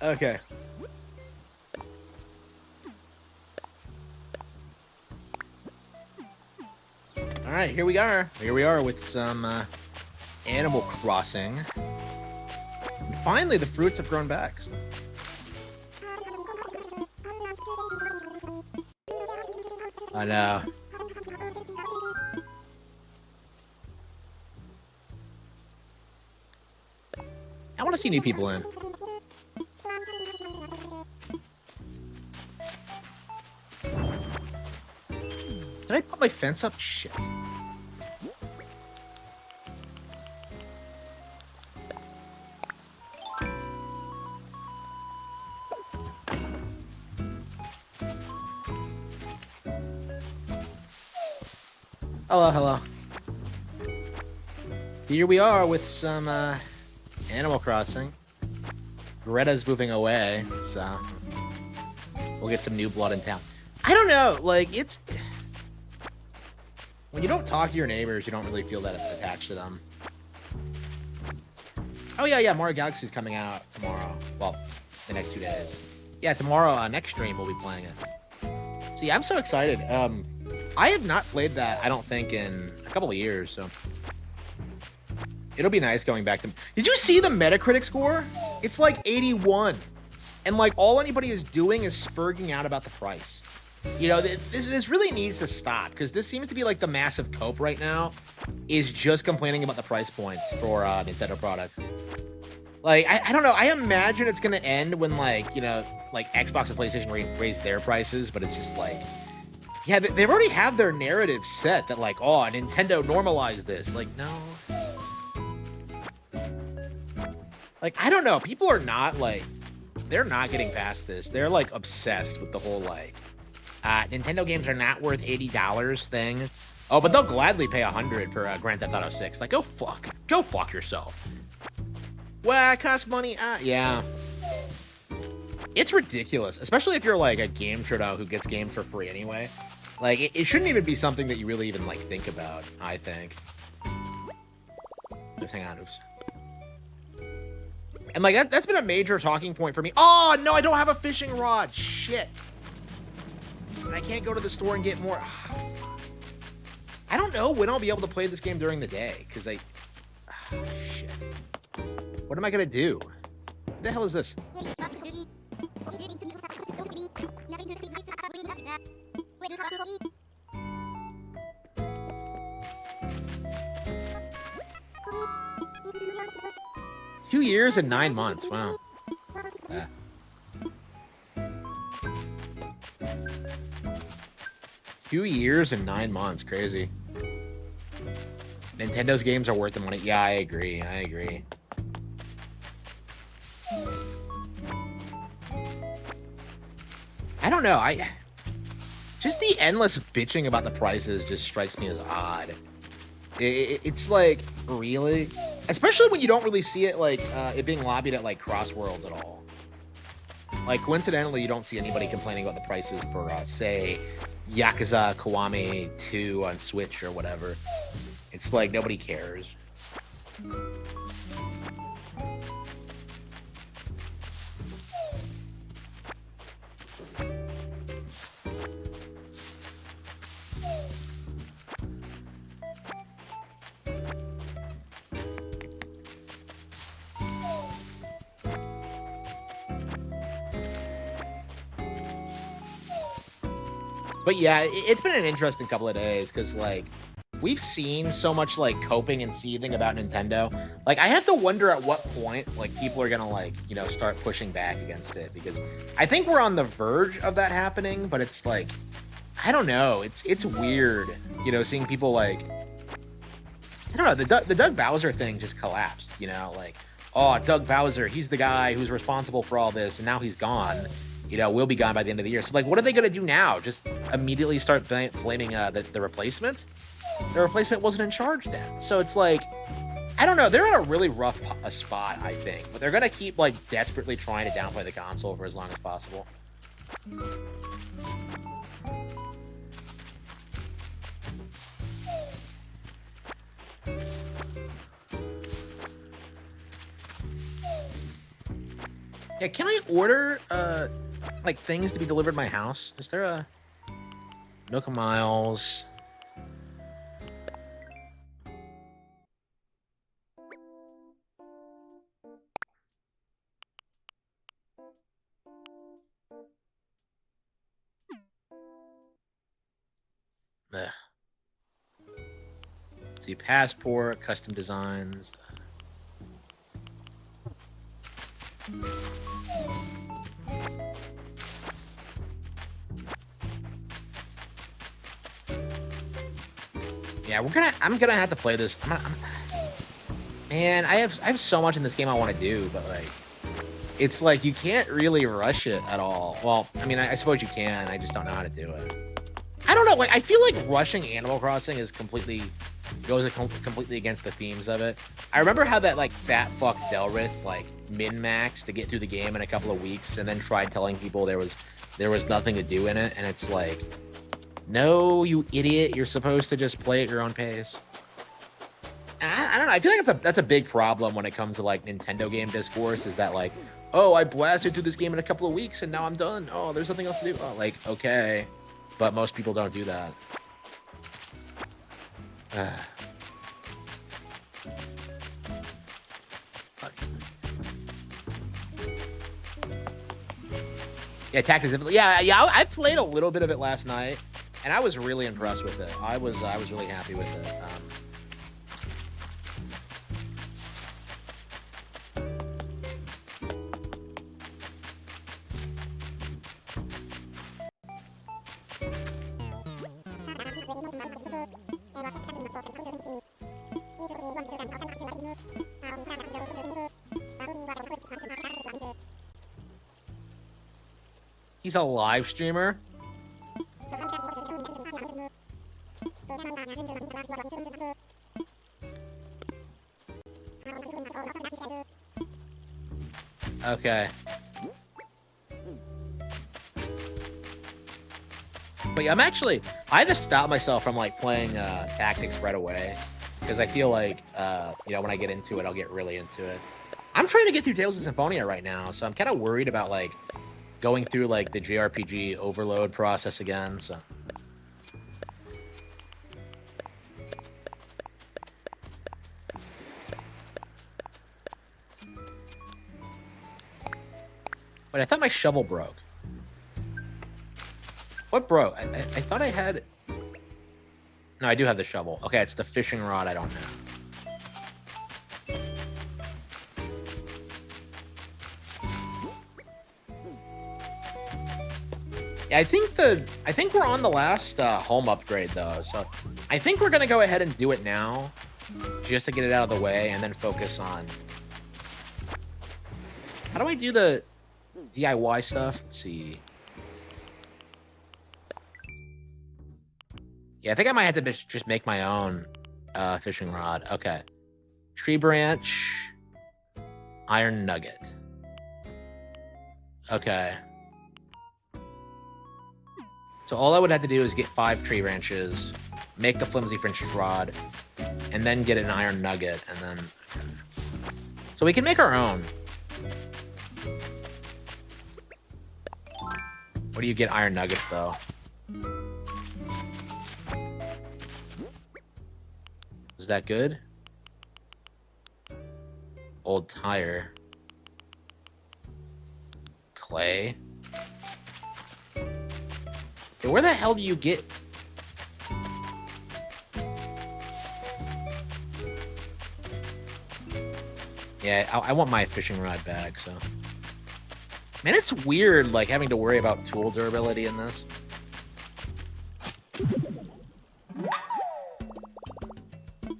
Okay. All right, here we are. Here we are with some Animal Crossing. And finally, the fruits have grown back. I know. I want to see new people in. Did I put my fence up? Shit. Hello, hello. Here we are with some Animal Crossing. Greta's moving away, so we'll get some new blood in town. I don't know, like, it's... When you don't talk to your neighbors, you don't really feel that attached to them. Oh yeah, Mario Galaxy's coming out tomorrow. Well, the next 2 days. Yeah, tomorrow, next stream, we'll be playing it. So yeah, I'm so excited. I have not played that, I don't think, in a couple of years, so... It'll be nice going back to... Did you see the Metacritic score? It's like 81. And like, all anybody is doing is spurging out about the price. You know, this really needs to stop, because this seems to be like the massive cope right now, is just complaining about the price points for Nintendo products. Like, I don't know, I imagine it's gonna end when, like, you know, like Xbox and PlayStation raise their prices, but it's just like... Yeah, they've already have their narrative set that like, oh, Nintendo normalized this. Like, no... Like, I don't know. People are not, like... They're not getting past this. They're, like, obsessed with the whole, like... Nintendo games are not worth $80 thing. Oh, but they'll gladly pay $100 for Grand Theft Auto 6. Like, go fuck yourself. Well, it costs money. Yeah. It's ridiculous. Especially if you're, like, a game trader who gets games for free anyway. Like, it shouldn't even be something that you really even, like, think about, I think. Just hang on. Oops. And, like, that's been a major talking point for me. Oh, no, I don't have a fishing rod. Shit. And I can't go to the store and get more. I don't know when I'll be able to play this game during the day, because shit. What am I going to do? What the hell is this? Two years and 9 months. Wow. Yeah. 2 years and 9 months. Crazy. Nintendo's games are worth the money. Yeah, I agree. I don't know. Just the endless bitching about the prices just strikes me as odd. It's like, really? Especially when you don't really see it, like, it being lobbied at, like, Crossworlds at all. Like, coincidentally, you don't see anybody complaining about the prices for, say, Yakuza Kiwami 2 on Switch or whatever. It's like, nobody cares. But yeah, it's been an interesting couple of days, because, like, we've seen so much, like, coping and seething about Nintendo. Like, I have to wonder at what point, like, people are gonna, like, you know, start pushing back against it, because I think we're on the verge of that happening, but it's like, I don't know, it's weird, you know, seeing people, like, I don't know, the Doug Bowser thing just collapsed, you know, like, oh, Doug Bowser, he's the guy who's responsible for all this, and now he's gone. You know, we'll be gone by the end of the year. So, like, what are they going to do now? Just immediately start blaming the replacement? The replacement wasn't in charge then. So it's like, I don't know. They're in a really rough spot, I think. But they're going to keep, like, desperately trying to downplay the console for as long as possible. Yeah, can I order like things to be delivered to my house? Is there a Nook Miles? Ugh. Let's see, passport, custom designs. Yeah, I'm gonna have to play this. Man, I have so much in this game I want to do, but like, it's like you can't really rush it at all. Well, I mean, I suppose you can. I just don't know how to do it. I don't know. Like, I feel like rushing Animal Crossing is goes completely against the themes of it. I remember how that like fat fuck Delrith like min-maxed to get through the game in a couple of weeks, and then tried telling people there was nothing to do in it, and it's like, no, you idiot! You're supposed to just play at your own pace. And I don't know. I feel like that's a big problem when it comes to like Nintendo game discourse. Is that like, oh, I blasted through this game in a couple of weeks and now I'm done. Oh, there's nothing else to do. Oh, like, okay, but most people don't do that. Yeah, Tactics. Yeah. I played a little bit of it last night, and I was really impressed with it. I was really happy with it. He's a live streamer. Okay. But yeah, I had to stop myself from like playing Tactics right away, because I feel like when I get into it, I'll get really into it. I'm trying to get through Tales of Symphonia right now, so I'm kind of worried about like going through like the JRPG overload process again. So. But I thought my shovel broke. What broke? I thought I had... No, I do have the shovel. Okay, it's the fishing rod I don't have. Yeah, I think we're on the last home upgrade though, so I think we're gonna go ahead and do it now, just to get it out of the way, and then focus on... How do I do the DIY stuff? Let's see. Yeah, I think I might have to just make my own fishing rod. Okay. Tree branch. Iron nugget. Okay. So all I would have to do is get 5 tree branches, make the flimsy French's rod, and then get an iron nugget, and then... Okay. So we can make our own. Where do you get iron nuggets, though? Is that good? Old tire. Clay. Hey, where the hell do you get... Yeah, I want my fishing rod back, so... Man, it's weird, like, having to worry about tool durability in this.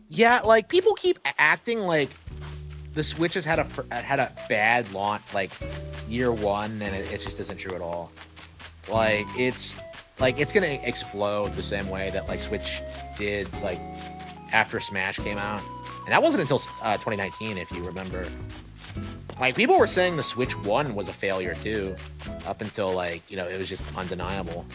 Yeah, like, people keep acting like the Switch has had a bad launch, like, year one, and it just isn't true at all. Like, it's gonna explode the same way that, like, Switch did, like, after Smash came out. And that wasn't until 2019, if you remember. Like, people were saying the Switch 1 was a failure, too. Up until, like, it was just undeniable.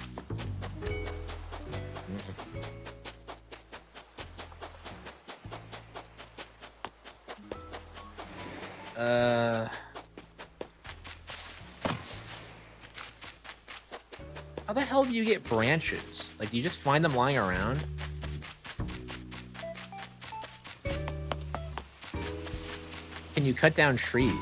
How the hell do you get branches? Like, do you just find them lying around? Can you cut down trees?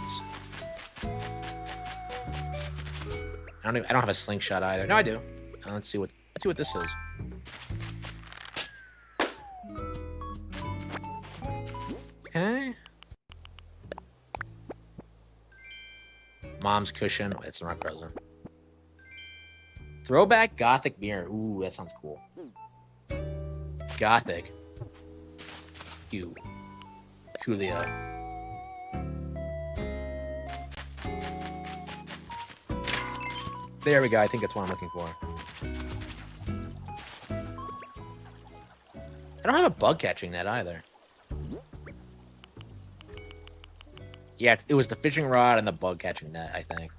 I don't have a slingshot either. No, I do. Let's see what this is. Okay. Mom's cushion. Oh, it's not present. Throwback Gothic mirror. Ooh, that sounds cool. Gothic. Coolio. There we go. I think that's what I'm looking for. I don't have a bug catching net either. Yeah, it was the fishing rod and the bug catching net, I think.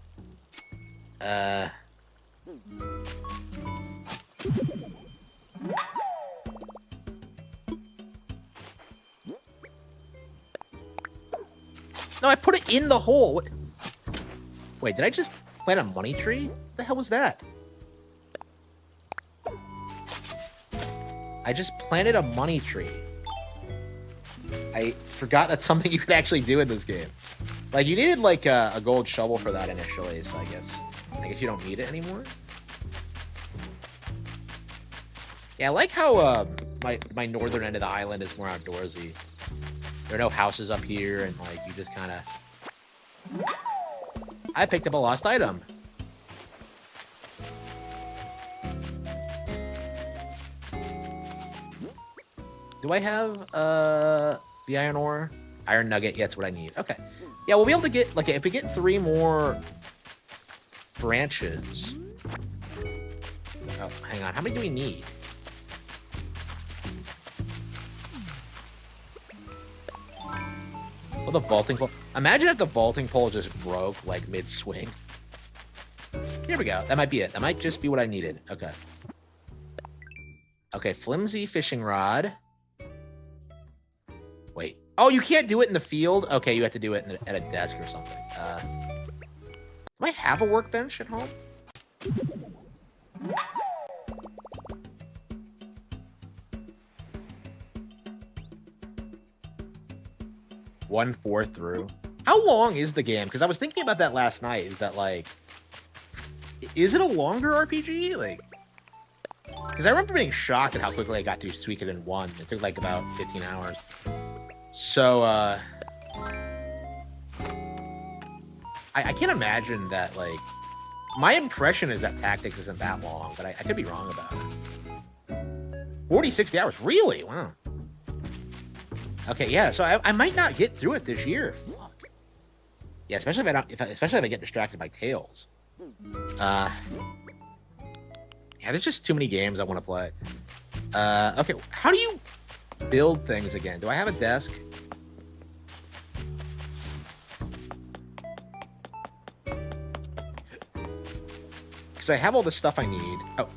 No, I put it in the hole. What? Wait, did I just plant a money tree? What the hell was that? I just planted a money tree. I forgot that's something you could actually do in this game. Like, you needed, like, a gold shovel for that initially, so I guess you don't need it anymore. Yeah, I like how, my northern end of the island is more outdoorsy. There are no houses up here, and, like, you just kind of... I picked up a lost item. Do I have, the iron ore? Iron nugget, yeah, that's what I need. Okay. Yeah, we'll be able to get, like, if we get 3 more branches... Oh, hang on. How many do we need? Oh, the vaulting pole. Imagine if the vaulting pole just broke, like, mid-swing. Here we go. That might be it. That might just be what I needed. Okay. Okay, flimsy fishing rod. Wait. Oh, you can't do it in the field? Okay, you have to do it at a desk or something. Do I have a workbench at home? One-fourth through. How long is the game? Because I was thinking about that last night. Is that, like... Is it a longer RPG? Like... Because I remember being shocked at how quickly I got through Suikoden 1. It took, like, about 15 hours. So, I can't imagine that, like... My impression is that Tactics isn't that long, but I could be wrong about it. 40, 60 hours? Really? Wow. Okay, yeah, so I might not get through it this year. Fuck. Yeah, especially if I get distracted by Tails. Yeah, there's just too many games I want to play. Okay, how do you build things again? Do I have a desk? Because I have all the stuff I need. Oh.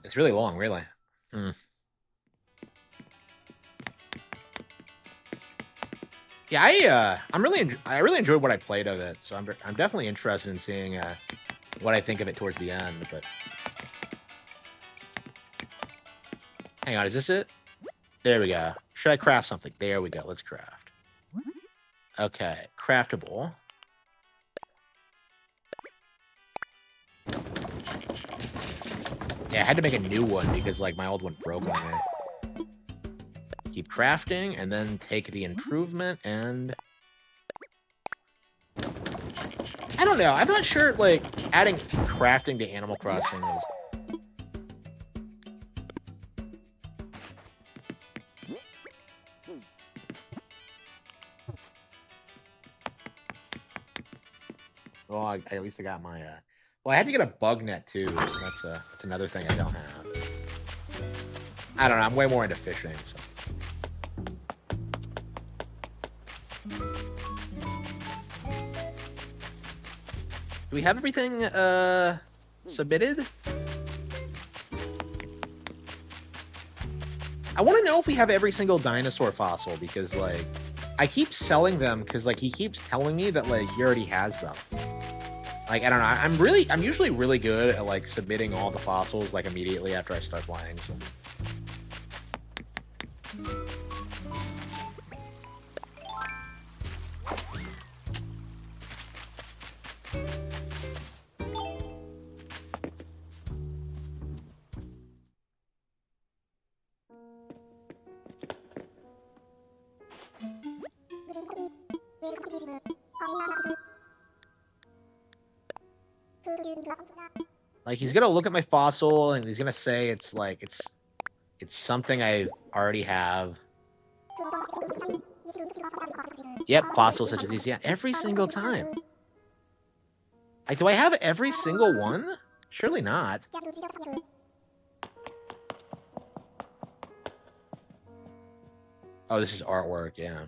It's really long, really. Yeah, I really enjoyed what I played of it, so I'm definitely interested in seeing what I think of it towards the end. But hang on, is this it? There we go. Should I craft something? There we go. Let's craft. Okay, craftable. Yeah, I had to make a new one because, like, my old one broke on me. Keep crafting, and then take the improvement, and... I don't know. I'm not sure, like, adding crafting to Animal Crossing is... Well, at least I got my, Well, I had to get a bug net, too, so that's another thing I don't have. I don't know, I'm way more into fishing, so... Do we have everything submitted? I want to know if we have every single dinosaur fossil, because like I keep selling them because like he keeps telling me that like he already has them. Like I don't know. I'm usually really good at like submitting all the fossils like immediately after I start playing. So. Like he's gonna look at my fossil and he's gonna say it's like it's something I already have. Yep, fossils such as these. Yeah, every single time. Like, do I have every single one? Surely not. Oh, this is artwork, yeah.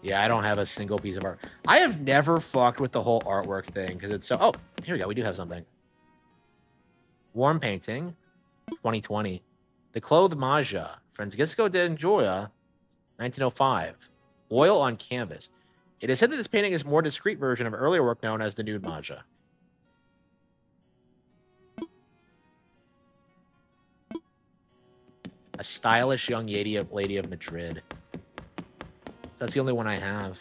Yeah, I don't have a single piece of art. I have never fucked with the whole artwork thing because it's so... Oh, here we go. We do have something. Warm painting, 2020. The Clothed Maja, Francisco de Enjoya, 1905. Oil on canvas. It is said that this painting is a more discreet version of earlier work known as the Nude Maja. A stylish young lady of Madrid. That's the only one I have.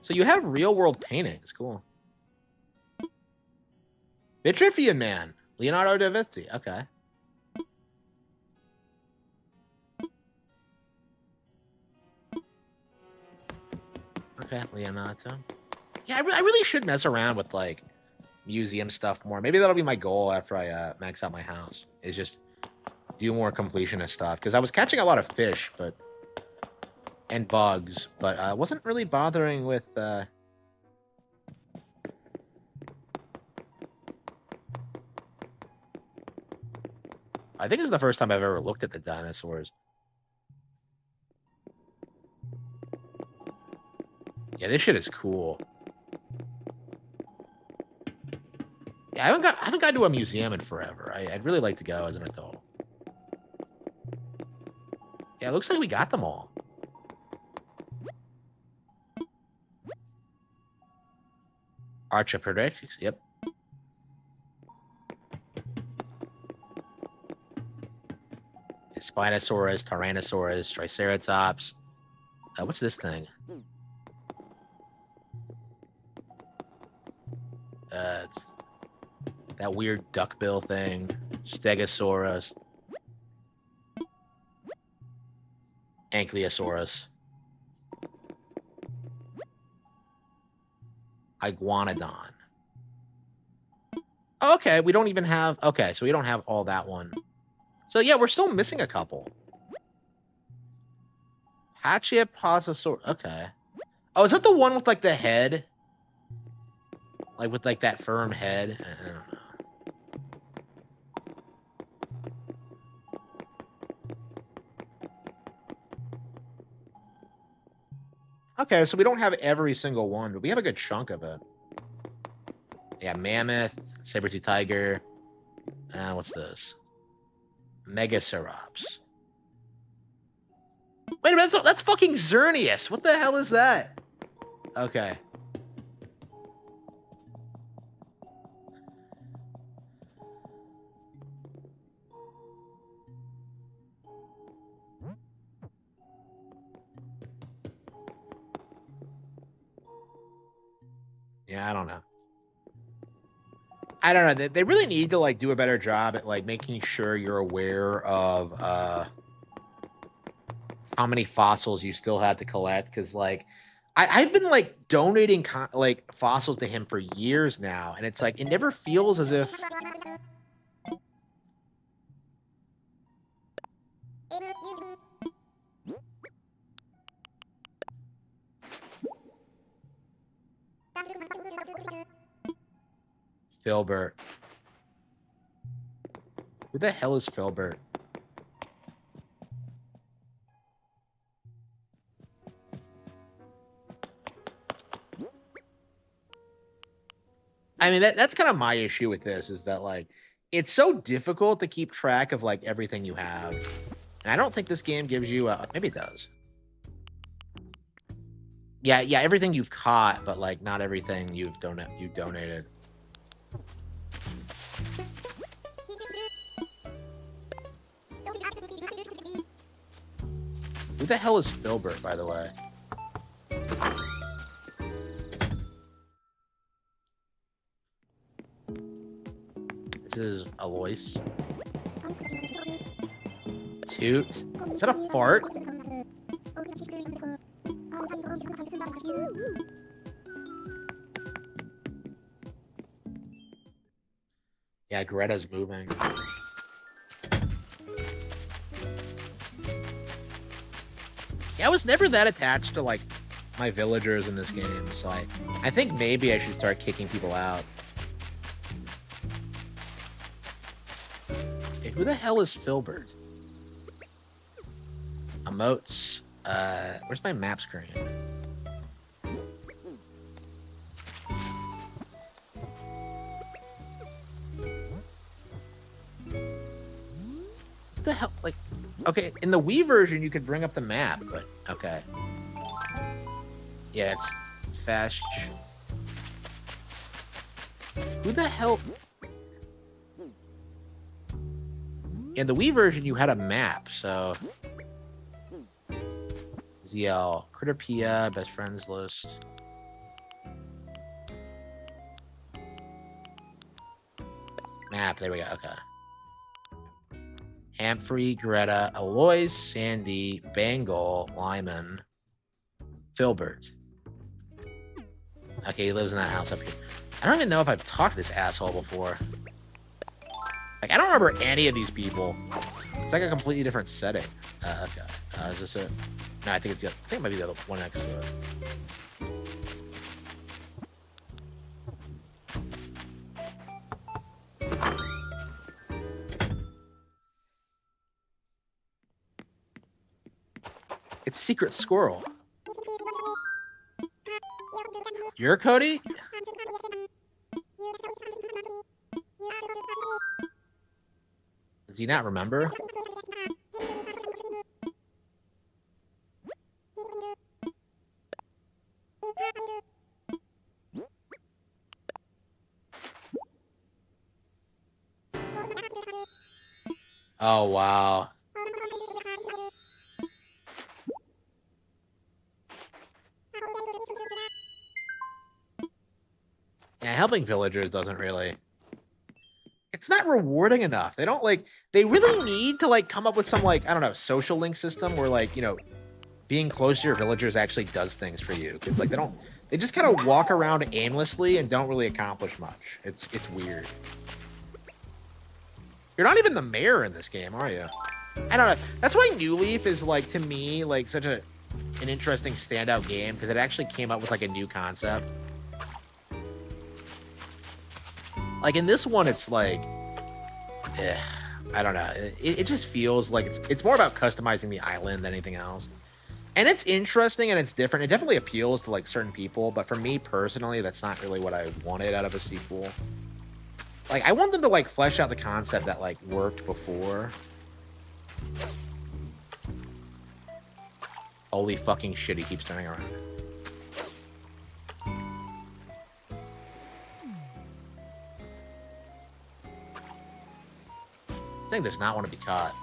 So you have real-world paintings. Cool. Vitruvian Man. Leonardo da Vinci. Okay. Okay, Leonardo. Yeah, I really should mess around with, like, museum stuff more. Maybe that'll be my goal after I max out my house. Is just do more completionist stuff. Because I was catching a lot of fish, but... and bugs, but I wasn't really bothering with... I think it's the first time I've ever looked at the dinosaurs. Yeah, this shit is cool. Yeah, I haven't gone to a museum in forever. I'd really like to go as an adult. Yeah, it looks like we got them all. Archaeopteryx, yep. Spinosaurus, Tyrannosaurus, Triceratops. What's this thing? It's that weird duckbill thing. Stegosaurus. Ankylosaurus. Iguanodon. Oh, okay, we don't even have... Okay, so we don't have all that one. So yeah, we're still missing a couple. Pachyposasaurus. Okay. Oh, is that the one with like the head? Like with like that firm head? I don't know. Okay, so we don't have every single one, but we have a good chunk of it. Yeah, mammoth, saber-tooth tiger. What's this? Megacerops. Wait a minute, that's fucking Xerneas. What the hell is that? Okay. Yeah, I don't know. I don't know. They really need to like do a better job at like making sure you're aware of how many fossils you still have to collect, because like I've been like donating like fossils to him for years now, and it's like it never feels as if Filbert. Who the hell is Filbert? I mean, that's kind of my issue with this is that like it's so difficult to keep track of like everything you have, and I don't think this game gives you maybe it does. Yeah, everything you've caught, but like not everything you've donated. Who the hell is Filbert, by the way? This is Alois. Toot. Is that a fart? Yeah, Greta's moving. Yeah, I was never that attached to like my villagers in this game, so I think maybe I should start kicking people out. Hey, who the hell is Filbert? Emotes. Where's my map screen? What the hell? Like, okay, in the Wii version, you could bring up the map, but okay. Yeah, it's fast. Who the hell? In the Wii version, you had a map, so. ZL, Critterpia, best friends list. Map, there we go, okay. Humphrey, Greta, Alois, Sandy, Bangle, Lyman, Filbert. Okay, he lives in that house up here. I don't even know if I've talked to this asshole before. Like, I don't remember any of these people. It's like a completely different setting. Okay. Is this it? No, I think it's the other, I think it might be the other one next to it. It's Secret Squirrel. You're Cody? Does he not remember? Oh, wow. Yeah, helping villagers doesn't really... It's not rewarding enough. They don't, like... They really need to, like, come up with some, like, I don't know, social link system where, like, you know, being close to your villagers actually does things for you. Because, like, they don't... They just kind of walk around aimlessly and don't really accomplish much. It's weird. You're not even the mayor in this game, are you? I don't know. That's why New Leaf is, like, to me, like, such an interesting standout game, because it actually came up with, like, a new concept. Like, in this one, it's like... I don't know. It just feels like it's more about customizing the island than anything else. And it's interesting and it's different. It definitely appeals to, like, certain people, but for me, personally, that's not really what I wanted out of a sequel. Like, I want them to, like, flesh out the concept that, like, worked before. Holy fucking shit, he keeps turning around. This thing does not want to be caught.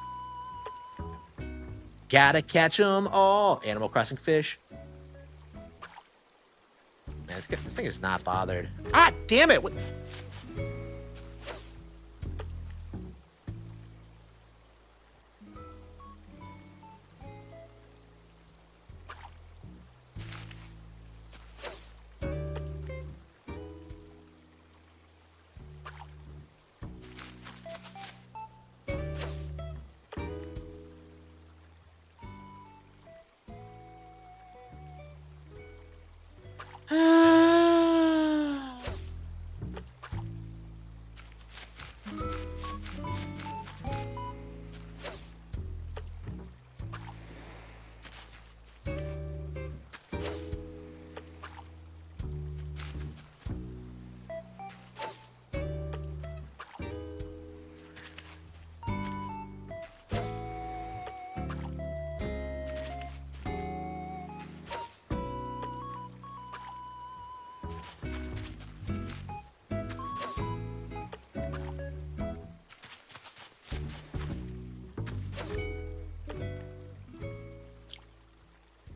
Gotta catch 'em all. Animal Crossing fish. Man, this thing is not bothered. Ah, damn it! What?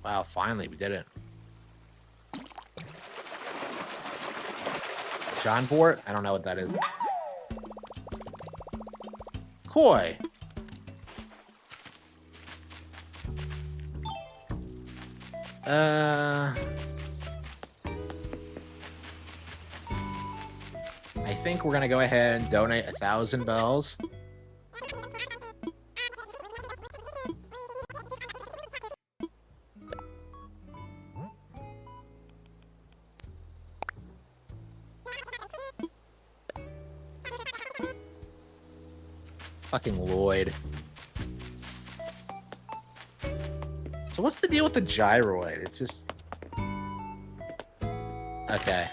Wow, finally, we did it. John Bort? I don't know what that is. Koi. I think we're gonna go ahead and donate 1,000 bells. Fucking Lloyd. So what's the deal with the gyroid? It's just... Okay.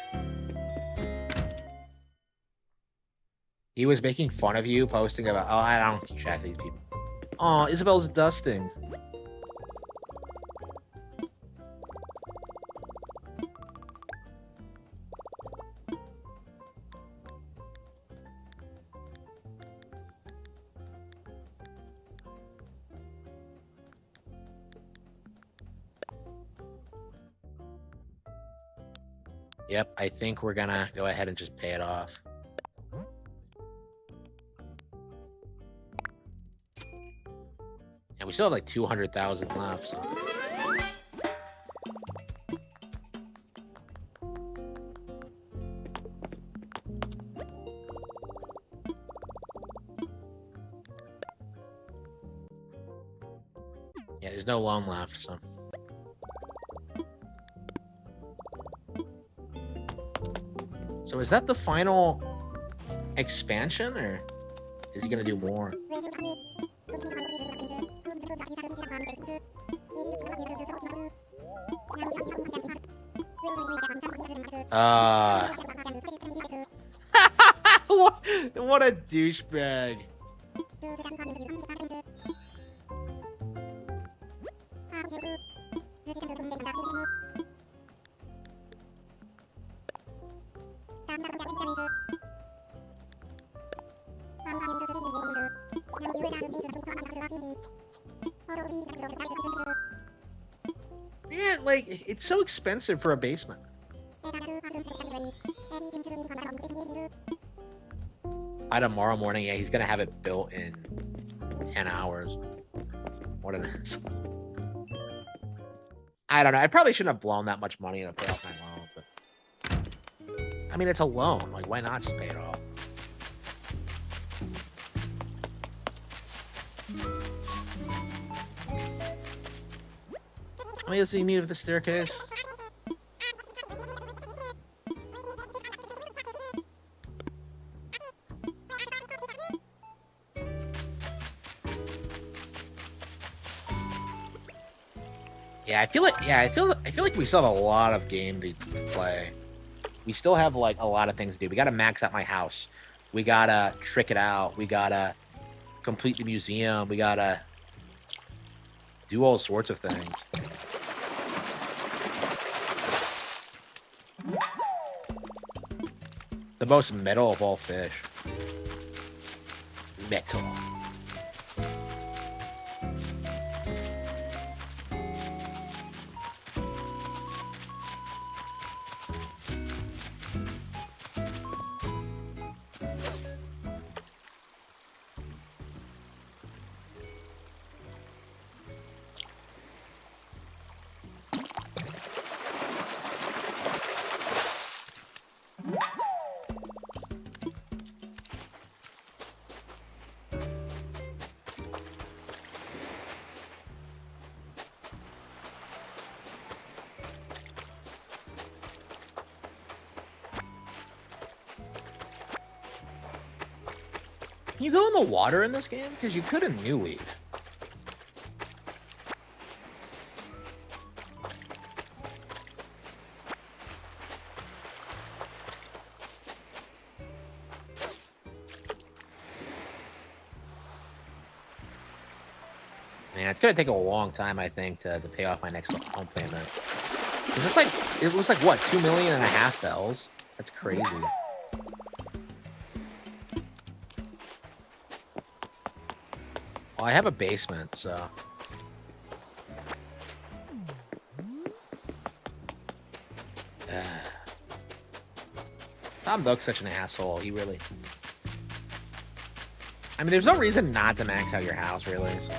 He was making fun of you, posting about... Oh, I don't keep track of these people. Oh, Isabel's dusting. Yep, I think we're gonna go ahead and just pay it off. And we still have like 200,000 left. So. Yeah, there's no loan left, so. So is that the final expansion, or is he gonna do more? What a douchebag. Man, like, it's so expensive for a basement. By tomorrow morning, yeah, he's gonna have it built in 10 hours. What an ass. I don't know. I probably shouldn't have blown that much money to pay off my loan, but I mean, it's a loan. Like, why not just pay it off? How many does he need of the staircase? Yeah, I feel like we still have a lot of game to play. We still have like a lot of things to do. We gotta max out my house. We gotta trick it out. We gotta complete the museum. We gotta do all sorts of things. The most metal of all fish. Metal. Can you go in the water in this game? Because you could in New Weed. Man, it's gonna take a long time, I think, to pay off my next home payment. Cause it's like, it was like what, 2.5 million bells? That's crazy. Well, I have a basement, so. Tom Nook's such an asshole. He really. I mean, there's no reason not to max out your house, really. So.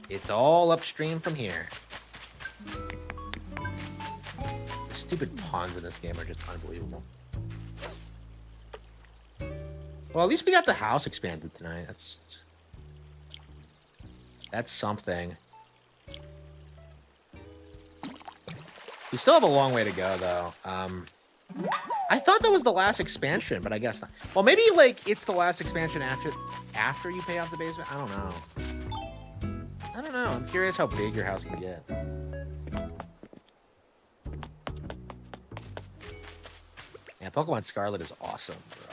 It's all upstream from here. The stupid pawns in this game are just unbelievable. Well, at least we got the house expanded tonight. That's something. We still have a long way to go, though. I thought that was the last expansion, but I guess not. Well, maybe like it's the last expansion after you pay off the basement. I don't know. I don't know. I'm curious how big your house can get. Yeah, Pokemon Scarlet is awesome, bro.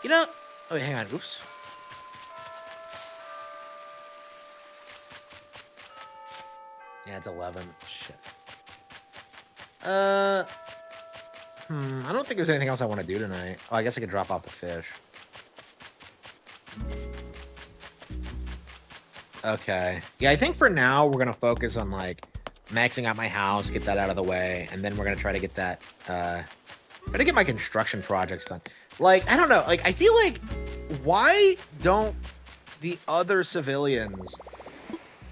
You know... Oh, wait, hang on. Oops. Yeah, it's 11. Shit. I don't think there's anything else I want to do tonight. Oh, I guess I could drop off the fish. Okay. Yeah, I think for now we're gonna focus on like maxing out my house, get that out of the way, and then we're gonna try to get that try to get my construction projects done. Like, I don't know, like I feel like why don't the other civilians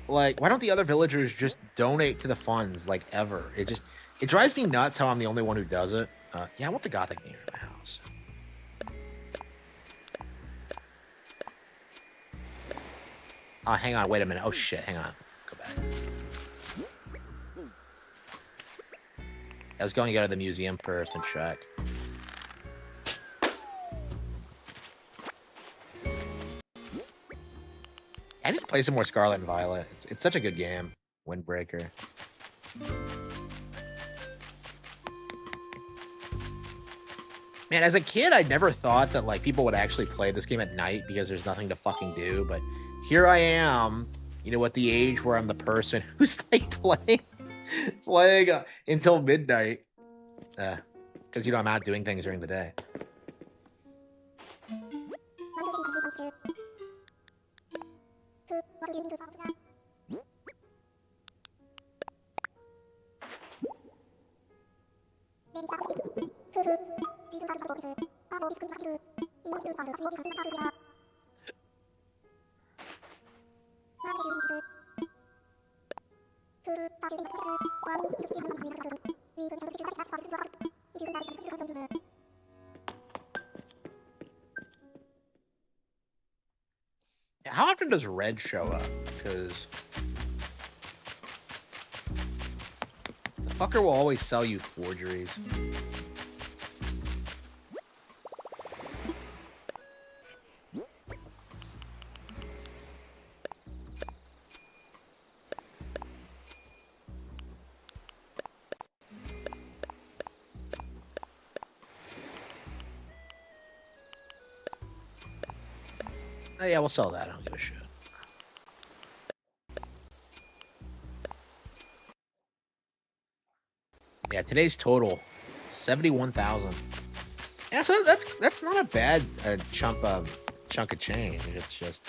why don't the other villagers just donate to the funds like ever? It drives me nuts how I'm the only one who does it. Yeah, I want the Gothic mirror in my house. Oh, hang on, wait a minute. Oh shit, hang on. Go back. I was going to go to the museum first and check. I need to play some more Scarlet and Violet. It's such a good game. Windbreaker. Man, as a kid, I never thought that like people would actually play this game at night because there's nothing to fucking do, but here I am, you know, at the age where I'm the person who's like playing until midnight. Because, you know, I'm out doing things during the day. How often does red show up? Because the fucker will always sell you forgeries. Oh, yeah, we'll sell that. I don't give a shit. Yeah, today's total 71,000. Yeah, so that's not a bad chunk of change. It's just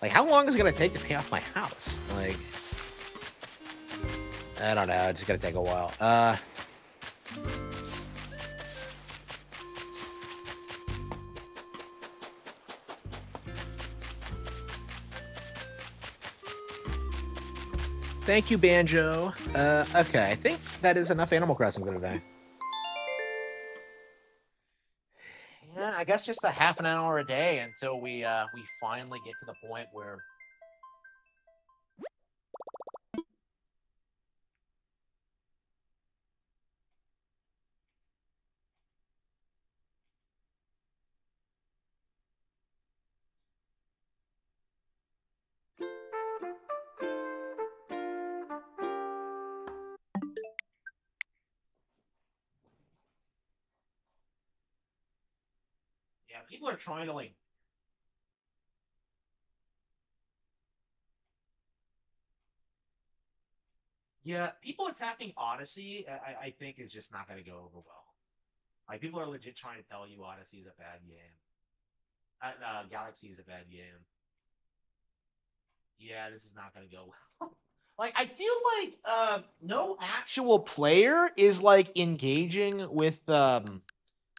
like, how long is it gonna take to pay off my house? Like, I don't know. It's gonna take a while. Thank you, Banjo. Okay, I think that is enough Animal Crossing for today. Yeah, I guess just a half an hour a day until we finally get to the point where yeah, people are trying to like Yeah, people attacking Odyssey, I think is just not going to go over well. Like people are legit trying to tell you Odyssey is a bad game. Galaxy is a bad game. Yeah, this is not going to go well. Like I feel like no actual player is like engaging with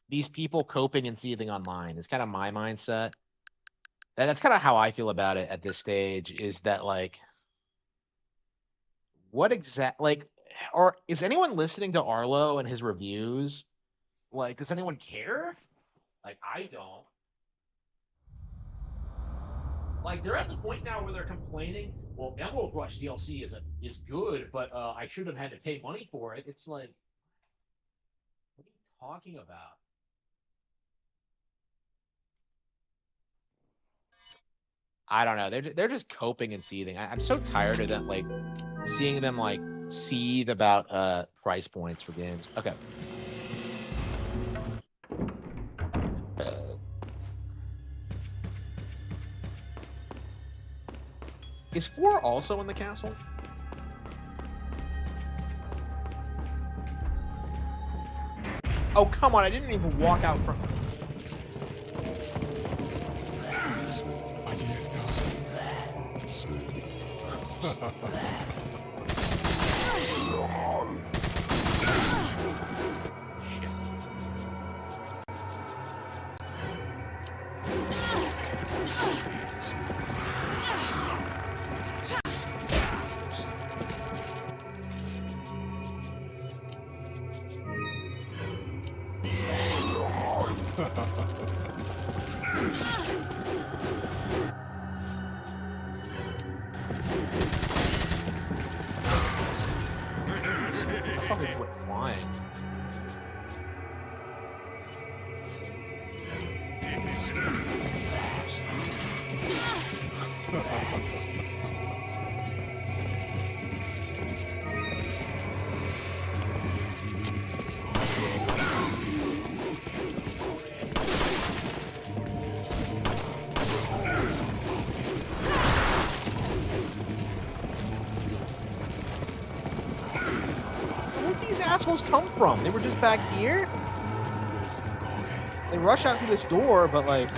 these people coping and seething online. It's kind of my mindset. That's kind of how I feel about it at this stage. Is that like what exact like, or is anyone listening to Arlo and his reviews? Like, does anyone care? Like, I don't. Like, they're at the point now where they're complaining. Well, Emerald Rush DLC is good, but I should have had to pay money for it. It's like, what are you talking about? I don't know. They're just coping and seething. I'm so tired of them, like seeing them like seethe about price points for games. Okay. Is 4 also in the castle? Oh, come on. I didn't even walk out from... Probably quit flying. Where'd these assholes come from? They were just back here? They rush out through this door, but like...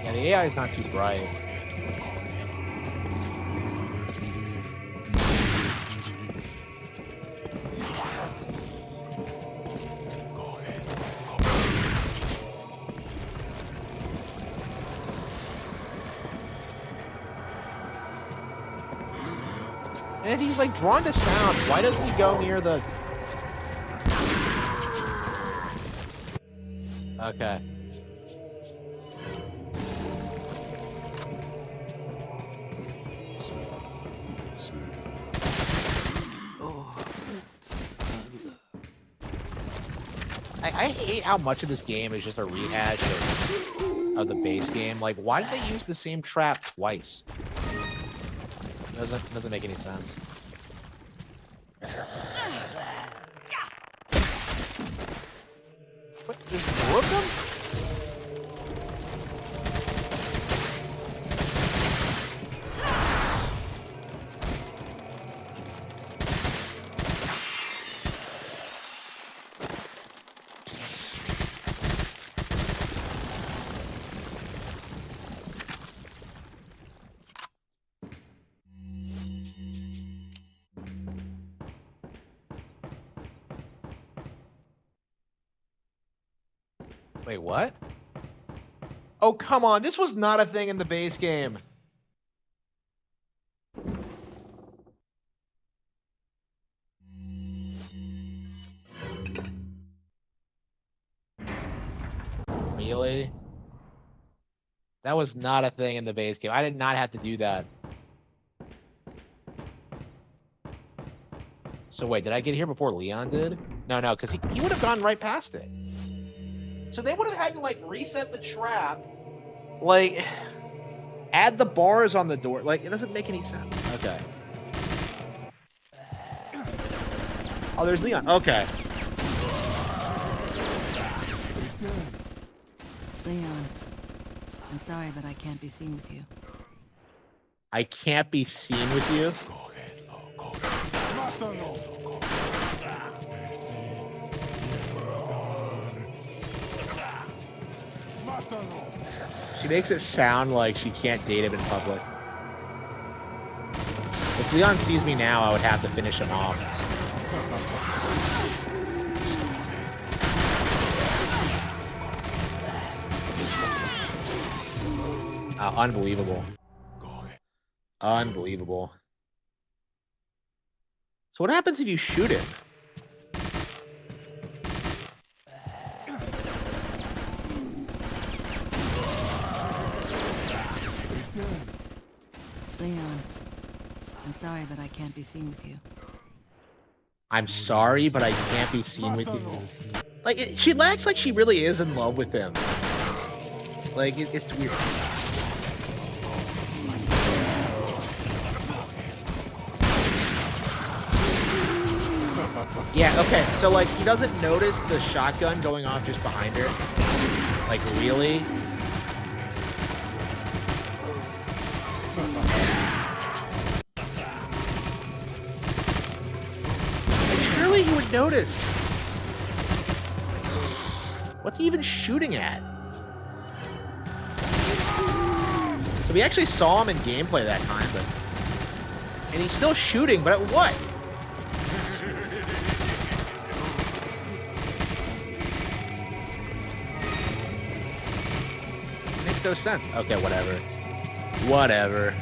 Yeah, the AI is not too bright. And if he's like drawn to sound, why doesn't he go near the... Okay. I hate how much of this game is just a rehash of the base game. Like, why did they use the same trap twice? Doesn't make any sense. What? There's four of them? Wait, what? Oh, come on. This was not a thing in the base game. Really? That was not a thing in the base game. I did not have to do that. So wait, did I get here before Leon did? No, because he would have gone right past it. So they would have had to like reset the trap, like add the bars on the door. Like it doesn't make any sense. Okay. Oh, there's Leon. Okay. Leon, I'm sorry, but I can't be seen with you. I can't be seen with you. She makes it sound like she can't date him in public. If Leon sees me now, I would have to finish him off. Unbelievable. Unbelievable. So what happens if you shoot him? Leon, I'm sorry, but I can't be seen with you. I'm sorry, but I can't be seen with you. Like, she acts like she really is in love with him. Like, it's weird. Yeah, okay, so, like, he doesn't notice the shotgun going off just behind her. Like, really? Surely he would notice. What's he even shooting at? So we actually saw him in gameplay that time, but... And he's still shooting, but at what? Makes no sense. Okay, whatever. Whatever.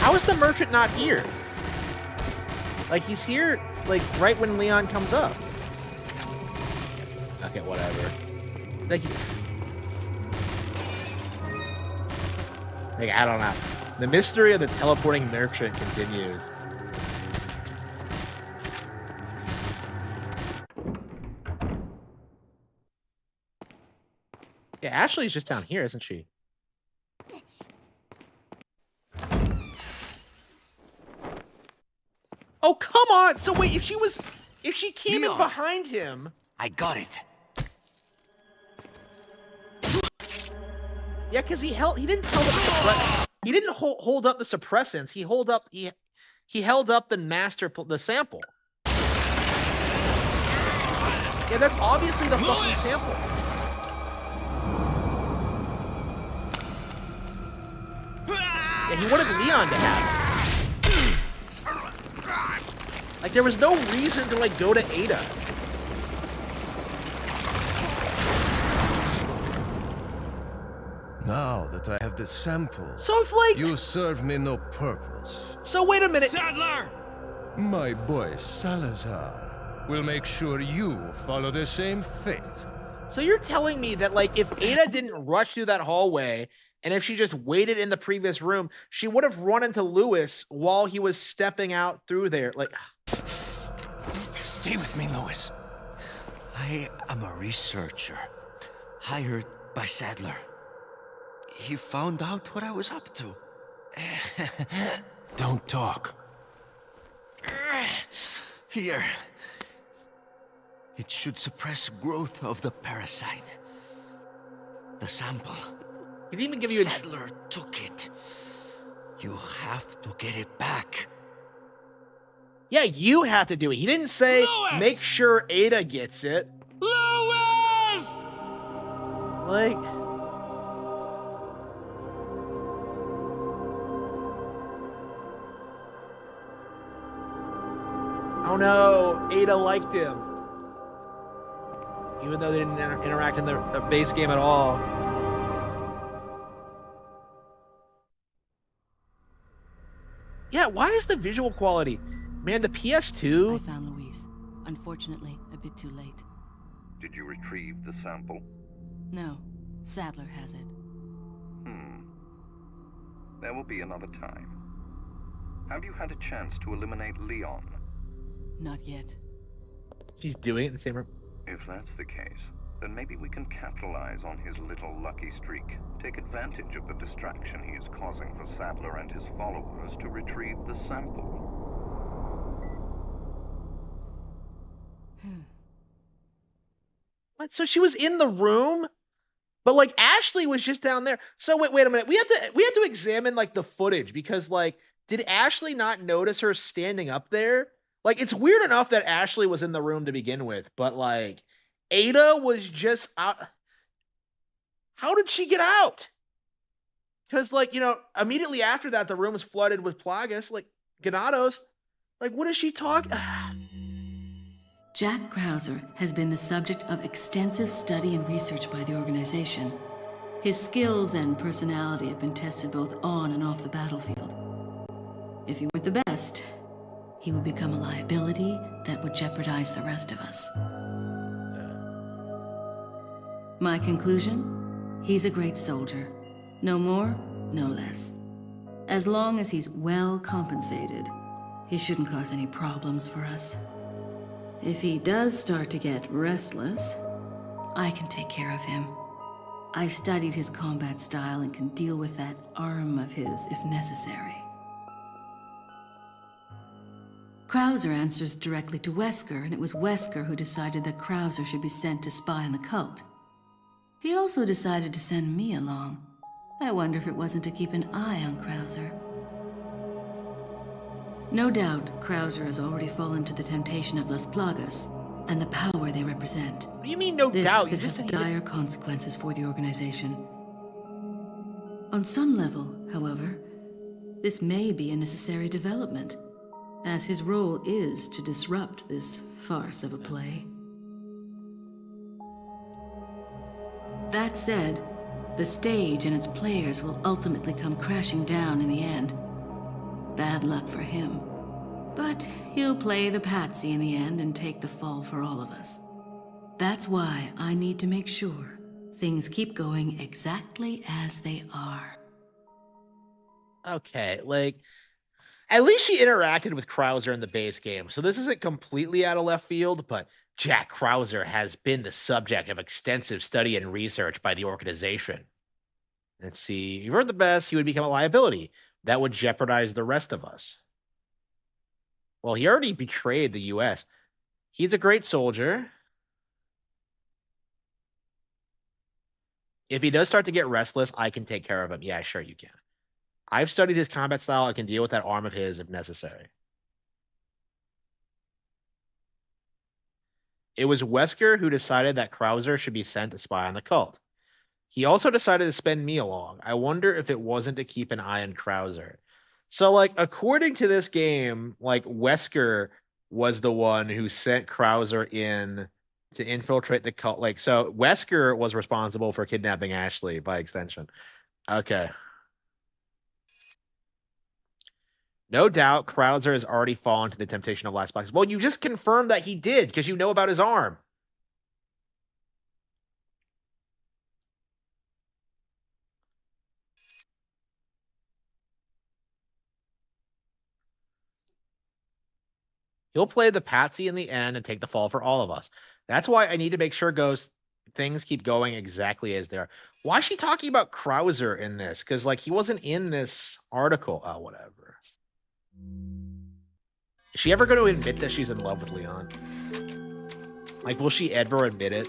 How is the merchant not here? Like, he's here, like, right when Leon comes up. Okay, whatever. Like, I don't know. The mystery of the teleporting merchant continues. Yeah, Ashley's just down here, isn't she? Oh, come on! So wait, if she came Leon, in behind him... I got it. Yeah, because he didn't tell the he didn't hold up the suppressants. He held up the sample. Yeah, that's obviously the fucking sample. Yeah, he wanted Leon to have it. Like, there was no reason to, like, go to Ada. Now that I have the sample, So if, like... you serve me no purpose. So wait a minute. Sadler! My boy Salazar will make sure you follow the same fate. So you're telling me that, like, if Ada didn't rush through that hallway, and if she just waited in the previous room, she would have run into Lewis while he was stepping out through there. Like... Stay with me, Lewis. I am a researcher, hired by Sadler. He found out what I was up to. Don't talk. Here. It should suppress growth of the parasite. The sample. He didn't even give you a... Sadler took it. You have to get it back. Yeah, you have to do it. He didn't say, Lewis! make sure Ada gets it. Lewis! Like... Oh no, Ada liked him. Even though they didn't interact in the base game at all. Yeah, why is the visual quality? Man, the I PS2. found Louise. Unfortunately, a bit too late. Did you retrieve the sample? No, Sadler has it. There will be another time. Have you had a chance to eliminate Leon? Not yet. She's doing it in the same room. If that's the case, then maybe we can capitalize on his little lucky streak. Take advantage of the distraction he is causing for Sadler and his followers to retrieve the sample. What? So she was in the room, but like Ashley was just down there. So wait a minute. We have to examine like the footage because like did Ashley not notice her standing up there? Like it's weird enough that Ashley was in the room to begin with, but like Ada was just out. How did she get out? Because like, immediately after that the room was flooded with Plagas, like Ganados. Like what is she talking? Jack Krauser has been the subject of extensive study and research by the organization. His skills and personality have been tested both on and off the battlefield. If he weren't the best, he would become a liability that would jeopardize the rest of us. My conclusion? He's a great soldier. No more, no less. As long as he's well compensated, he shouldn't cause any problems for us. If he does start to get restless, I can take care of him. I've studied his combat style and can deal with that arm of his if necessary. Krauser answers directly to Wesker, and it was Wesker who decided that Krauser should be sent to spy on the cult. He also decided to send me along. I wonder if it wasn't to keep an eye on Krauser. No doubt, Krauser has already fallen to the temptation of Las Plagas and the power they represent. What do you mean no This doubt? You could just have said he dire consequences for the organization. On some level, however, this may be a necessary development, as his role is to disrupt this farce of a play. That said, the stage and its players will ultimately come crashing down in the end. Bad luck for him. But he'll play the patsy in the end and take the fall for all of us. That's why I need to make sure things keep going exactly as they are. Okay, like at least she interacted with Krauser in the base game, so this isn't completely out of left field, but Jack Krauser has been the subject of extensive study and research by the organization. Let's see, if you weren't the best, he would become a liability. That would jeopardize the rest of us. Well, he already betrayed the U.S. He's a great soldier. If he does start to get restless, I can take care of him. Yeah, sure you can. I've studied his combat style. I can deal with that arm of his if necessary. It was Wesker who decided that Krauser should be sent to spy on the cult. He also decided to send me along. I wonder if it wasn't to keep an eye on Krauser. So, like, according to this game, like, Wesker was the one who sent Krauser in to infiltrate the cult. Like, so Wesker was responsible for kidnapping Ashley by extension. Okay. No doubt Krauser has already fallen to the temptation of last box. Well, you just confirmed that he did because you know about his arm. He'll play the patsy in the end and take the fall for all of us. That's why I need to make sure things keep going exactly as they are. Why is she talking about Krauser in this? Because like he wasn't in this article. Oh, whatever. Is she ever going to admit that she's in love with Leon? Like, will she ever admit it?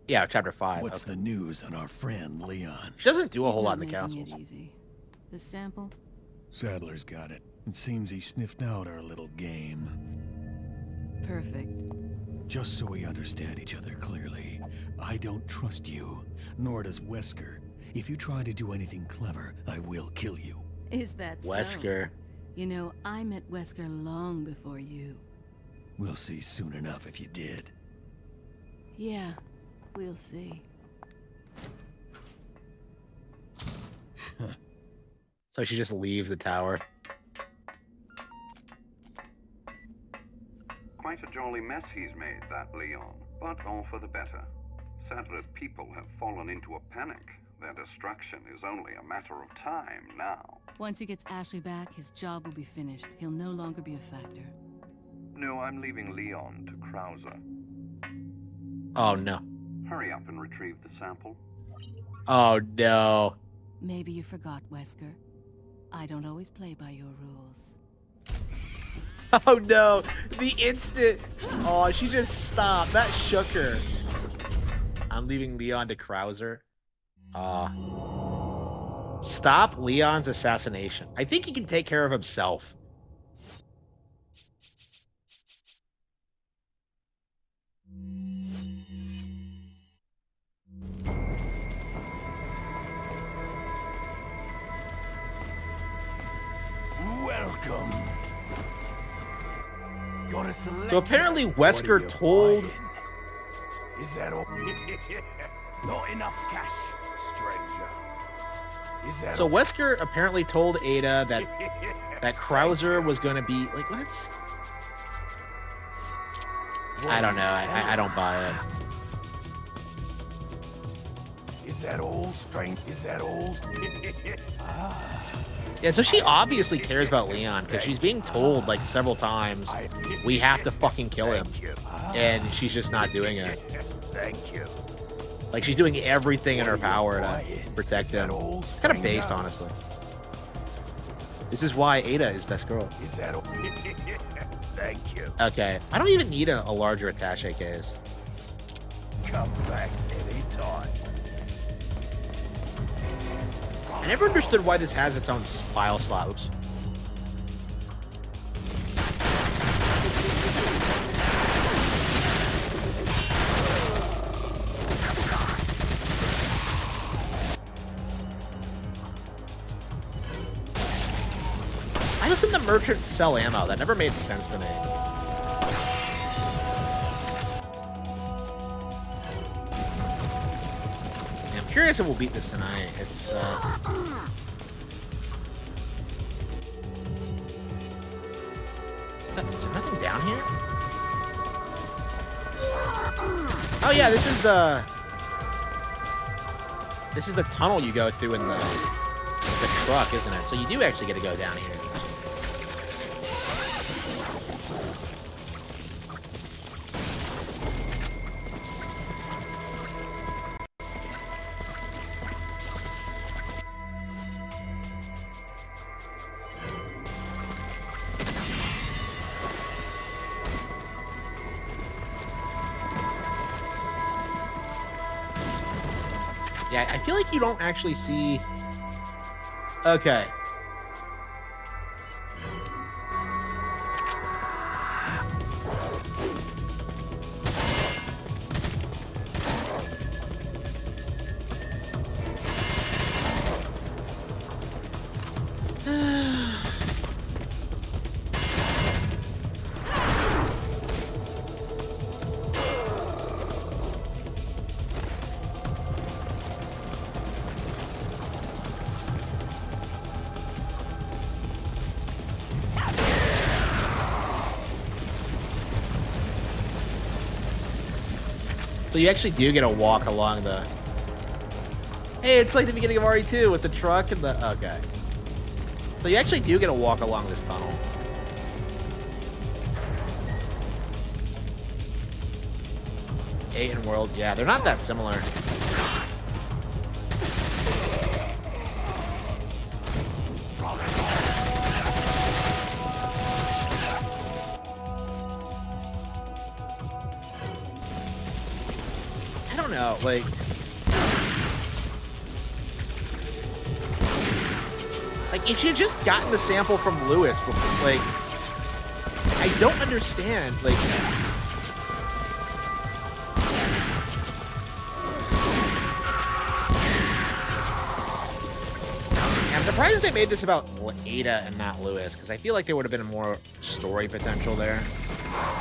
Yeah, chapter 5. What's okay. the news on our friend Leon? She doesn't do a He's whole not lot in the making castle. it easy. The sample? Sadler's got it. It seems he sniffed out our little game. Perfect. Just so we understand each other clearly, I don't trust you, nor does Wesker. If you try to do anything clever, I will kill you. Is that so? Wesker. You know, I met Wesker long before you. We'll see soon enough if you did. Yeah, we'll see. So she just leaves the tower. Quite a jolly mess he's made, that Leon, but all for the better. Sadler's people have fallen into a panic. Their destruction is only a matter of time now. Once he gets Ashley back, his job will be finished. He'll no longer be a factor. No, I'm leaving Leon to Krauser. Oh no. Hurry up and retrieve the sample. Oh no. Maybe you forgot, Wesker. I don't always play by your rules. Oh no. The instant. Oh, she just stopped. That shook her. I'm leaving Leon to Krauser. Stop Leon's assassination. I think he can take care of himself. Welcome. Got a selection. So apparently What are Wesker you told... buying? Is that all? Not enough cash, stranger. Is that So all? Wesker apparently told Ada that Krauser was going to be... Like, what? I don't know. I don't buy it. Is that all, stranger? Is that all? Yeah, so she obviously cares about Leon because she's being told like several times, we have to fucking kill him. Thank you. And she's just not doing it. Thank you. Like she's doing everything in her power to buying? protect Is that him. all, It's kind of stranger? based, honestly. This is why Ada is best girl. Is that all? Thank you. Okay, I don't even need a larger attache case. Come back anytime. I never understood why this has its own file slot. Oops. Why doesn't the merchant sell ammo? That never made sense to me. I'm curious if we'll beat this tonight. It's is there nothing down here? Oh yeah, this is the tunnel you go through in the truck, isn't it? So you do actually get to go down here. Yeah, I feel like you don't actually see... Okay. So you actually do get to walk along the... Hey, it's like the beginning of RE2 with the truck and the... Okay. So you actually do get to walk along this tunnel. Alien World, yeah, they're not that similar. I don't know, like... Like, if she had just gotten the sample from Lewis before, like... I don't understand, like... surprised they made this about Ada and not Lewis, because I feel like there would have been more story potential there.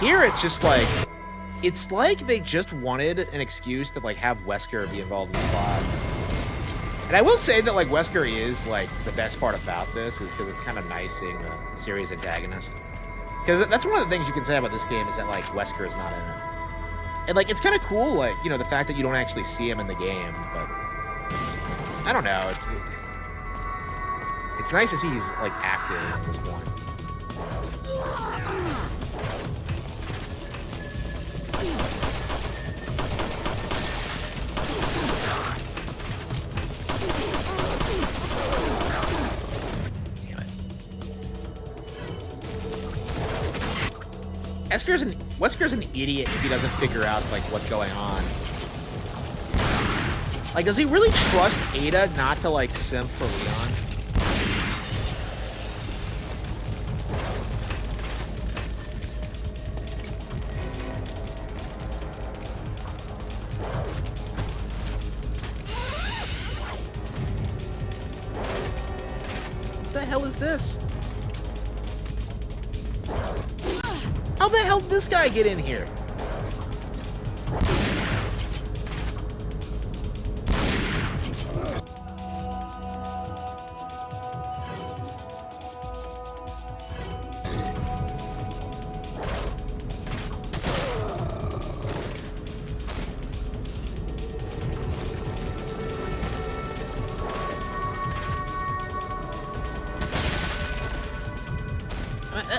Here, it's just like, it's like they just wanted an excuse to like have Wesker be involved in the plot. And I will say that like Wesker is like the best part about this, is because it's kind of nice seeing the series antagonist. Because that's one of the things you can say about this game, is that like Wesker is not in it. And like it's kind of cool, like, you know, the fact that you don't actually see him in the game, but I don't know, it's nice to see he's like active at this point. Wesker's an idiot if he doesn't figure out like what's going on. Like, does he really trust Ada not to like simp for Leon? What the hell is this? How the hell did this guy get in here?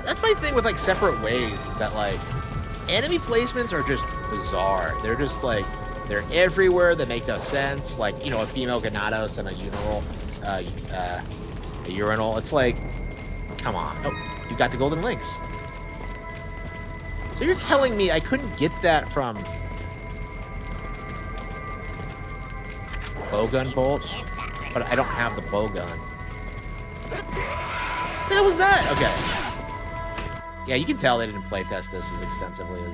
That's my thing with like separate ways, that like enemy placements are just bizarre. They're just like, they're everywhere. They make no sense. Like, you know, a female Ganados and a urinal. It's like, come on. Oh, you got the golden links. So you're telling me I couldn't get that from bowgun bolts, but I don't have the bowgun. What the hell was that? Okay. Yeah, you can tell they didn't playtest this as extensively as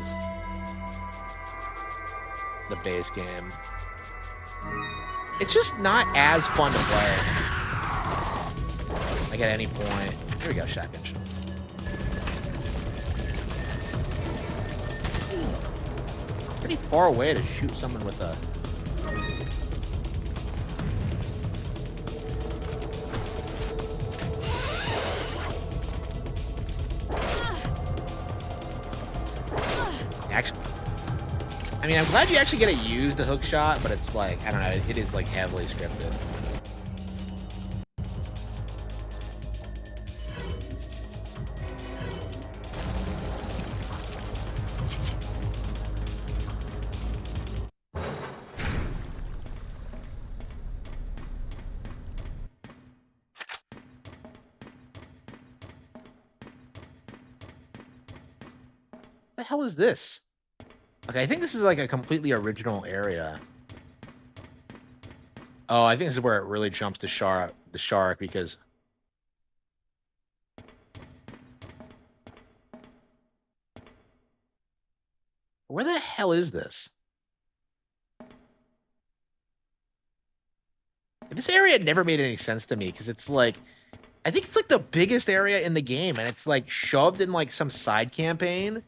the base game. It's just not as fun to play. Like at any point. Here we go, shotgun shot. Pretty far away to shoot someone with a... Actually, I mean, I'm glad you actually get to use the hook shot, but it's like, I don't know, it is like heavily scripted. What the hell is this? Okay, I think this is like a completely original area. Oh, I think this is where it really jumps the shark because where the hell is this? This area never made any sense to me because it's like, I think it's like the biggest area in the game, and it's like shoved in like some side campaign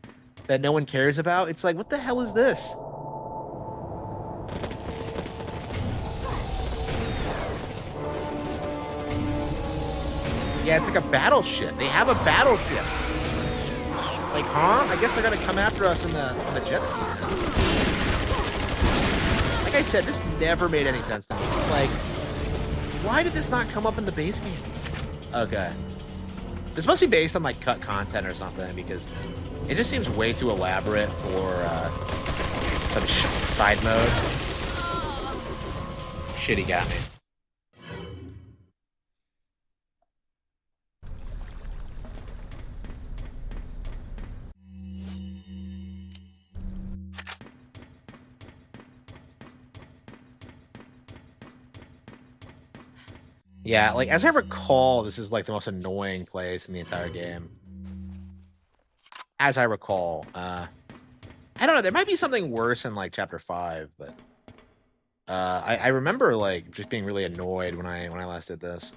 that no one cares about. It's like, what the hell is this? Yeah, it's like a battleship. They have a battleship. Like, huh? I guess they're gonna come after us in the jet ski. Like I said, this never made any sense to me. It's like, why did this not come up in the base game? Okay. This must be based on like cut content or something, because it just seems way too elaborate for some side mode. Shit, he got me. Yeah, like, as I recall, this is like the most annoying place in the entire game. As I recall. I don't know, there might be something worse in like chapter 5, but I remember like just being really annoyed when I last did this.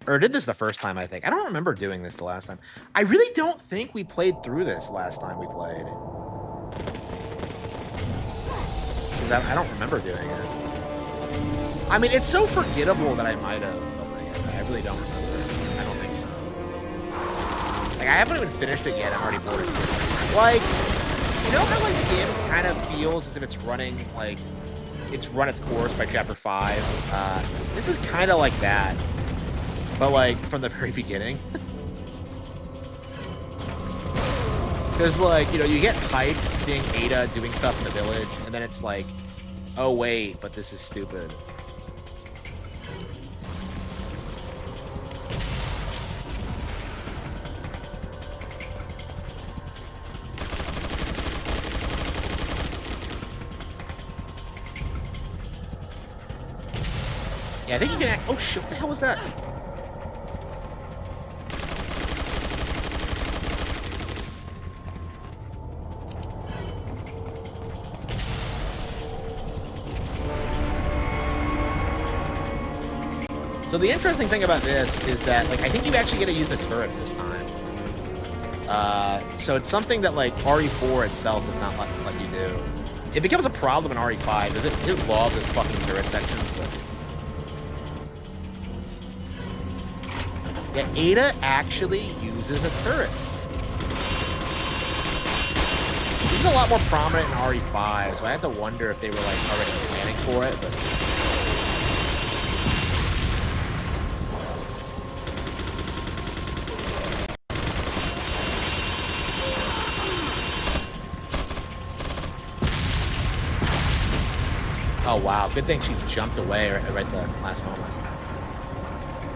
Or did this the first time, I think. I don't remember doing this the last time. I really don't think we played through this last time we played. 'Cause I don't remember doing it. I mean, it's so forgettable that I might have, but like, I really don't remember. I don't think so. Like, I haven't even finished it yet. I'm already bored of it. Like, you know how like the game kind of feels as if it's running, like, it's run its course by chapter 5? This is kind of like that. But, like, from the very beginning. Because, like, you know, you get hyped seeing Ada doing stuff in the village, and then it's like, oh, wait, but this is stupid. Yeah, I think you can act. Oh, shit, what the hell was that? So the interesting thing about this is that, like, I think you actually get to use the turrets this time. So it's something that, like, RE4 itself does not let you do. It becomes a problem in RE5, because it loves its fucking turret sections, but... Yeah, Ada actually uses a turret. This is a lot more prominent in RE5, so I have to wonder if they were, like, already planning for it, but... Oh, wow. Good thing she jumped away right at the last moment.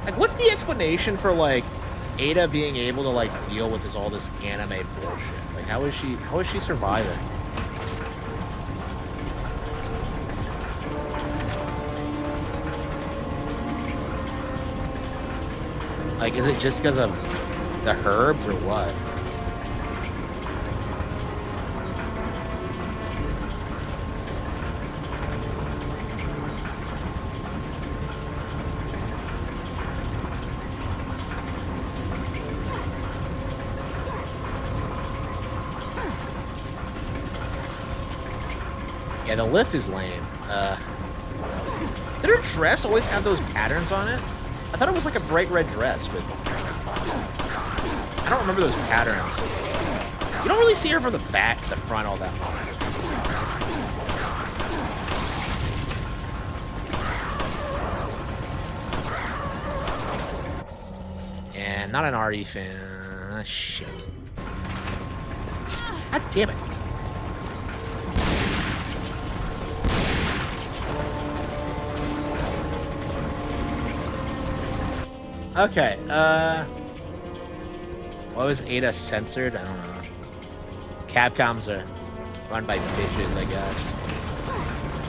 Like, what's the explanation for, like, Ada being able to, like, deal with all this anime bullshit? Like, how is she surviving? Like, is it just because of the herbs or what? Yeah, the lift is lame. Did her dress always have those patterns on it? I thought it was like a bright red dress with... I don't remember those patterns. You don't really see her from the back to the front all that much. And not an RE fan. Ah, shit. God damn it. Okay, what was Ada censored? I don't know. Capcoms are run by bitches, I guess.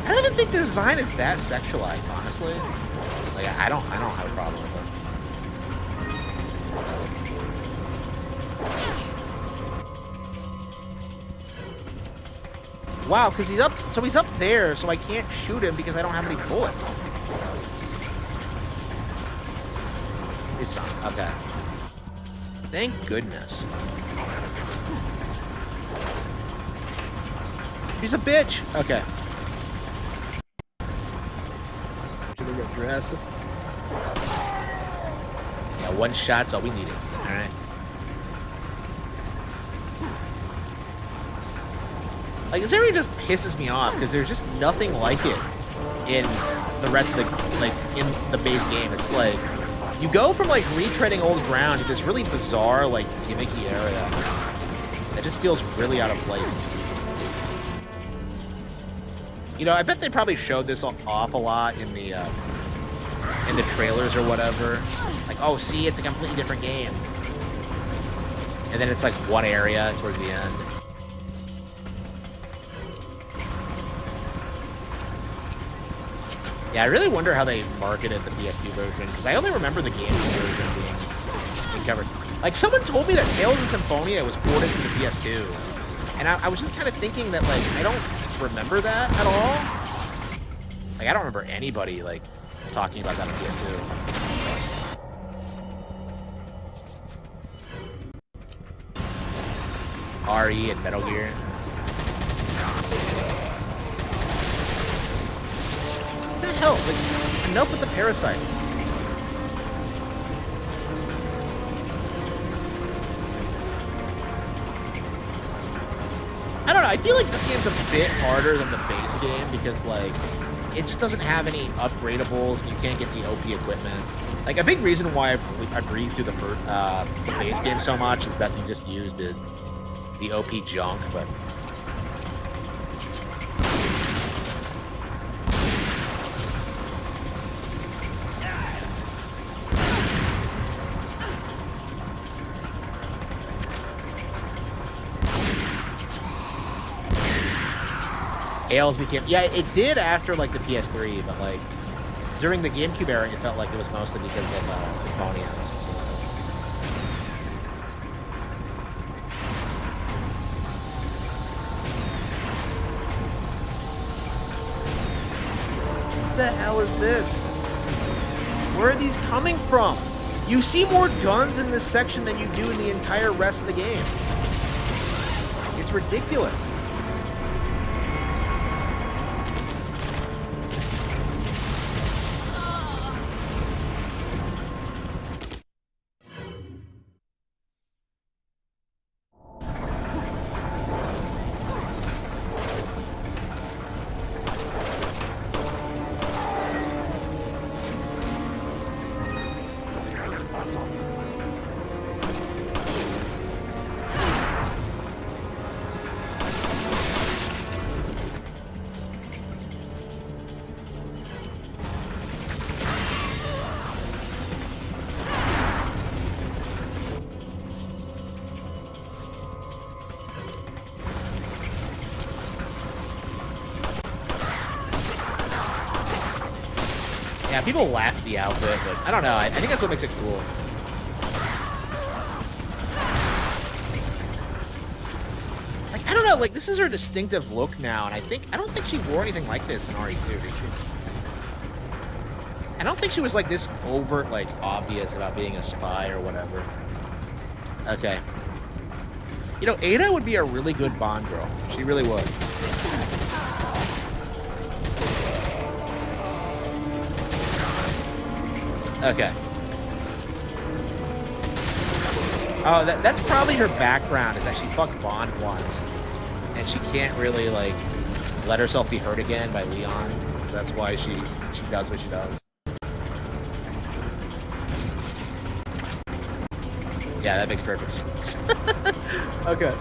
I don't even think the design is that sexualized, honestly. Like, I don't have a problem with it. Wow, because he's up there, so I can't shoot him because I don't have any bullets. Okay. Thank goodness. She's a bitch. Okay. To the red dress. Yeah, one shot's all we needed. All right. Like, this area just pisses me off because there's just nothing like it in the rest of the, like, in the base game. It's like, you go from, like, retreading old ground to this really bizarre, like, gimmicky area. That just feels really out of place. You know, I bet they probably showed this off a lot in the trailers or whatever. Like, oh, see, it's a completely different game. And then it's, like, one area towards the end. Yeah, I really wonder how they marketed the PS2 version, because I only remember the GameCube version being covered. Like, someone told me that Tales of Symphonia was ported to the PS2, and I was just kind of thinking that, like, I don't remember that at all. Like, I don't remember anybody, like, talking about that on PS2. RE and Metal Gear. What the hell? Like, enough with the parasites. I don't know, I feel like this game's a bit harder than the base game because, like, it just doesn't have any upgradables and you can't get the OP equipment. Like, a big reason why I breezed through the base game so much is that you just used the OP junk, but... Ales became... Yeah, it did after, like, the PS3, but, like, during the GameCube era, it felt like it was mostly because of Symphonia. What the hell is this? Where are these coming from? You see more guns in this section than you do in the entire rest of the game. It's ridiculous. Yeah, people laugh at the outfit, but I don't know. I think that's what makes it cool. Like, I don't know. Like, this is her distinctive look now, and I don't think she wore anything like this in RE2, did she? I don't think she was like this overt, like obvious about being a spy or whatever. Okay. You know, Ada would be a really good Bond girl. She really would. Okay. Oh, that's probably her background, is that she fucked Bond once. And she can't really, like, let herself be hurt again by Leon. So that's why she does what she does. Yeah, that makes perfect sense. Okay.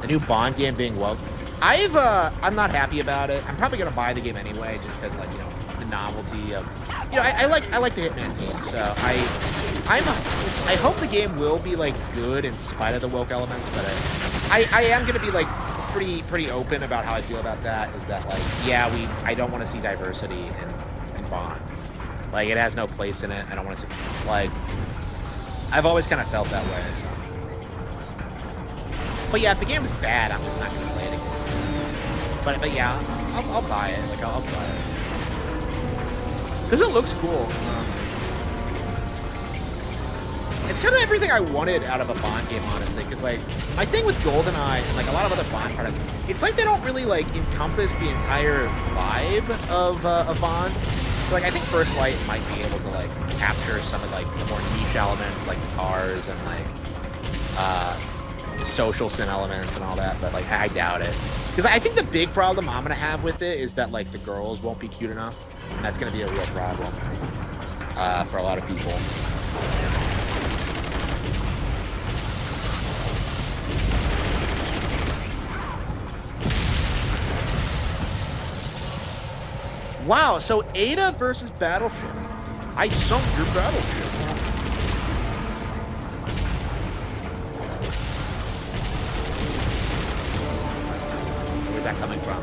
The new Bond game being woke. I'm not happy about it. I'm probably gonna buy the game anyway, just because, like, you know, the novelty of, you know, I like the Hitman team, so I hope the game will be, like, good in spite of the woke elements, but I am gonna be, like, pretty open about how I feel about that. Is that, like, yeah, I don't want to see diversity in Bond. Like, it has no place in it. I don't want to see, like, I've always kind of felt that way. So. But yeah, if the game is bad, I'm just not gonna play it again. But yeah, I'll buy it. Like, I'll try it because it looks cool. It's kind of everything I wanted out of a Bond game, honestly. Because, like, my thing with GoldenEye and, like, a lot of other Bond products, it's like they don't really, like, encompass the entire vibe of Bond. So, like, I think First Light might be able to, like, capture some of, like, the more niche elements, like the cars and, like, social sin elements and all that, but, like, I doubt it. Because I think the big problem I'm going to have with it is that, like, the girls won't be cute enough. And that's going to be a real problem for a lot of people. Wow, so Ada versus Battleship. I sunk your battleship. Where's that coming from?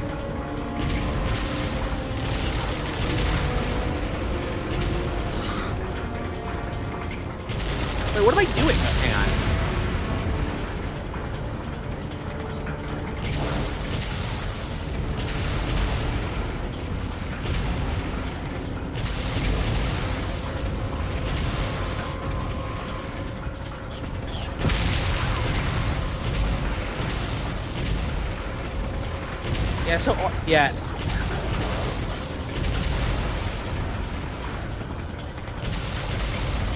Wait, what am I doing? Hang on. Yeah, so, yeah.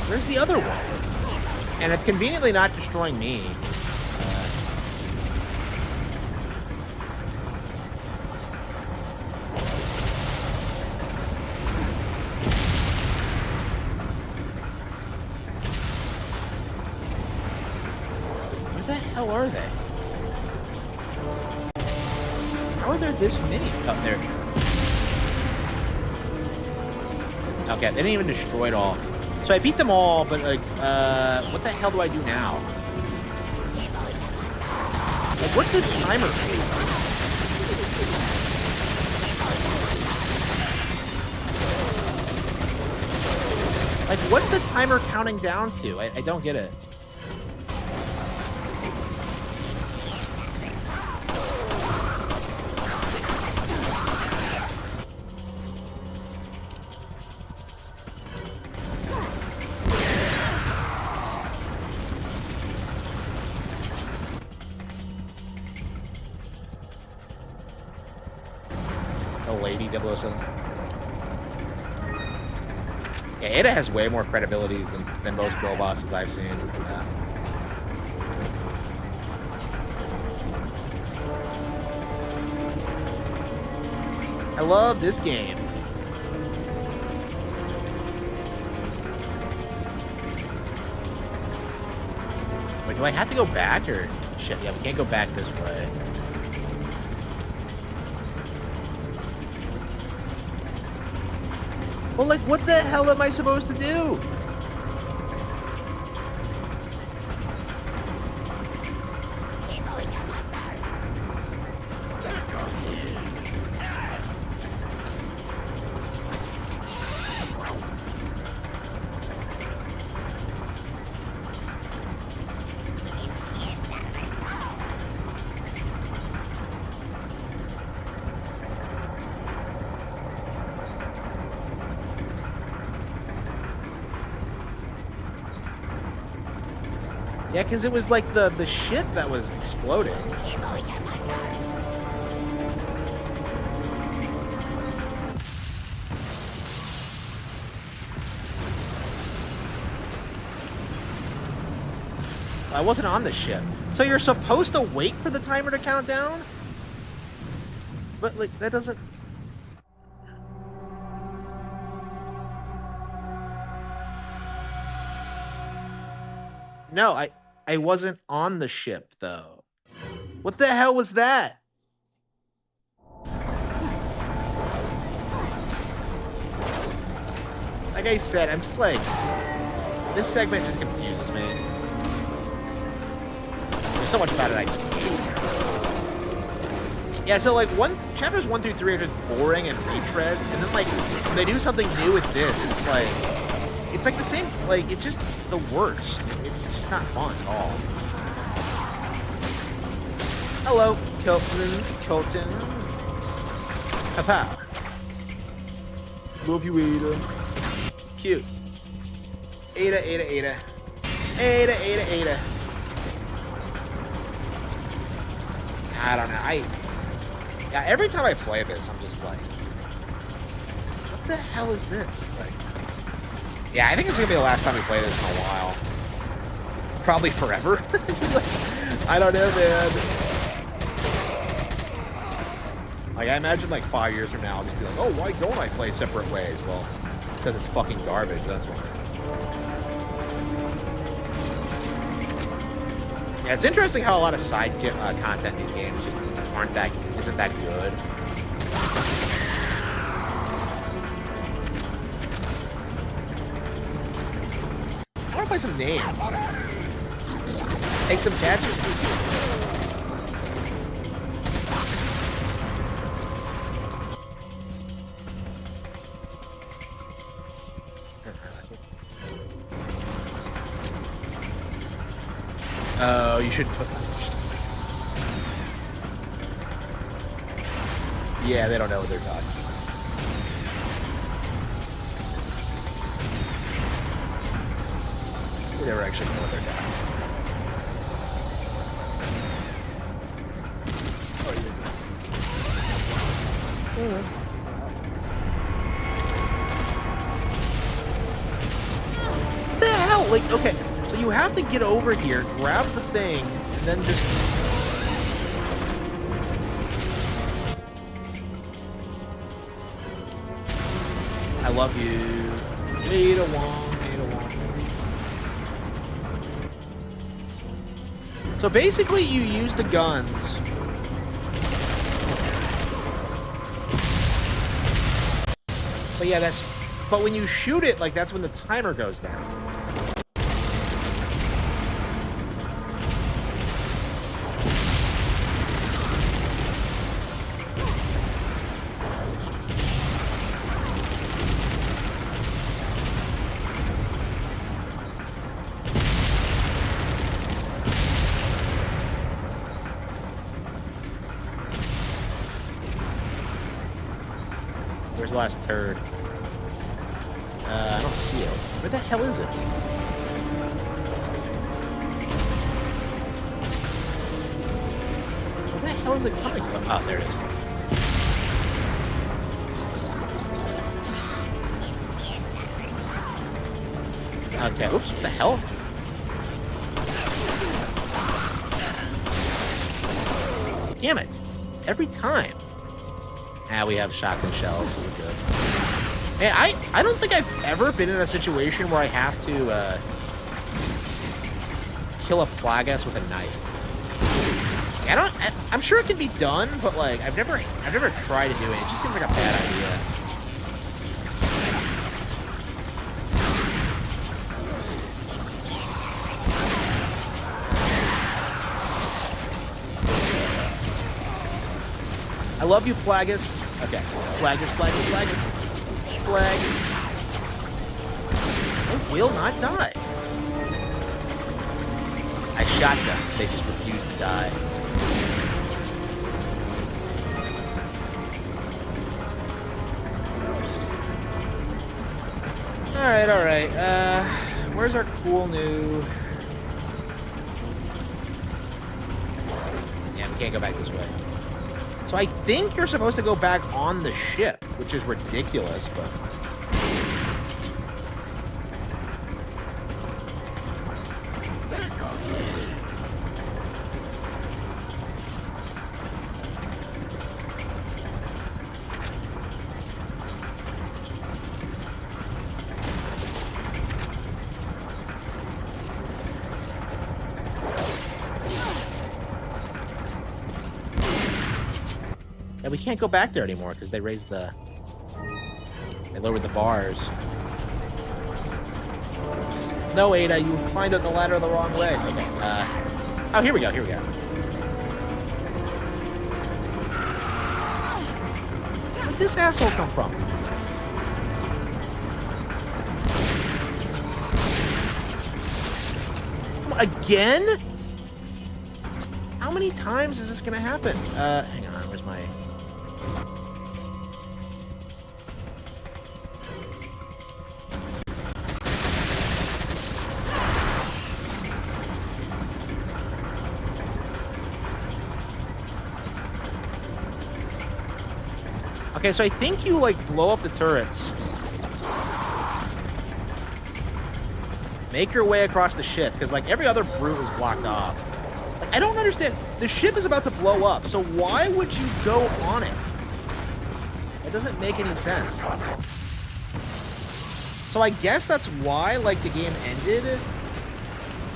Where's the other one? And it's conveniently not destroying me. Where the hell are they? How are there this many? Oh, there. Okay, they didn't even destroy it all. So I beat them all, but like, what the hell do I do now? Like, what's this timer for? Like, what's the timer counting down to? I don't get it. Lady 007. Yeah, Ada has way more credibilities than most girl bosses I've seen. I love this game. Wait, do I have to go back or shit? Yeah, we can't go back this way. Well, like, what the hell am I supposed to do? Yeah, because it was like the ship that was exploding. I wasn't on the ship. So you're supposed to wait for the timer to count down? But, like, that doesn't... No, I wasn't on the ship, though. What the hell was that? Like I said, I'm just like... This segment just confuses me. There's so much about it I just hate. Yeah, so like chapters 1 through 3 are just boring and retreads, and then like when they do something new with this, it's like the same, like it's just the worst. It's just not fun at all. Hello, Colton. Papa. Love you, Ada. It's cute. Ada. I don't know. Yeah, every time I play this, I'm just like, what the hell is this? Like, yeah, I think it's gonna be the last time we play this in a while. Probably forever. It's just like, I don't know, man. Like, I imagine like 5 years from now, I'll just be like, oh, why don't I play separate ways? Well, because it's fucking garbage. That's why. Yeah, it's interesting how a lot of side content in these games just isn't that good. I want to play some names. Take some catches. Oh, you should put... Yeah, they don't know what they're talking about. They never actually know what they're talking about. Oh, like, okay, so you have to get over here, grab the thing, and then just... I love you. Later, one, later, one. So basically, you use the guns. But yeah, that's... But when you shoot it, like, that's when the timer goes down. Where's the last turd? I don't see it. Where the hell is it? Where the hell is it coming from? Oh, there it is. Okay, oops, what the hell? Damn it! Every time. Ah, we have shotgun shells, so we're good. Hey, I don't think I've ever been in a situation where I have to kill a Plagas with a knife. I'm sure it can be done, but like I've never tried to do it. It just seems like a bad idea. I love you, Plagas. Okay, Plagas. Flag. They will not die. I shot them. They just refuse to die. Alright. Where's our cool new... Yeah, we can't go back this way. So I think you're supposed to go back on the ship, which is ridiculous, but... we can't go back there anymore because they raised the... They lowered the bars. No, Ada, you climbed up the ladder the wrong way. Okay, oh, here we go. Where'd this asshole come from? Again? How many times is this gonna happen? Hang on, where's my... Okay, so I think you, like, blow up the turrets. Make your way across the ship, because, like, every other brute is blocked off. Like, I don't understand. The ship is about to blow up, so why would you go on it? It doesn't make any sense. So I guess that's why, like, the game ended.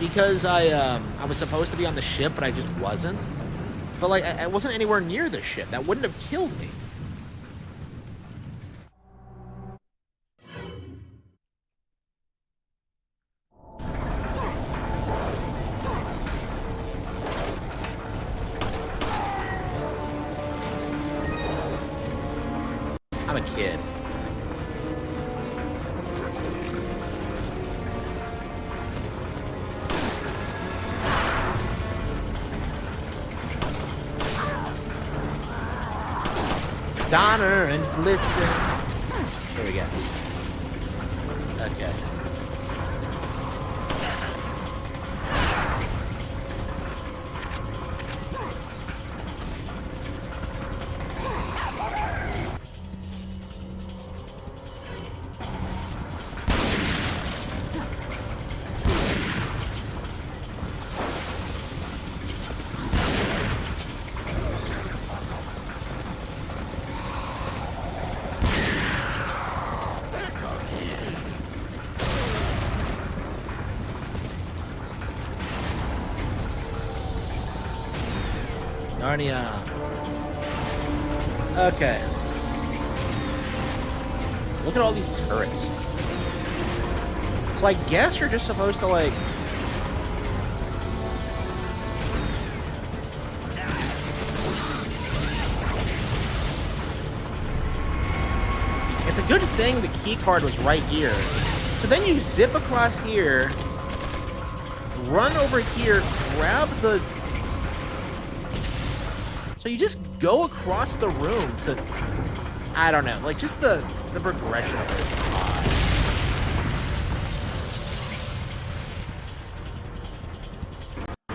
Because I was supposed to be on the ship, but I just wasn't. But, like, I wasn't anywhere near the ship. That wouldn't have killed me. I'm a kid. Donner and Blitzen. Here we go. Okay. Narnia. Okay. Look at all these turrets. So I guess you're just supposed to, like... It's a good thing the key card was right here. So then you zip across here, run over here, grab the... So you just go across the room to... I don't know, like, just the progression of it is odd.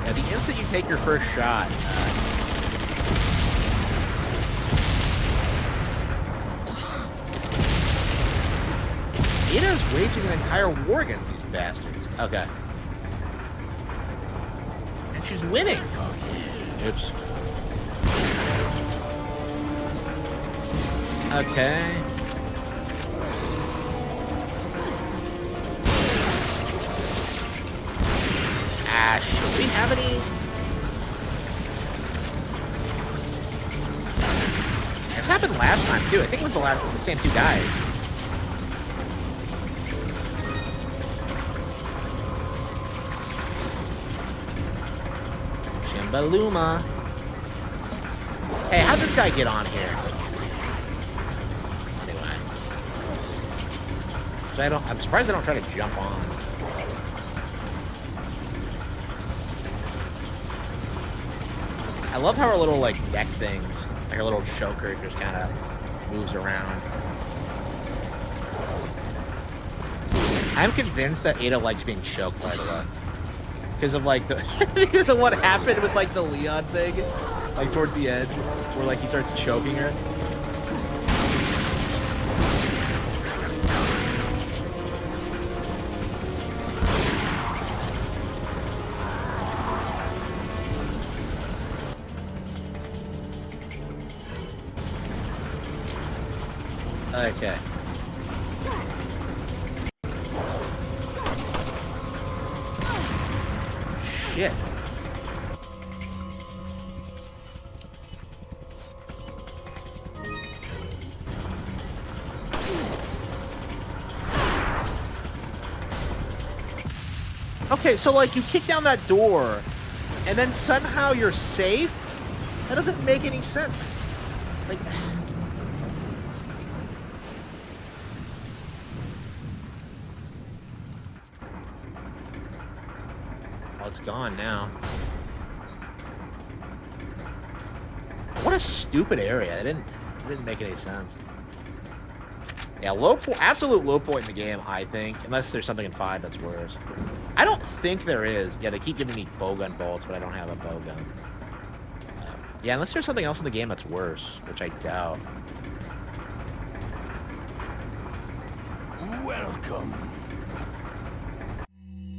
Yeah, the instant you take your first shot... Ada's waging an entire war against these bastards. Okay. And she's winning. Oops. Okay. Should we have any? This happened last time too. I think it was the same two guys. Shimbaluma. Hey, how'd this guy get on here? Anyway. So I'm surprised I don't try to jump on. I love how our little, like, deck things, like our little choker just kind of moves around. I'm convinced that Ada likes being choked, by the way. Because of, like, because of what happened with, like, the Leon thing, like, towards the end, where, like, he starts choking her. Okay. Shit. Okay, so like you kick down that door and then somehow you're safe? That doesn't make any sense. Like... It's gone now. What a stupid area. It didn't make any sense. Yeah, absolute low point in the game, I think. Unless there's something in 5 that's worse. I don't think there is. Yeah, they keep giving me bowgun bolts, but I don't have a bowgun. Yeah, unless there's something else in the game that's worse, which I doubt. Welcome.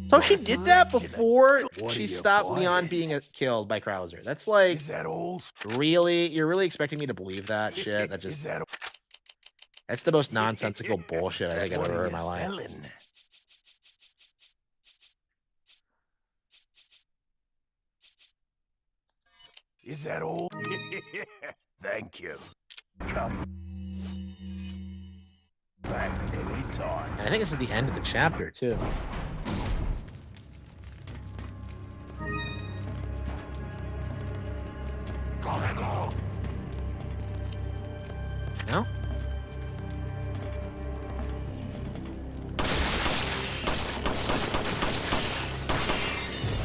So she did that before she stopped Leon being killed by Krauser. That's like, Is that all? really? You're really expecting me to believe that shit? That just, that's the most nonsensical bullshit I think I've ever heard in my life. Is that all? Thank you. Come back anytime. And I think this is the end of the chapter too. No?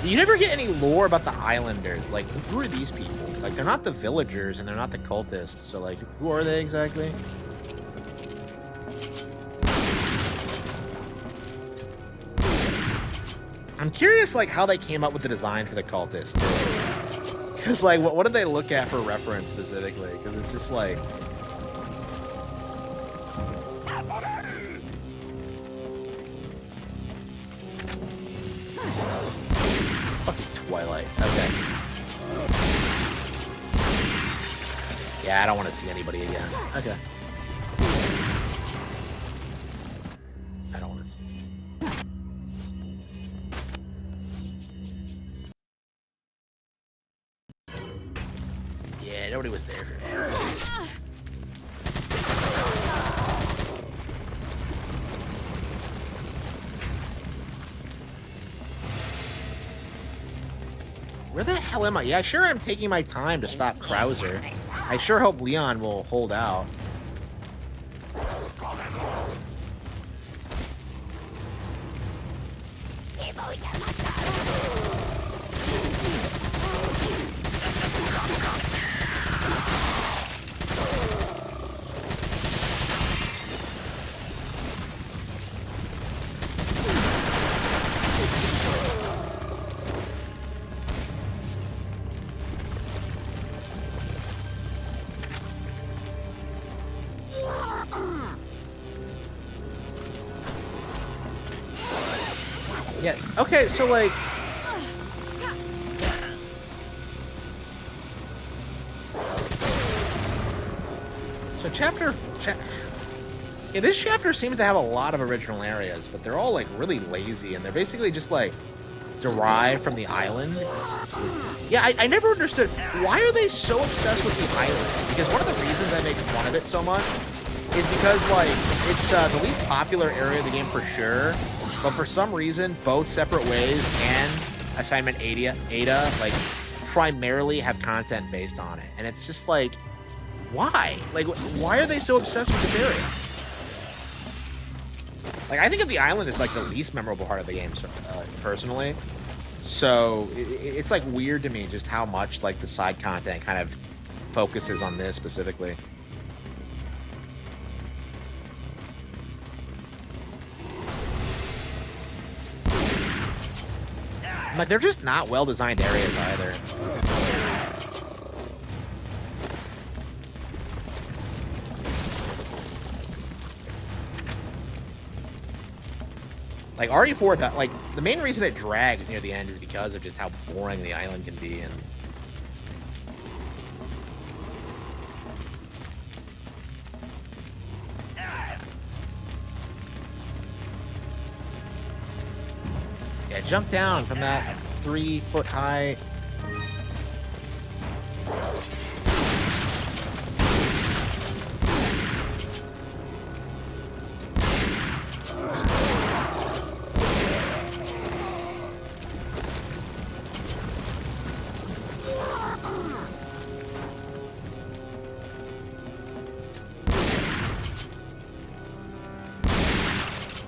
You never get any lore about the Islanders. Like, who are these people? Like, they're not the villagers and they're not the cultists. So, like, who are they exactly? I'm curious, like, how they came up with the design for the cultists, too. Because, like, what did they look at for reference specifically? Because it's just like... Fucking Twilight. Okay. Yeah, I don't want to see anybody again. Okay. I don't want to see... nobody was there for me. Where the hell am I? Yeah, sure I'm taking my time to stop Krauser. I sure hope Leon will hold out. Yeah, okay, so like... So yeah, this chapter seems to have a lot of original areas, but they're all like really lazy, and they're basically just like derived from the island. Yeah, I never understood, why are they so obsessed with the island? Because one of the reasons I make fun of it so much is because like it's the least popular area of the game for sure, but for some reason both Separate Ways and Assignment Ada like primarily have content based on it, and it's just like, why? Like, why are they so obsessed with this area? Like, I think of the island is like the least memorable part of the game, personally. So it's like weird to me just how much like the side content kind of focuses on this specifically. Like, they're just not well designed areas either. Like, RE4, that, like, the main reason it drags near the end is because of just how boring the island can be, and... Yeah, jump down from that 3-foot high...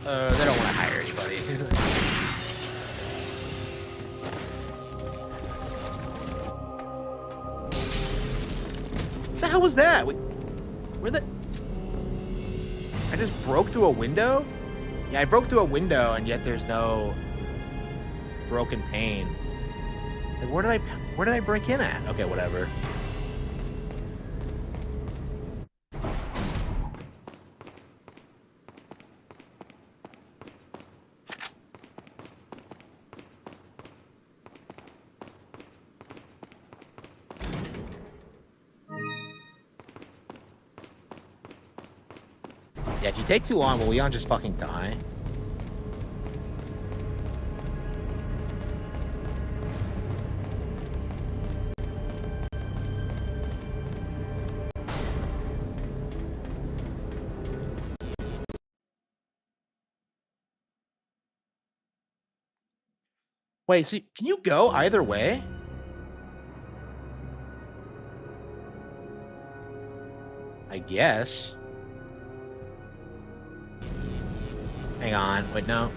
they don't want to hire anybody. What the hell was that? Where the... I just broke through a window? Yeah, I broke through a window, and yet there's no broken pane. Like, where did I break in at? Okay, whatever. Yeah, if you take too long, will Leon just fucking die? Wait, so can you go either way? I guess. Hang on, wait, no.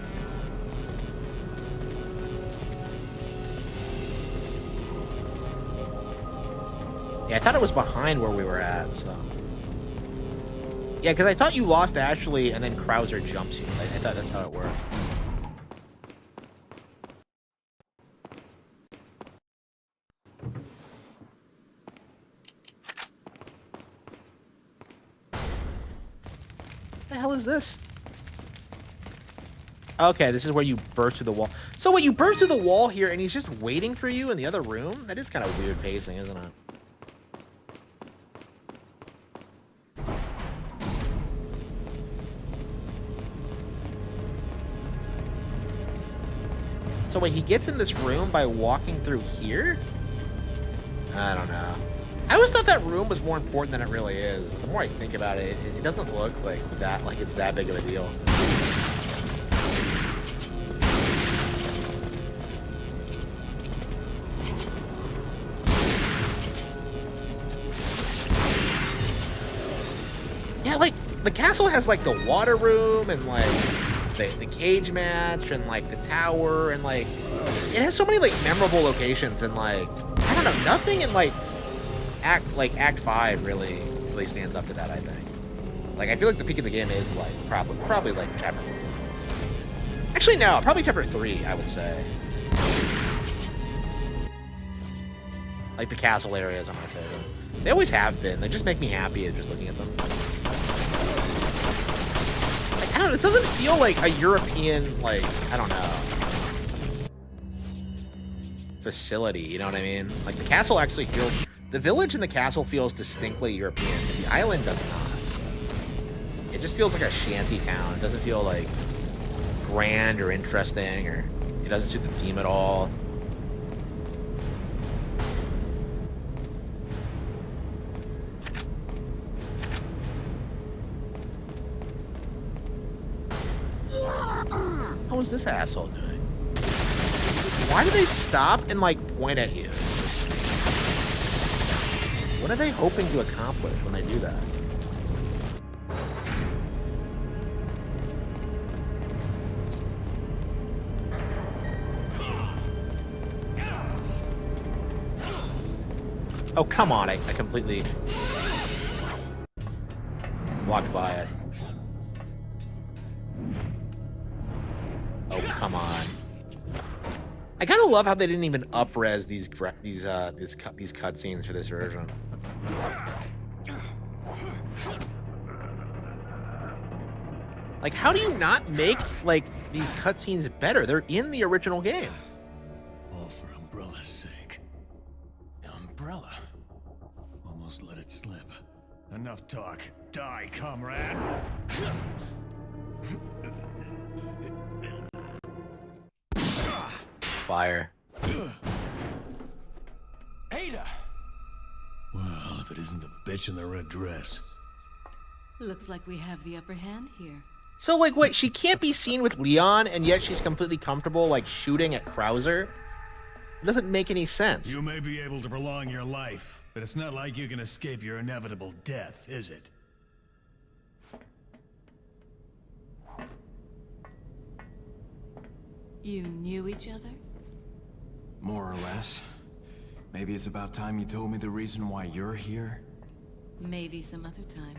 Yeah, I thought it was behind where we were at, so. Yeah, because I thought you lost Ashley and then Krauser jumps you. I thought that's how it worked. What the hell is this? Okay, this is where you burst through the wall. So what, you burst through the wall here and he's just waiting for you in the other room? That is kind of weird pacing, isn't it? So wait, he gets in this room by walking through here? I don't know. I always thought that room was more important than it really is. The more I think about it, it doesn't look like it's that big of a deal. Yeah, like the castle has like the water room and like the cage match and like the tower and like it has so many like memorable locations and like I don't know, nothing in like Act 5 really stands up to that, I think. Like I feel like the peak of the game is like probably like chapter. Actually no, probably chapter 3, I would say. Like the castle areas are my favorite. They always have been. They just make me happy just looking at them. Like, I don't know, it doesn't feel like a European, like, I don't know, facility, you know what I mean? Like the castle actually feels, the village in the castle feels distinctly European, but the island does not. It just feels like a shanty town. It doesn't feel like grand or interesting, or it doesn't suit the theme at all. What was this asshole doing? Why do they stop and like point at you? What are they hoping to accomplish when they do that? Oh, come on, I completely walked by it. Oh, come on. I kind of love how they didn't even up-res these cutscenes for this version. Like, how do you not make like these cutscenes better? They're in the original game. All for Umbrella's sake. Umbrella? Almost let it slip. Enough talk. Die, comrade! Fire. Ada! Well, if it isn't the bitch in the red dress. Looks like we have the upper hand here. So, like, wait, she can't be seen with Leon, and yet she's completely comfortable, like, shooting at Krauser? It doesn't make any sense. You may be able to prolong your life, but it's not like you can escape your inevitable death, is it? You knew each other? More or less. Maybe it's about time you told me the reason why you're here. Maybe some other time.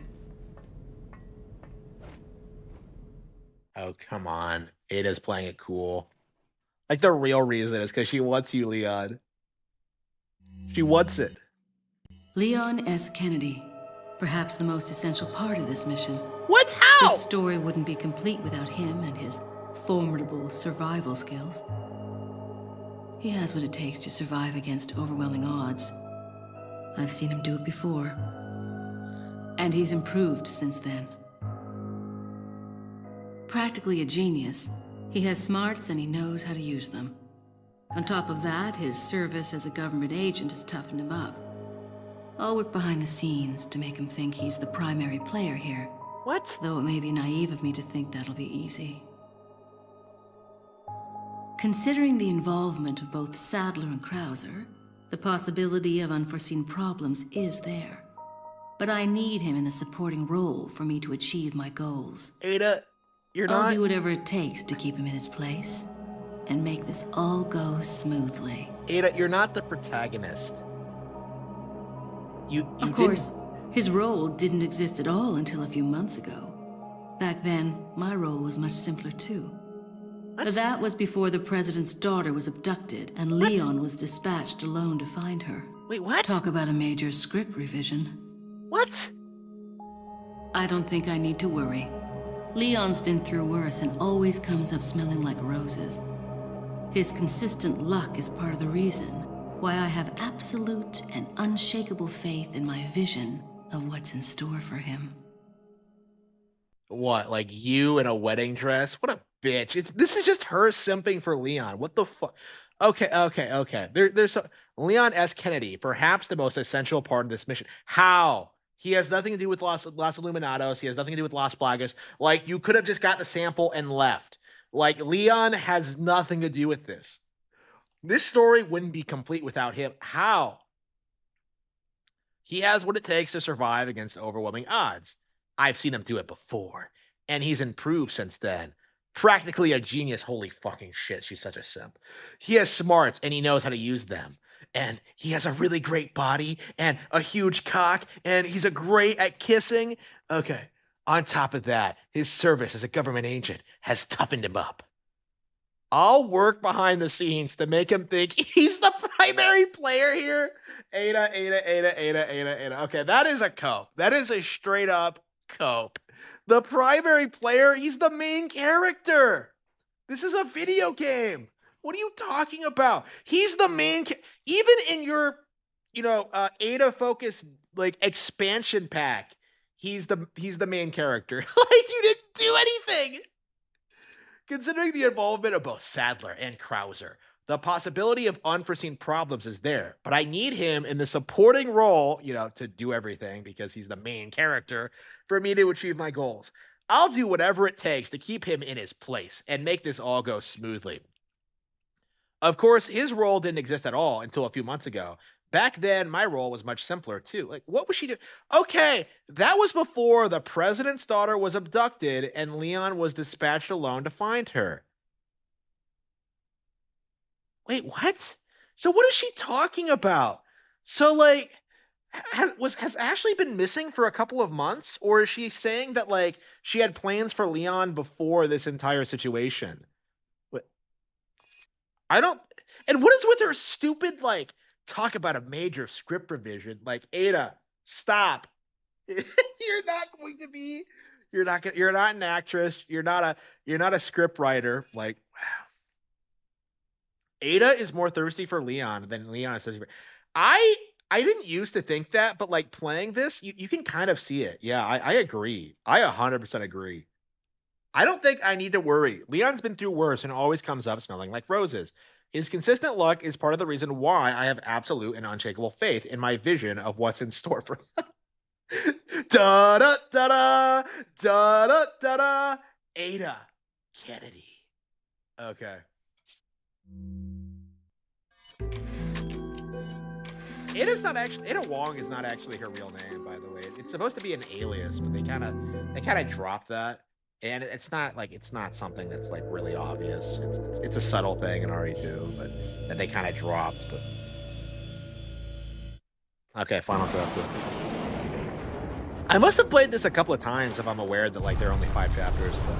Oh, come on. Ada's playing it cool. Like, the real reason is because she wants you, Leon. She wants it. Leon S. Kennedy. Perhaps the most essential part of this mission. What? How? This story wouldn't be complete without him and his formidable survival skills. He has what it takes to survive against overwhelming odds. I've seen him do it before. And he's improved since then. Practically a genius, he has smarts and he knows how to use them. On top of that, his service as a government agent has toughened him up. I'll work behind the scenes to make him think he's the primary player here. What? Though it may be naive of me to think that'll be easy. Considering the involvement of both Sadler and Krauser, the possibility of unforeseen problems is there. But I need him in a supporting role for me to achieve my goals. Ada, you're not... I'll do whatever it takes to keep him in his place and make this all go smoothly. Ada, you're not the protagonist. You Of course, his role didn't exist at all until a few months ago. Back then, my role was much simpler too. But that was before the president's daughter was abducted and Leon was dispatched alone to find her. Wait, what? Talk about a major script revision. What? I don't think I need to worry. Leon's been through worse and always comes up smelling like roses. His consistent luck is part of the reason why I have absolute and unshakable faith in my vision of what's in store for him. What, like you in a wedding dress? What a bitch. This is just her simping for Leon. What the fuck? Okay. There's Leon S. Kennedy, perhaps the most essential part of this mission. How? He has nothing to do with Los Illuminados. He has nothing to do with Las Plagas. Like, you could have just gotten a sample and left. Like, Leon has nothing to do with this. This story wouldn't be complete without him. How? He has what it takes to survive against overwhelming odds. I've seen him do it before, and he's improved since then. Practically a genius. Holy fucking shit, she's such a simp. He has smarts, and he knows how to use them. And he has a really great body, and a huge cock, and he's a great at kissing. Okay, on top of that, his service as a government agent has toughened him up. I'll work behind the scenes to make him think he's the primary player here. Ada. Okay, that is a cope. That is a straight up cope. The primary player, he's the main character. This is a video game. What are you talking about? He's the main even in your, Ada focused like expansion pack, he's the main character. Like, you didn't do anything. Considering the involvement of both Sadler and Krauser, the possibility of unforeseen problems is there, but I need him in the supporting role, to do everything because he's the main character for me to achieve my goals. I'll do whatever it takes to keep him in his place and make this all go smoothly. Of course, his role didn't exist at all until a few months ago. Back then, my role was much simpler, too. Like, what was she doing? Okay, that was before the president's daughter was abducted and Leon was dispatched alone to find her. Wait, what? So what is she talking about? So, like, has Ashley been missing for a couple of months? Or is she saying that, like, she had plans for Leon before this entire situation? I don't... And what is with her stupid, like, talk about a major script revision? Like, Ada, stop. You're not an actress. You're not a script writer. Like, wow. Ada is more thirsty for Leon than Leon is thirsty for... I didn't used to think that, but like playing this, you can kind of see it. Yeah, I agree. I 100% agree. I don't think I need to worry. Leon's been through worse and always comes up smelling like roses. His consistent luck is part of the reason why I have absolute and unshakable faith in my vision of what's in store for him. Da da da da da da da da. Ada Kennedy. Okay. Ada Wong is not actually her real name, by the way. It's supposed to be an alias, but they kind of dropped that. And it's not something that's like really obvious. It's a subtle thing in RE2, but that they kind of dropped. But okay, final chapter. I must have played this a couple of times if I'm aware that like there are only 5 chapters. But...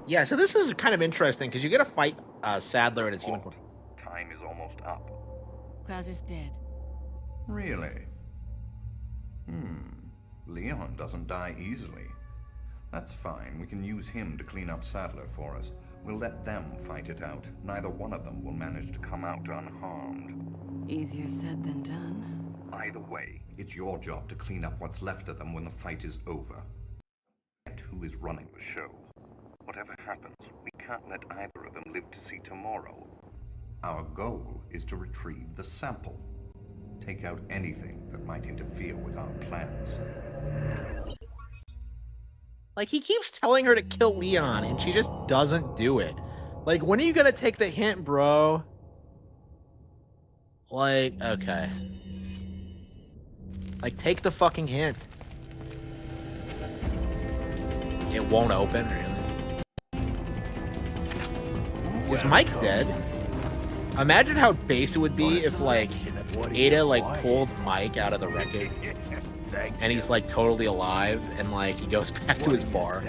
yeah, so this is kind of interesting because you get to fight Sadler and his human form. Time is almost up. Krauser's dead. Really? Leon doesn't die easily. That's fine. We can use him to clean up Sadler for us. We'll let them fight it out. Neither one of them will manage to come out unharmed. Easier said than done. Either way, it's your job to clean up what's left of them when the fight is over. And who is running the show? Whatever happens, we can't let either of them live to see tomorrow. Our goal is to retrieve the sample. Take out anything that might interfere with our plans. Like, he keeps telling her to kill Leon, and she just doesn't do it. Like, when are you gonna take the hint, bro? Like, okay. Like, take the fucking hint. It won't open, really? Is Mike dead? Imagine how base it would be if, like, Ada, like, pulled Mike out of the wreckage. And he's, like, totally alive, and, like, he goes back to his bar.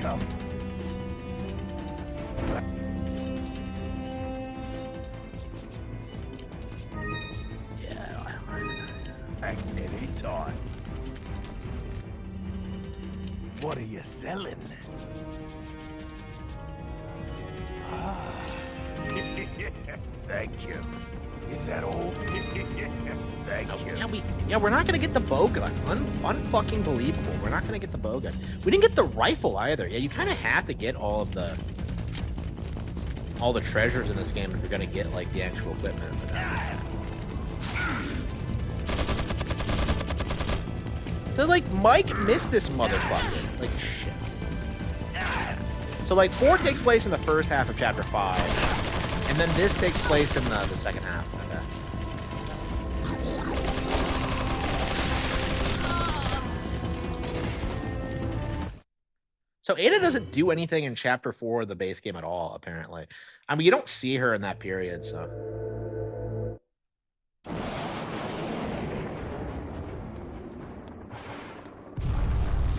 Come. Yeah. At any time. What are you selling? Thank you. Is that all? Thank you. Yeah, we're not gonna get the bow gun. Unfucking believable. We're not gonna get the bow gun. We didn't get the rifle either. Yeah, you kind of have to get all the treasures in this game if you're gonna get like the actual equipment. So like Mike missed this motherfucker. Like shit. So like 4 takes place in the first half of chapter 5, and then this takes place in the second half. Okay. So Ada doesn't do anything in chapter 4 of the base game at all, apparently. I mean, you don't see her in that period, so.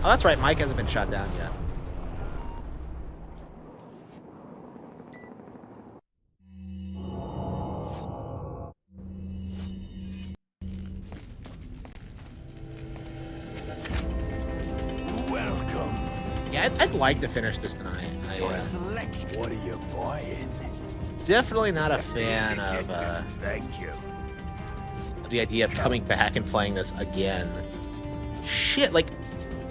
Oh, that's right. Mike hasn't been shot down yet. Welcome. Yeah, I'd like to finish this tonight. What are you buying? Definitely not a fan of Thank you. the idea of coming back and playing this again. Shit, like,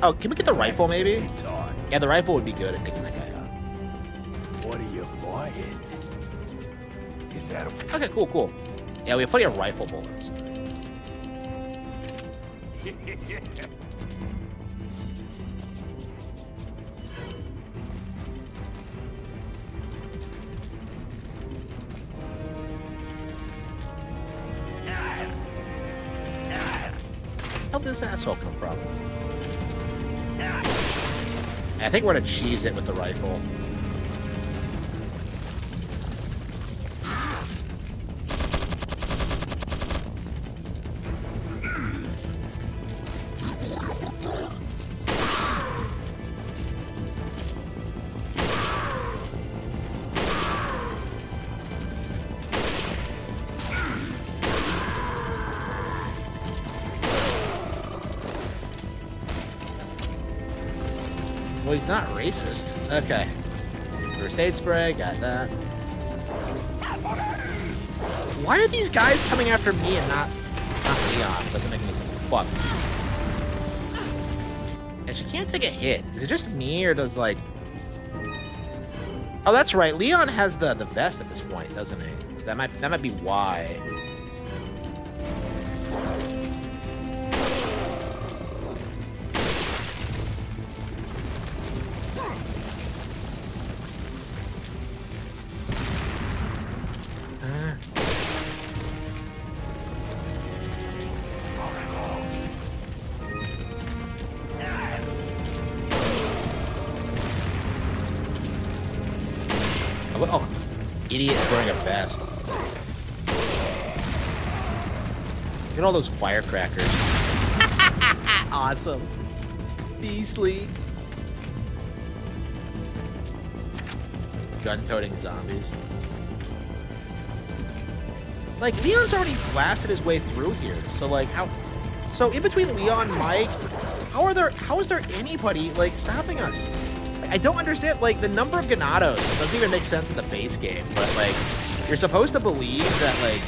oh, can we get the rifle maybe? Yeah, the rifle would be good at taking that guy out. What are you buying? Is that a... Okay, cool. Yeah, we have plenty of rifle bullets. Where did this asshole come from? I think we're gonna cheese it with the rifle. Well, he's not racist. Okay. First aid spray, got that. Why are these guys coming after me and not Leon? Doesn't make any sense. Fuck. And she can't take a hit. Is it just me or does like... Oh, that's right. Leon has the vest at this point, doesn't he? So that might be why. Oh, idiot wearing a vest. Look at all those firecrackers. Awesome. Beastly. Gun-toting zombies. Like, Leon's already blasted his way through here, so like, how... So, in between Leon and Mike, how is there anybody, like, stopping us? I don't understand, like, the number of Ganados doesn't even make sense in the base game, but, like, you're supposed to believe that, like,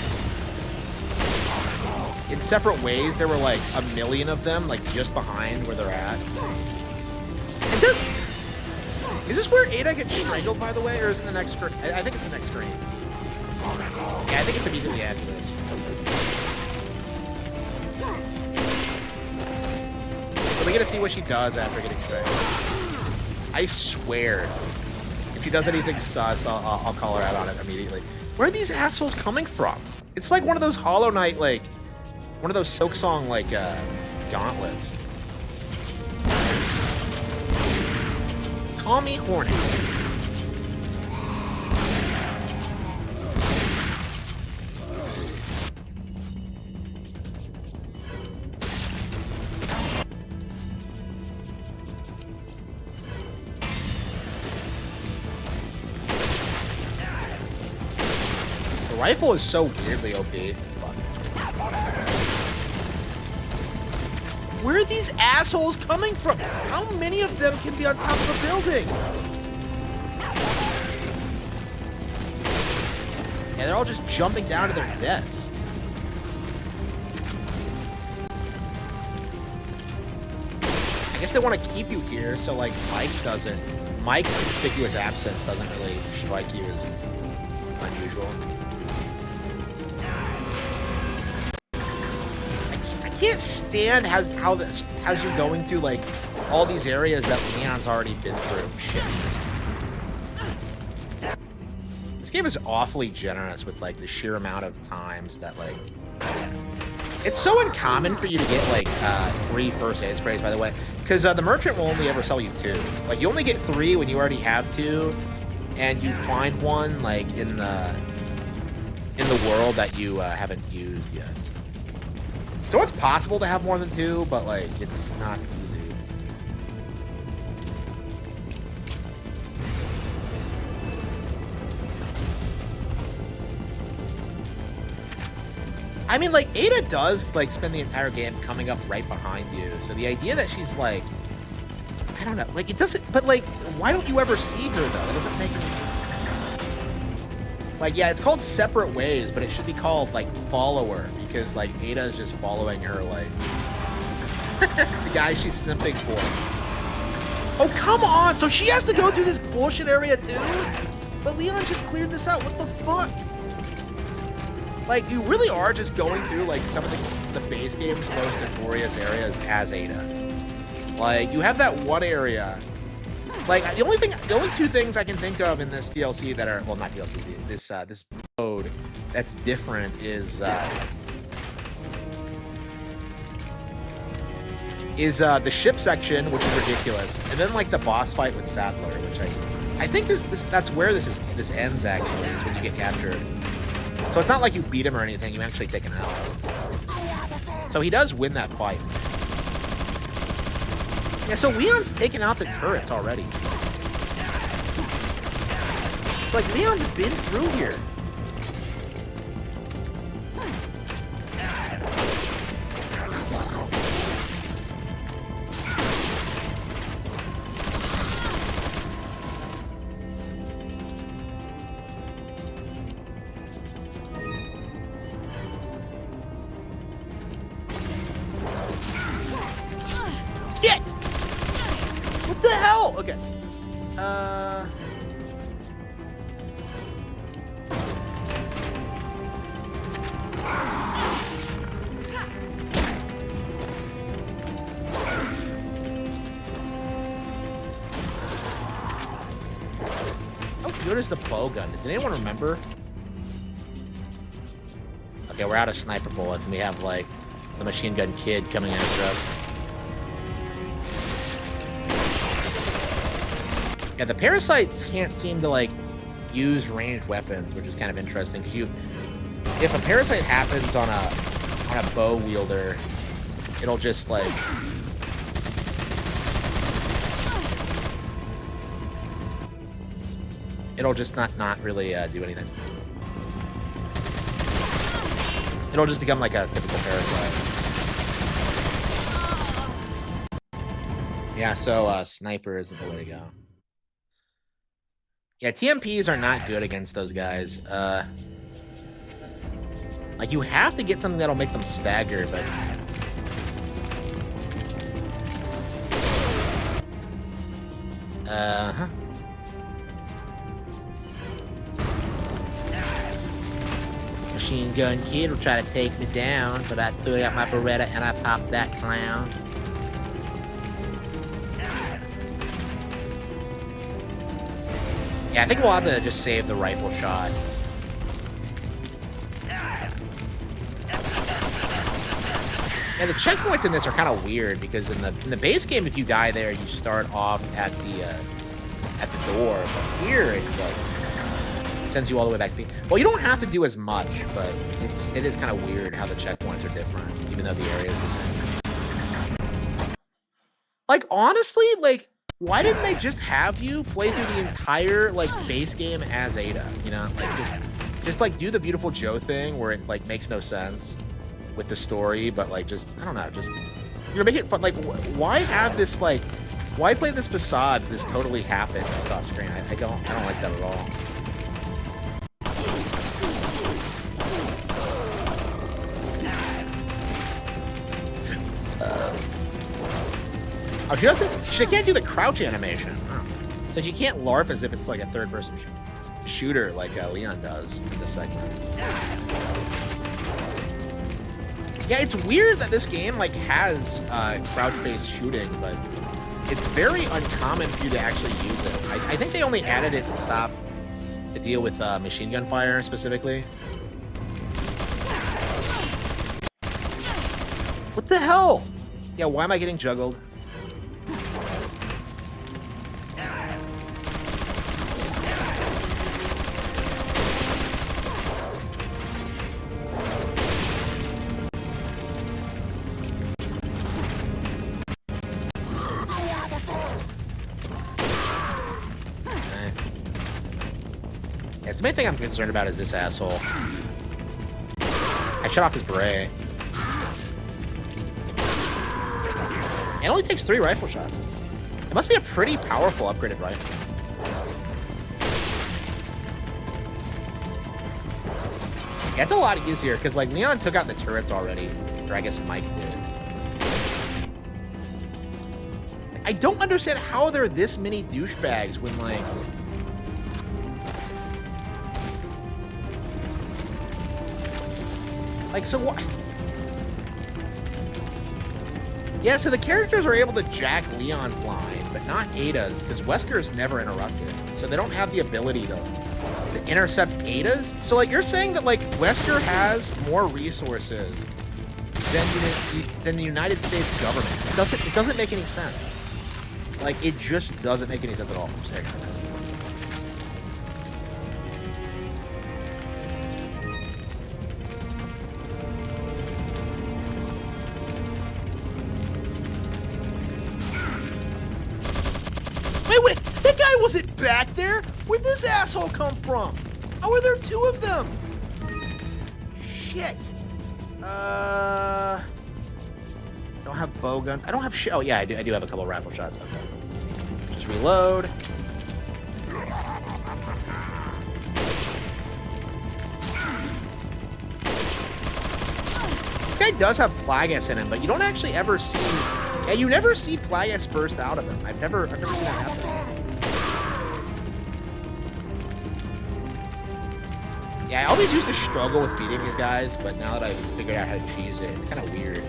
in separate ways, there were, like, 1 million of them, like, just behind where they're at. And is this where Ada gets strangled, by the way, or is it the next screen? I think it's the next screen. Yeah, I think it's immediately after this. So we get to see what she does after getting strangled. I swear, if she does anything sus, I'll call her out on it immediately. Where are these assholes coming from? It's like one of those Hollow Knight, like, one of those Silk Song, like, gauntlets. Call me horny. The rifle is so weirdly OP. Fuck. Where are these assholes coming from? How many of them can be on top of a building? Yeah, they're all just jumping down to their deaths. I guess they want to keep you here, so like Mike's conspicuous absence doesn't really strike you as unusual. I can't stand how you're going through like all these areas that Leon's already been through. Shit. This game is awfully generous with like the sheer amount of times that like it's so uncommon for you to get like 3 first aid sprays, by the way, because the merchant will only ever sell you 2. Like you only get 3 when you already have 2, and you find one like in the world that you haven't used yet. So it's possible to have more than 2, but like it's not easy. I mean, like, Ada does, like, spend the entire game coming up right behind you. So the idea that she's, like, I don't know. Like, it doesn't, but, like, why don't you ever see her, though? It doesn't make any sense. Like, yeah, it's called Separate Ways, but it should be called, like, Follower, because, like, Ada is just following her, like, the guy she's simping for. Oh, come on! So she has to go through this bullshit area, too? But Leon just cleared this out. What the fuck? Like, you really are just going through, like, some of the base game's most notorious areas as Ada. Like, you have that one area. Like, the only 2 things I can think of in this DLC that are, well, not DLC, this mode that's different is the ship section, which is ridiculous, and then, like, the boss fight with Sadler, which I think that's where this ends, actually, is when you get captured. So it's not like you beat him or anything, you actually take him out. So he does win that fight. Yeah, so Leon's taken out the turrets already. It's like Leon's been through here. Okay. How good is the bow gun? Does anyone remember? Okay, we're out of sniper bullets, and we have, like, the machine gun kid coming after us. Yeah, the parasites can't seem to, like, use ranged weapons, which is kind of interesting, because if a parasite happens on a bow wielder, it'll just, like, it'll just not really do anything. It'll just become like a typical parasite. Yeah, so sniper isn't the way to go. Yeah, TMPs are not good against those guys. Like, you have to get something that'll make them stagger, but... Uh-huh. Machine gun kid will try to take me down, but I took out my Beretta and I popped that clown. Yeah, I think we'll have to just save the rifle shot. Yeah, the checkpoints in this are kind of weird because in the base game, if you die there, you start off at the door. But here, it's like it sends you all the way back. Well, you don't have to do as much, but it is kind of weird how the checkpoints are different, even though the area is the same. Like, honestly, like, why didn't they just have you play through the entire, like, base game as Ada, you know? Like, just like, do the Beautiful Joe thing where it, like, makes no sense with the story, but, like, just, I don't know, just, you know, make it fun. Like, why have this, like, why play this facade this totally happened off screen? I don't like that at all. Oh, she doesn't. She can't do the crouch animation. Oh. So she can't LARP as if it's like a third-person shooter like Leon does in this segment. Yeah, it's weird that this game like has crouch-based shooting, but it's very uncommon for you to actually use it. I think they only added it to deal with machine gun fire specifically. What the hell? Yeah, why am I getting juggled? The main thing I'm concerned about is this asshole. I shut off his beret. It only takes 3 rifle shots. It must be a pretty powerful upgraded rifle. Yeah, it's a lot easier because like Leon took out the turrets already, or I guess Mike did. I don't understand how there are this many douchebags when like. Like, so what? Yeah, so the characters are able to jack Leon flying, but not Ada's, because Wesker is never interrupted. So they don't have the ability to intercept Ada's. So, like, you're saying that, like, Wesker has more resources than the United States government. It doesn't make any sense. Like, it just doesn't make any sense at all. I'm saying that. Wait, that guy wasn't back there! Where'd this asshole come from? How are there 2 of them? Shit. Don't have bow guns. I don't have oh yeah, I do have a couple rifle shots. Okay. Just reload. This guy does have Plagueis in him, but you don't actually ever see. Yeah, you never see Plagueis burst out of him. I've never seen that happen. Yeah, I always used to struggle with beating these guys, but now that I've figured out how to cheese it, it's kind of weird.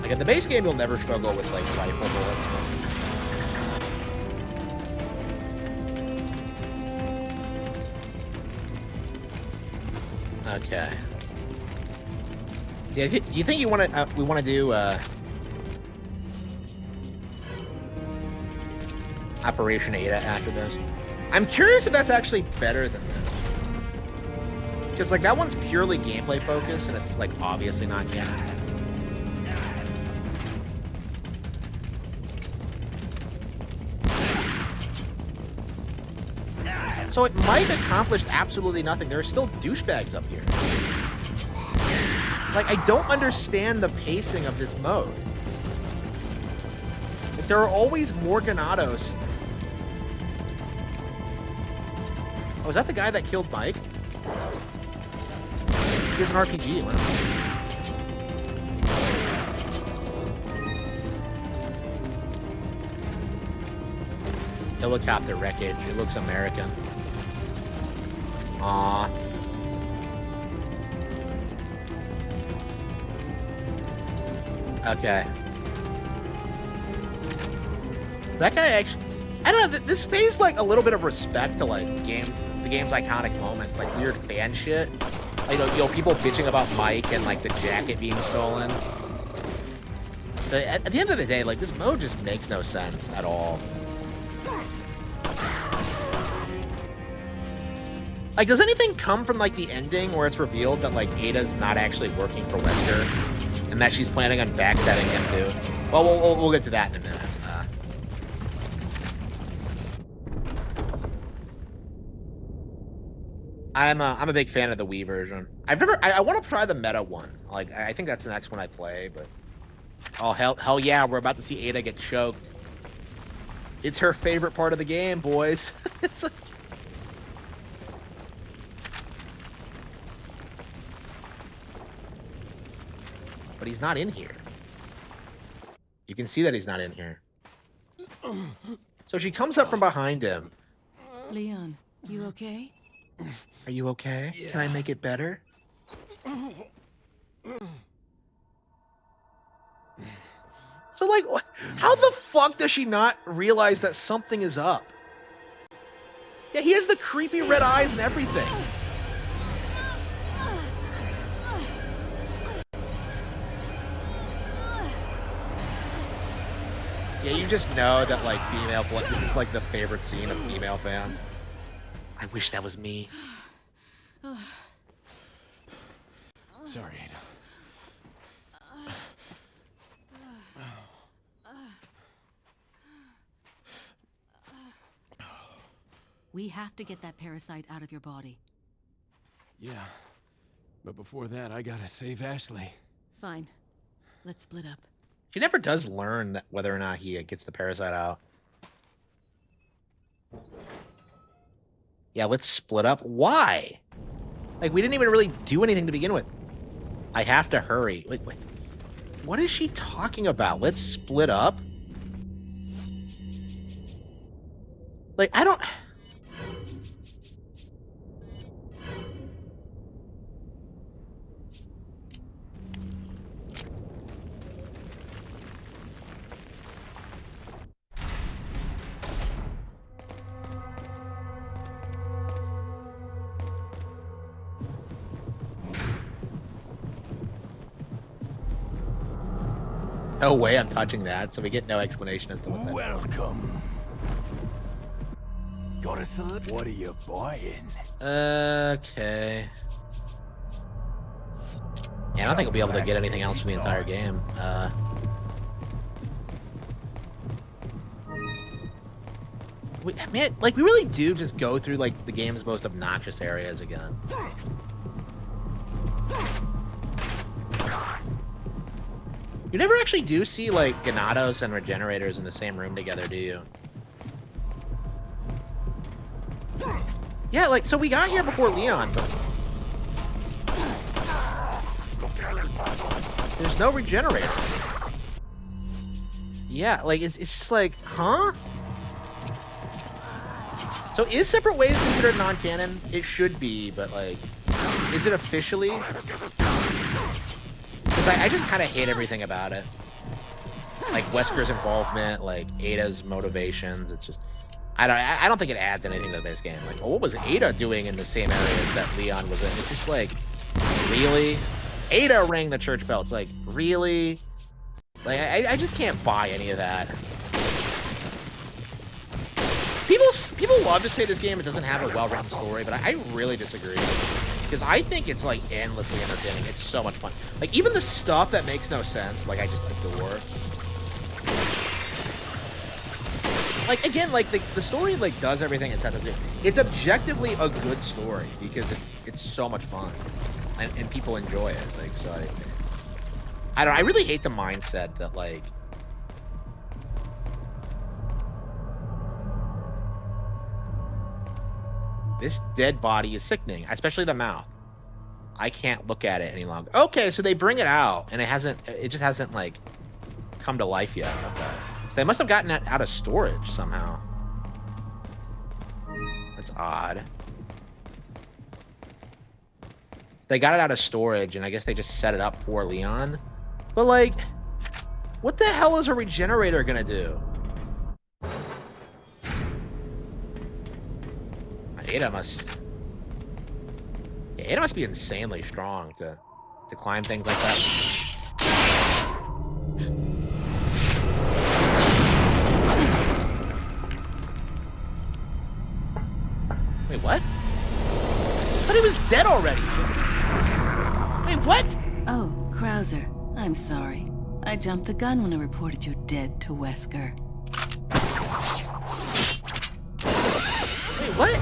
Like in the base game, you'll never struggle with like rifle bullets. Okay. Yeah, do you think we want to do Operation Ada after this? I'm curious if that's actually better than this. Because like that one's purely gameplay focused and it's like obviously not canon. So it might accomplish absolutely nothing. There are still douchebags up here. Like, I don't understand the pacing of this mode. Like, there are always Morganados. Oh, is that the guy that killed Mike? He has an RPG. Wow. Helicopter wreckage. It looks American. Aww. Okay. That guy actually... I don't know, this pays like a little bit of respect to like the game's iconic moments, like weird fan shit. Like, you know, people bitching about Mike and like the jacket being stolen. But at the end of the day, like this mode just makes no sense at all. Like, does anything come from like the ending where it's revealed that like Ada's not actually working for Wesker, and that she's planning on backstabbing him too? Well, we'll get to that in a minute. I'm a big fan of the Wii version. I want to try the meta one. Like, I think that's the next one I play. But oh hell yeah, we're about to see Ada get choked. It's her favorite part of the game, boys. It's like. but he's not in here. You can see that he's not in here. So she comes up from behind him. Leon, you okay? Are you okay? Yeah. Can I make it better? So, like, how the fuck does she not realize that something is up? Yeah, he has the creepy red eyes and everything. Yeah, you just know that, like, this is, like, the favorite scene of female fans. I wish that was me. Sorry, Ada. We have to get that parasite out of your body. Yeah, but before that, I gotta save Ashley. Fine. Let's split up. She never does learn that whether or not he gets the parasite out. Yeah, let's split up. Why? Like, we didn't even really do anything to begin with. I have to hurry. Wait. What is she talking about? Let's split up? Like, I don't... No way I'm touching that, so we get no explanation as to what that Welcome. Got a salute? What are you buying? Okay. Yeah, I don't think we'll be able to get anything else from the entire game. Man, like, we really do just go through, like, the game's most obnoxious areas again. You never actually do see, like, Ganados and Regenerators in the same room together, do you? Yeah, like, so we got here before Leon, but... There's no Regenerator. Yeah, like, it's just like, huh? So is Separate Ways considered non-canon? It should be, but, like, is it officially? Because I just kind of hate everything about it. Like, Wesker's involvement, like, Ada's motivations, it's just... I don't think it adds anything to the base game. Like, well, what was Ada doing in the same areas that Leon was in? It's just like, really? Ada rang the church bell. It's like, really? Like, I just can't buy any of that. People love to say this game, it doesn't have a well-written story, but I really disagree. Because I think it's, like, endlessly entertaining. It's so much fun. Like, even the stuff that makes no sense, like, I just adore. Like, again, like, the story, like, does everything it's had to do. It's objectively a good story, because it's so much fun. And people enjoy it. Like, so I really hate the mindset that, like... This dead body is sickening, especially the mouth. I can't look at it any longer. Okay, so they bring it out, and it just hasn't, like, come to life yet. Okay. They must have gotten it out of storage somehow. That's odd. They got it out of storage, and I guess they just set it up for Leon. But, like, what the hell is a regenerator gonna do? Ada must be insanely strong to climb things like that. Wait, what? I thought he was dead already. Wait, what? Oh, Krauser. I'm sorry. I jumped the gun when I reported you dead to Wesker. Wait, what?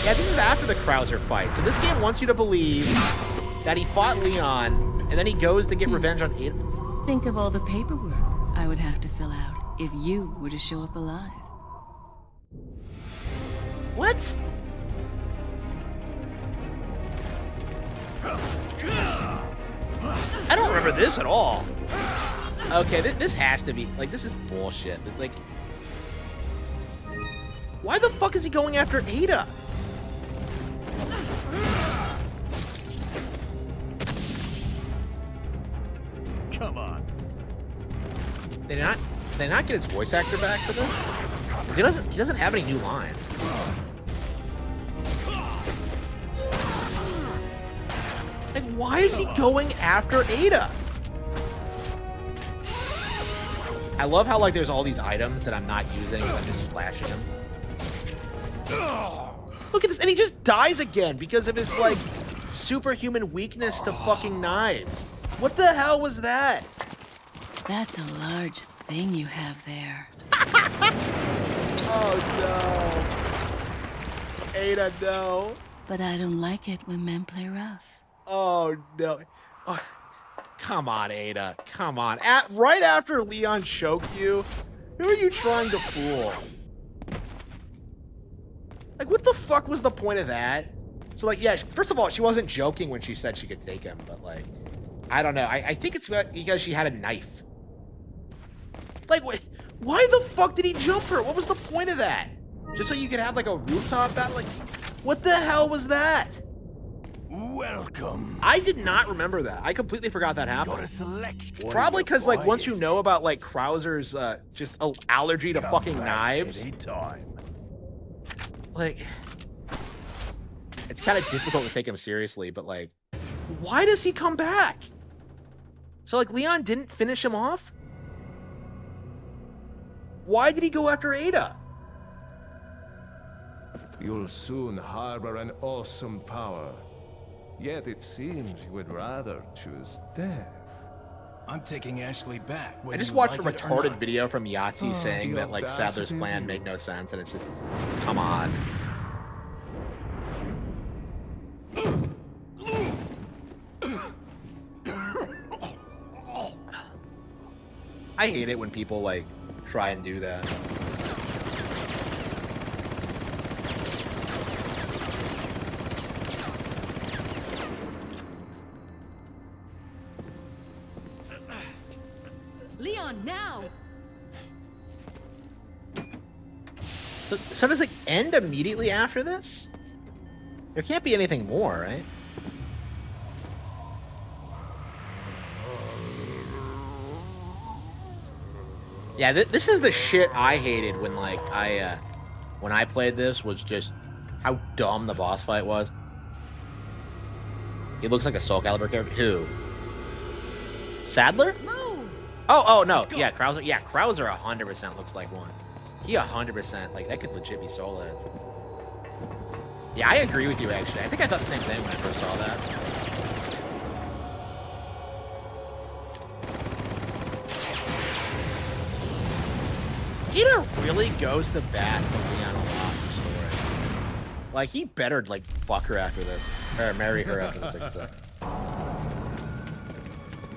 Yeah, this is after the Krauser fight. So this game wants you to believe that he fought Leon, and then he goes to get revenge on Ada. Think of all the paperwork I would have to fill out if you were to show up alive. What? I don't remember this at all. Okay, this has to be like, this is bullshit. Like, why the fuck is he going after Ada? Come on. Did they not get his voice actor back for this? 'Cause he doesn't have any new lines. Like, why is he going after Ada? I love how like there's all these items that I'm not using, but I'm just slashing him. Look at this, and he just dies again because of his like superhuman weakness to fucking knives. What the hell was that? That's a large thing you have there. Oh no. Ada, no. But I don't like it when men play rough. Oh no. Oh, come on, Ada. Come on. Right after Leon choked you, who are you trying to fool? Like, what the fuck was the point of that? So, like, yeah, first of all, she wasn't joking when she said she could take him, but, like, I don't know. I think it's because she had a knife. Like, why the fuck did he jump her? What was the point of that? Just so you could have, like, a rooftop battle? Like, what the hell was that? Welcome. I did not remember that. I completely forgot that Got a happened. selection. Probably because, like, once you know about, like, Krauser's, just allergy to fucking knives. Anytime. Like, it's kind of difficult to take him seriously, but, like, why does he come back? So, like, Leon didn't finish him off? Why did he go after Ada? You'll soon harbor an awesome power. Yet it seems you would rather choose death. I'm taking Ashley back. I just watched a retarded video from Yahtzee saying that, like, Sadler's plan made no sense, and it's just, come on. I hate it when people, like, try and do that. Leon, now! So does it end immediately after this? There can't be anything more, right? Yeah, this is the shit I hated when, like, when I played this, was just how dumb the boss fight was. He looks like a Soul Calibur character. Who? Sadler? Move! Oh, no. Yeah, Krauser. Yeah, Krauser 100% looks like one. He 100%, like, that could legit be Soul Edge. Yeah, I agree with you, actually. I think I thought the same thing when I first saw that. Ada really goes to bat for Leon a lot in the story. Like, he better, like, fuck her after this. Or marry her after this, I could say.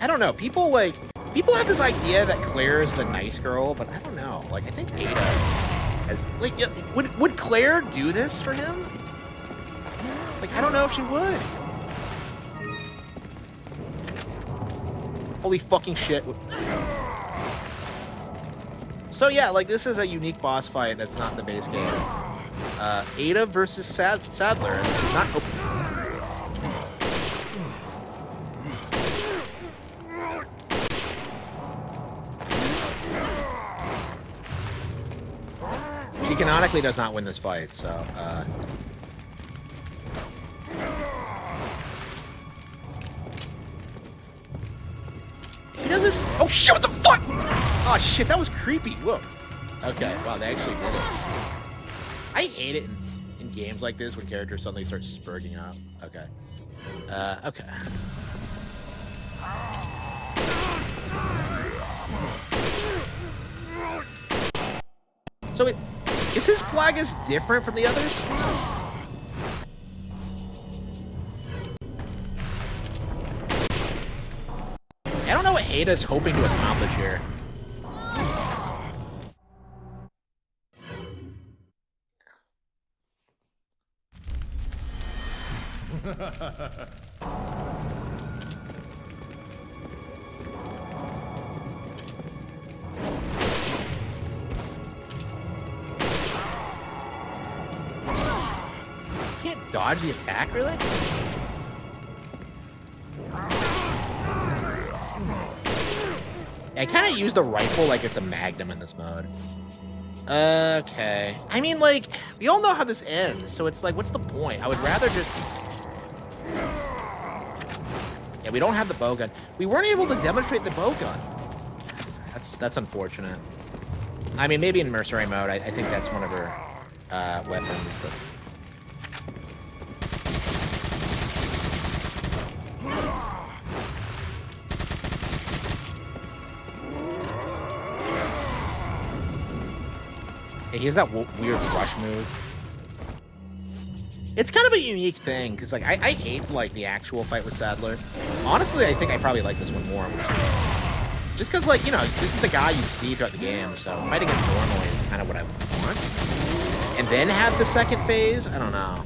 I don't know. People have this idea that Claire is the nice girl, but I don't know. Like, I think Ada has, like, would Claire do this for him? Like, I don't know if she would. Holy fucking shit. So yeah, like, this is a unique boss fight that's not in the base game. Ada versus Sadler, and this is not open. She canonically does not win this fight, so, She does this. Oh shit, what the fuck? Oh shit, that was creepy. Look. Okay, wow, they actually did it. I hate it in games like this when characters suddenly start spurging up. Okay. Okay. So is his Plagas different from the others? I don't know what Ada's hoping to accomplish here. dodge the attack, really? I kind of use the rifle like it's a Magnum in this mode. Okay. I mean, like, we all know how this ends, so it's like, what's the point? I would rather just... Yeah, we don't have the bow gun. We weren't able to demonstrate the bow gun. That's unfortunate. I mean, maybe in mercenary mode, I think that's one of her weapons, but... Yeah, he has that weird rush move. It's kind of a unique thing, because like I hate like the actual fight with Sadler. Honestly, I think I probably like this one more. Just because, like, you know, this is the guy you see throughout the game, so fighting him normally is kind of what I want. And then have the second phase? I don't know.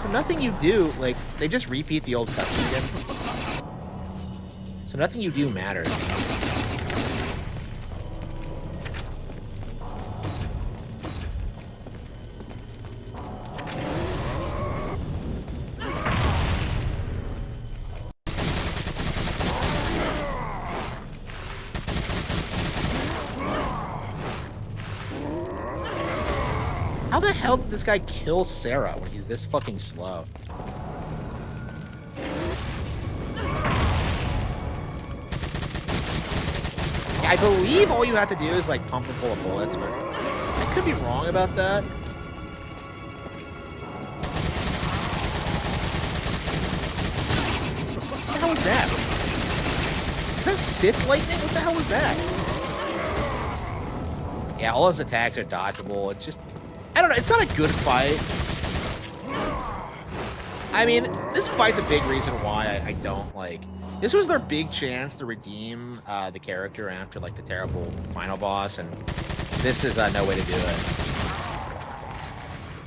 So nothing you do, like, they just repeat the old cutscene again. So nothing you do matters. How the hell did this guy kill Sarah when he's this fucking slow? I believe all you have to do is like pump him full of bullets, but I could be wrong about that. What the hell was that? Is that Sith lightning? What the hell was that? Yeah, all his attacks are dodgeable. It's just, I don't know, it's not a good fight. I mean, this fight's a big reason why I don't like... This was their big chance to redeem the character after like the terrible final boss, and this is no way to do it.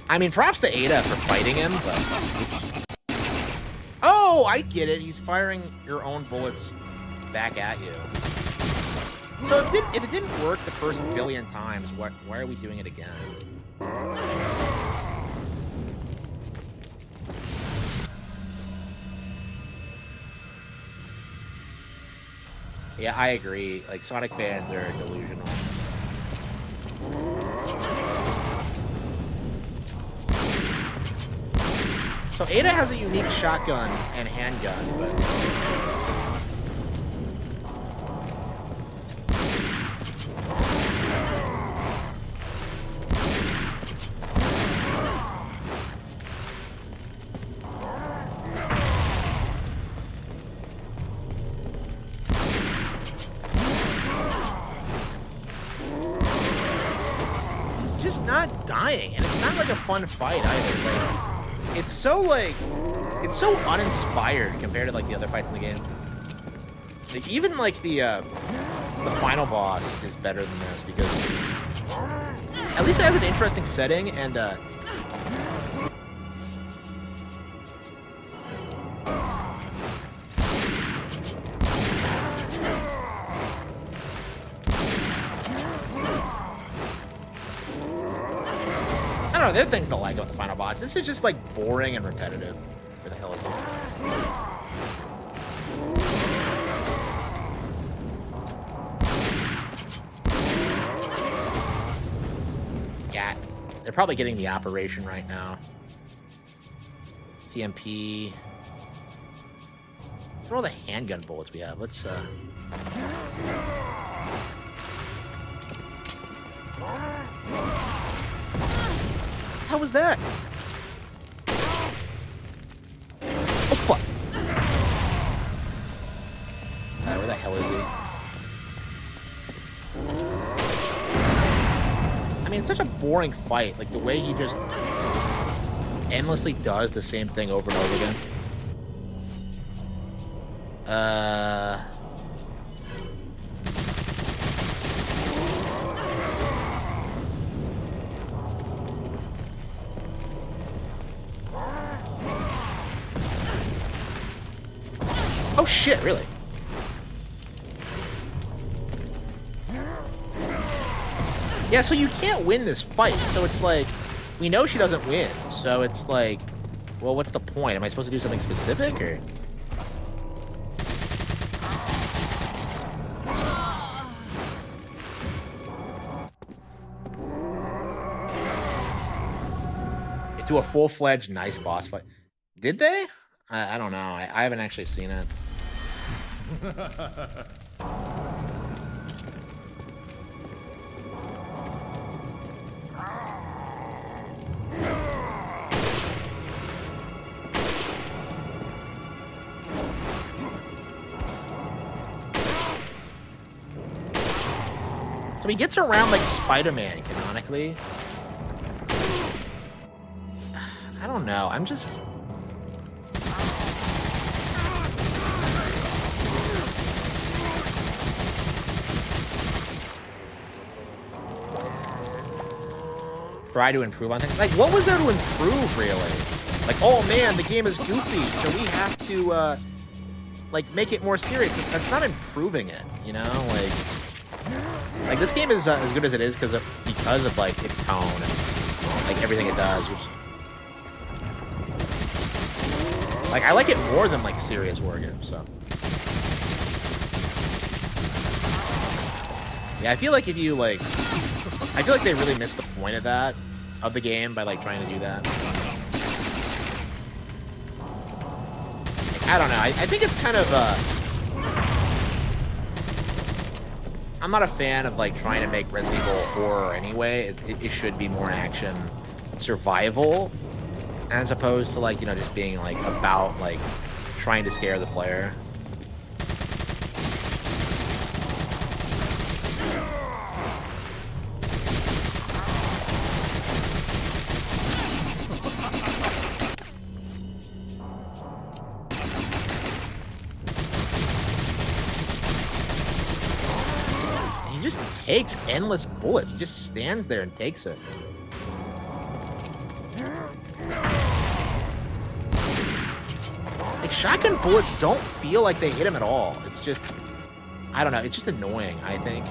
I mean, props to Ada for fighting him, but... Oh, I get it. He's firing your own bullets back at you. So if it didn't work the first billion times, why are we doing it again? Yeah, I agree. Like, Sonic fans are delusional. So Ada has a unique shotgun and handgun, but... not dying, and it's not like a fun fight either. Like, it's so uninspired compared to like the other fights in the game. Like, even like the final boss is better than this because at least it has an interesting setting and I don't know, there are things to like about the final boss. This is just like boring and repetitive. Where the hell is it? Yeah, they're probably getting the operation right now. TMP. What are all the handgun bullets we have? Let's How was that? Oh fuck! Where the hell is he? I mean, it's such a boring fight. Like the way he just endlessly does the same thing over and over again. Oh shit, really? Yeah, so you can't win this fight. So it's like, we know she doesn't win. So it's like, well, what's the point? Am I supposed to do something specific or? Do a full-fledged nice boss fight. Did they? I don't know. I haven't actually seen it. So he gets around like Spider-Man canonically. I don't know. I'm just... Try to improve on things. Like, what was there to improve, really? Like, oh man, the game is goofy, so we have to, like, make it more serious. That's not improving it, you know? Like this game is as good as it is because of, like, its tone and, like, everything it does, which... Like, I like it more than, like, serious war games, so... Yeah, I feel like if you, like... I feel like they really missed the point of that, of the game, by, like, trying to do that. Like, I don't know, I think it's kind of, I'm not a fan of, like, trying to make Resident Evil horror anyway. It should be more action survival, as opposed to, like, you know, just being, like, about, like, trying to scare the player. He just takes endless bullets. He just stands there and takes it. Like, shotgun bullets don't feel like they hit him at all. It's just, I don't know, it's just annoying, I think.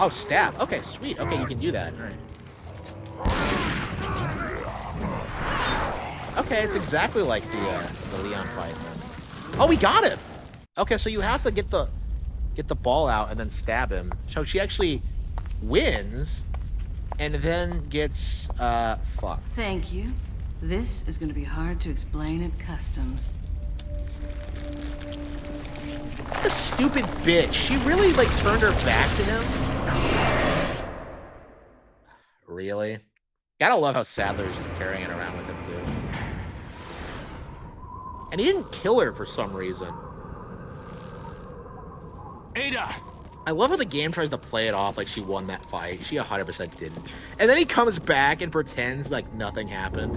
Oh, stab. Okay, sweet. Okay, you can do that. All right. Okay, it's exactly like the Leon fight. Oh, we got him. Okay, so you have to get the ball out and then stab him. So she actually wins, and then gets fucked. Thank you. This is going to be hard to explain at customs. What a stupid bitch. She really, like, turned her back to him? Really? Gotta love how Sadler's just carrying it around with him, too. And he didn't kill her for some reason. Ada! I love how the game tries to play it off like she won that fight. She 100% didn't. And then he comes back and pretends like nothing happened.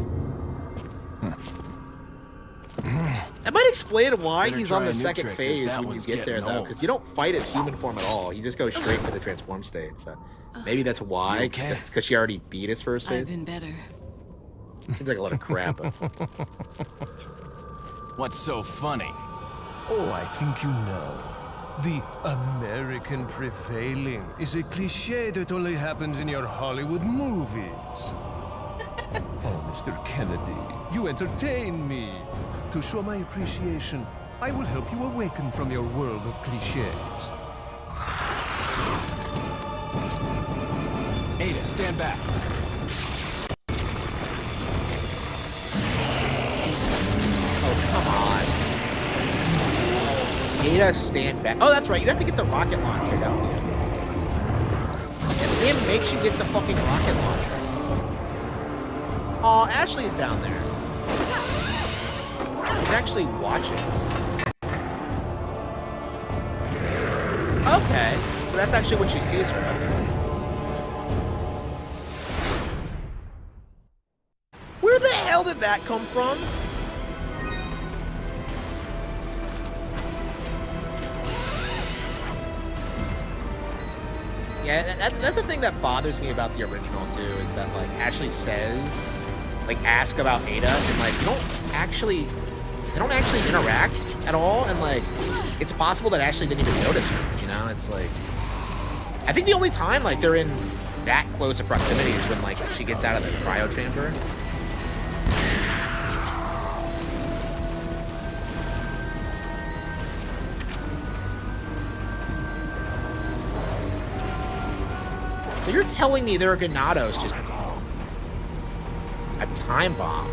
That might explain why he's on the second phase when you get there, though, because you don't fight his human form at all. You just go straight for the transform state. So maybe that's why, because she already beat his first phase. I've been better. Seems like a lot of crap. What's so funny? Oh, I think you know. The American prevailing is a cliche that only happens in your Hollywood movies. Oh, Mr. Kennedy, you entertain me. To show my appreciation, I will help you awaken from your world of cliches. Ada, stand back. Oh, come on. Ada, stand back. Oh, that's right. You have to get the rocket launcher, don't you? And the game makes you get the fucking rocket launcher. Oh, Ashley's down there. He's actually watching. Okay. So that's actually what she sees her. Where the hell did that come from? Yeah, that's the thing that bothers me about the original too, is that like Ashley says, like ask about Ada, and like they don't actually interact at all, and like it's possible that Ashley didn't even notice her. You know, it's like I think the only time like they're in that close of proximity is when like she gets out of the cryo chamber. So you're telling me there are Ganados just a time bomb?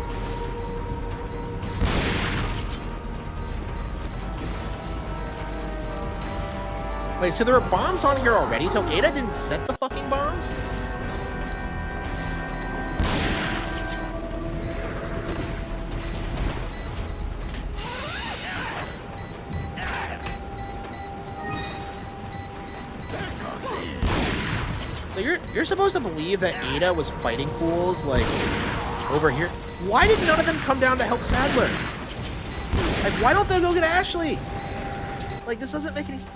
Wait, so there are bombs on here already? So Ada didn't set the fucking bombs? So you're supposed to believe that Ada was fighting fools like over here. Why did none of them come down to help Sadler? Like, why don't they go get Ashley? Like, this doesn't make any sense.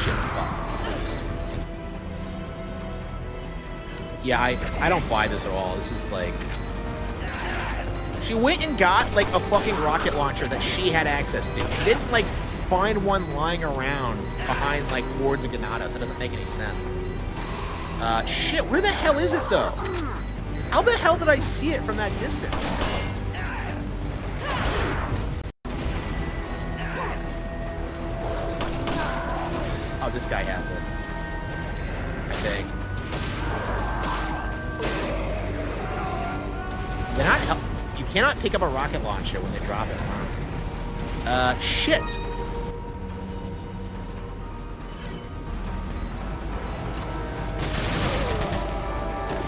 Shit, fuck. Yeah, I don't buy this at all. This is like... She went and got, like, a fucking rocket launcher that she had access to. She didn't, like, find one lying around behind, like, wards of Ganados. It doesn't make any sense. Shit, where the hell is it, though? How the hell did I see it from that distance? Oh, this guy has it. I think. They're not help. You cannot pick up a rocket launcher when they drop it, huh? Shit.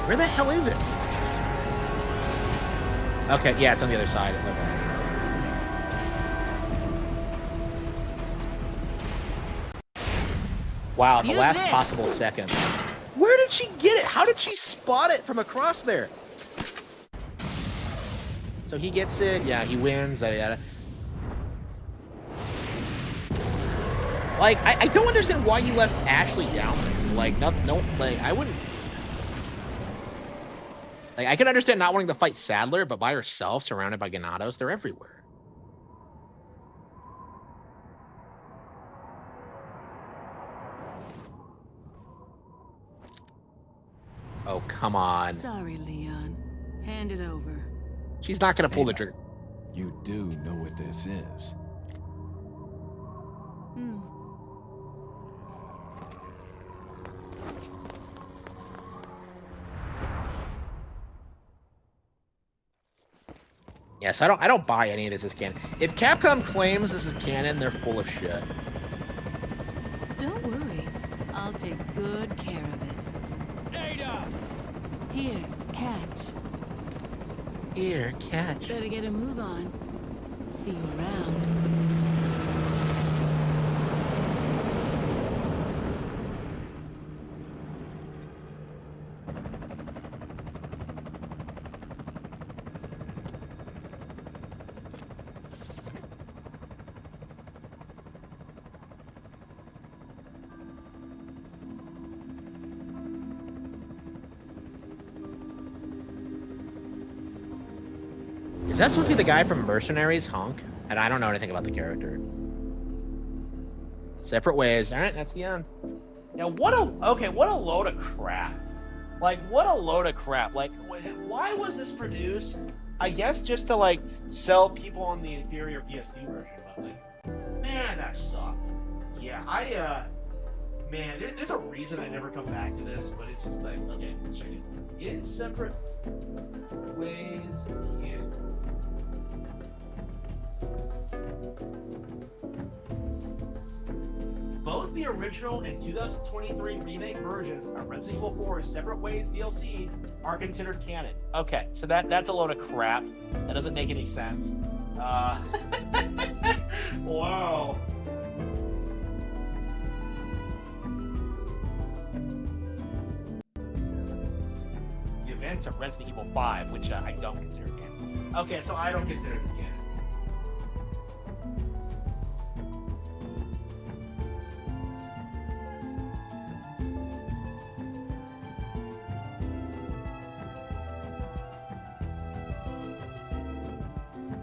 Where the hell is it? Okay, yeah, it's on the other side. Okay. Wow, the last possible second. Where did she get it? How did she spot it from across there? So he gets it. Yeah, he wins. Yada, yada. Like, I don't understand why he left Ashley down there. Like, no, like, I wouldn't. Like, I can understand not wanting to fight Sadler, but by herself, surrounded by Ganados, they're everywhere. Oh, come on. Sorry, Leon. Hand it over. She's not gonna pull the trigger. You do know what this is. Yes, I don't buy any of this as canon. If Capcom claims this is canon, they're full of shit. Don't worry. I'll take good care of it. Ada! Here, catch. Here, catch. Better get a move on. See you around. Is that supposed to be the guy from Mercenaries, Hunk? And I don't know anything about the character. Separate ways. All right, that's the end. Now, what a load of crap. Like, what a load of crap. Like, why was this produced? I guess just to, like, sell people on the inferior PS2 version. But, like, man, that sucked. Yeah, man, there's a reason I never come back to this, but it's just like, okay, check it. In separate ways, yeah. Both the original and 2023 remake versions of Resident Evil 4 Separate Ways DLC are considered canon. Okay, so that's a load of crap. That doesn't make any sense. Wow. The events of Resident Evil 5, which I don't consider canon. Okay, so I don't consider this canon.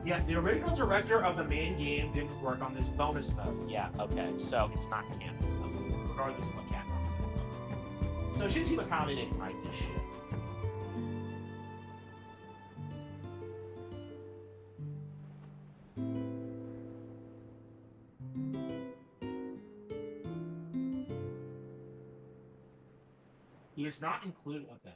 Yeah, the original director of the main game didn't work on this bonus mode. Yeah, okay, so it's not canon, regardless of what canon is. So Shinji Mikami didn't write this shit. He is not included. Okay.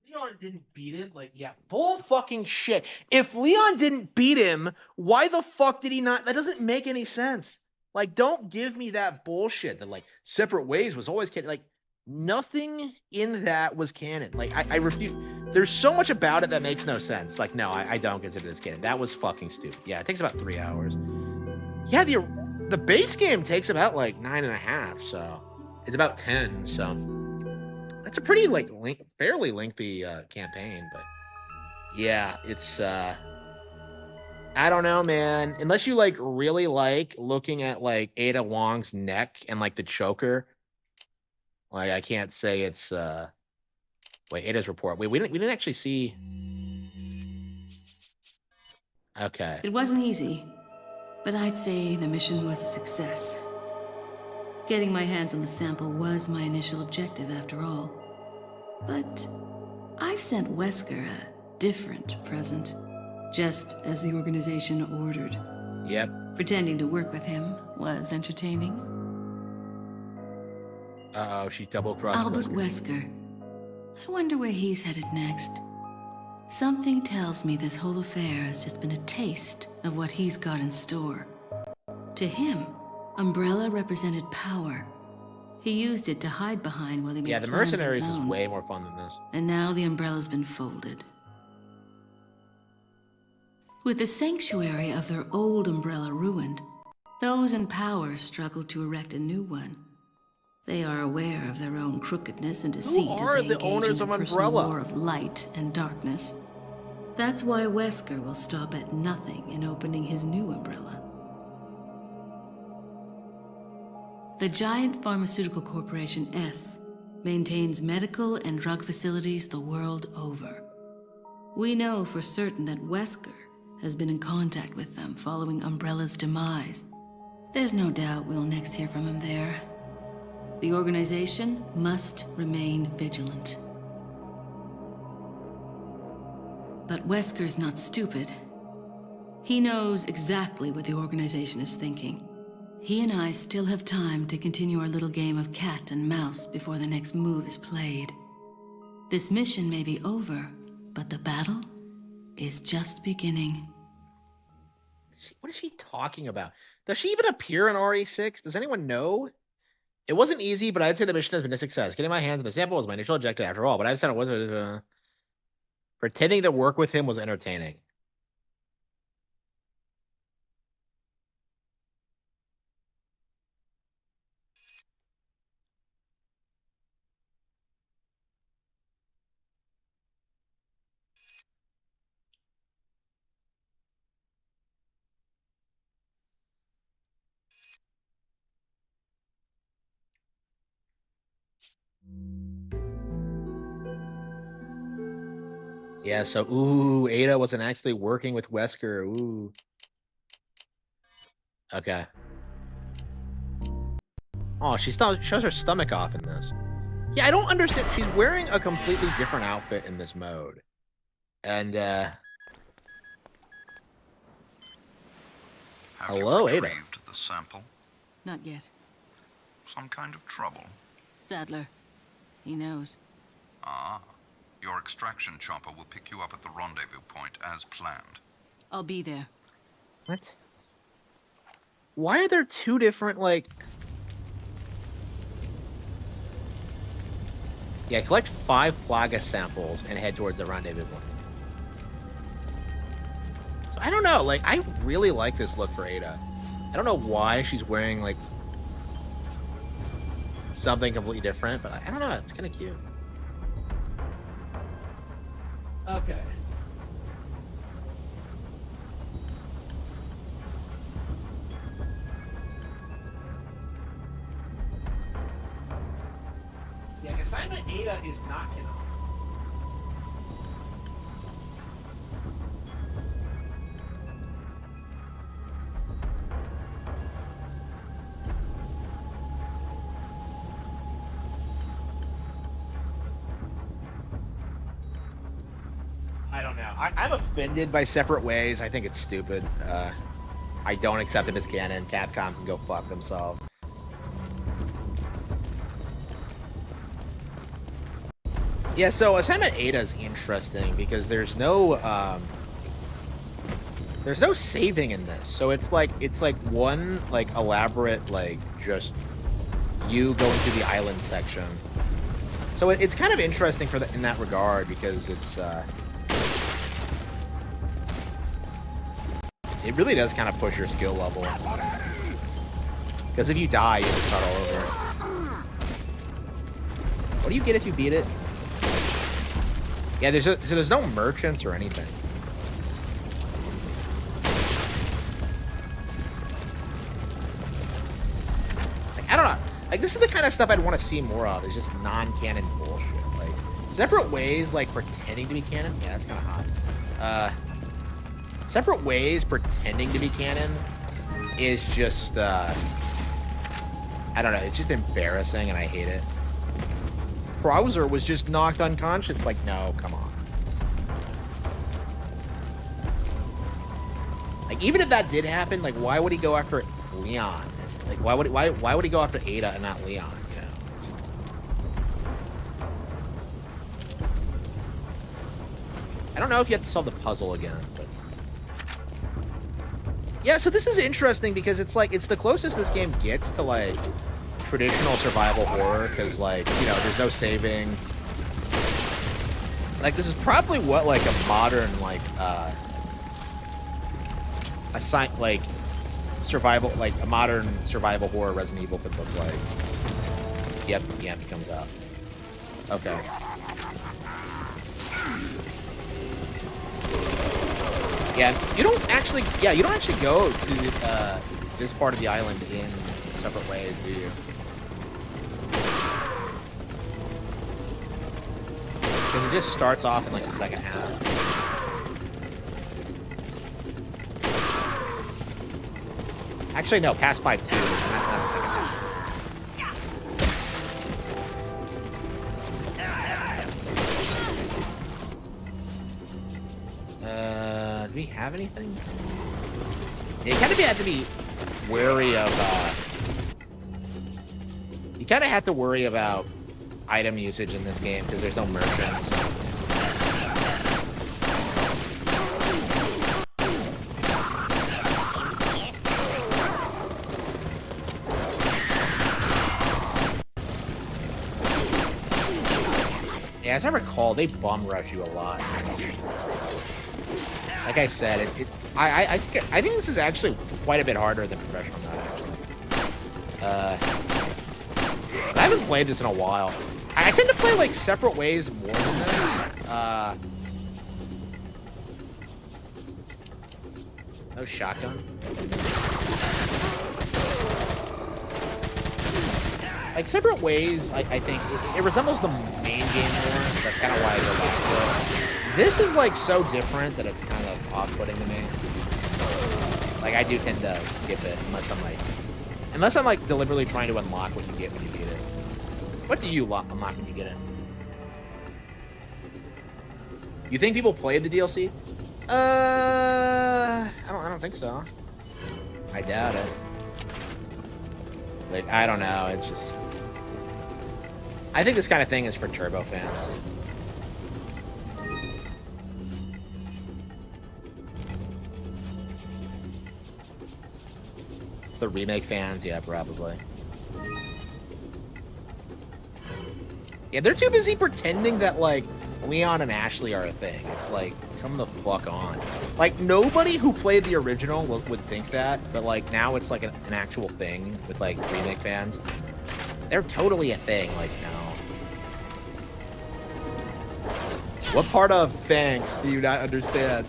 Leon didn't beat him. Like, yeah, bull fucking shit. If Leon didn't beat him, why the fuck did he not? That doesn't make any sense. Like, don't give me that bullshit that, like, separate ways was always canon. Like, nothing in that was canon. Like, I refuse. There's so much about it that makes no sense. Like, no, I don't consider this canon. That was fucking stupid. Yeah, it takes about 3 hours. Yeah, the base game takes about, like, 9.5, so it's about 10, so. That's a pretty like fairly lengthy campaign, but yeah, it's I don't know, man. Unless you like really like looking at like Ada Wong's neck and like the choker, like I can't say it's wait, Ada's report. Wait, we didn't actually see. Okay. It wasn't easy, but I'd say the mission was a success. Getting my hands on the sample was my initial objective, after all. But I've sent Wesker a different present, just as the organization ordered. Yep. Pretending to work with him was entertaining. Uh-oh, she double-crossed Albert Wesker. Wesker. I wonder where he's headed next. Something tells me this whole affair has just been a taste of what he's got in store. To him, Umbrella represented power. He used it to hide behind while he made Yeah, the plans of his Mercenaries is own. way more fun than this. And now the Umbrella's been folded. With the sanctuary of their old Umbrella ruined, those in power struggle to erect a new one. They are aware of their own crookedness and deceit as are they the engage owners in a of personal Umbrella? war of light and darkness. That's why Wesker will stop at nothing in opening his new Umbrella. The giant pharmaceutical corporation S maintains medical and drug facilities the world over. We know for certain that Wesker has been in contact with them following Umbrella's demise. There's no doubt we'll next hear from him there. The organization must remain vigilant. But Wesker's not stupid. He knows exactly what the organization is thinking. He and I still have time to continue our little game of cat and mouse before the next move is played. This mission may be over, but the battle is just beginning. What is she talking about? Does she even appear in RE6? Does anyone know? It wasn't easy, but I'd say the mission has been a success. Getting my hands on the sample was my initial objective after all, but I've said it wasn't. Pretending to work with him was entertaining. Yeah, so, ooh, Ada wasn't actually working with Wesker. Ooh. Okay. Oh, she shows her stomach off in this. Yeah, I don't understand. She's wearing a completely different outfit in this mode. And, hello, Ada. Retrieved the sample? Not yet. Some kind of trouble? Sadler. He knows. Ah. Your extraction chopper will pick you up at the rendezvous point as planned. I'll be there. What? Why are there two different, like... Yeah, collect 5 Plaga samples and head towards the rendezvous point. So I don't know, like, I really like this look for Ada. I don't know why she's wearing, like, something completely different, but I don't know, it's kind of cute. Okay. Assignment Ada is not canon. I don't know. I'm offended by Separate Ways. I think it's stupid. I don't accept it as canon. Capcom can go fuck themselves. Yeah, so Assignment Ada is interesting because there's no saving in this. So it's like one like elaborate like just you going through the island section. So it's kind of interesting for in that regard because it's it really does kind of push your skill level. Because if you die, you have to start all over. What do you get if you beat it? Yeah, there's no merchants or anything. Like, I don't know. Like, this is the kind of stuff I'd want to see more of. Is just non-canon bullshit. Like, Separate Ways, like, pretending to be canon? Yeah, that's kind of hot. Separate Ways pretending to be canon is just, I don't know. It's just embarrassing, and I hate it. Krauser was just knocked unconscious. Like, no, come on. Like, even if that did happen, like, why would he go after Leon? Like, why would he go after Ada and not Leon? You know? I don't know if you have to solve the puzzle again, but yeah. So this is interesting because it's like it's the closest this game gets to like traditional survival horror because, like, you know, there's no saving. Like, this is probably what, like, a modern, like, survival, like, a modern survival horror Resident Evil could look like. Yep, he comes out. Okay. Yeah, you don't actually go to, this part of the island in Separate Ways, do you? Because it just starts off in like the second half. Actually, no, past pipe 2. Not the second half. Do we have anything? Yeah, you kind of have to be wary of. You kind of have to worry about item usage in this game because there's no merchants. Yeah, as I recall, they bum rush you a lot. Like I said, I think this is actually quite a bit harder than Professional Knives. I haven't played this in a while. I tend to play like Separate Ways more than this. No shotgun. Like Separate Ways, I think it resembles the main game more. That's kind of why I go back to it. This is like so different that it's kind of off-putting to me. Like I do tend to skip it unless I'm like deliberately trying to unlock what you get when you beat it. What do you unlock when you get it? You think people played the DLC? I don't think so. I doubt it. Like, I don't know, it's just... I think this kind of thing is for Turbo fans. The remake fans, yeah, probably. Yeah, they're too busy pretending that, like, Leon and Ashley are a thing. It's like, come the fuck on. Like, nobody who played the original would think that, but, like, now it's, like, an actual thing with, like, remake fans. They're totally a thing, like, no. What part of thanks do you not understand?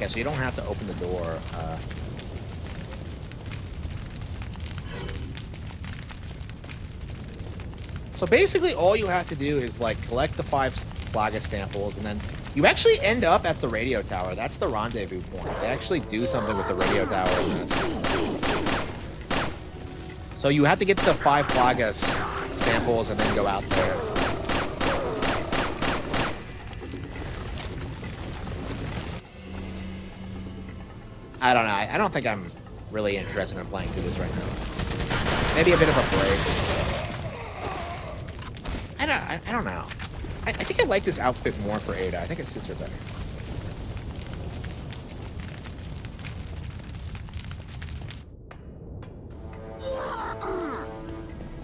Okay, so you don't have to open the door. So basically, all you have to do is like collect the 5 Flaga samples, and then you actually end up at the radio tower. That's the rendezvous point. They actually do something with the radio tower in this. So you have to get the 5 Flaga samples and then go out there. I don't know. I don't think I'm really interested in playing through this right now. Maybe a bit of a break. I don't know. I think I like this outfit more for Ada. I think it suits her better.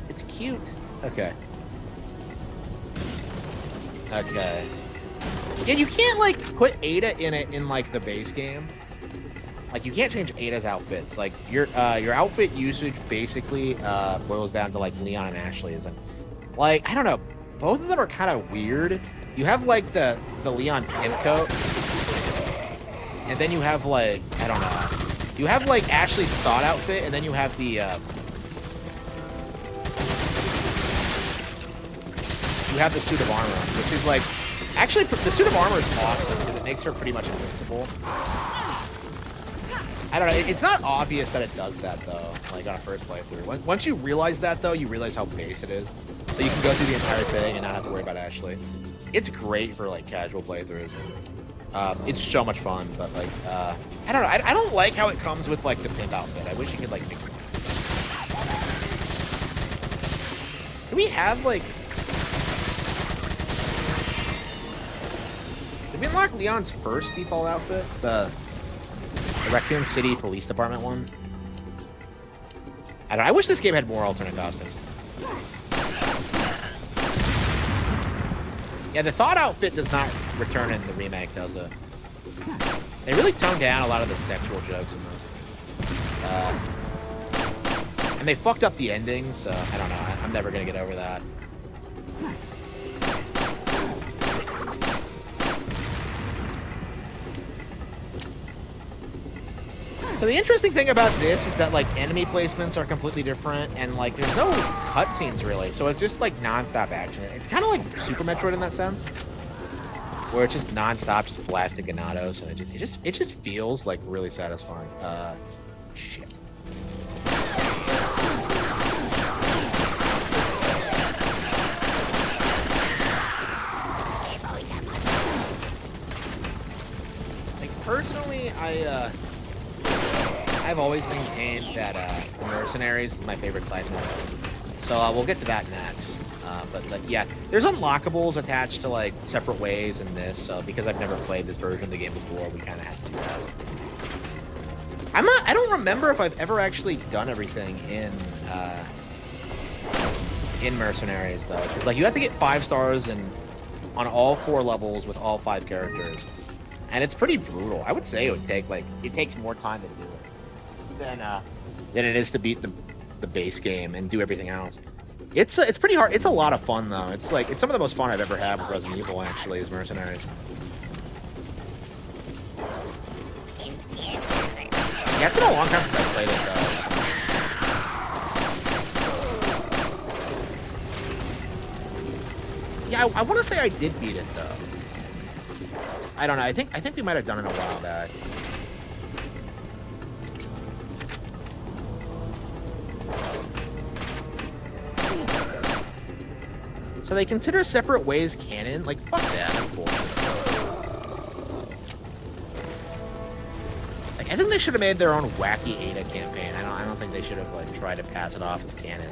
It's cute. Okay. Okay. Yeah, you can't like put Ada in it in like the base game. Like you can't change Ada's outfits. Like your outfit usage basically boils down to like Leon and Ashley's, and like I don't know, both of them are kind of weird. You have like the Leon pimp coat, and then you have like I don't know, you have like Ashley's thought outfit, and then you have the suit of armor, which is like actually the suit of armor is awesome because it makes her pretty much invincible. I don't know. It's not obvious that it does that though. Like on a first playthrough. Once you realize that though, you realize how base it is. So you can go through the entire thing and not have to worry about Ashley. It's great for like casual playthroughs. It's so much fun, but like I don't know. I don't like how it comes with like the pimp outfit. I wish you could like make it. Do we have like? Did we unlock Leon's first default outfit? The Raccoon City Police Department one? I don't know. I wish this game had more alternate costumes. Yeah, the Thought outfit does not return in the remake, does it? They really toned down a lot of the sexual jokes in those. And they fucked up the ending, so I don't know. I'm never gonna get over that. So the interesting thing about this is that like enemy placements are completely different, and like there's no cutscenes really, so it's just like non-stop action. It's kind of like Super Metroid in that sense, where it's just non-stop, just blasting Ganados, and it just feels like really satisfying. Shit. Like personally, I've always maintained that the Mercenaries is my favorite side mode. So we'll get to that next. But yeah, there's unlockables attached to like separate ways in this. So because I've never played this version of the game before, we kind of have to do that. I don't remember if I've ever actually done everything in Mercenaries though, because like you have to get 5 stars on all 4 levels with all 5 characters, and it's pretty brutal. I would say it would take like it takes more time to do it than it is to beat the base game and do everything else. It's pretty hard. It's a lot of fun though. It's some of the most fun I've ever had with Resident Evil actually is Mercenaries. Yeah, it's been a long time since I played it though. Yeah, I want to say I did beat it though. I don't know. I think we might have done it a while back. So they consider separate ways canon? Like, fuck that. That's bullshit. Like, I think they should have made their own wacky Ada campaign. I don't think they should have like tried to pass it off as canon.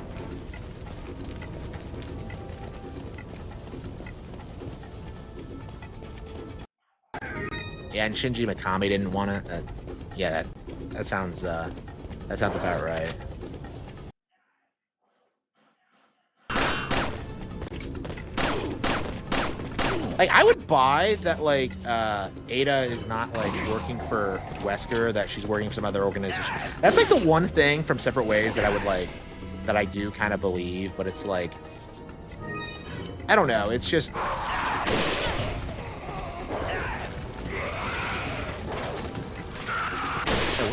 Yeah, and Shinji Mikami didn't want it. Yeah, that sounds about right. Like, I would buy that, like, Ada is not, like, working for Wesker, that she's working for some other organization. That's, like, the one thing from Separate Ways that I would, like, that I do kind of believe, but it's, like, I don't know, it's just...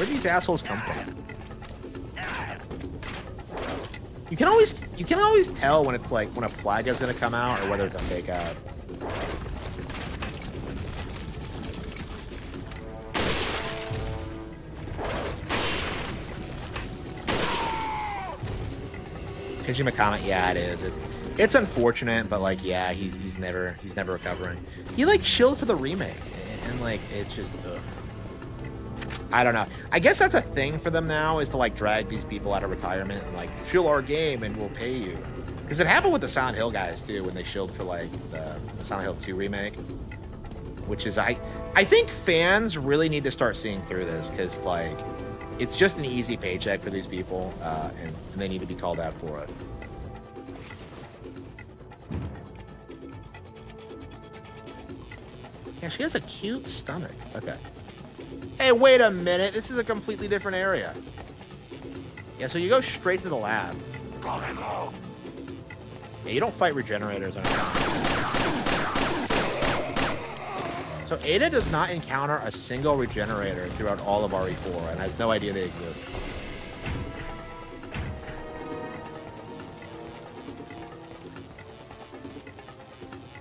Where do these assholes come from? You can always tell when it's like when a flag is gonna come out or whether it's a fake out. Kojima comment, yeah, it is. It's unfortunate, but like, yeah, he's never recovering. He like chilled for the remake, and like, it's just, ugh. I don't know. I guess that's a thing for them now, is to like drag these people out of retirement and like chill our game and we'll pay you. Because it happened with the Silent Hill guys too when they chilled for like the Silent Hill 2 remake, which is I think fans really need to start seeing through this, because like it's just an easy paycheck for these people, and they need to be called out for it. Yeah, she has a cute stomach. Okay. Hey, wait a minute. This is a completely different area. Yeah, so you go straight to the lab. Yeah, you don't fight regenerators on it. So Ada does not encounter a single regenerator throughout all of RE4 and has no idea they exist.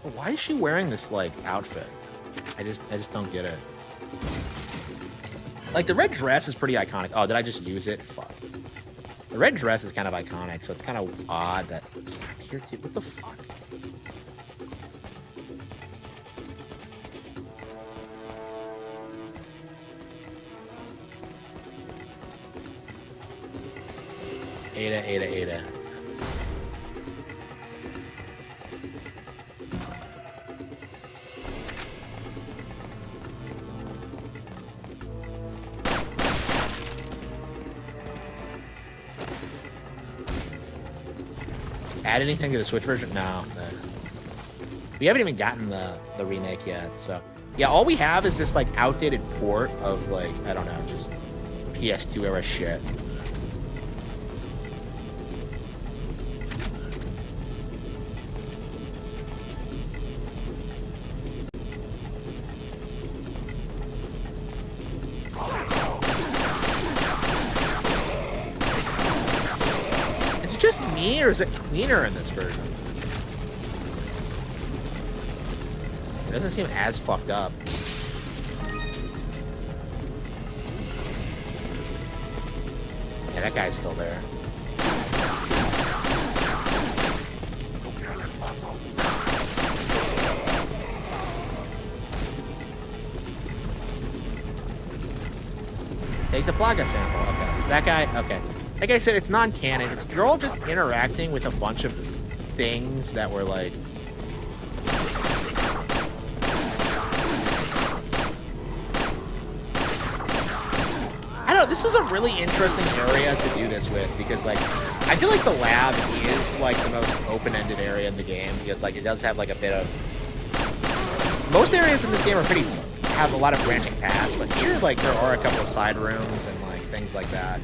But why is she wearing this, like, outfit? I just don't get it. Like, the red dress is pretty iconic. Oh, did I just use it? Fuck. The red dress is kind of iconic, so it's kind of odd that it's not here too. What the fuck? Ada. Add anything to the Switch version? No. We haven't even gotten the remake yet, so yeah, all we have is this like outdated port of like, I don't know, just PS2 era shit. Is it just me, or is it cleaner in this version? It doesn't seem as fucked up. Yeah, that guy's still there. Take the Plaga sample. Okay, so that guy, okay. Like I said, it's non-canon. They're all just interacting with a bunch of things that were like... I don't know, this is a really interesting area to do this with, because like, I feel like the lab is like the most open-ended area in the game, because like it does have like a bit of... Most areas in this game are pretty... have a lot of branching paths, but here like there are a couple of side rooms and like things like that.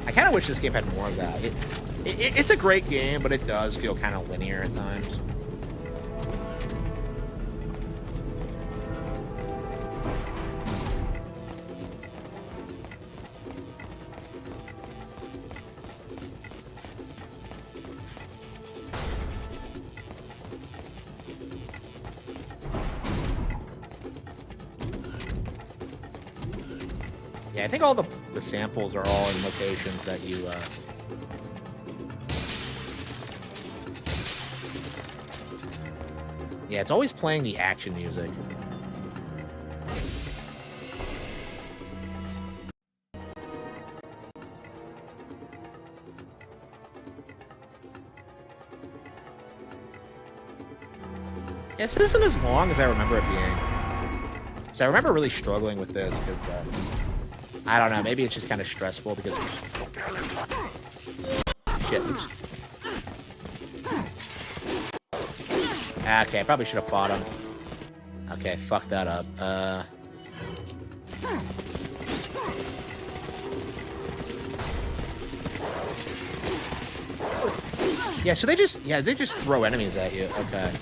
I kind of wish this game had more of that. It's a great game, but it does feel kind of linear at times. Yeah, I think all the samples are all in locations that you, Yeah, it's always playing the action music. Yeah, this isn't as long as I remember it being. So I remember really struggling with this, because, I don't know, maybe it's just kind of stressful because... Shit, oops. Okay, I probably should have fought him. Okay, fuck that up. Yeah, so they just throw enemies at you. Okay.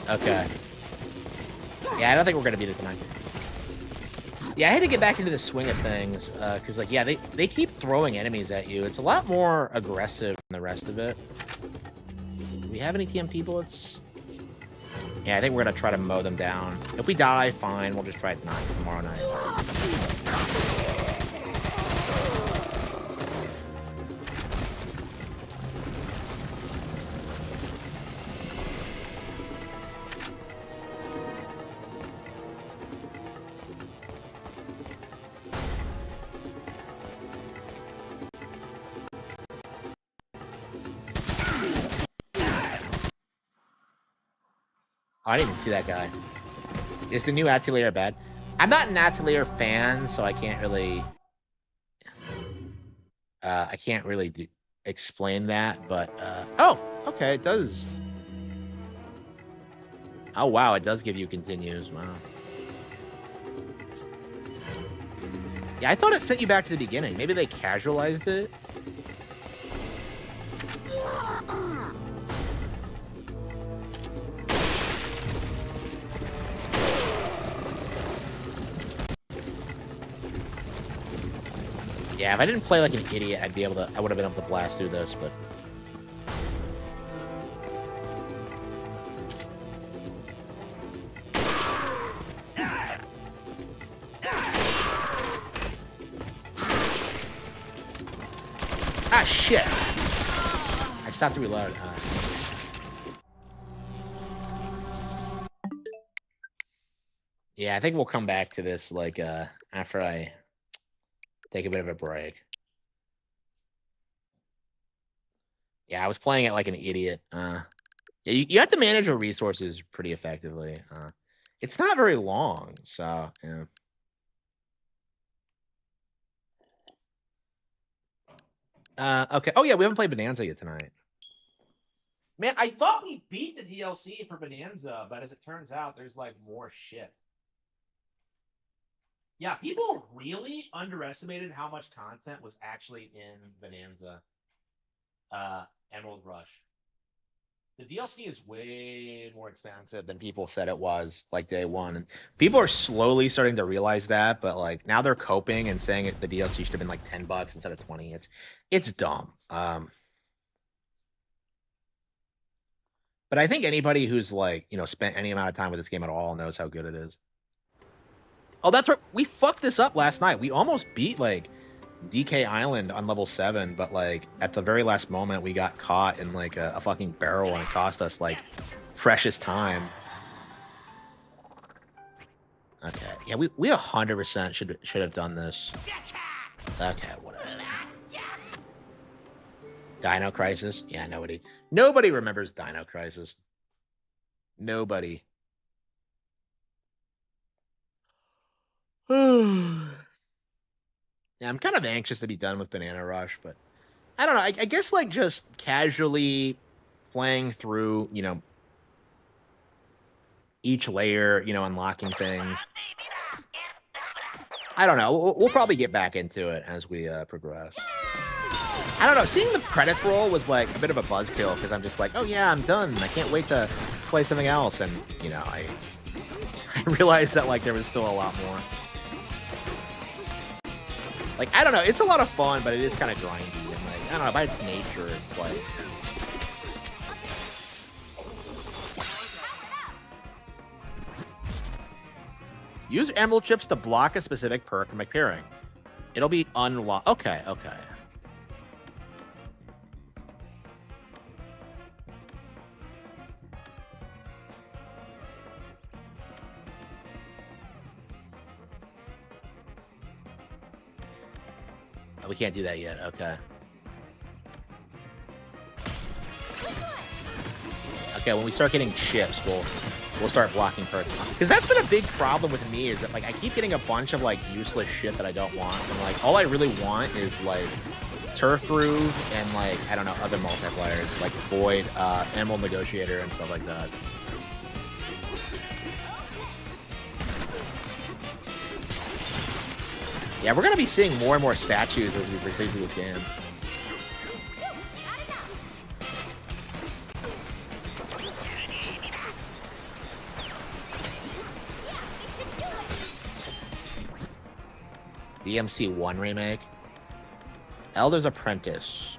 Okay. Yeah, I don't think we're gonna beat it tonight. Yeah, I had to get back into the swing of things, because, like, yeah, they keep throwing enemies at you. It's a lot more aggressive than the rest of it. Do we have any TMP bullets? Yeah, I think we're gonna try to mow them down. If we die, fine. We'll just try it tonight, tomorrow night. Oh, I didn't even see that guy. Is the new Atelier bad? I'm not an Atelier fan, so I can't really... explain that, but... Oh! Okay, it does. Oh, wow, it does give you continues. Wow. Yeah, I thought it sent you back to the beginning. Maybe they casualized it? Yeah, if I didn't play like an idiot, I would have been able to blast through this, but... Ah, shit! I stopped to reload. Yeah, I think we'll come back to this, like, after I take a bit of a break. Yeah, I was playing it like an idiot. Yeah, you have to manage your resources pretty effectively. It's not very long, so, yeah. Okay. Oh, yeah, we haven't played Bonanza yet tonight. Man, I thought we beat the DLC for Bonanza, but as it turns out, there's, like, more shit. Yeah, people really underestimated how much content was actually in Bonanza, Emerald Rush. The DLC is way more expensive than people said it was, like, day one. And people are slowly starting to realize that, but, like, now they're coping and saying the DLC should have been, like, $10 instead of 20. It's dumb. But I think anybody who's, like, you know, spent any amount of time with this game at all knows how good it is. Oh, that's right. We fucked this up last night. We almost beat, like, DK Island on level 7, but, like, at the very last moment, we got caught in, like, a fucking barrel, and it cost us, like, precious time. Okay. Yeah, we 100% should have done this. Okay, whatever. Dino Crisis? Yeah, nobody remembers Dino Crisis. Nobody. Yeah, I'm kind of anxious to be done with Banana Rush, but I don't know. I guess, like, just casually playing through, you know, each layer, you know, unlocking things. I don't know. We'll probably get back into it as we progress. I don't know. Seeing the credits roll was, like, a bit of a buzzkill, because I'm just like, oh, yeah, I'm done. I can't wait to play something else. And, you know, I realized that, like, there was still a lot more. Like, I don't know, it's a lot of fun, but it is kind of grindy, and, like, I don't know, by its nature, it's like... Use emerald chips to block a specific perk from appearing. It'll be unlocked. Okay. We can't do that yet. Okay. Okay, when we start getting chips, we'll start blocking perks. Because that's been a big problem with me, is that, like, I keep getting a bunch of, like, useless shit that I don't want. And, like, all I really want is, like, Turf Groove and, like, I don't know, other multipliers, like Void, Emerald Negotiator, and stuff like that. Yeah, we're gonna be seeing more and more statues as we proceed through this game. DMC1 remake. Elder's Apprentice.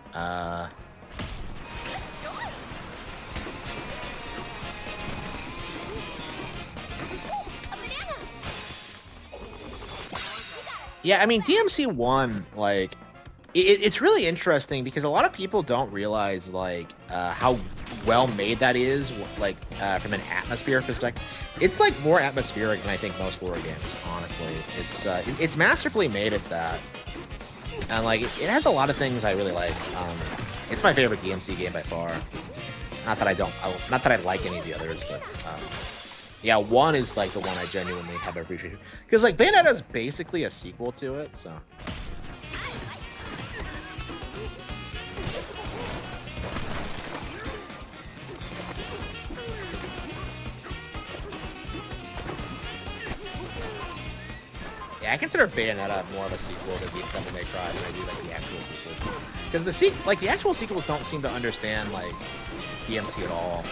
Yeah, I mean, DMC1, like, it's really interesting because a lot of people don't realize, like, how well made that is, like, from an atmospheric perspective. It's, like, more atmospheric than I think most horror games, honestly. It's masterfully made at that. And, like, it has a lot of things I really like. It's my favorite DMC game by far. Not that I like any of the others, but, yeah, 1 is, like, the one I genuinely have appreciated. Because, like, Bayonetta is basically a sequel to it, so... Yeah, I consider Bayonetta more of a sequel to Devil May Cry than I do, like, the actual sequels. Because the actual sequels don't seem to understand, like, DMC at all.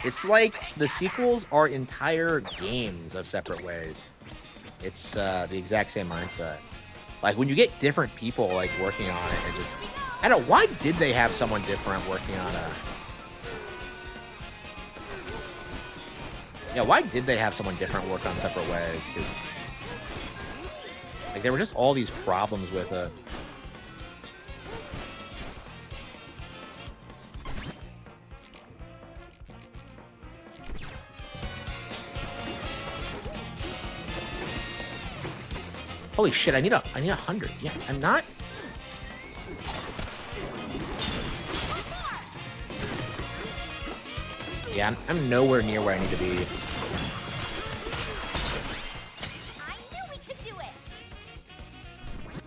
It's like the sequels are entire games of separate ways. It's the exact same mindset. Like when you get different people like working on it, and just I don't know, why did they have someone different working on why did they have someone different work on separate ways? Because like there were just all these problems with it. Holy shit, I need 100. Yeah, I'm not... Yeah, I'm nowhere near where I need to be. I knew we could do it.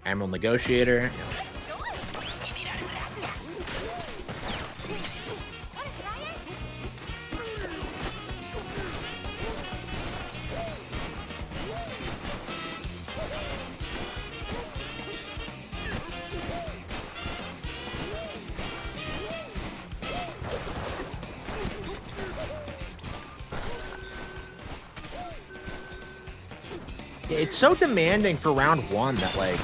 Emerald Negotiator. It's so demanding for round 1 that, like...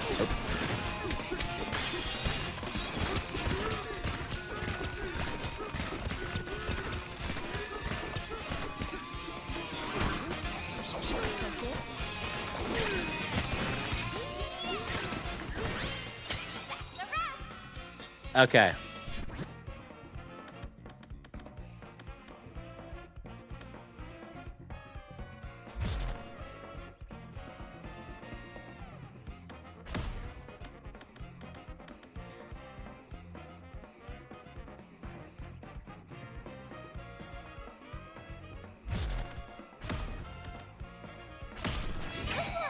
Okay.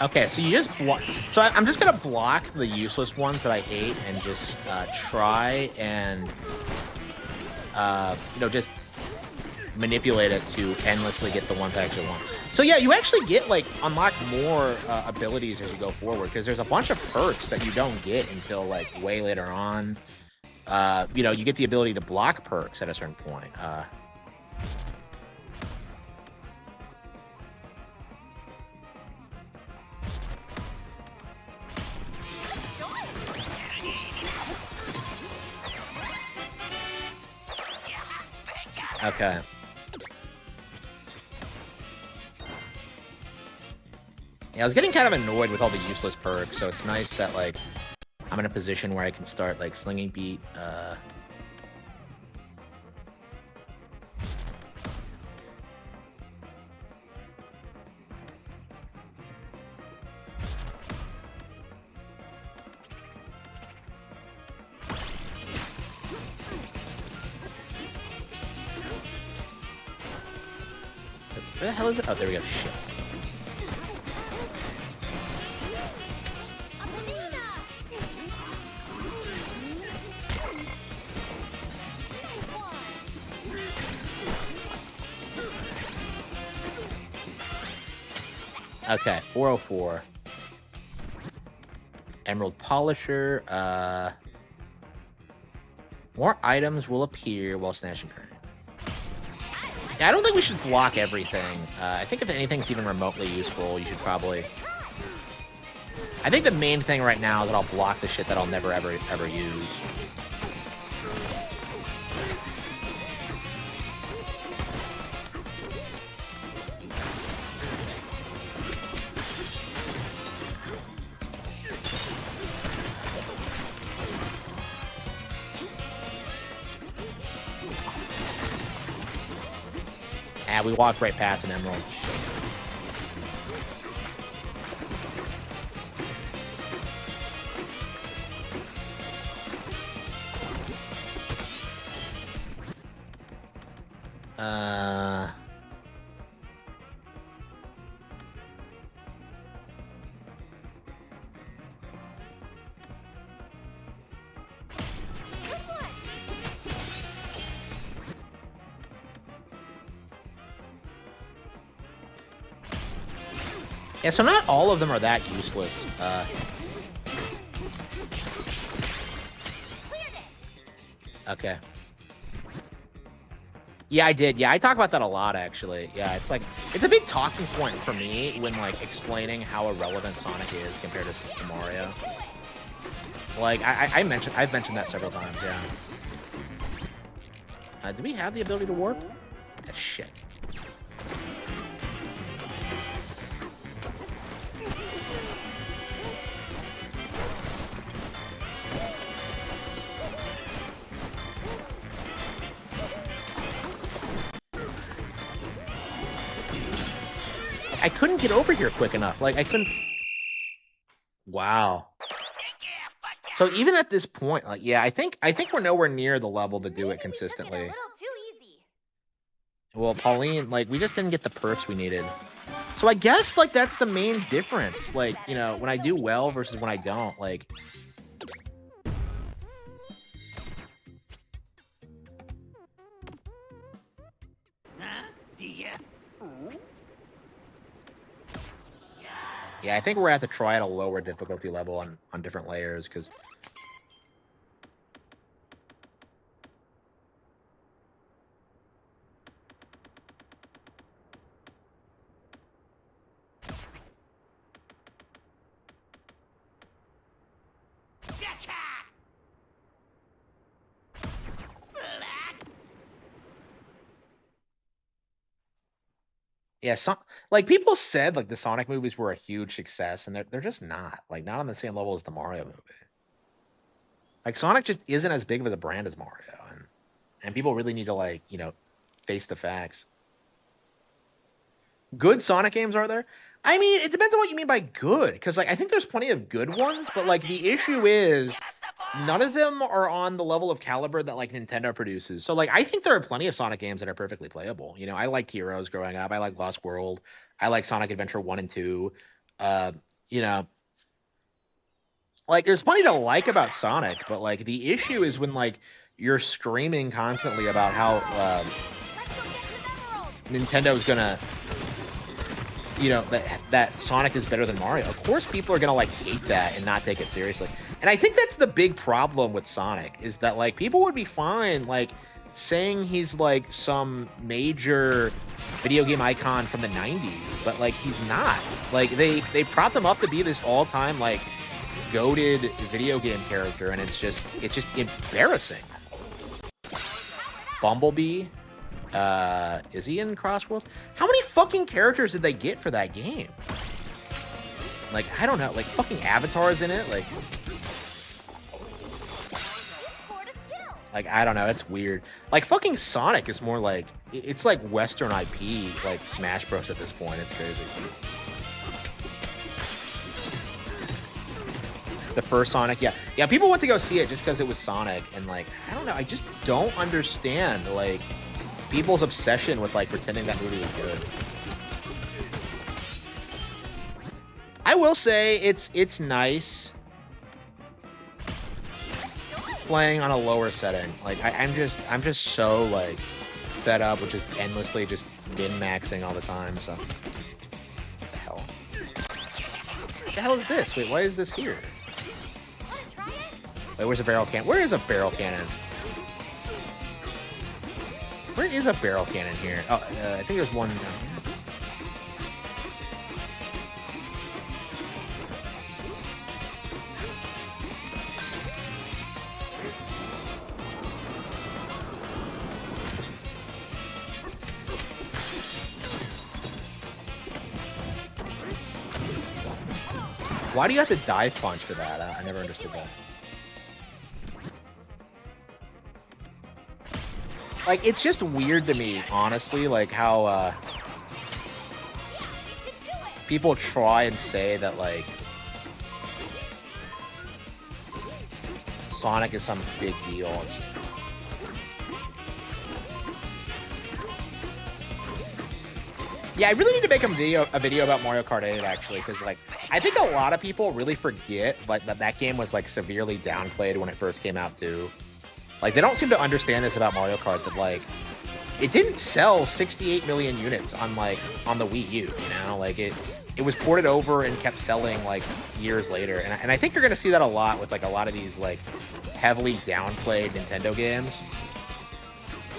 Okay, so you just block. So I'm just gonna block the useless ones that I hate and just try and you know, just manipulate it to endlessly get the ones I actually want. So yeah, you actually get like unlock more abilities as you go forward because there's a bunch of perks that you don't get until like way later on. You know, you get the ability to block perks at a certain point. Okay. Yeah, I was getting kind of annoyed with all the useless perks, so it's nice that, like, I'm in a position where I can start, like, slinging beat, Where the hell is it? Oh, there we go. Shit. Okay, 404. Emerald Polisher. More items will appear while snatching current. Yeah, I don't think we should block everything. I think if anything's even remotely useful, you should probably... I think the main thing right now is that I'll block the shit that I'll never, ever use. Ah, we walked right past an emerald. Yeah, so not all of them are that useless. Okay. Yeah, I did. Yeah, I talk about that a lot, actually. Yeah, it's like, it's a big talking point for me when, like, explaining how irrelevant Sonic is compared to Super Mario. Like, I've mentioned that several times, yeah. Do we have the ability to warp? Ah, shit. I couldn't get over here quick enough. Like, I couldn't... Wow. So even at this point, like, yeah, I think we're nowhere near the level to do it consistently. We took it a little too easy. Well, Pauline, like, we just didn't get the perks we needed. So I guess, like, that's the main difference. Like, you know, when I do well versus when I don't, like... Yeah, I think we're going to have to try at a lower difficulty level on different layers, because... Yeah, like people said, like the Sonic movies were a huge success, and they're just not. Like, not on the same level as the Mario movie. Like, Sonic just isn't as big of a brand as Mario, and people really need to, like, you know, face the facts. Good Sonic games are there? I mean, it depends on what you mean by good, because, like, I think there's plenty of good ones, but, like, the issue is none of them are on the level of caliber that, like, Nintendo produces. So, like, I think there are plenty of Sonic games that are perfectly playable. You know, I liked Heroes growing up. I like Lost World. I like Sonic Adventure 1 and 2. You know, like, there's plenty to like about Sonic, but, like, the issue is when, like, you're screaming constantly about how Nintendo's gonna... You know, that Sonic is better than Mario. Of course people are gonna, like, hate that and not take it seriously. And I think that's the big problem with Sonic, is that, like, people would be fine, like, saying he's, like, some major video game icon from the 90s, but, like, he's not. Like, they prop him up to be this all-time, like, goated video game character, and it's just embarrassing. Bumblebee? Is he in Crossworld? How many fucking characters did they get for that game? Like, I don't know. Like, fucking Avatar's in it. Like, I don't know. It's weird. Like, fucking Sonic is more like... It's like Western IP, like Smash Bros. At this point. It's crazy. The first Sonic, yeah. Yeah, people went to go see it just because it was Sonic. And, like, I don't know. I just don't understand, like... people's obsession with, like, pretending that movie was good. I will say it's nice playing on a lower setting. Like, I'm just so, like, fed up with just endlessly just min-maxing all the time. So, what the hell? What the hell is this? Wait, why is this here? Wait, where's a barrel cannon? Where is a barrel cannon? Where is a barrel cannon here? Oh, I think there's one down here. Why do you have to dive punch for that? I never understood that. Like, it's just weird to me, honestly, like how people try and say that, like, Sonic is some big deal. It's just... Yeah, I really need to make a video about Mario Kart 8, actually, because, like, I think a lot of people really forget, like, that game was, like, severely downplayed when it first came out, too. Like, they don't seem to understand this about Mario Kart, that, like, it didn't sell 68 million units on, like, on the Wii U, you know? Like, it was ported over and kept selling, like, years later. And I think you're going to see that a lot with, like, a lot of these, like, heavily downplayed Nintendo games.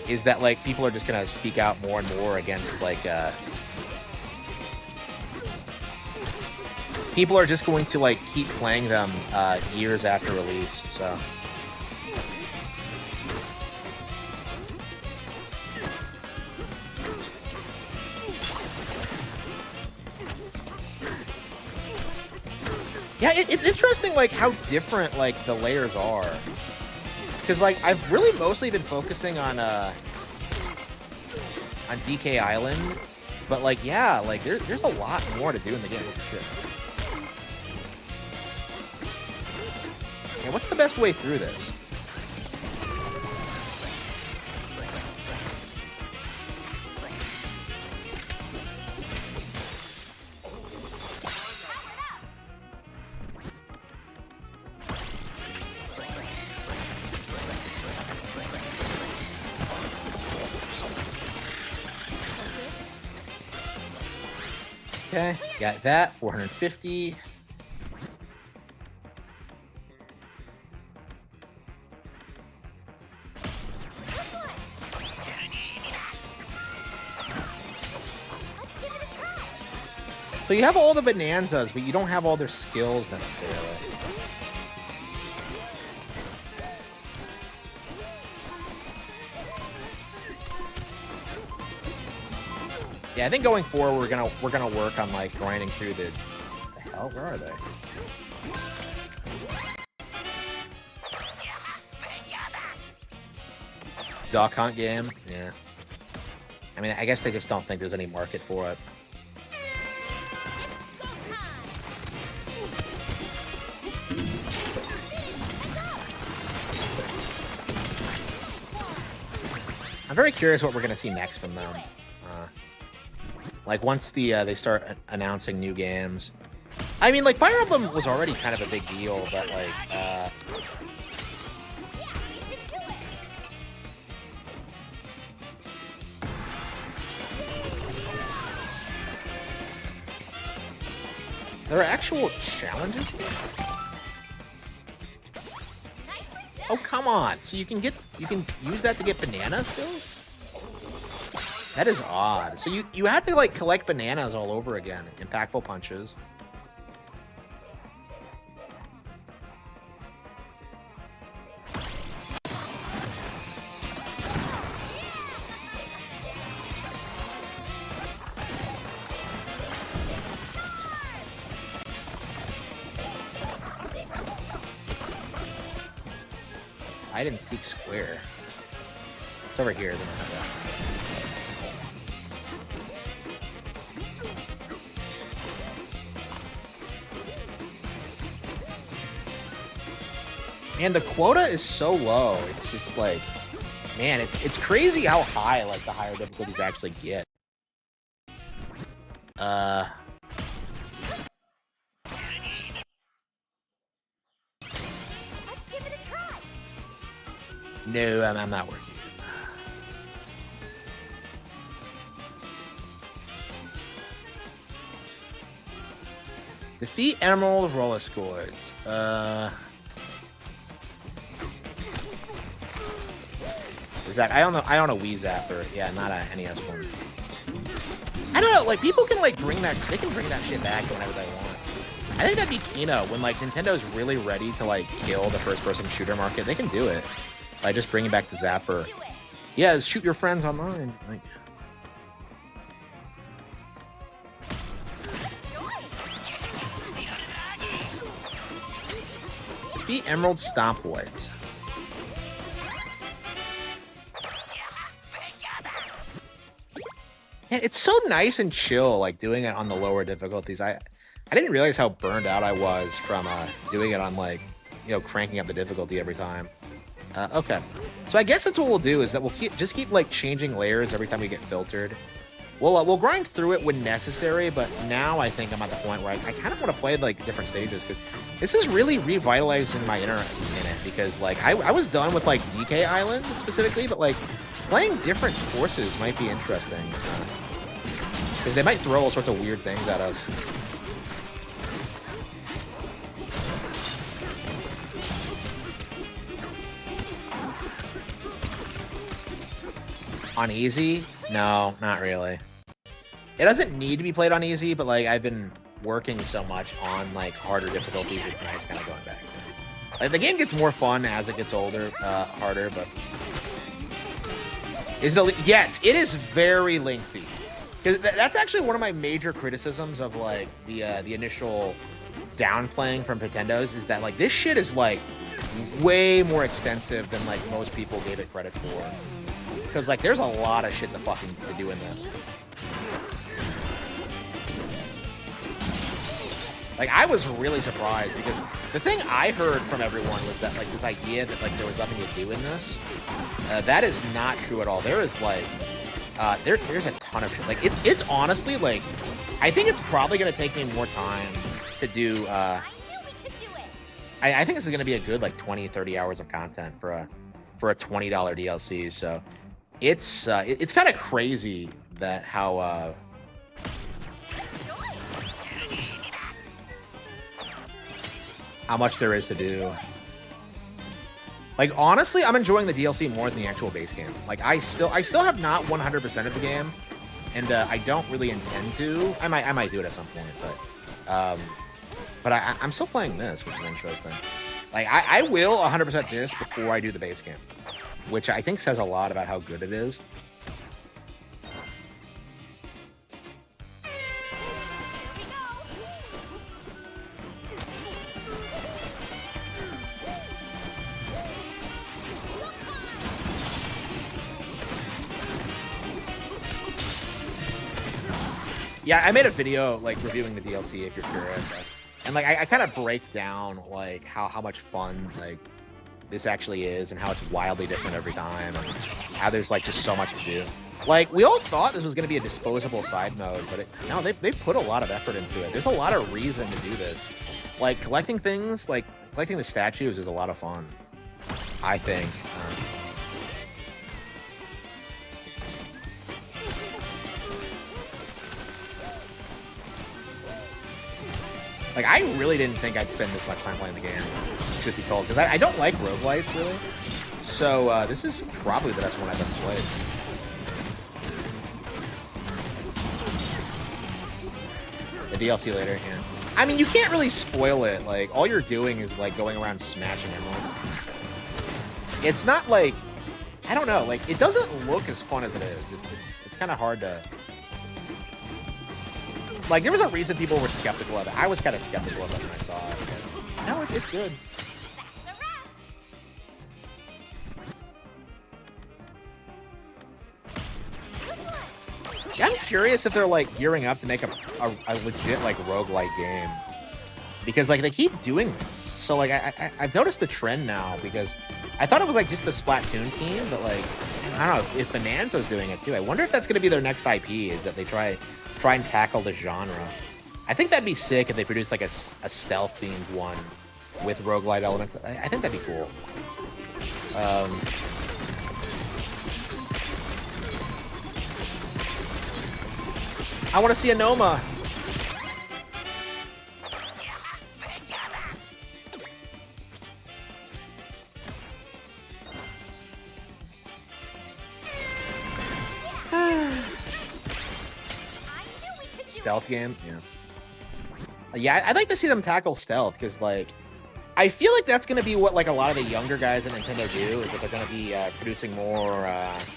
Is that, like, people are just going to speak out more and more against, like, people are just going to, like, keep playing them years after release, so... Yeah, it's interesting, like, how different, like, the layers are. Because, like, I've really mostly been focusing on DK Island. But, like, yeah, like, there's a lot more to do in the game. Shit. Yeah, what's the best way through this? Okay, got that. 450. So you have all the bonanzas, but you don't have all their skills necessarily. Yeah, I think going forward we're gonna work on like grinding through the hell. Where are they? Duck Hunt game. Yeah. I mean, I guess they just don't think there's any market for it. I'm very curious what we're gonna see next from them. Like once they start announcing new games. I mean, like Fire Emblem was already kind of a big deal, but like there are actual challenges here? Oh, come on. So you can use that to get bananas still? That is odd. So you have to like collect bananas all over again. Impactful punches. I didn't seek square. It's over here. Then I have that. And the quota is so low. It's just like, man, it's crazy how high like the higher difficulties actually get. Let's give it a try. No, I'm not working. Defeat Emerald Roller Swords. Zap. I own a Wii Zapper. Yeah, not a NES one. I don't know. Like people can like bring that. They can bring that shit back whenever they want. I think that'd be Kino when like Nintendo's really ready to like kill the first-person shooter market. They can do it by just bringing back the Zapper. Yeah, shoot your friends online. Like, defeat Emerald Stompwoids. Yeah, it's so nice and chill, like doing it on the lower difficulties. I didn't realize how burned out I was from doing it on like, you know, cranking up the difficulty every time. Okay, so I guess that's what we'll do is that we'll keep like changing layers every time we get filtered. We'll grind through it when necessary, but now I think I'm at the point where I kind of want to play like different stages because this is really revitalizing my interest in it. Because like I was done with like DK Island specifically, but like playing different courses might be interesting because they might throw all sorts of weird things at us. On easy? No, not really. It doesn't need to be played on easy, but like I've been working so much on like harder difficulties, it's nice kind of going back. Like the game gets more fun as it gets older, harder, but is it? Yes, it is very lengthy. Because that's actually one of my major criticisms of like the initial downplaying from Nintendo's is that like this shit is like way more extensive than like most people gave it credit for. Because like there's a lot of shit to do in this. Like I was really surprised because the thing I heard from everyone was that like this idea that like there was nothing to do in this, that is not true at all. There is like there's a ton of shit. Like it's honestly like I think it's probably gonna take me more time to do. I think this is gonna be a good like 20-30 hours of content for a $20 DLC. So it's kind of crazy that how much there is to do. Like honestly, I'm enjoying the DLC more than the actual base game. Like I still have not 100% of the game, and I don't really intend to. I might do it at some point, but I'm still playing this, which is interesting. Like I will 100% this before I do the base game, which I think says a lot about how good it is. Yeah, I made a video like reviewing the DLC if you're curious, and like I kind of break down like how much fun like this actually is and how it's wildly different every time and how there's like just so much to do. Like we all thought this was going to be a disposable side mode, but no, they put a lot of effort into it. There's a lot of reason to do this. Like collecting things, like collecting the statues is a lot of fun, I think. Like, I really didn't think I'd spend this much time playing the game, truth be told, because I don't like roguelites, really. So, this is probably the best one I've ever played. The DLC later, yeah. I mean, you can't really spoil it. Like, all you're doing is, like, going around smashing everyone. It's not, like... I don't know. Like, it doesn't look as fun as it is. It's kind of hard to... Like, there was a reason people were skeptical of it. I was kind of skeptical of it when I saw it. But no, it's good. Yeah, I'm curious if they're, like, gearing up to make a legit, like, roguelike game. Because, like, they keep doing this. So, like, I've noticed the trend now, because I thought it was, like, just the Splatoon team, but, like, I don't know, if Bonanza's doing it, too. I wonder if that's going to be their next IP, is that they try and tackle the genre. I think that'd be sick if they produced like a stealth-themed one with roguelite elements. I think that'd be cool. I want to see a Noma. Stealth game, yeah. Yeah, I'd like to see them tackle stealth because, like, I feel like that's going to be what, like, a lot of the younger guys at Nintendo do, is that they're going to be producing more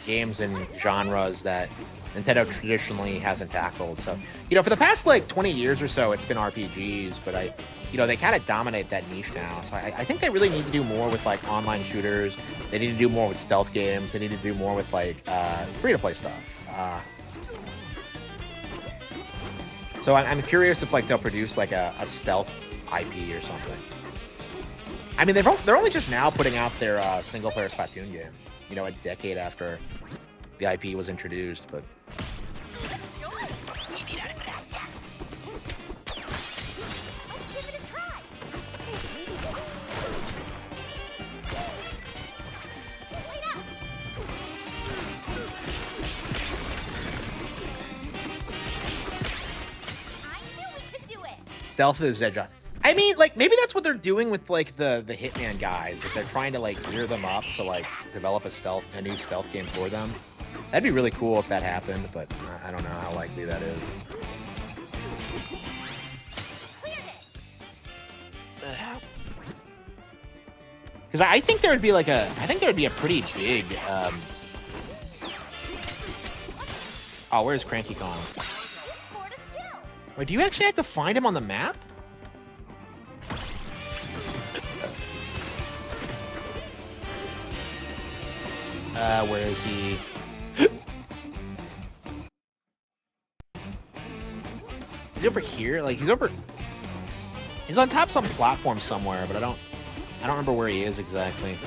games and genres that Nintendo traditionally hasn't tackled. So, you know, for the past, like, 20 years or so, it's been RPGs, but they kind of dominate that niche now. So I think they really need to do more with, like, online shooters. They need to do more with stealth games. They need to do more with, like, free-to-play stuff. So I'm curious if, like, they'll produce, like, a stealth IP or something. I mean, they're only just now putting out their single-player Splatoon game, you know, a decade after the IP was introduced, but... Stealth is Zedron. I mean, like, maybe that's what they're doing with, like, the Hitman guys. If they're trying to, like, gear them up to, like, develop a new stealth game for them. That'd be really cool if that happened, but I don't know how likely that is. Because I think there would be, like, a pretty big, Oh, where's Cranky Kong? Wait, do you actually have to find him on the map? Where is he? He's over here? Like, he's on top of some platform somewhere, but I don't remember where he is exactly.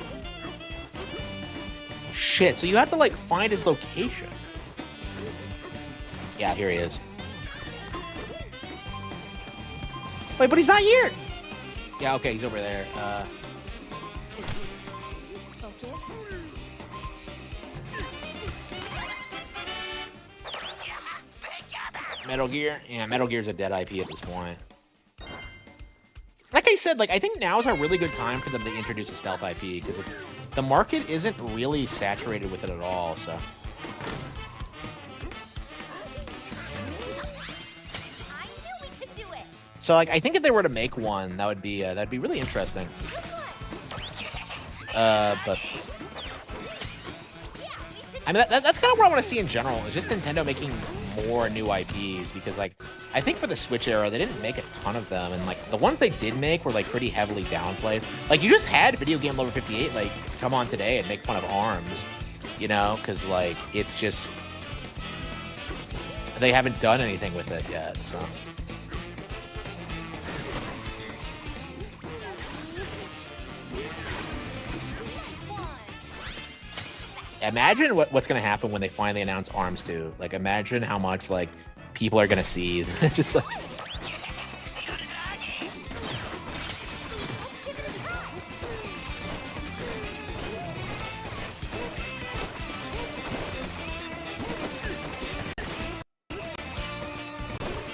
Shit, so you have to, like, find his location. Yeah, here he is. Wait, but he's not here! Yeah, okay, he's over there. Metal Gear? Yeah, Metal Gear's a dead IP at this point. Like I said, like, I think now's a really good time for them to introduce a stealth IP, because the market isn't really saturated with it at all, so... So, like, I think if they were to make one, that'd be really interesting. But I mean, that's kind of what I want to see in general. Is just Nintendo making more new IPs, because, like, I think for the Switch era, they didn't make a ton of them, and, like, the ones they did make were, like, pretty heavily downplayed. Like, you just had Video Game Lover 58, like, come on today and make fun of ARMS, you know, because, like, it's just they haven't done anything with it yet, so. Imagine what's gonna happen when they finally announce ARMS 2. Like, imagine how much, like, people are gonna see. Just like...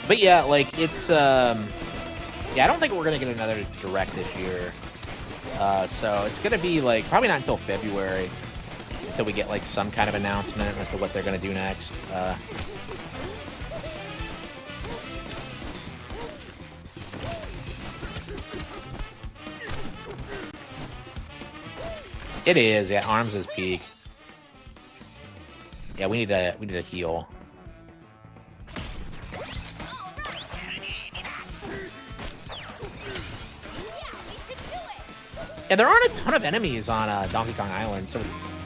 But yeah, like, it's yeah, I don't think we're gonna get another Direct this year. So it's gonna be, like, probably not until February. Until we get, like, some kind of announcement as to what they're going to do next. It is, yeah. ARMS is peak. Yeah, we need a heal. Yeah, there aren't a ton of enemies on Donkey Kong Island, so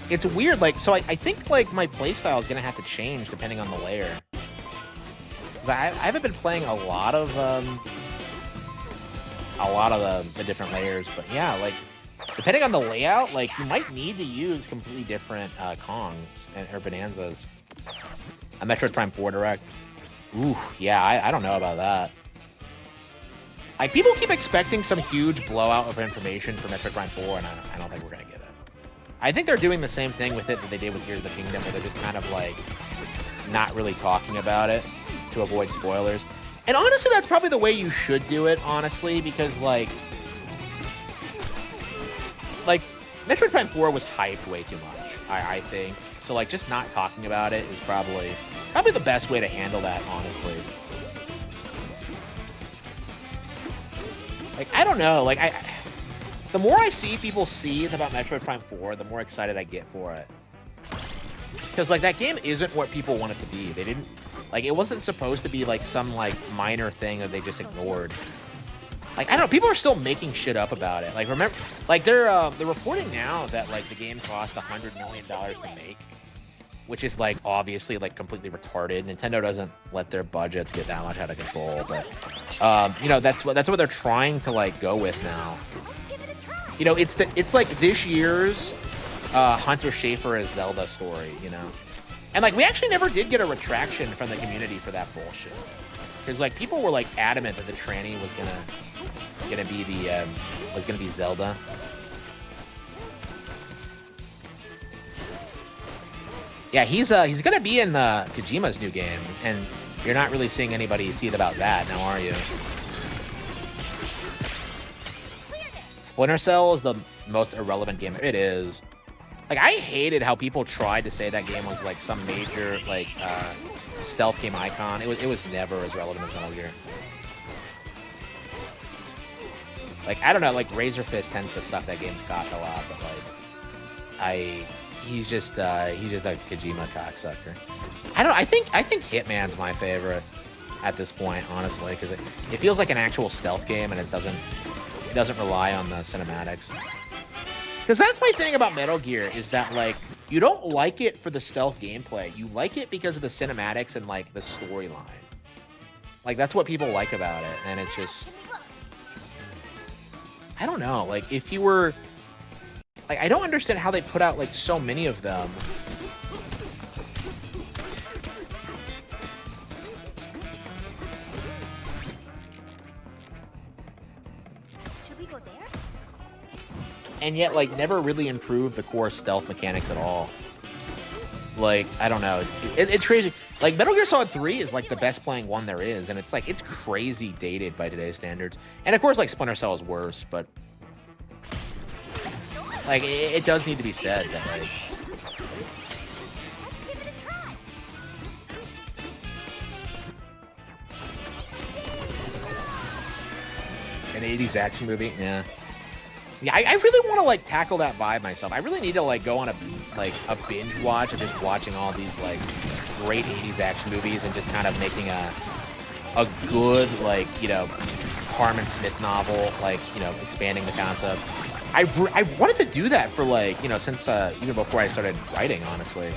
it's weird. Like, so I think, like, my playstyle is gonna have to change depending on the layer. 'Cause I haven't been playing a lot of the different layers, but yeah, like, depending on the layout, like, you might need to use completely different Kongs or Bonanzas. A Metroid Prime 4 Direct. Ooh, yeah, I don't know about that. Like, people keep expecting some huge blowout of information for Metroid Prime 4, and I don't think we're gonna get it. I think they're doing the same thing with it that they did with Tears of the Kingdom, where they're just kind of, like, not really talking about it to avoid spoilers. And honestly, that's probably the way you should do it, honestly, because, like, Metroid Prime 4 was hyped way too much, I think. So, like, just not talking about it is probably the best way to handle that, honestly. Like, I don't know. Like, the more I see people seethe about Metroid Prime 4, the more excited I get for it. Because, like, that game isn't what people want it to be. They didn't... Like, it wasn't supposed to be, like, some, like, minor thing that they just ignored. Like, I don't know, people are still making shit up about it. Like, remember... Like, they're reporting now that, like, the game cost $100 million to make. Which is, like, obviously, like, completely retarded. Nintendo doesn't let their budgets get that much out of control. But, you know, that's what they're trying to, like, go with now. You know, it's like this year's Hunter Schafer as Zelda story, you know? And, like, we actually never did get a retraction from the community for that bullshit. Because, like, people were, like, adamant that the tranny was gonna be Zelda. Yeah, he's gonna be in Kojima's new game, and you're not really seeing anybody seethe about that now, are you? Splinter Cell is the most irrelevant game. It is. Like, I hated how people tried to say that game was like some major like stealth game icon. It was never as relevant as Metal Gear. Like, I don't know, like Razor Fist tends to suck that game's cock a lot, but like he's just a Kojima cocksucker. I think Hitman's my favorite at this point, honestly, because it feels like an actual stealth game and it doesn't rely on the cinematics. Because that's my thing about Metal Gear, is that, like, you don't like it for the stealth gameplay. You like it because of the cinematics and, like, the storyline. Like, that's what people like about it, and it's just... I don't know, like, if you were... Like, I don't understand how they put out, like, so many of them. Should we go there? And yet, like, never really improved the core stealth mechanics at all. Like, I don't know. It's crazy. Like, Metal Gear Solid 3 is, like, the best playing one there is, and it's, like, it's crazy dated by today's standards. And, of course, like, Splinter Cell is worse, but... Like, it does need to be said that, like... An 80s action movie? Yeah. Yeah, I really want to, like, tackle that vibe myself. I really need to, like, go on a binge watch of just watching all these, like, great 80s action movies and just kind of making a good, like, you know, Harman Smith novel, like, you know, expanding the concept. I wanted to do that for, like, you know, since even before I started writing, honestly.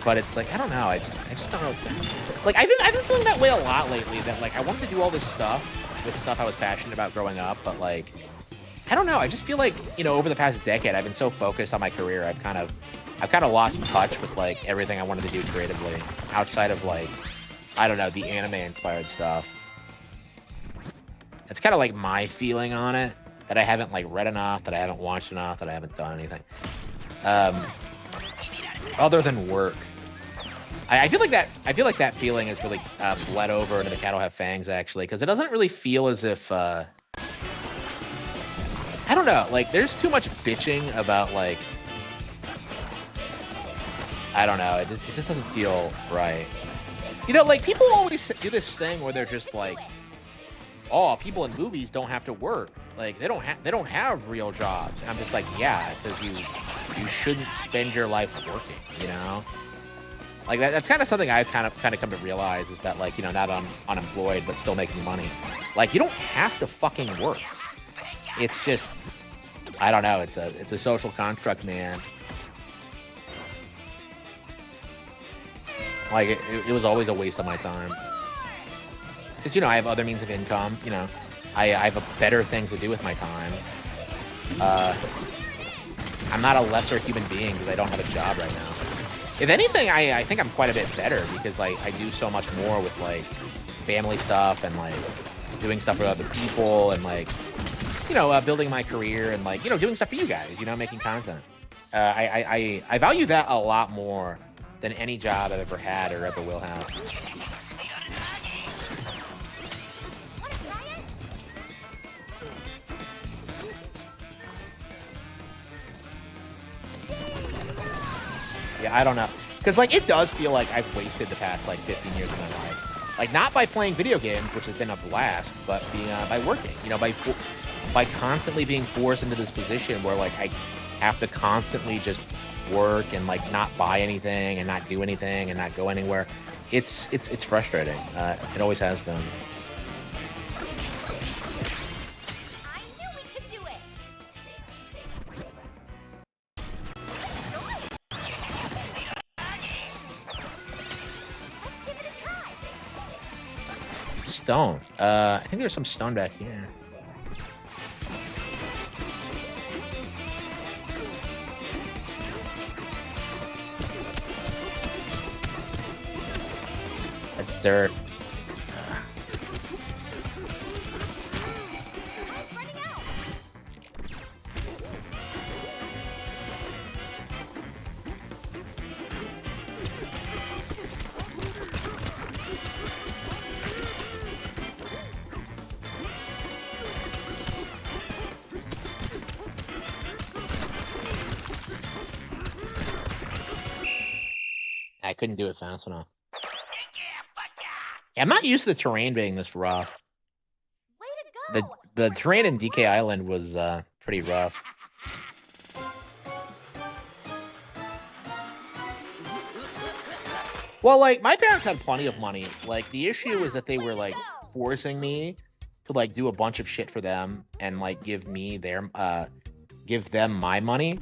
But it's like, I don't know. I just don't know what's going on. Like, I've been feeling that way a lot lately. That, like, I wanted to do all this stuff with stuff I was passionate about growing up, but, like, I don't know. I just feel like, you know, over the past decade, I've been so focused on my career. I've kind of lost touch with, like, everything I wanted to do creatively outside of, like, I don't know, the anime-inspired stuff. It's kind of like my feeling on it, that I haven't, like, read enough, that I haven't watched enough, that I haven't done anything. Other than work. I feel like that feeling is really bled over into The Cattle Have Fangs, actually, because it doesn't really feel as if I don't know, like, there's too much bitching about, like, I don't know, it just doesn't feel right. You know, like, people always do this thing where they're just like, oh, people in movies don't have to work, like, they don't have real jobs. And I'm just like, yeah, because you shouldn't spend your life working, you know? Like, that's kind of something I've kind of come to realize, is that, like, you know, not unemployed but still making money. Like, you don't have to fucking work. It's just, I don't know, it's a social construct, man. Like, it was always a waste of my time. Because, you know, I have other means of income, you know. I have better things to do with my time. I'm not a lesser human being because I don't have a job right now. If anything, I think I'm quite a bit better because I do so much more with, like, family stuff and, like, doing stuff with other people and, like, you know, building my career and, like, you know, doing stuff for you guys, you know, making content. I value that a lot more than any job I've ever had or ever will have. Yeah, I don't know. Because, like, it does feel like I've wasted the past, like, 15 years of my life. Like, not by playing video games, which has been a blast, but by working. You know, by constantly being forced into this position where like I have to constantly just work and like not buy anything and not do anything and not go anywhere. It's frustrating. It always has been. I knew we could do it. Let's give it a try. Stone. I think there's some stone back here. That's dirt. Time's running out. I couldn't do it fast enough. Yeah, I'm not used to the terrain being this rough. Way to go. The terrain in DK Island was pretty rough. Well, like, my parents had plenty of money. Like, the issue was that they were like forcing me to like do a bunch of shit for them and like give them my money.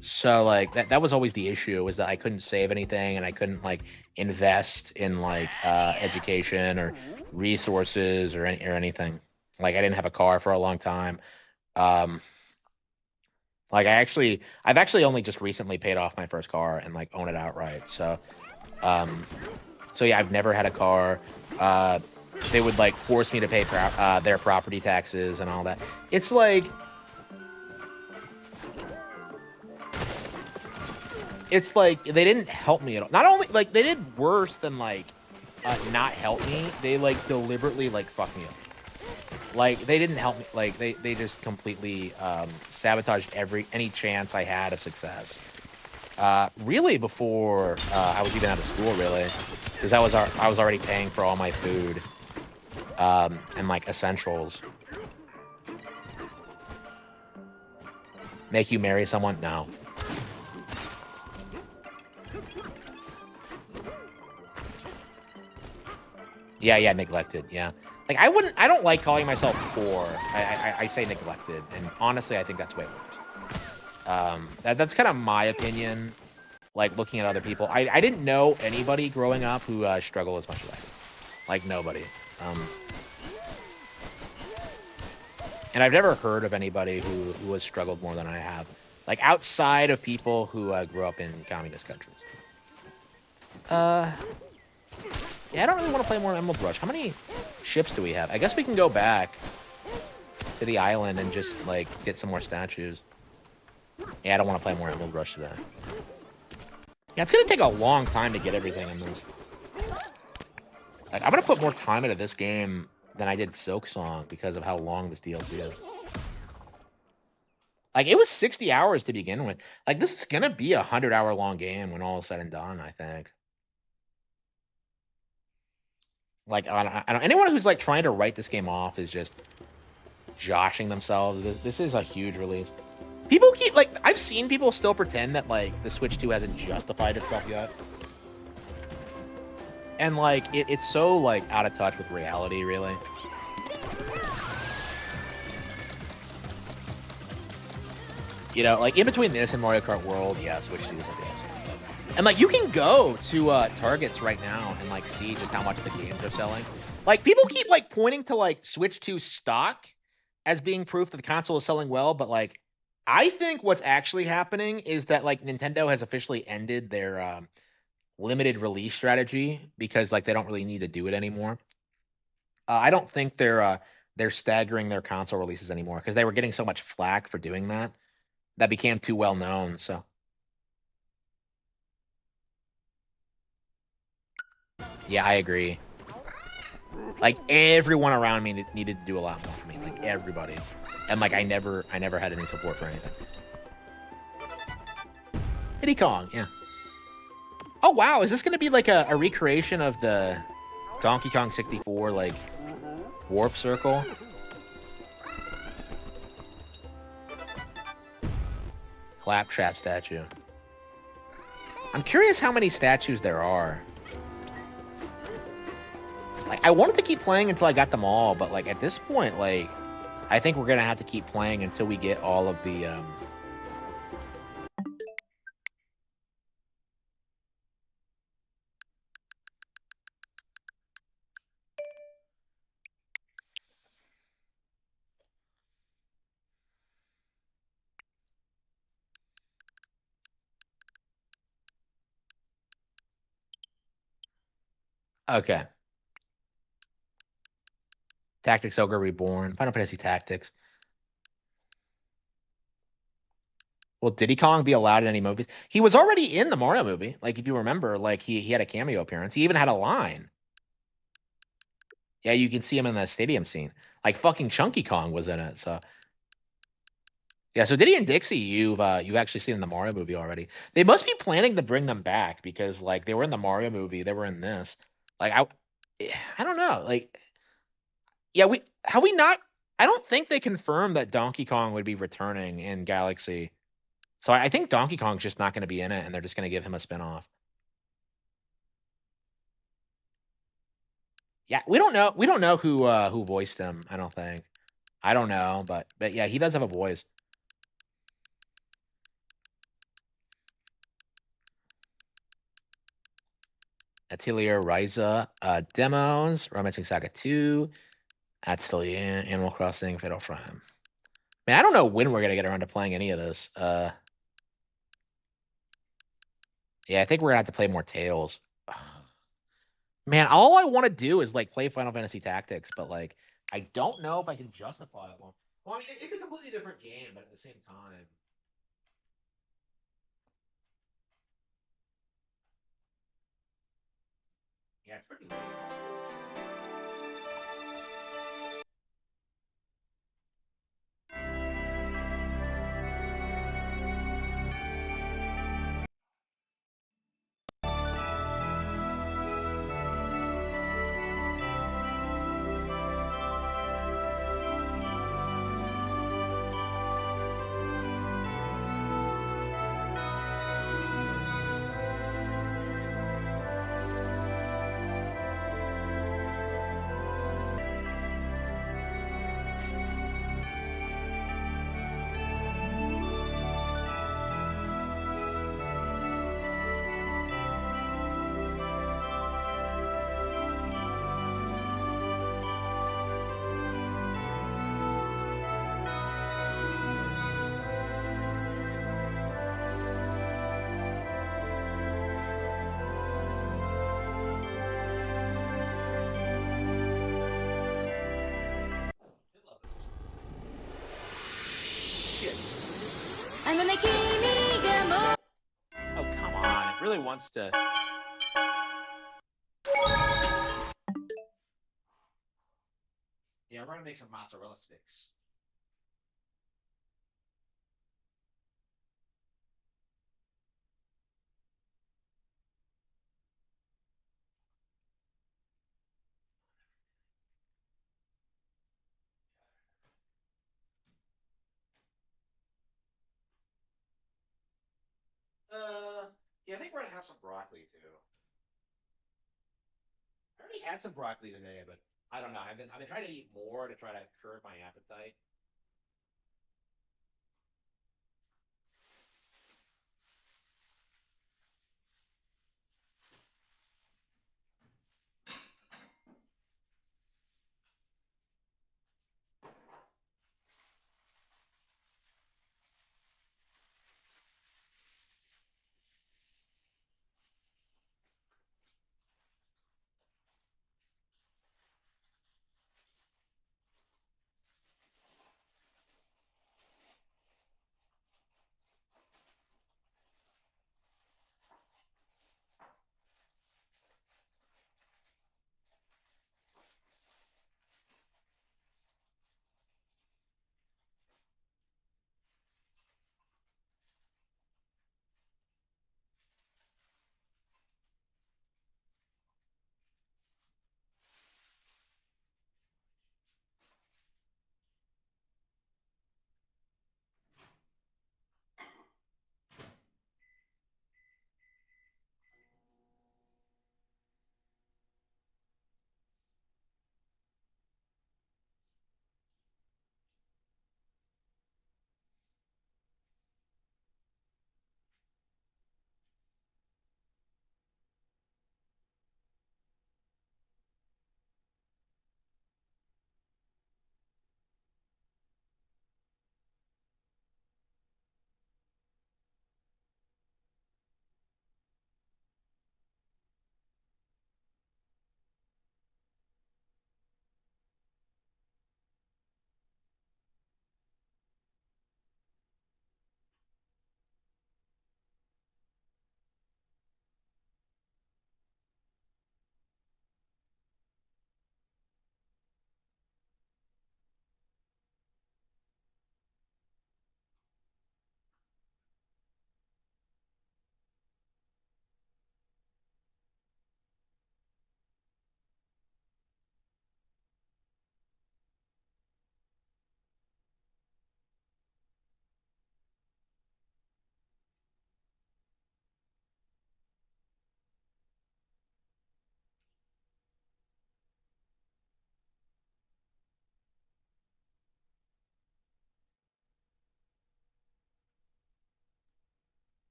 So like that was always the issue, was that I couldn't save anything and I couldn't like invest in like education or resources or anything. Like, I didn't have a car for a long time. Like, I've actually only just recently paid off my first car and like own it outright. So yeah, I've never had a car. They would like force me to pay their property taxes and all that. It's like, they didn't help me at all. Not only like they did worse than like not help me, they like deliberately like fucked me up. Like, they didn't help me. Like, they just completely sabotaged any chance I had of success. Really before I was even out of school, really, because I was already paying for all my food and like essentials. Make you marry someone? No. Yeah, neglected. Yeah, like I don't like calling myself poor. I say neglected, and honestly, I think that's way worse. That's kind of my opinion. Like, looking at other people, I didn't know anybody growing up who struggled as much as I did. Like, nobody. And I've never heard of anybody who has struggled more than I have. Like, outside of people who grew up in communist countries. Yeah, I don't really want to play more Emerald Rush. How many ships do we have? I guess we can go back to the island and just, like, get some more statues. Yeah, I don't want to play more Emerald Rush today. Yeah, it's going to take a long time to get everything in this. Like, I'm going to put more time into this game than I did Silk Song because of how long this DLC is. Like, it was 60 hours to begin with. Like, this is going to be a 100-hour long game when all is said and done, I think. Like, I don't, anyone who's like trying to write this game off is just joshing themselves. This is a huge release. People keep, like, I've seen people still pretend that like the Switch 2 hasn't justified itself yet. And like it's so like out of touch with reality, really. You know, like in between this and Mario Kart World, yeah, Switch 2 is like awesome. And like you can go to Targets right now and like see just how much the games are selling. Like, people keep like pointing to like Switch 2 stock as being proof that the console is selling well, but like I think what's actually happening is that like Nintendo has officially ended their limited release strategy because like they don't really need to do it anymore. I don't think they're staggering their console releases anymore because they were getting so much flack for doing that. That became too well known, so. Yeah, I agree. Like, everyone around me needed to do a lot more for me. Like, everybody. And like I never had any support for anything. Diddy Kong, yeah. Oh wow, is this gonna be like a recreation of the Donkey Kong 64, like, warp circle. Claptrap statue. I'm curious how many statues there are. Like, I wanted to keep playing until I got them all, but like at this point, like, I think we're gonna have to keep playing until we get all of the Okay. Tactics Ogre Reborn, Final Fantasy Tactics. Will Diddy Kong be allowed in any movies? He was already in the Mario movie. Like, if you remember, like he had a cameo appearance. He even had a line. Yeah, you can see him in the stadium scene. Like fucking Chunky Kong was in it. So yeah, so Diddy and Dixie, you've actually seen in the Mario movie already. They must be planning to bring them back because like they were in the Mario movie, they were in this. Like I don't know. Like yeah, we have we not I don't think they confirmed that Donkey Kong would be returning in Galaxy. So I think Donkey Kong's just not going to be in it and they're just going to give him a spin-off. Yeah, we don't know who voiced him, I don't think. I don't know, but yeah, he does have a voice. Atelier Ryza demos, Romancing Saga 2, Atelier, Animal Crossing, Fatal Frame. Man, I don't know when we're gonna get around to playing any of this. Yeah, I think we're gonna have to play more Tales. Man, all I want to do is like play Final Fantasy Tactics, but like I don't know if I can justify it. Well, I mean, it's a completely different game, but at the same time, yeah, it's pretty. Oh, come on. It really wants to. Yeah, we're gonna make some mozzarella sticks. Yeah, I think we're gonna have some broccoli too. I already had some broccoli today, but I don't know. I've been trying to eat more to try to curb my appetite.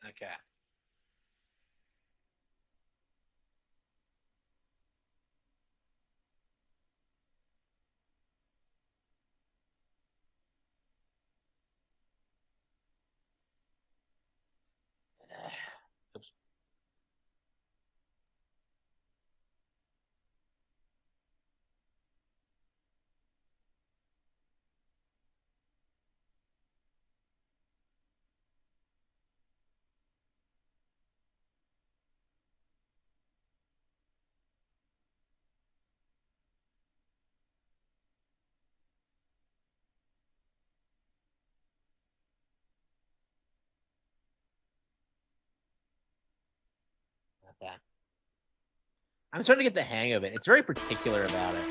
Okay. Okay. I'm starting to get the hang of it. It's very particular about it.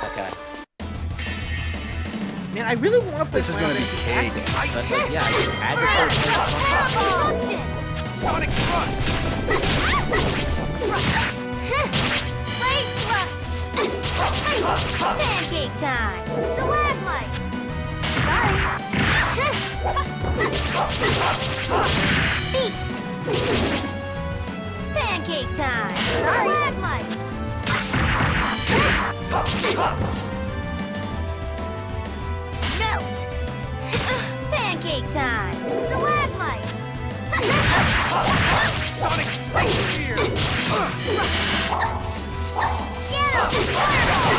Okay. Man, I really want to play This is gonna be Final cake. Fantasy Tactics, but like, yeah, I just had to start playing Final Sonic Thrust! Great thrust! Pancake time! Stalagmite! Sorry! Beast! Pancake time! Stalagmite! Melt! Pancake time! Stalagmite! Sonic Ice Spear! Get him! Fireball!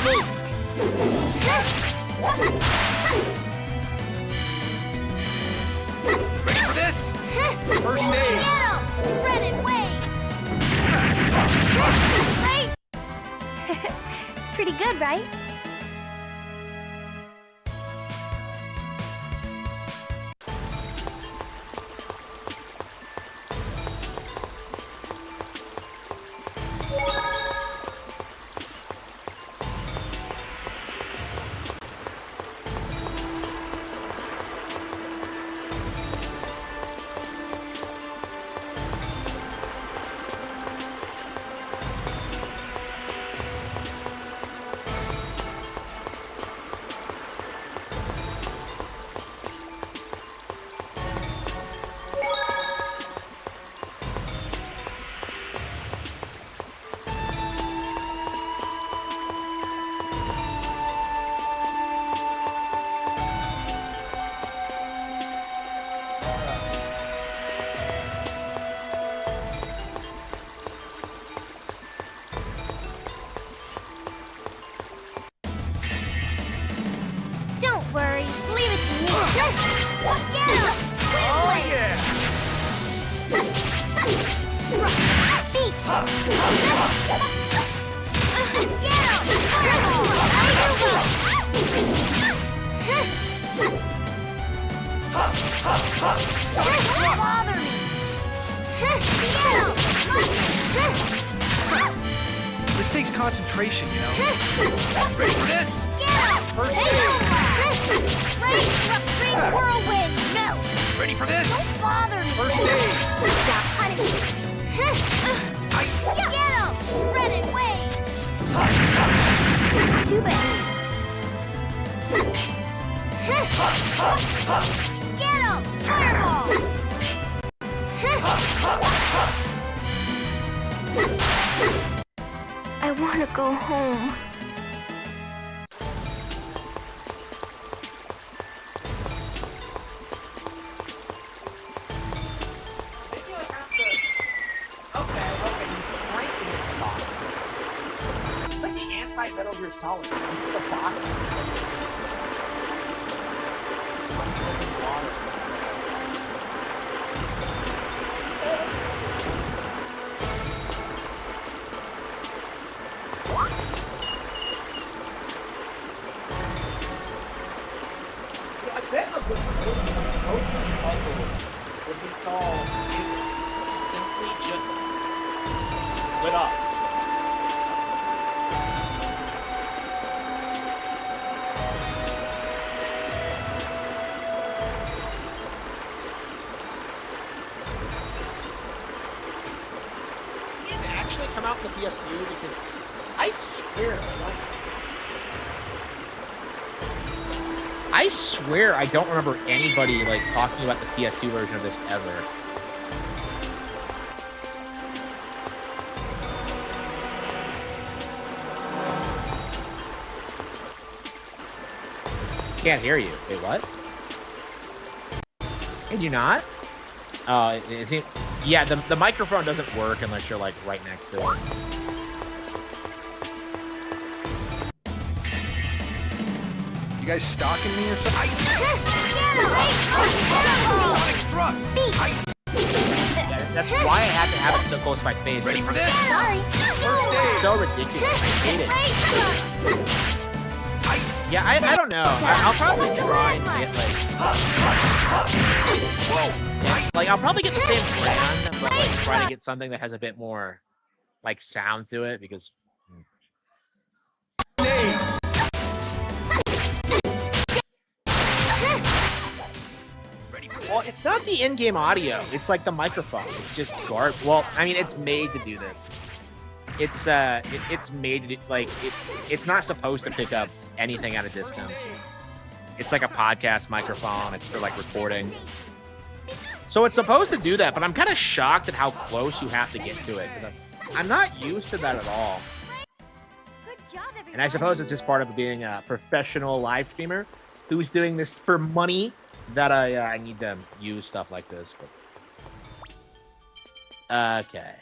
Beast! Ready for this? First aid! Get him! Red and wave! Right? Pretty good, right? Don't worry, leave it to me. Get him! Oh yeah! Beast! Get him! Fireball! Don't bother me! Get him! This takes concentration, you know? Ready for this? Get him! First Hey, aid! Right, spring whirlwind! Melt! Ready for this? Don't bother me! First aid! Stop punishment! Get him! Red and wave! Too bad! Get him! Fireball! I want to go home. Maybe I have to. Okay, you strengthen the box. It's like the anti-Metal Gear Solid. It's the box. I bet a good ocean puzzle would be solved simply just split up. This game actually come out in the PS2 because I swear I swear I don't remember anybody like talking about the PS2 version of this ever. Can't hear you. Wait, what? Can you not? Yeah, the microphone doesn't work unless you're like right next to it. You guys stalking me or something? Yeah, that's why I have to have it so close to my face. Ready for this? Sorry. It's so ridiculous. I hate it. Yeah, I don't know. I'll probably try and get like... Whoa. Yeah, like, I'll probably get the same brand, but like try to get something that has a bit more like sound to it, because... Well, it's not the in-game audio. It's like the microphone. It's just garbage. Well, I mean, it's made to do this. It's made to do, like it's not supposed to pick up anything at a distance. It's like a podcast microphone. It's for like recording. So it's supposed to do that, but I'm kind of shocked at how close you have to get to it. I'm not used to that at all. And I suppose it's just part of being a professional live streamer who's doing this for money that I need to use stuff like this. But... Okay.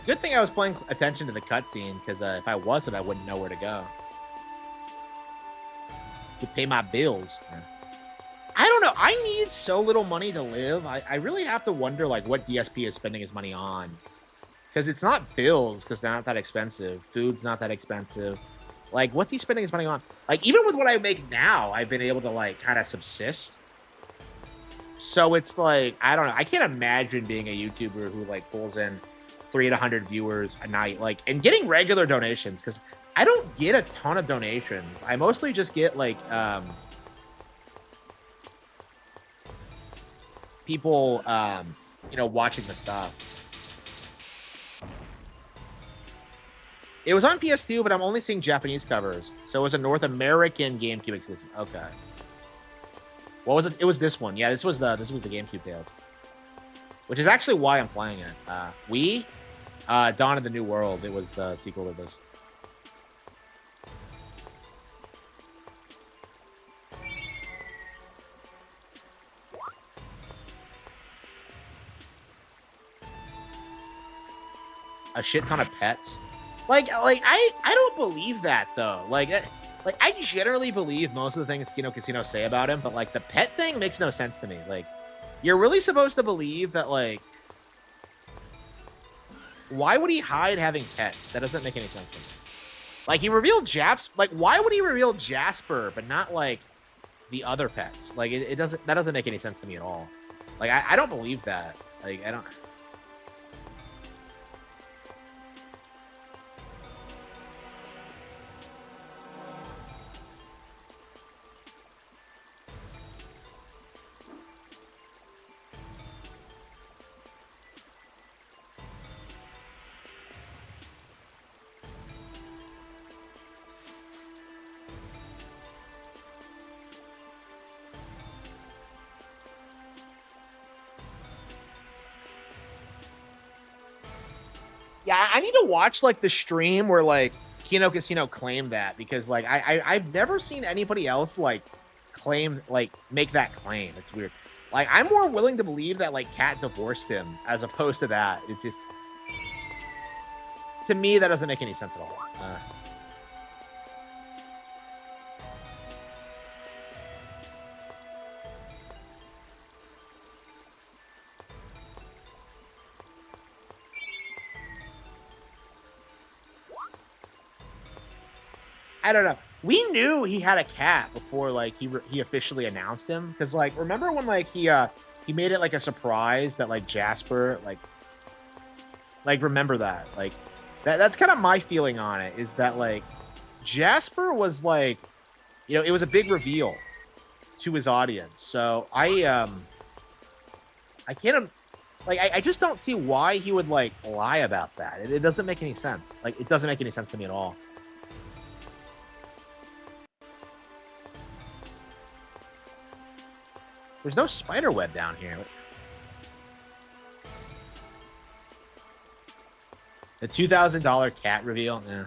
Good thing I was paying attention to the cutscene, because if I wasn't, I wouldn't know where to go. To pay my bills. I don't know. I need so little money to live. I really have to wonder like what DSP is spending his money on. Because it's not bills, because they're not that expensive. Food's not that expensive. Like, what's he spending his money on? Like, even with what I make now, I've been able to like kind of subsist. So it's like, I don't know. I can't imagine being a YouTuber who like pulls in 300 to 100 viewers a night, like, and getting regular donations, because I don't get a ton of donations. I mostly just get like people you know, watching the stuff. It was on PS2, but I'm only seeing Japanese covers, so it was a North American GameCube exclusive. Okay. What was it? It was this one. Yeah, this was the GameCube Tales, which is actually why I'm playing it. Dawn of the New World. It was the sequel to this. A shit ton of pets. Like I don't believe that though. Like I generally believe most of the things Kino Casino say about him, but like the pet thing makes no sense to me. Like, you're really supposed to believe that, like, why would he hide having pets? That doesn't make any sense to me. Like, he revealed like, why would he reveal Jasper but not like the other pets? Like, that doesn't make any sense to me at all. Like, I don't believe that. Like, I don't. Yeah, I need to watch like the stream where like Kino Casino claimed that, because like I've never seen anybody else like claim, like, make that claim. It's weird. Like, I'm more willing to believe that like Kat divorced him as opposed to that. It's just, to me, that doesn't make any sense at all. I don't know. we knew he had a cat before like he officially announced him, because like remember when like he made it like a surprise that like Jasper like remember that like that's kind of my feeling on it, is that like Jasper was like, you know, it was a big reveal to his audience. So I can't like I just don't see why he would like lie about that. It doesn't make any sense. Like it doesn't make any sense to me at all. There's no spider web down here. The $2,000 cat reveal. Yeah.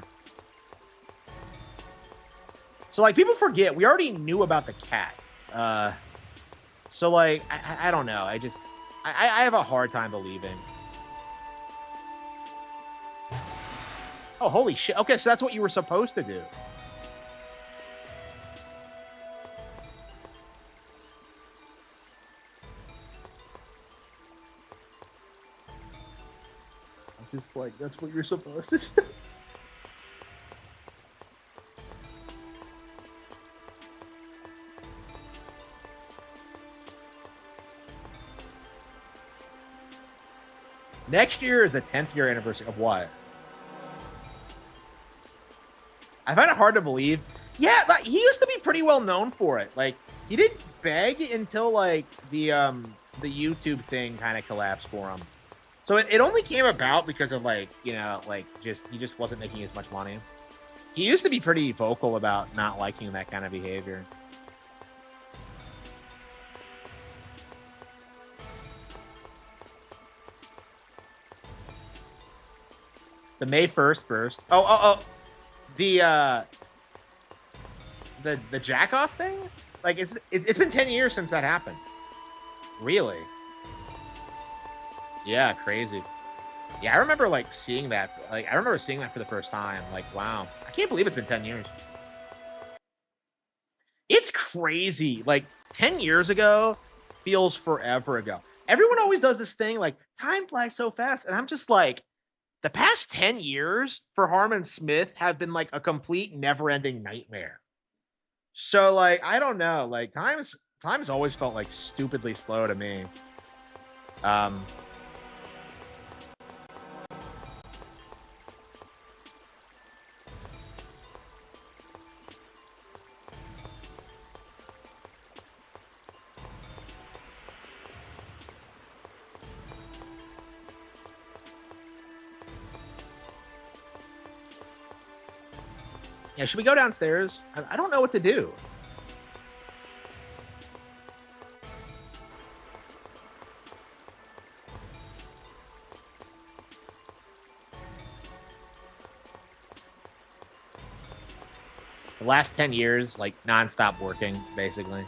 So like people forget we already knew about the cat. So like I don't know. I have a hard time believing. Oh holy shit! Okay, so that's what you were supposed to do. Just like that's what you're supposed to do. Next year is the 10th year anniversary of what? I find it hard to believe. Yeah, like, he used to be pretty well known for it. Like he didn't beg until like the YouTube thing kind of collapsed for him. So it only came about because of like, you know, like he just wasn't making as much money. He used to be pretty vocal about not liking that kind of behavior. The May 1st burst. Oh. The jack off thing? Like it's been 10 years since that happened. Really? Yeah, crazy. Yeah, I remember like seeing that. Like I remember seeing that for the first time. Like, wow. I can't believe it's been 10 years. It's crazy. Like 10 years ago feels forever ago. Everyone always does this thing like time flies so fast, and I'm just like, the past 10 years for Harman Smith have been like a complete never-ending nightmare. So like I don't know, like time's always felt like stupidly slow to me. Yeah, should we go downstairs? I don't know what to do. The last 10 years, like, nonstop working, basically.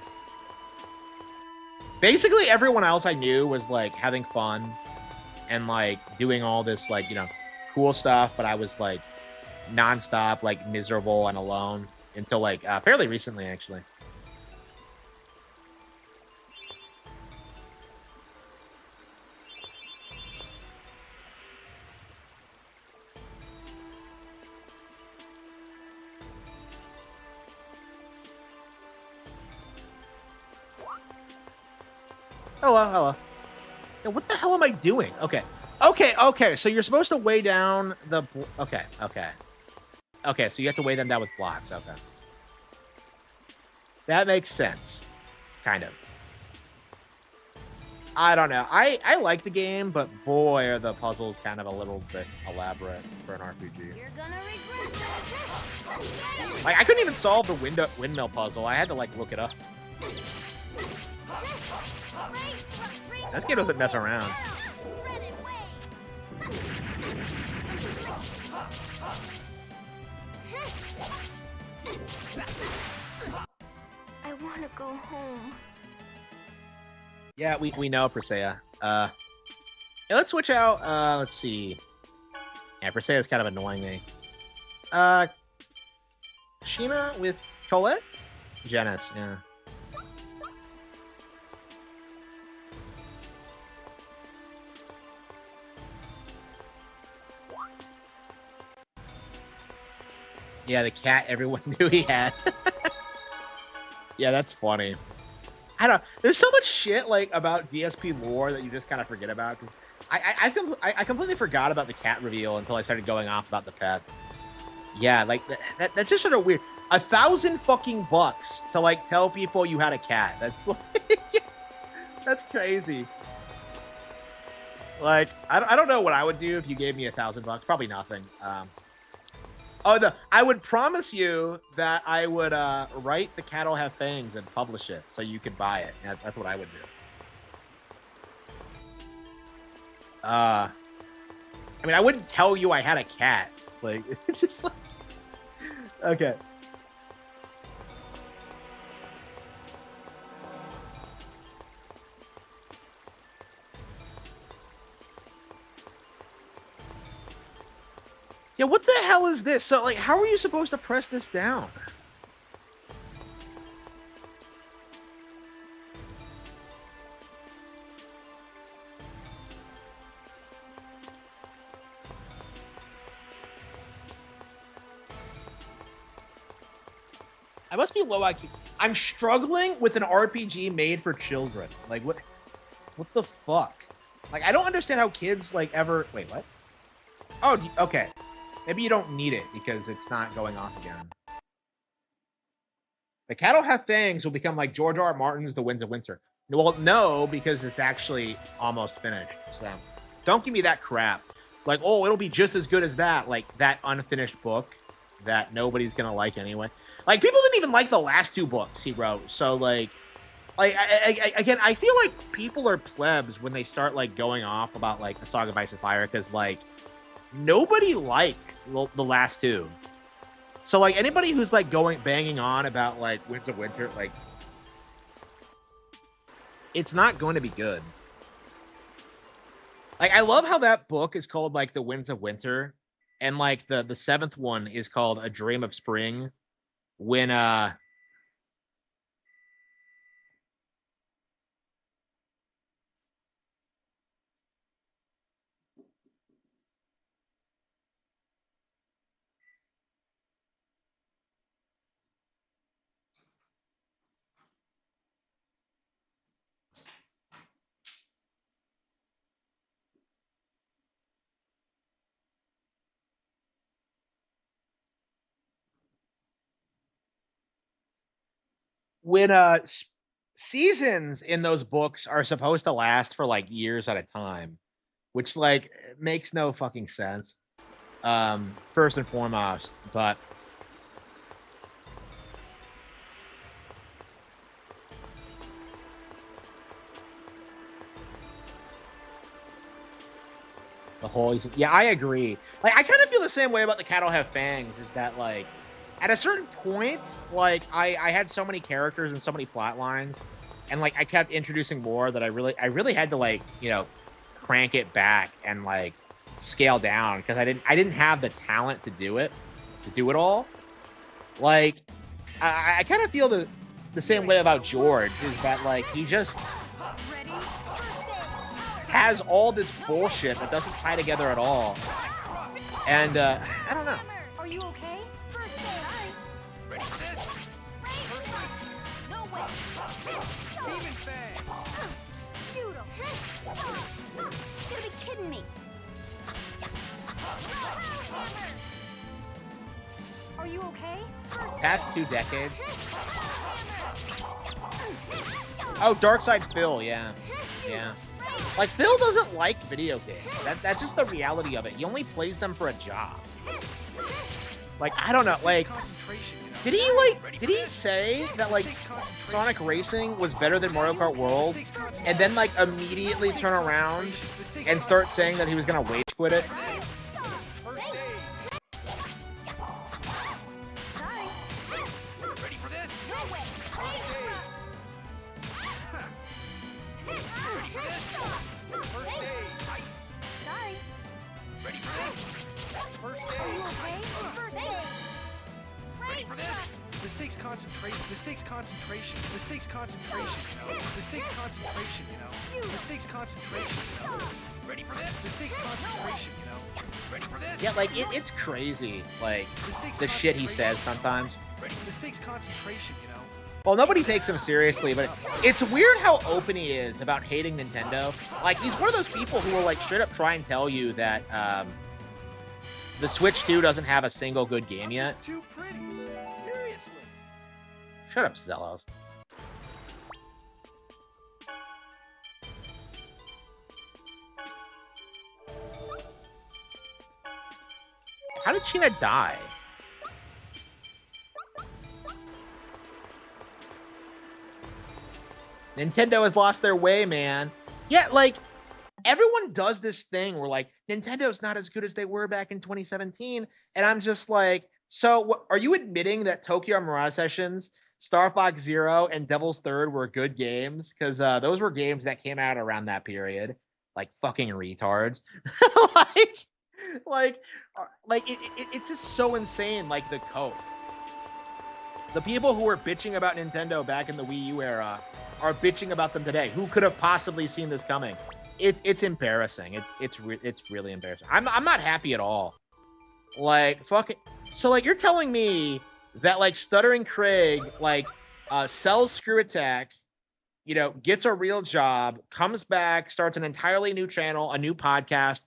Basically, everyone else I knew was, like, having fun and, like, doing all this, like, you know, cool stuff, but I was, like, nonstop, like, miserable and alone until, like, fairly recently, actually. Hello. Yeah, what the hell am I doing? Okay. So you're supposed to weigh down the... Okay. Okay, so you have to weigh them down with blocks. Okay. That makes sense. Kind of. I don't know. I like the game, but boy, are the puzzles kind of a little bit elaborate for an RPG. You're gonna regret this. Like, I couldn't even solve the windmill puzzle. I had to, like, look it up. This game doesn't mess around. I want to go home. Yeah, we know, Presea. Yeah, let's switch out. Let's see. Yeah, Presea's kind of annoying me. Shima with Colette? Janice, yeah. Yeah, the cat everyone knew he had. Yeah, that's funny. I don't. There's so much shit like about DSP lore that you just kind of forget about because I completely forgot about the cat reveal until I started going off about the pets. Yeah, like that's just sort of weird. $1,000 to like tell people you had a cat. That's like that's crazy. Like I don't know what I would do if you gave me $1,000. Probably nothing. I would promise you that I would write The Cat'll Have Fangs and publish it so you could buy it. That's what I would do. I mean, I wouldn't tell you I had a cat. Like, it's just like, okay. Yeah, what the hell is this? So, like, how are you supposed to press this down? I must be low IQ. I'm struggling with an RPG made for children. Like, what the fuck? Like, I don't understand how kids, like, ever... Wait, what? Oh, okay. Maybe you don't need it because it's not going off again. The Cat'll Have Fangs will become like George R. R. Martin's The Winds of Winter. Well, no, because it's actually almost finished. So don't give me that crap. Like, oh, it'll be just as good as that. Like, that unfinished book that nobody's going to like anyway. Like, people didn't even like the last 2 books he wrote. So, like again, I feel like people are plebs when they start, like, going off about, like, the Song of Ice and Fire because, like, nobody liked the last 2. So, like, anybody who's, like, banging on about, like, Winds of Winter, like, it's not going to be good. Like, I love how that book is called, like, The Winds of Winter, and, like, the 7th one is called A Dream of Spring, when, the when seasons in those books are supposed to last for like years at a time, which like makes no fucking sense. First and foremost, but the whole, yeah, I agree. Like, I kind of feel the same way about The Cat'll Have Fangs. Is that like, at a certain point, like I had so many characters and so many plot lines, and like I kept introducing more that I really had to like, you know, crank it back and like scale down because I didn't have the talent to do it all. Like, I kind of feel the same way about George. Is that like he just has all this bullshit that doesn't tie together at all, and I don't know. Are you okay? First aid. Ready for this? No way. Demon Fang. Shoot him. You gotta be kidding me. Are you okay? Past 2 decades. Oh, Darkside Phil, yeah. Like, Phil doesn't like video games. That's just the reality of it. He only plays them for a job. Like, I don't know, like, did he say that, like, Sonic Racing was better than Mario Kart World, and then, like, immediately turn around and start saying that he was gonna rage quit it? Ready for this? This takes concentration, you know? Ready for this? Yeah, like it's crazy, like This takes the shit he concentration. says sometimes. This takes concentration, you know. Well, nobody takes him seriously, but it's weird how open he is about hating Nintendo. Like, he's one of those people who will, like, straight up try and tell you that the Switch 2 doesn't have a single good game yet. It's too pretty. Seriously. Shut up, Zelos. How did Sheena die? Nintendo has lost their way, man. Yeah, like, everyone does this thing where, like, Nintendo's not as good as they were back in 2017. And I'm just like, so are you admitting that Tokyo Mirage Sessions, Star Fox Zero, and Devil's Third were good games? Because those were games that came out around that period. Like, fucking retards. It's just so insane, like, the cope. The people who were bitching about Nintendo back in the Wii U era are bitching about them today. Who could have possibly seen this coming? It's embarrassing. It's really embarrassing. I'm not happy at all. Like, fuck it. So, like, you're telling me that, like, Stuttering Craig, like, sells Screw Attack, you know, gets a real job, comes back, starts an entirely new channel, a new podcast,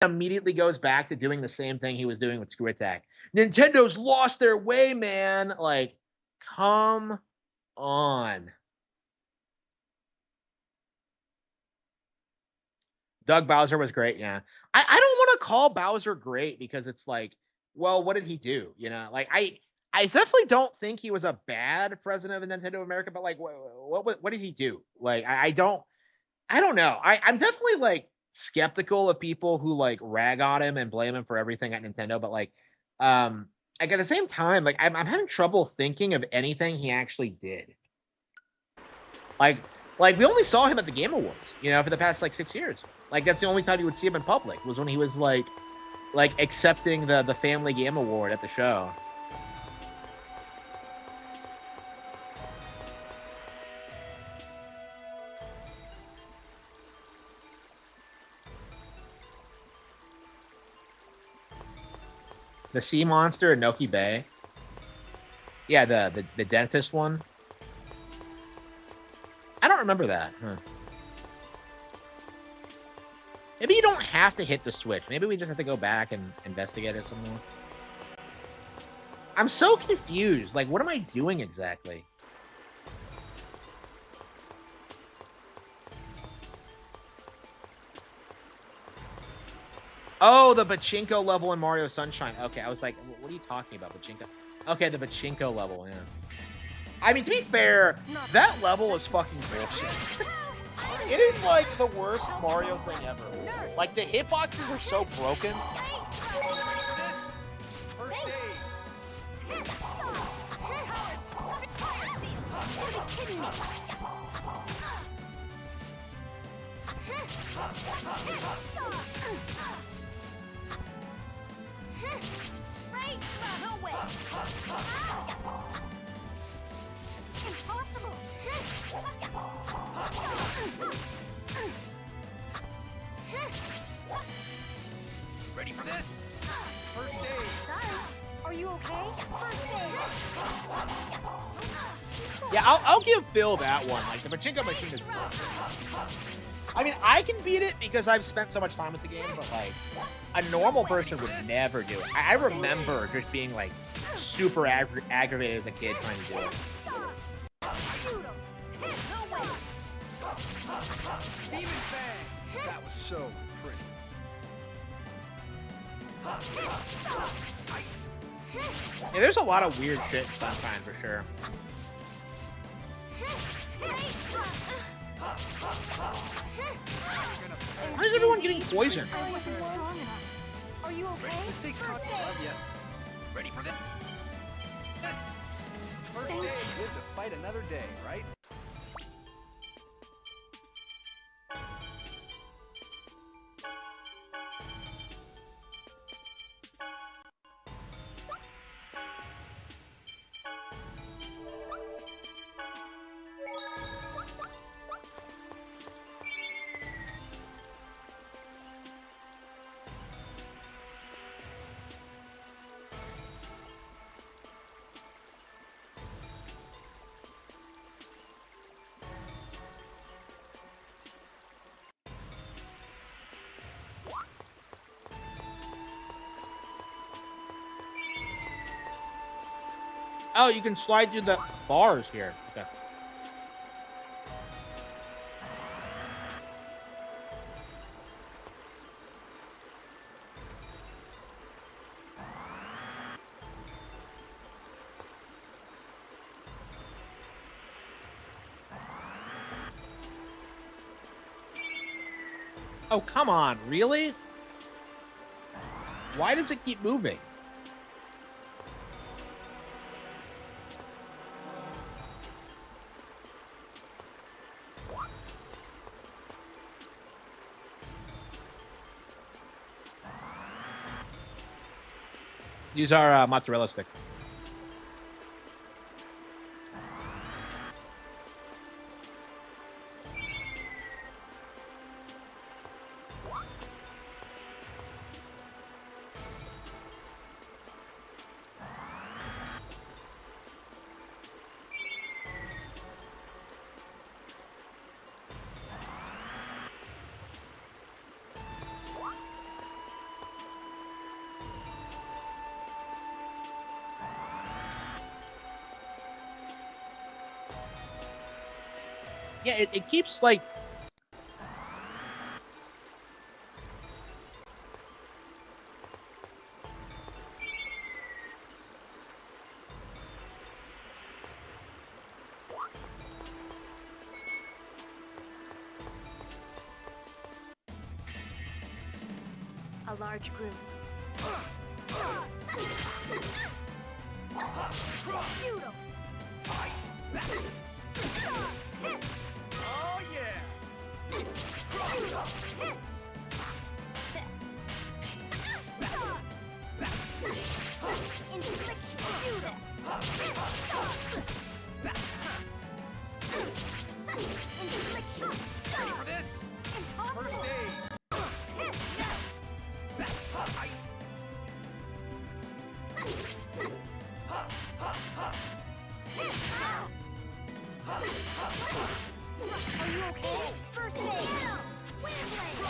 and immediately goes back to doing the same thing he was doing with Screw Attack. Nintendo's lost their way, man. Like, come on. Doug Bowser was great, yeah. I don't want to call Bowser great because it's like, well, what did he do? You know, like I definitely don't think he was a bad president of Nintendo of America, but like, what did he do? Like, I don't know. I'm definitely like skeptical of people who like rag on him and blame him for everything at Nintendo, but like at the same time, like I'm having trouble thinking of anything he actually did. Like we only saw him at the Game Awards, you know, for the past like 6 years. Like that's the only time you would see him in public was when he was like accepting the Family Game Award at the show. The sea monster in Noki Bay. Yeah, the dentist one. I don't remember that. Huh. Maybe you don't have to hit the switch. Maybe we just have to go back and investigate it some more. I'm so confused. Like, what am I doing exactly? Oh, the Pachinko level in Mario Sunshine. Okay, I was like, what are you talking about, Pachinko? Okay, the Pachinko level, yeah. I mean, to be fair, that level is fucking bullshit. It is like the worst Mario thing ever. Like, the hitboxes are so broken. First aid. No way. Impossible. Ready for this? First aid. Sorry. Are you okay? First aid. Yeah, I'll give Phil that one. Like, the Pachinko machine is bullshit. I mean, I can beat it because I've spent so much time with the game, but, like, a normal person would never do it. I remember just being, like, super aggravated as a kid trying to do it. Demon Fang. That was so pretty. Yeah, there's a lot of weird shit in Sunshine for sure. Why is everyone getting poisoned? I wasn't strong enough. Are you okay? This takes confidence. Love ya. Ready for this? First aid. Live to fight another day, right? Oh, you can slide through the bars here. Okay. Oh, come on. Really? Why does it keep moving? Use our mozzarella stick. Yeah, it keeps like. A large group. Feudal. Oh yeah! Infliction. Feudal. Infliction. Ready for this? First aid. Are you okay? First aid. Wind blade.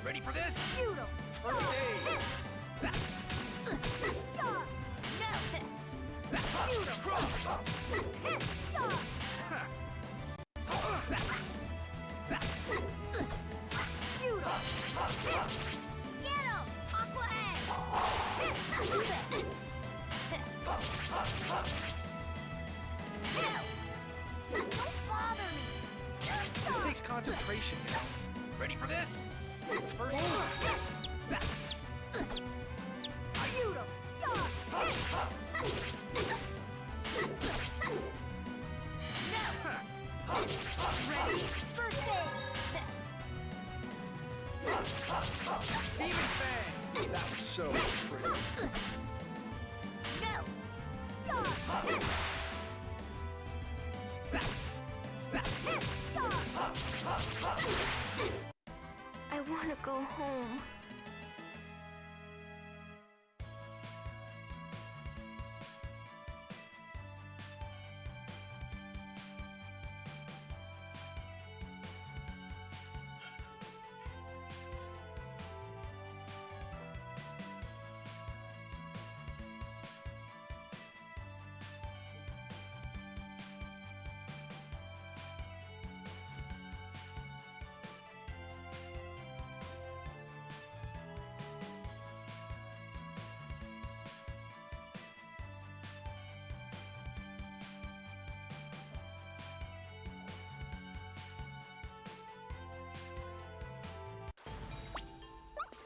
Ready for this? Feudal. First aid. This takes concentration, you know. Ready for this? First aid. Ready? First aid. Demon Fang! That was so pretty. I want to go home.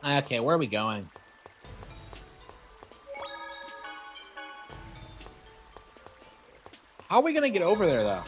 Okay, where are we going? How are we gonna get over there, though?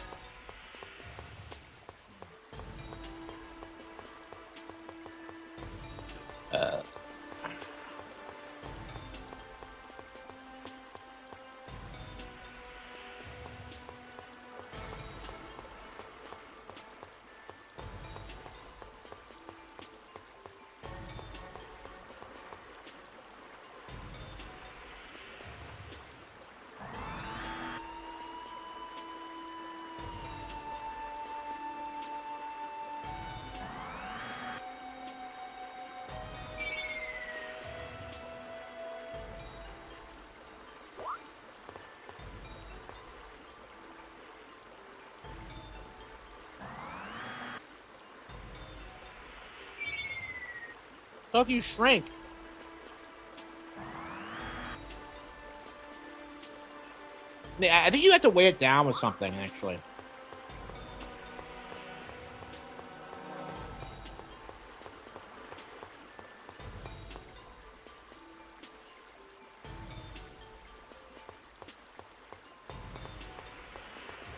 So if you shrink, I think you have to weigh it down with something, actually.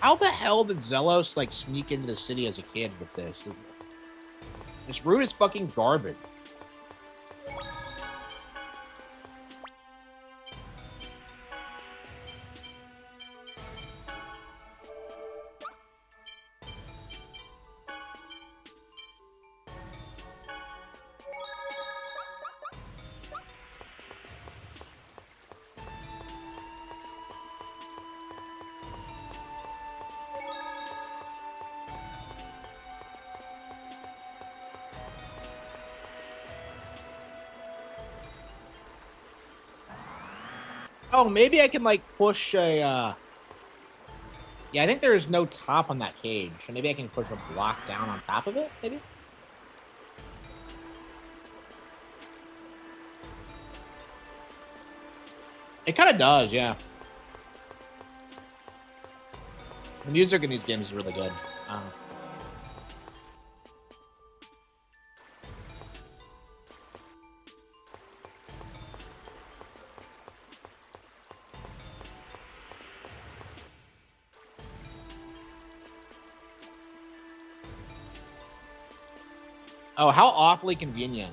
How the hell did Zelos like sneak into the city as a kid with this? This route is fucking garbage. Oh, maybe I can like push a yeah, I think there is no top on that cage. So maybe I can push a block down on top of it, maybe? It kind of does, yeah. The music in these games is really good. Oh, how awfully convenient.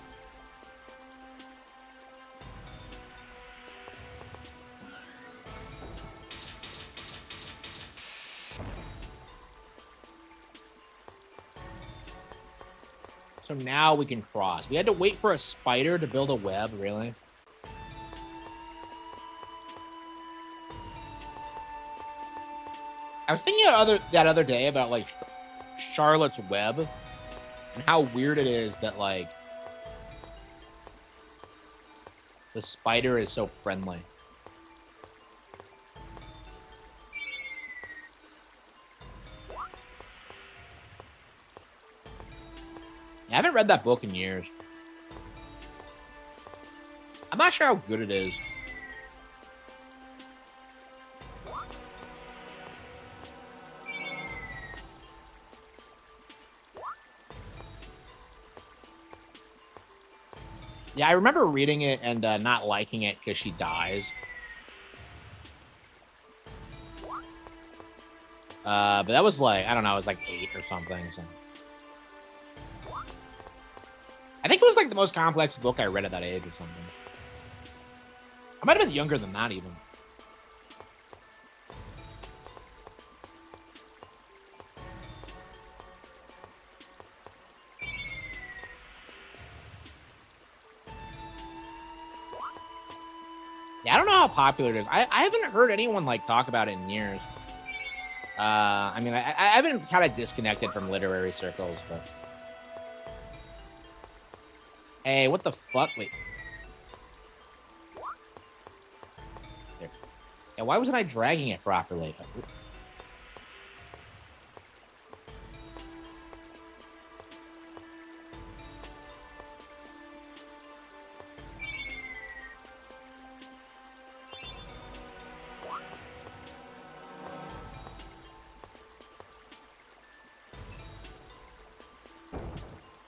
So now we can cross. We had to wait for a spider to build a web, really? I was thinking that other day about like Charlotte's Web and how weird it is that like the spider is so friendly. I haven't read that book in years. I'm not sure how good it is. Yeah, I remember reading it and not liking it because she dies. But that was like, I don't know, it was like 8 or something. So. I think it was like the most complex book I read at that age or something. I might have been younger than that even. Yeah, I don't know how popular it is. I haven't heard anyone like talk about it in years. I mean, I've been kind of disconnected from literary circles, but. Hey, what the fuck? Wait. There. Yeah, why wasn't I dragging it properly?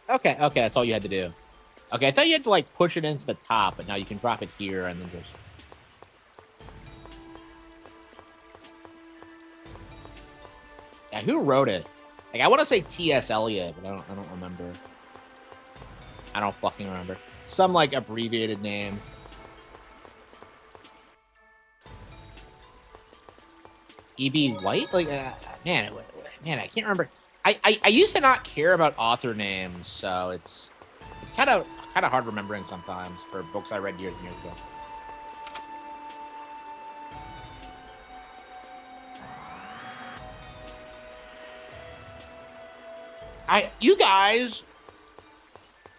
Okay, that's all you had to do. Okay, I thought you had to like push it into the top, but now you can drop it here and then just. Yeah, who wrote it? Like, I want to say T.S. Eliot, but I don't remember. I don't fucking remember. Some like abbreviated name. E.B. White? Like, man, I can't remember. I used to not care about author names, so it's kind of hard remembering sometimes for books I read years and years ago. You guys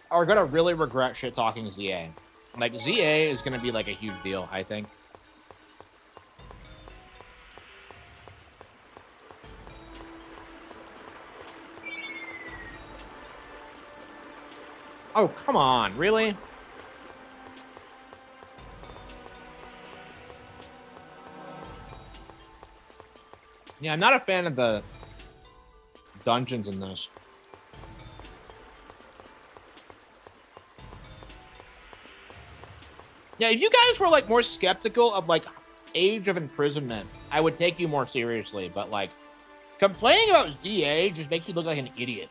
are gonna really regret shit talking ZA. Like, ZA is gonna be like a huge deal, I think. Oh, come on, really? Yeah, I'm not a fan of the dungeons in this. Yeah, if you guys were like more skeptical of like age of imprisonment, I would take you more seriously. But like complaining about DA just makes you look like an idiot.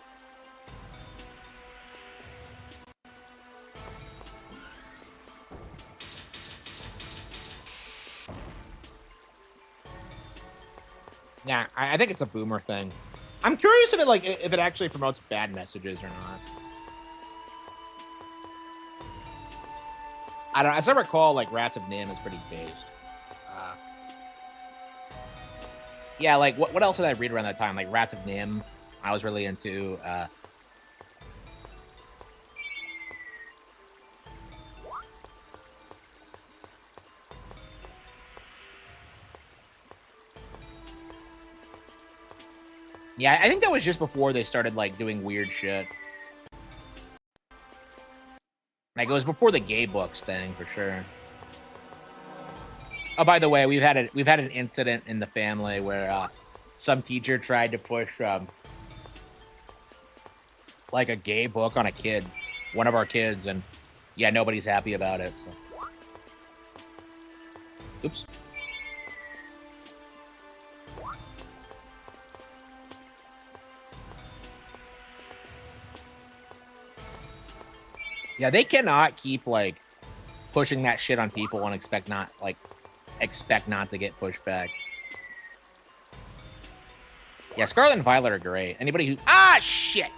Yeah, I think it's a boomer thing. I'm curious if it actually promotes bad messages or not. I don't know. As I recall, like Rats of Nim is pretty based. Yeah, like what else did I read around that time? Like Rats of Nim, I was really into. Yeah, I think that was just before they started like doing weird shit. Like it was before the gay books thing for sure. Oh, by the way, we've had an incident in the family where some teacher tried to push like a gay book on a kid, one of our kids, and yeah, nobody's happy about it. So, oops. Yeah, they cannot keep like pushing that shit on people and expect not to get pushed back. Yeah, Scarlet and Violet are great. Anybody who shit.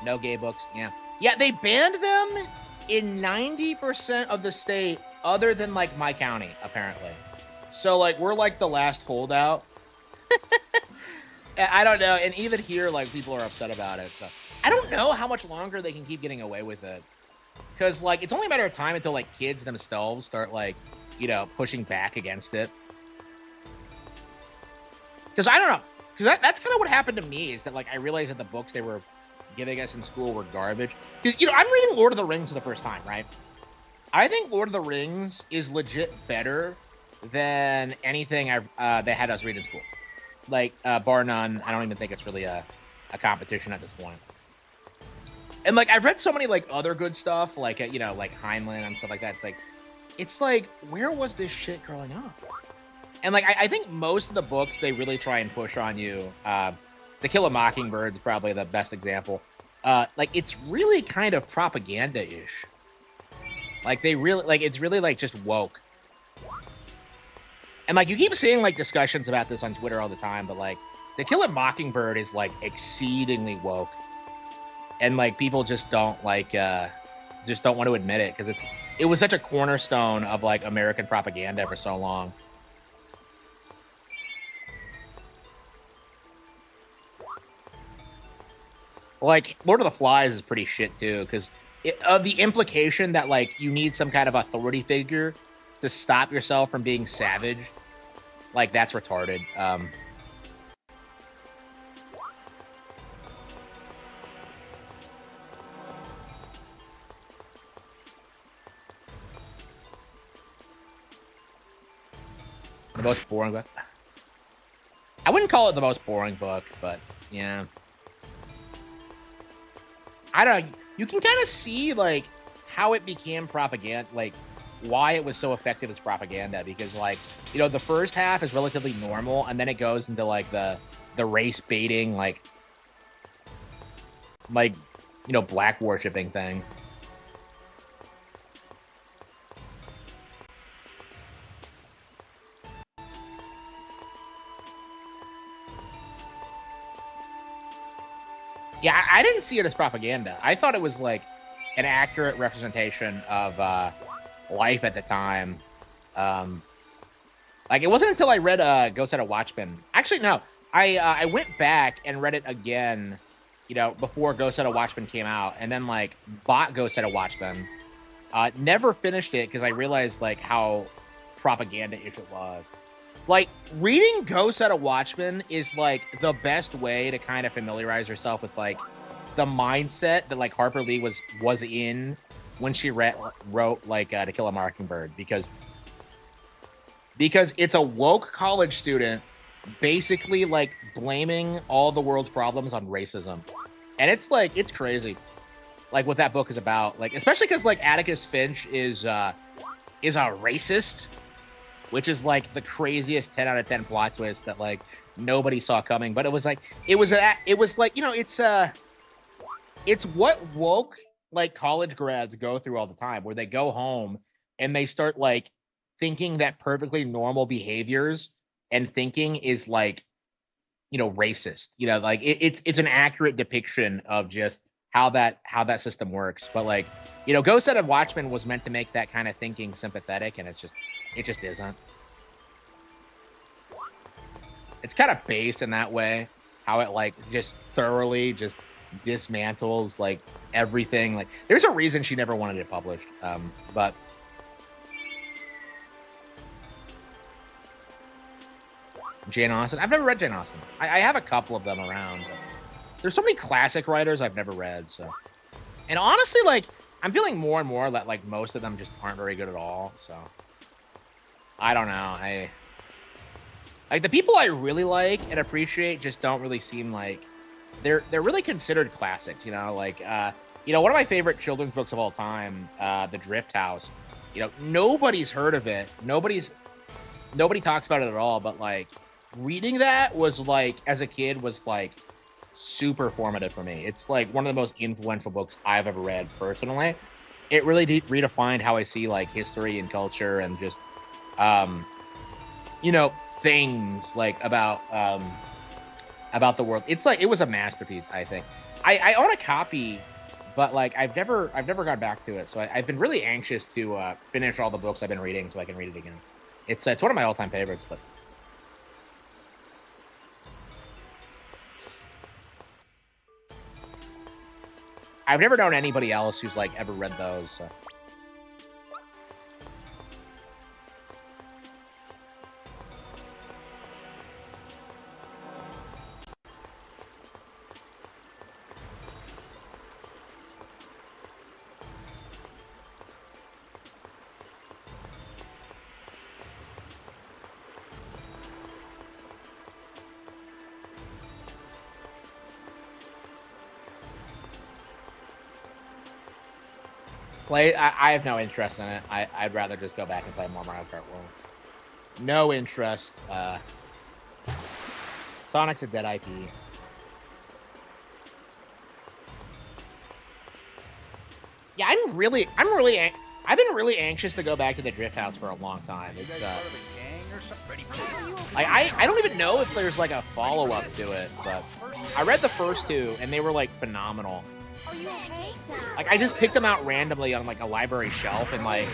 No gay books. Yeah, they banned them in 90% of the state, other than like my county, apparently. So like we're like the last holdout. I don't know, and even here, like people are upset about it. So I don't know how much longer they can keep getting away with it, because like it's only a matter of time until like kids themselves start like, you know, pushing back against it. Because I don't know, because that's kind of what happened to me, is that like I realized that the books they were giving us in school were garbage. Because, you know, I'm reading Lord of the Rings for the first time, right? I think Lord of the Rings is legit better than anything they had us read in school. Like, bar none, I don't even think it's really a competition at this point. And, like, I've read so many, like, other good stuff, like, you know, like Heinlein and stuff like that. It's like, where was this shit growing up? And, like, I think most of the books, they really try and push on you. To Kill a Mockingbird is probably the best example. Like, it's really kind of propaganda-ish. Like, they really, like, it's really, like, just woke. And, like, you keep seeing, like, discussions about this on Twitter all the time, but, like, To Kill a Mockingbird is, like, exceedingly woke. And, like, people just don't, like, just don't want to admit it, because it was such a cornerstone of, like, American propaganda for so long. Like, Lord of the Flies is pretty shit, too, because of the implication that, like, you need some kind of authority figure to stop yourself from being savage. Like, that's retarded. The most boring book? I wouldn't call it the most boring book, but, yeah. I don't know. You can kind of see, like, how it became propaganda, like, why it was so effective as propaganda, because, like, you know, the first half is relatively normal, and then it goes into, like, the race baiting, like, you know, black worshipping thing. Yeah, I didn't see it as propaganda. I thought it was, like, an accurate representation of life at the time. Like, it wasn't until I read Ghost at a Watchman. Actually, no. I went back and read it again, you know, before Ghost at a Watchman came out, and then, like, bought Ghost at a Watchman. Never finished it because I realized, like, how propaganda-ish it was. Like, reading Ghost at a Watchman is, like, the best way to kind of familiarize yourself with, like, the mindset that like Harper Lee was in when she wrote like To Kill a Mockingbird, because it's a woke college student basically like blaming all the world's problems on racism, and it's like it's crazy, like what that book is about. Like especially because like Atticus Finch is a racist, which is like the craziest 10 out of 10 plot twist that like nobody saw coming. But it was like it was like, you know, it's what woke like college grads go through all the time, where they go home and they start like thinking that perfectly normal behaviors and thinking is like, you know, racist. You know, like it's an accurate depiction of just how that system works. But like, you know, Ghost Out of Watchmen was meant to make that kind of thinking sympathetic, and it just isn't. It's kind of based in that way, how it like just thoroughly just dismantles like everything. Like there's a reason she never wanted it published. But Jane Austen, I've never read Jane Austen. I have a couple of them around, but there's so many classic writers I've never read. So, and honestly, like I'm feeling more and more that like most of them just aren't very good at all. So I don't know. Like the people I really like and appreciate just don't really seem like they're really considered classics, you know, like you know, one of my favorite children's books of all time, The Drift House. You know, nobody's heard of it. Nobody talks about it at all, but like reading that was like as a kid was like super formative for me. It's like one of the most influential books I've ever read personally. It really redefined how I see like history and culture and just you know, things like about the world. It's like it was a masterpiece, I think. I own a copy, but like I've never gone back to it. So I've been really anxious to finish all the books I've been reading so I can read it again. It's one of my all-time favorites, but I've never known anybody else who's like ever read those. So. I have no interest in it. I'd rather just go back and play more Mario Kart World. No interest. Sonic's a dead IP. Yeah, I've been really anxious to go back to the Drift House for a long time. It's like I don't even know if there's like a follow-up to it, but I read the first two and they were like phenomenal. Like I just picked them out randomly on like a library shelf, and like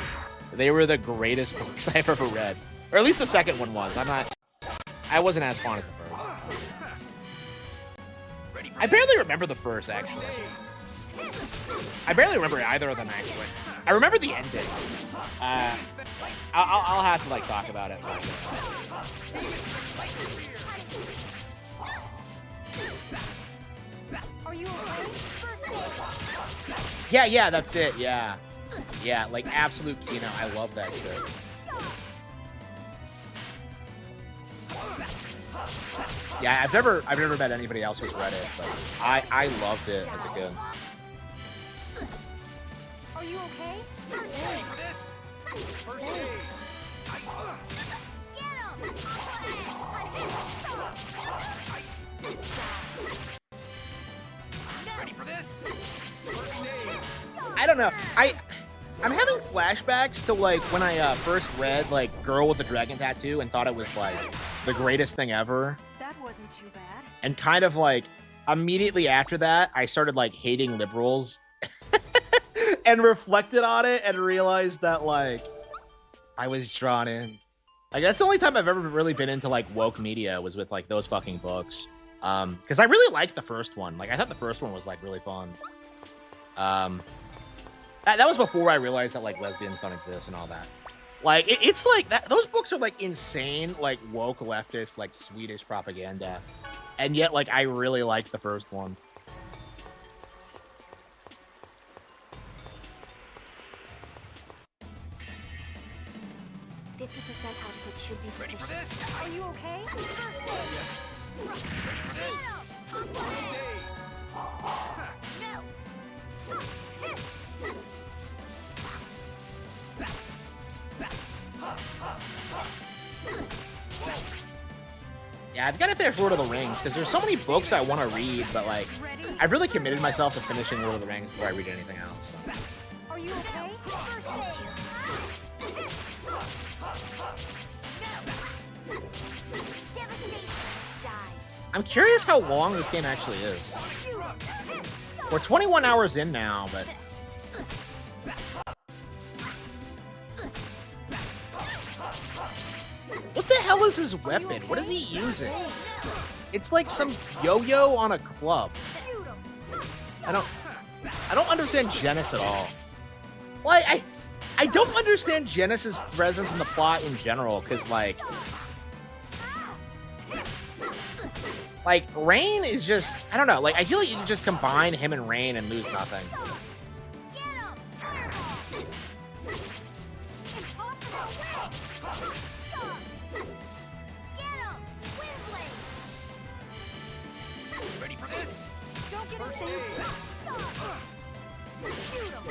they were the greatest books I've ever read, or at least the second one was. I wasn't as fond as the first. I barely remember the first actually. I barely remember either of them actually. I remember the ending. I'll have to like talk about it. Are you okay? Yeah, that's it. Yeah, like absolute Kino. I love that shit. Yeah, I've never met anybody else who's read it, but I loved it as a kid. Are you okay? Ready for this? First aid. Get him! Ready for this? First aid. I don't know. I'm having flashbacks to like when I first read like Girl with the Dragon Tattoo and thought it was like the greatest thing ever. That wasn't too bad. And kind of like immediately after that, I started like hating liberals and reflected on it and realized that like I was drawn in. Like that's the only time I've ever really been into like woke media was with like those fucking books. Because I really liked the first one. Like I thought the first one was like really fun. That was before I realized that like lesbians don't exist and all that. Like it's like that. Those books are like insane, like woke leftist, like Swedish propaganda, and yet like I really liked the first one. 50% output should be Ready for sufficient. this? Are you okay? First aid! Ready for this? First aid. Yeah, I've got to finish Lord of the Rings because there's so many books I want to read, but like, I've really committed myself to finishing Lord of the Rings before I read anything else. So. Are you okay? First aid! Devastation! Die. I'm curious how long this game actually is. We're 21 hours in now, but what the hell is his weapon? What is he using? It's like some yo-yo on a club. I don't understand Genis at all. Like, I don't understand Genis's presence in the plot in general, because like Rain is just, I don't know, like I feel like you can just combine him and Rain and lose nothing. Ready for this? Don't get First insane. aid. Shoot him.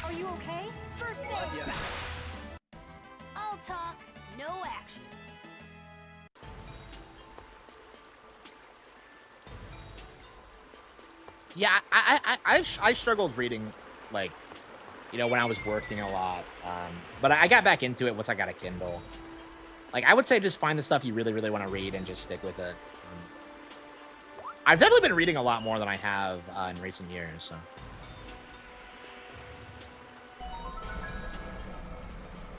Are you okay? First aid. All talk, no action. Yeah, I struggled reading, like, you know, when I was working a lot. But I got back into it once I got a Kindle. Like, I would say just find the stuff you really, really want to read and just stick with it. I've definitely been reading a lot more than I have in recent years, so.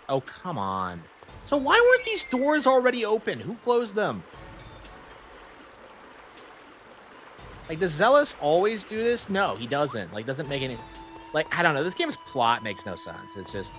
Oh, come on. So why weren't these doors already open? Who closed them? Like, does Zealous always do this? No, he doesn't. Like, doesn't make any... Like, I don't know. This game's plot makes no sense. It's just...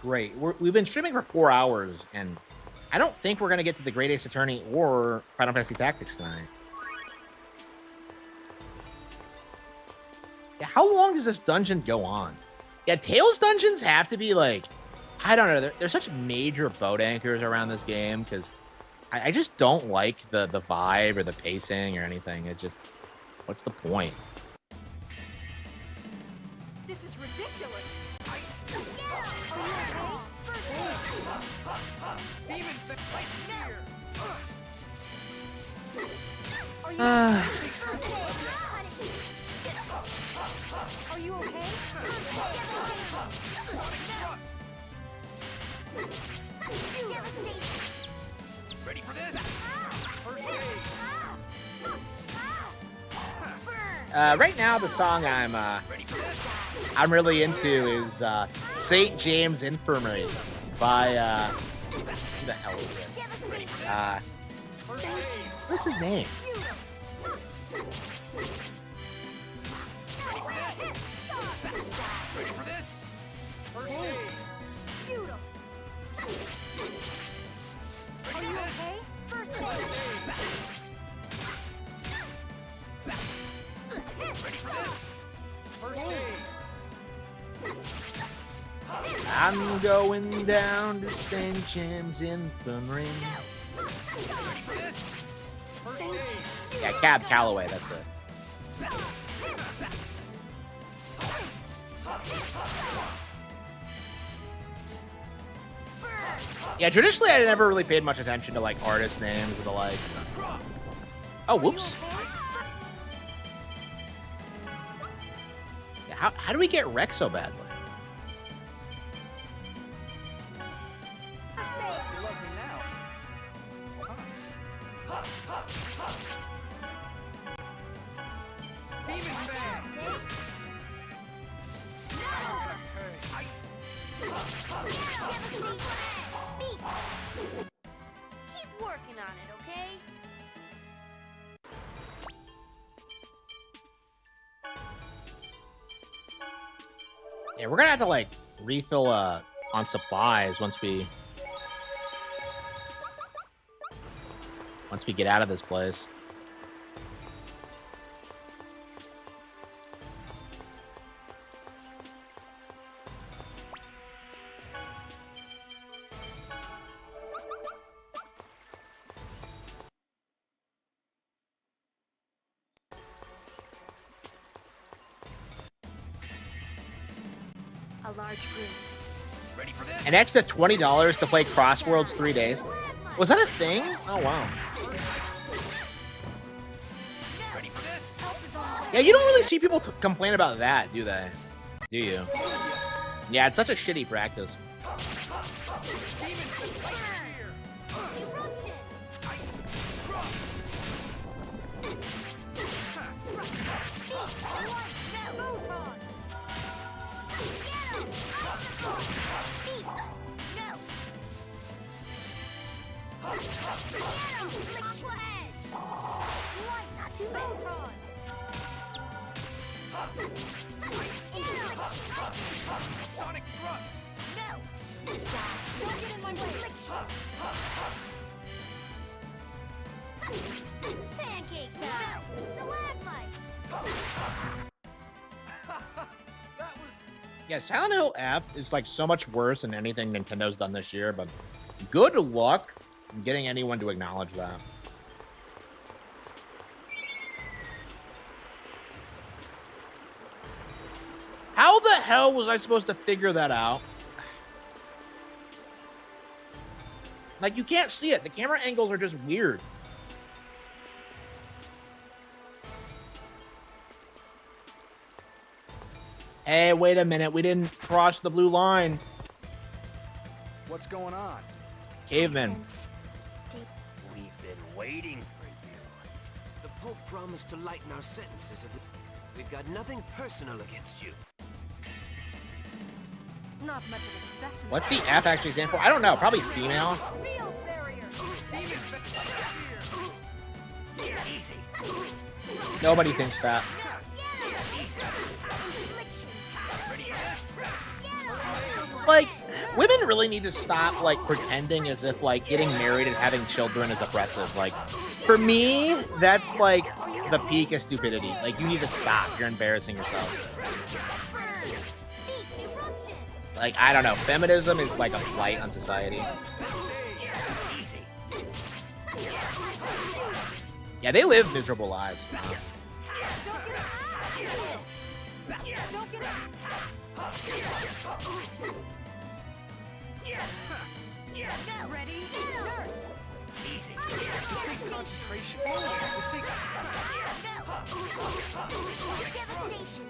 Great. We've been streaming for 4 hours, and I don't think we're going to get to the Great Ace Attorney or Final Fantasy Tactics tonight. Yeah, how long does this dungeon go on? Yeah, Tales dungeons have to be like, I don't know. There's such major boat anchors around this game because I just don't like the vibe or the pacing or anything. It just, what's the point? This is ridiculous. Are you okay? First aid. Demon fight here. Are you okay? First aid. Are you okay? Devastation. Ready for this? First aid. Right now, the song Ready for this? I'm really into is St. James Infirmary by who the hell is it? First aid. What's his name? Ready for this? First aid. Shoot him. Are you okay? First aid. Ready for this? First aid. I'm going down to St. James Infirmary. Ready for this? First aid. Yeah, Cab Calloway, that's it. Yeah, traditionally I never really paid much attention to like artist names or the like. So. Oh, whoops. Yeah, how do we get wrecked so badly? You love me now. Demon fan. Beast. Keep working on it, okay? Yeah, we're gonna have to like refill a on supplies once we get out of this place. A large group. Ready for this? An extra $20 to play Crossworlds 3 days. Was that a thing? Oh wow. Ready for this? Help is on the way. Yeah, you don't really see people complain about that, do they? Do you? Yeah, it's such a shitty practice. Demon Fang here. Eruption. Photon. Beast. No. Aqua Edge. Light. Not too Photon. Sonic thrust. No. Don't get in my way. Pancake time. Stalagmite. That was Yeah, Silent Hill F is like so much worse than anything Nintendo's done this year, but good luck getting anyone to acknowledge that. How the hell was I supposed to figure that out? Like, you can't see it. The camera angles are just weird. Hey, wait a minute. We didn't cross the blue line. what's going on? Caveman. We've been waiting for you. The Pope promised to lighten our sentences of it. We've got nothing personal against you. Not much of a specimen. What's the F actually stand for? I don't know. Probably female. Field barrier. Demon Fang here. Easy. Nobody thinks that. Like, women really need to stop, like, pretending as if, like, getting married and having children is oppressive. Like, for me, that's, like, the peak of stupidity. Like, you need to stop. You're embarrassing yourself. Like, I don't know. Feminism is, like, a blight on society. Yeah, they live miserable lives. Ready? Nurse. This takes concentration. This takes... Devastation.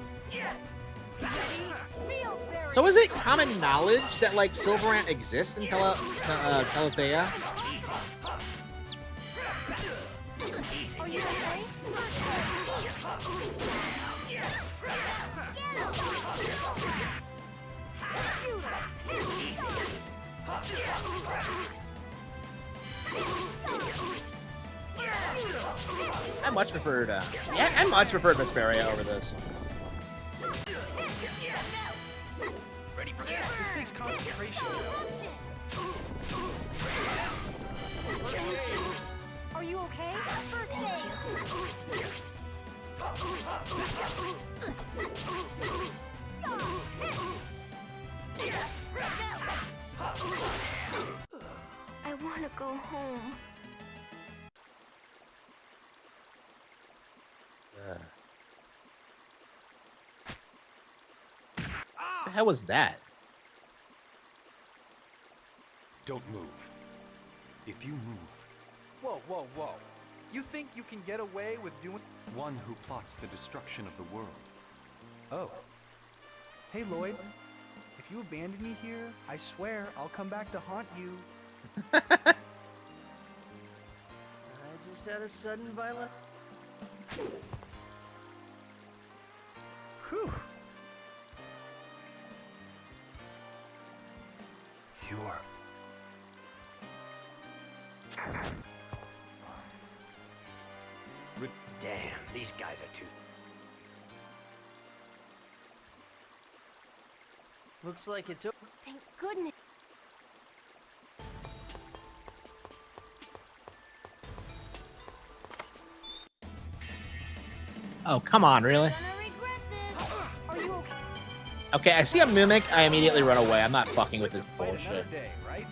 Ready? Field barrier. So is it common knowledge that, like, Silverant exists in Telethea? Are you okay? I much preferred, yeah, I much preferred Vesperia over this. Ready for this? This takes concentration. Are you okay? First aid. I want to go home. What the hell was that? Don't move. If you move, Whoa, whoa, whoa. You think you can get away with doing... one who plots the destruction of the world. Oh. Hey, Lloyd. If you abandon me here, I swear I'll come back to haunt you. I just had a sudden violent... Whew. You're... Damn, these guys are too... Looks like it's... Thank goodness. Oh, come on, really? Are you okay? Okay, I see a mimic, I immediately run away. I'm not fucking with this Fight another bullshit. day, right?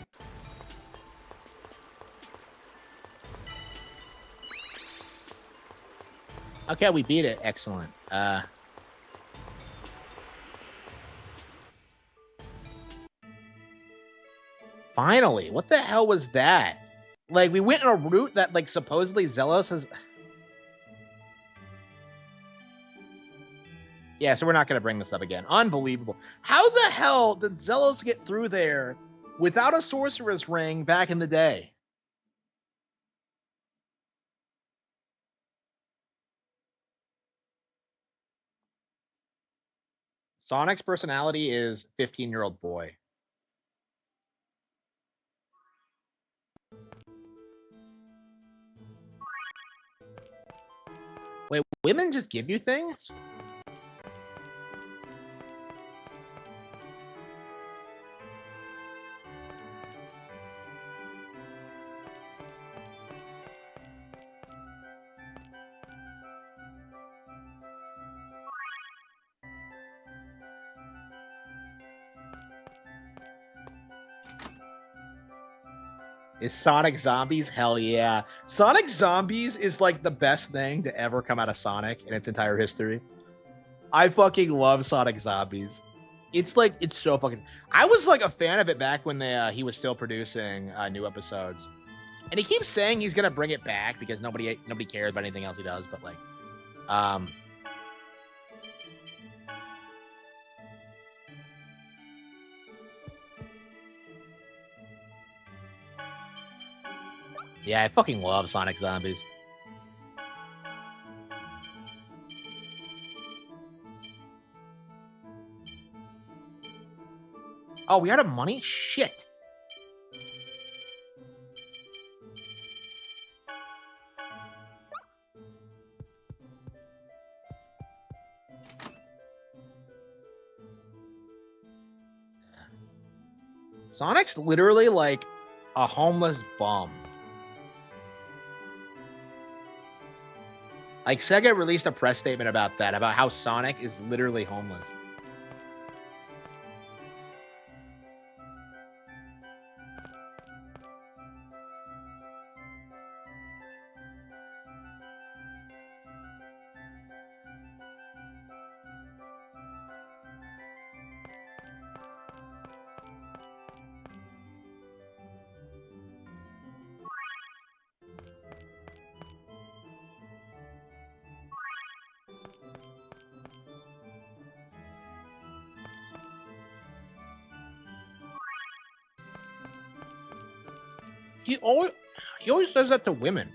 Okay, we beat it. Excellent. Finally, what the hell was that? Like, we went in a route that, like, supposedly Zelos has... Yeah, so we're not going to bring this up again. Unbelievable. How the hell did Zelos get through there without a sorceress ring back in the day? Sonic's personality is 15-year-old boy. Wait, women just give you things? Is Sonic Zombies? Hell yeah. Sonic Zombies is like the best thing to ever come out of Sonic in its entire history. I fucking love Sonic Zombies. It's like, it's so fucking... I was like a fan of it back when he was still producing new episodes. And he keeps saying he's gonna bring it back because nobody cares about anything else he does, but like... Yeah, I fucking love Sonic Zombies. Oh, we out of money? Shit. Sonic's literally like a homeless bum. Like, Sega released a press statement about that, about how Sonic is literally homeless. He always does that to women.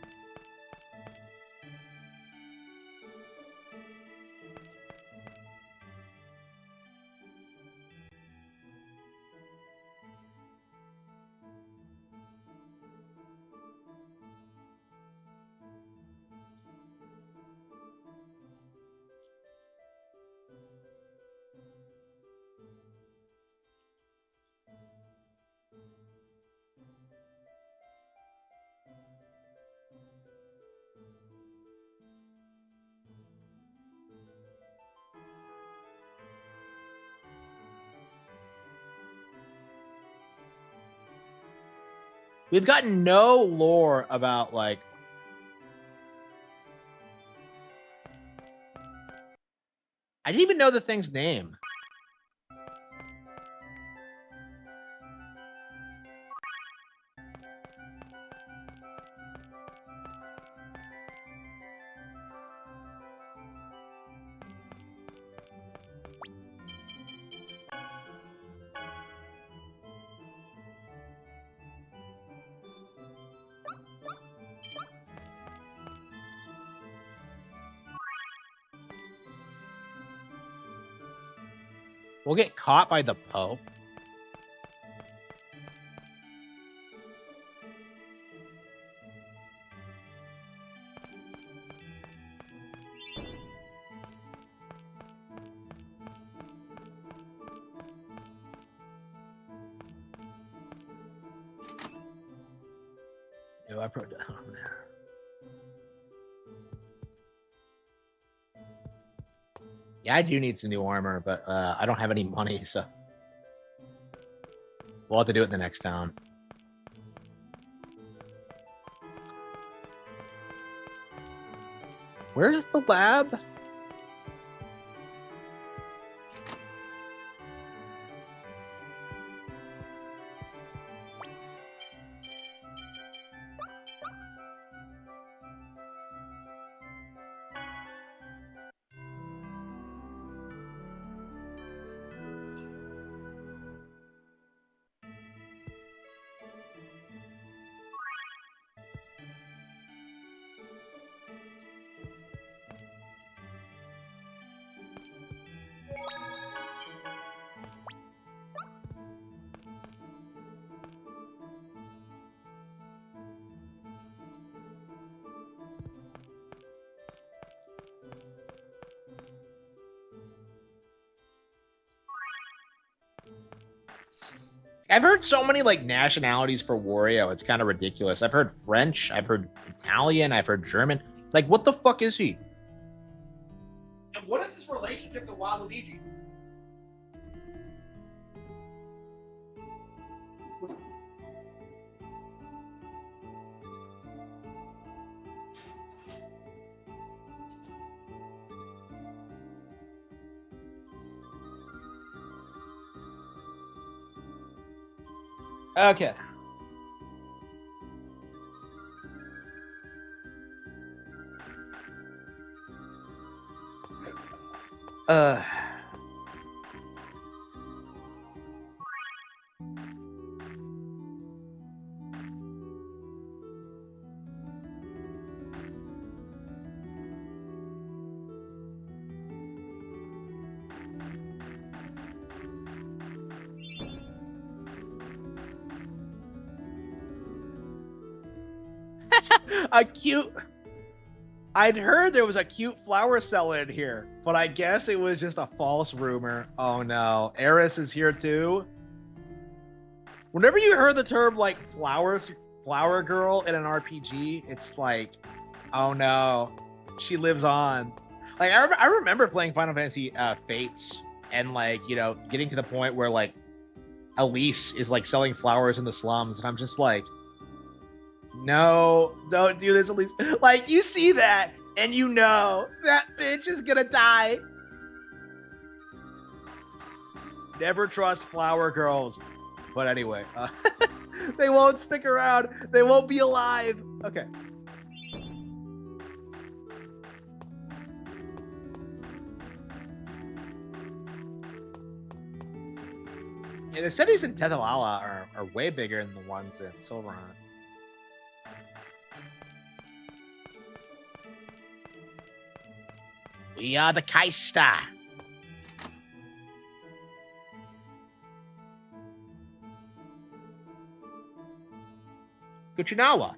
We've gotten no lore about, like... I didn't even know the thing's name. We'll get caught by the Pope. No, I put down there. Yeah, I do need some new armor, but I don't have any money, so we'll have to do it in the next town. Where's the lab? I've heard so many like nationalities for Wario. It's kind of ridiculous. I've heard French, I've heard Italian, I've heard German. Like, what the fuck is he? And what is his relationship to Waluigi? Okay. Uh. A cute. I'd heard there was a cute flower seller in here, but I guess it was just a false rumor. Oh no, Eris is here too. Whenever you heard the term like flower girl in an RPG, it's like, oh no, she lives on. Like I remember playing Final Fantasy Fates and like getting to the point where like Elise is like selling flowers in the slums, and I'm just like, no, don't do this, Elise. Like, you see that, and you know that bitch is gonna die. Never trust flower girls. But anyway, they won't stick around. They won't be alive. Okay. Yeah, the cities in Tetalala are way bigger than the ones in Silverhunt. We are the Kaister. Kuchinawa.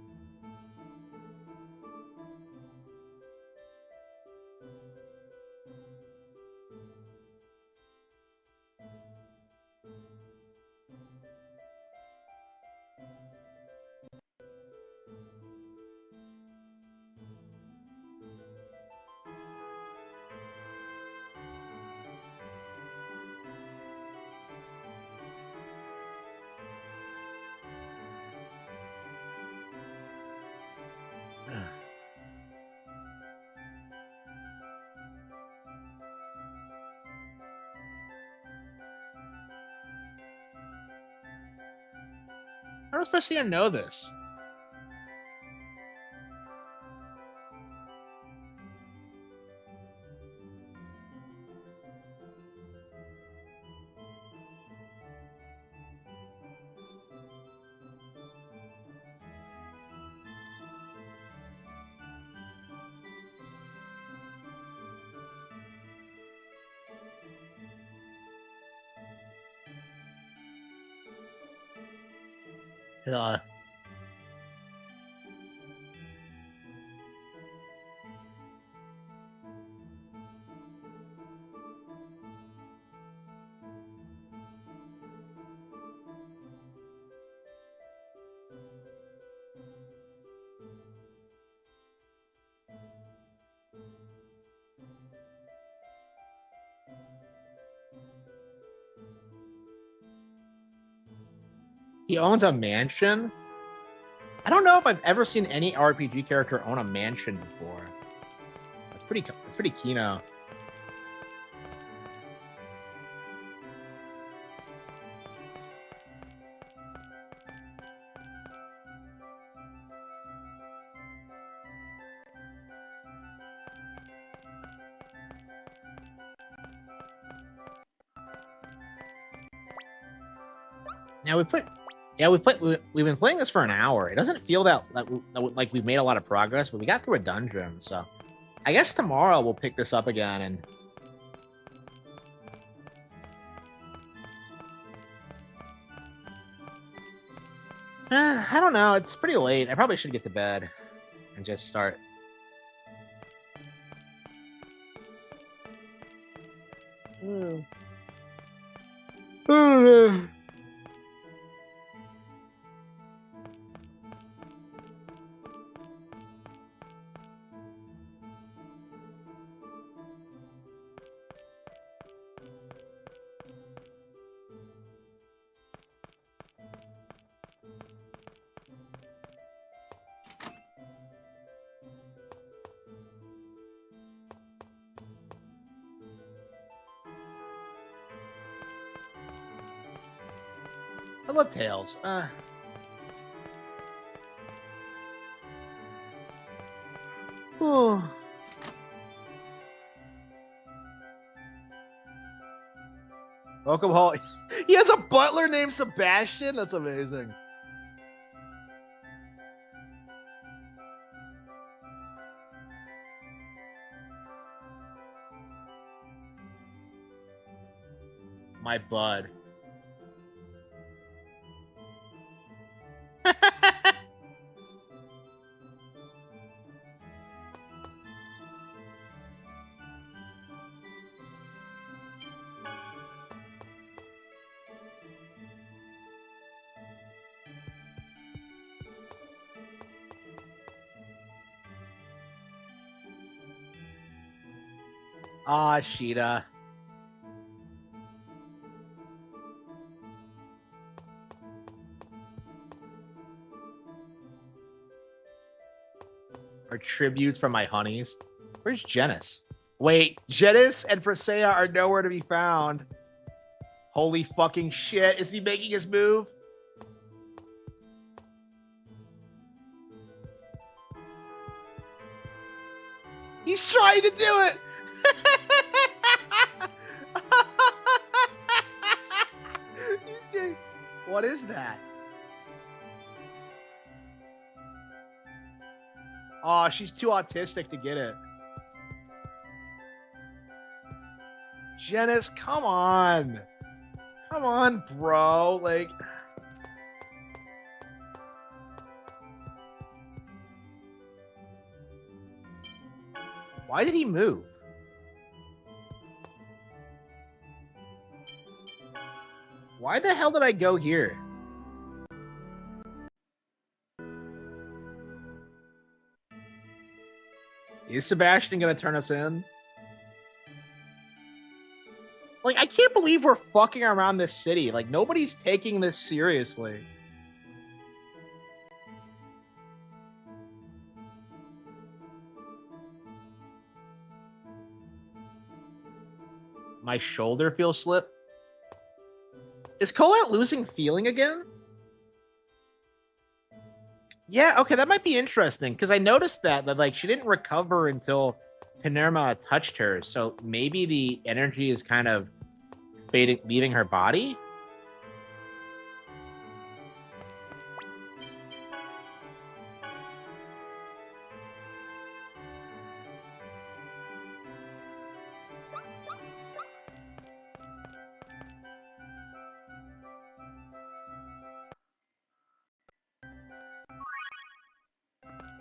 How am I supposed to know this? Uh, He owns a mansion? I don't know if I've ever seen any RPG character own a mansion before. That's pretty Kino. Now we've been playing this for an hour. It doesn't feel that like we've made a lot of progress, but we got through a dungeon, so I guess tomorrow we'll pick this up again and I don't know, it's pretty late. I probably should get to bed and just start. I love Tails. Oh. Welcome home. He has a butler named Sebastian? That's amazing. My bud. Ah, Sheeta. Are tributes from my honeys. Where's Genis? Wait, Genis and Presea are nowhere to be found. Holy fucking shit. Is he making his move? He's trying to do it! What is that? Oh, she's too autistic to get it. Genis, come on. Come on, bro. Like... Why did he move? Why the hell did I go here? Is Sebastian gonna turn us in? Like, I can't believe we're fucking around this city. Like, nobody's taking this seriously. My shoulder feels slip. Is Colette losing feeling again? Yeah, okay, that might be interesting, because I noticed that like she didn't recover until Panerma touched her, so maybe the energy is kind of fading, leaving her body?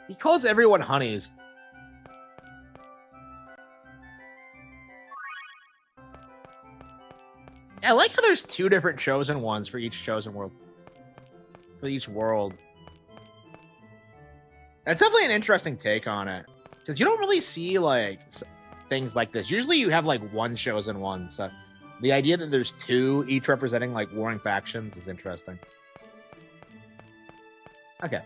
He calls everyone honeys. I like how there's two different chosen ones for each chosen world. For each world. That's definitely an interesting take on it. Because you don't really see, like, things like this. Usually you have, like, one chosen one. So the idea that there's two, each representing, like, warring factions is interesting. Okay.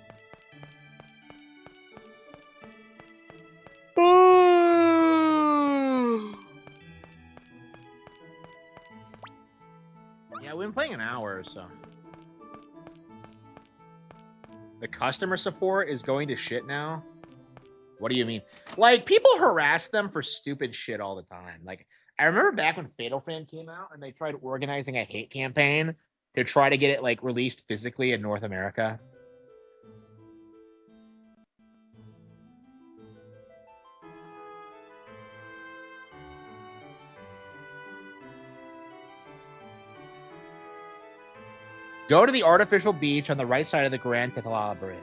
Yeah, we've been playing an hour or so. The customer support is going to shit now? What do you mean? Like, people harass them for stupid shit all the time. Like, I remember back when Fatal Frame came out and they tried organizing a hate campaign to try to get it, like, released physically in North America. Go to the artificial beach on the right side of the Grand Catalala Bridge.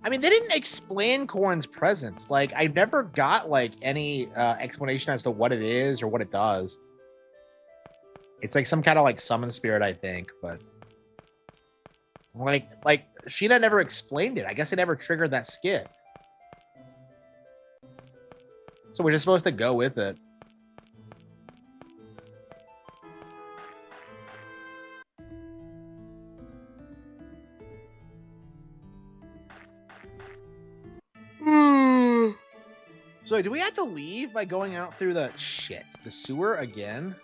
I mean, they didn't explain Corrin's presence. Like, I never got, like, any explanation as to what it is or what it does. It's like some kind of, like, summon spirit, I think, but... Like, Sheena never explained it. I guess it never triggered that skip. So we're just supposed to go with it. So do we have to leave by going out through the sewer again?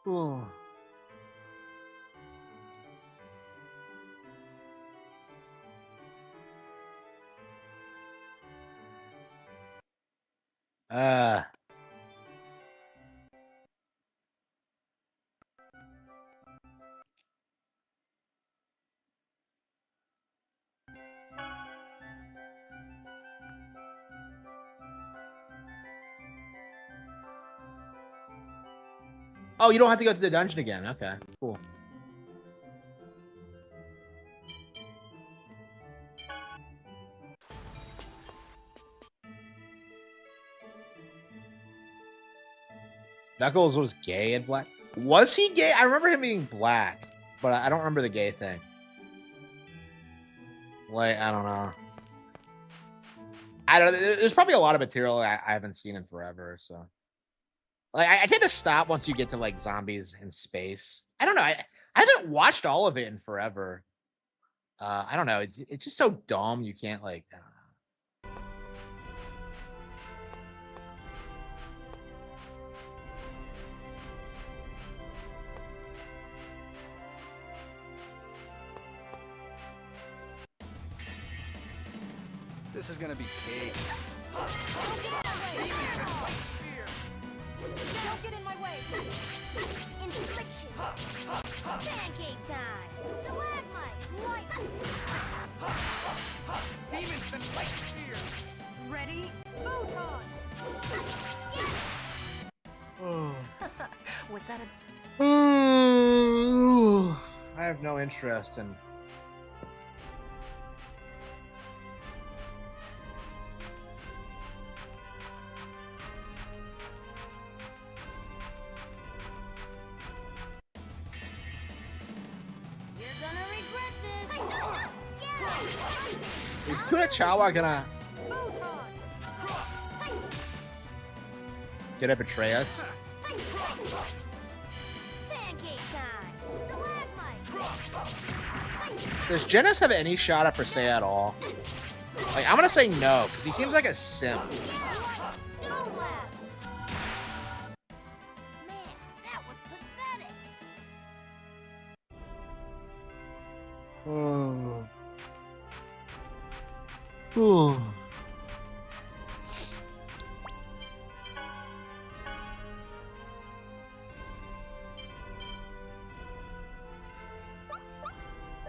Oh. Oh, you don't have to go through the dungeon again. Okay, cool. Knuckles was gay and black. Was he gay? I remember him being black, but I don't remember the gay thing. Like, I don't know. I don't know. There's probably a lot of material I haven't seen in forever, so. Like, I tend to stop once you get to, like, zombies in space. I don't know. I haven't watched all of it in forever. I don't know. It's just so dumb. You can't, like, I don't know. This is gonna be cake. Don't get in my way! Infliction! Pancake time! Stalagmite! Light! Demon light spear! Ready? Photon! Oh. Was that a... I have no interest in... Is Kunachawa gonna betray us? Pancake time! Does Genis have any shot at Persea at all? Like, I'm gonna say no, because he seems like a simp. Oh. Oh.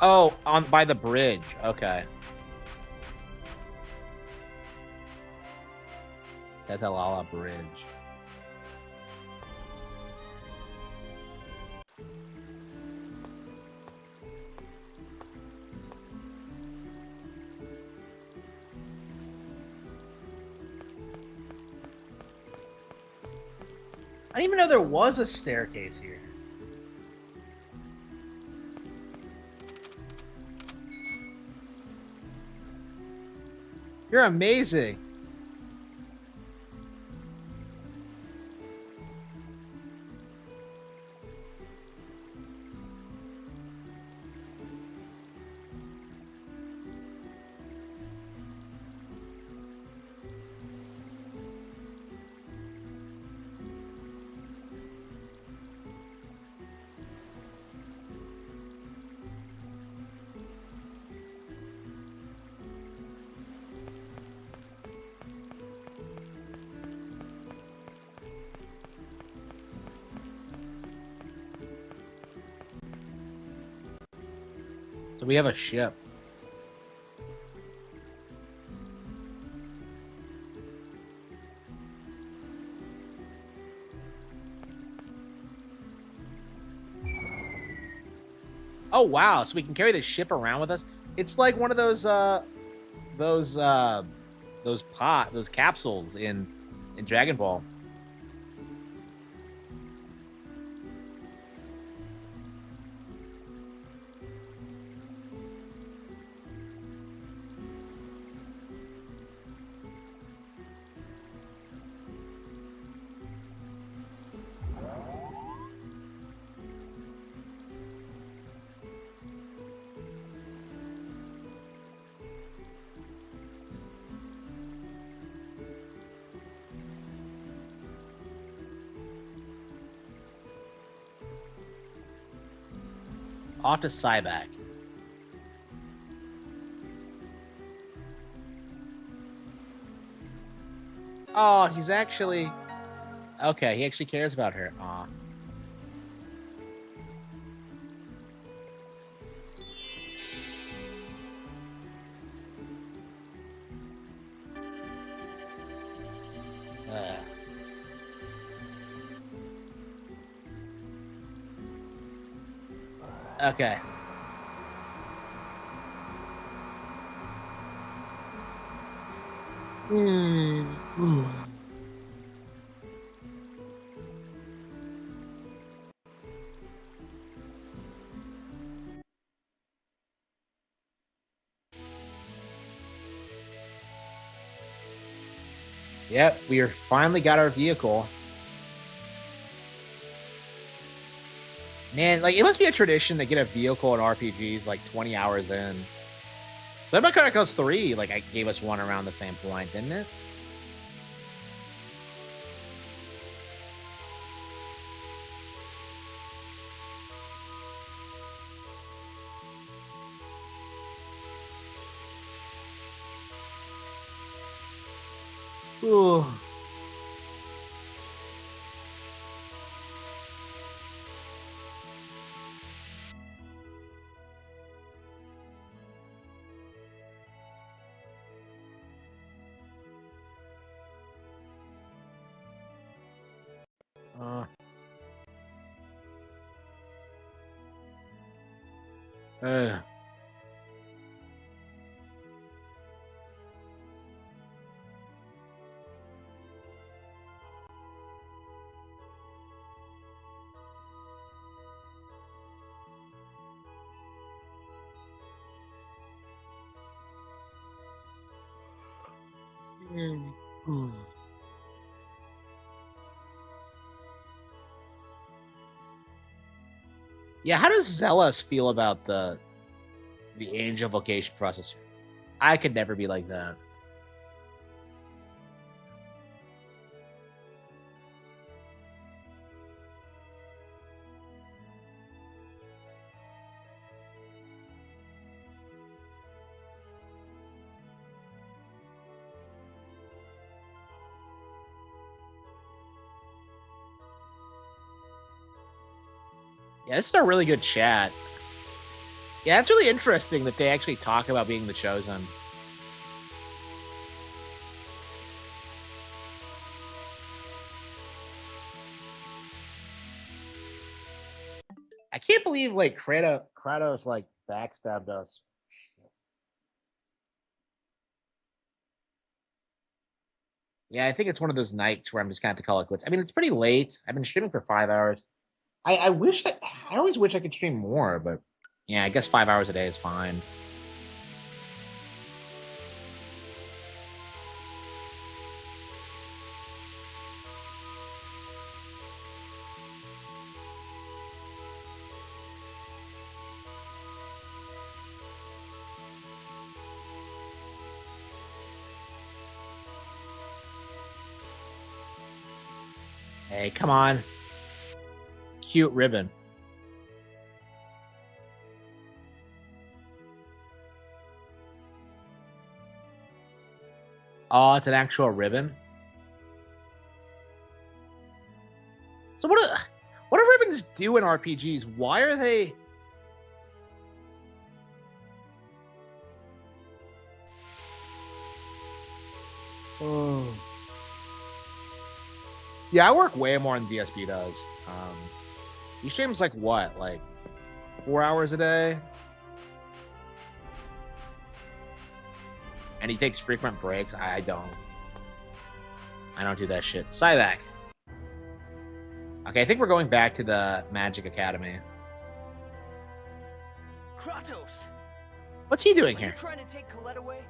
Oh, on by the bridge. Okay. Tetalala Bridge. I didn't even know there was a staircase here. You're amazing. So we have a ship. Oh wow, so we can carry the ship around with us. It's like one of those capsules in Dragon Ball. Off to Cyback. Oh, he's actually... Okay, he actually cares about her. Aw. Okay. Yep, we finally got our vehicle. Man, like, it must be a tradition to get a vehicle in RPGs like 20 hours in. Devil Chronicles 3, like, I gave us one around the same point, didn't it? Ooh. Uh. Yeah, how does Zealous feel about the the angel vocation processor. I could never be like that. Yeah, this is a really good chat. Yeah, it's really interesting that they actually talk about being the Chosen. I can't believe like Kratos like backstabbed us. Yeah, I think it's one of those nights where I'm just gonna have to call it quits. I mean, it's pretty late. I've been streaming for 5 hours. I wish I always wish I could stream more, but yeah, I guess 5 hours a day is fine. Hey, come on. Cute ribbon. Oh, it's an actual ribbon. So what do ribbons do in RPGs? Why are they? Oh. Yeah, I work way more than DSP does. He streams like what, like 4 hours a day, and he takes frequent breaks. I don't do that shit. Psyvac. Okay, I think we're going back to the Magic Academy. Kratos! What's he doing Are here? you trying to take Colette away?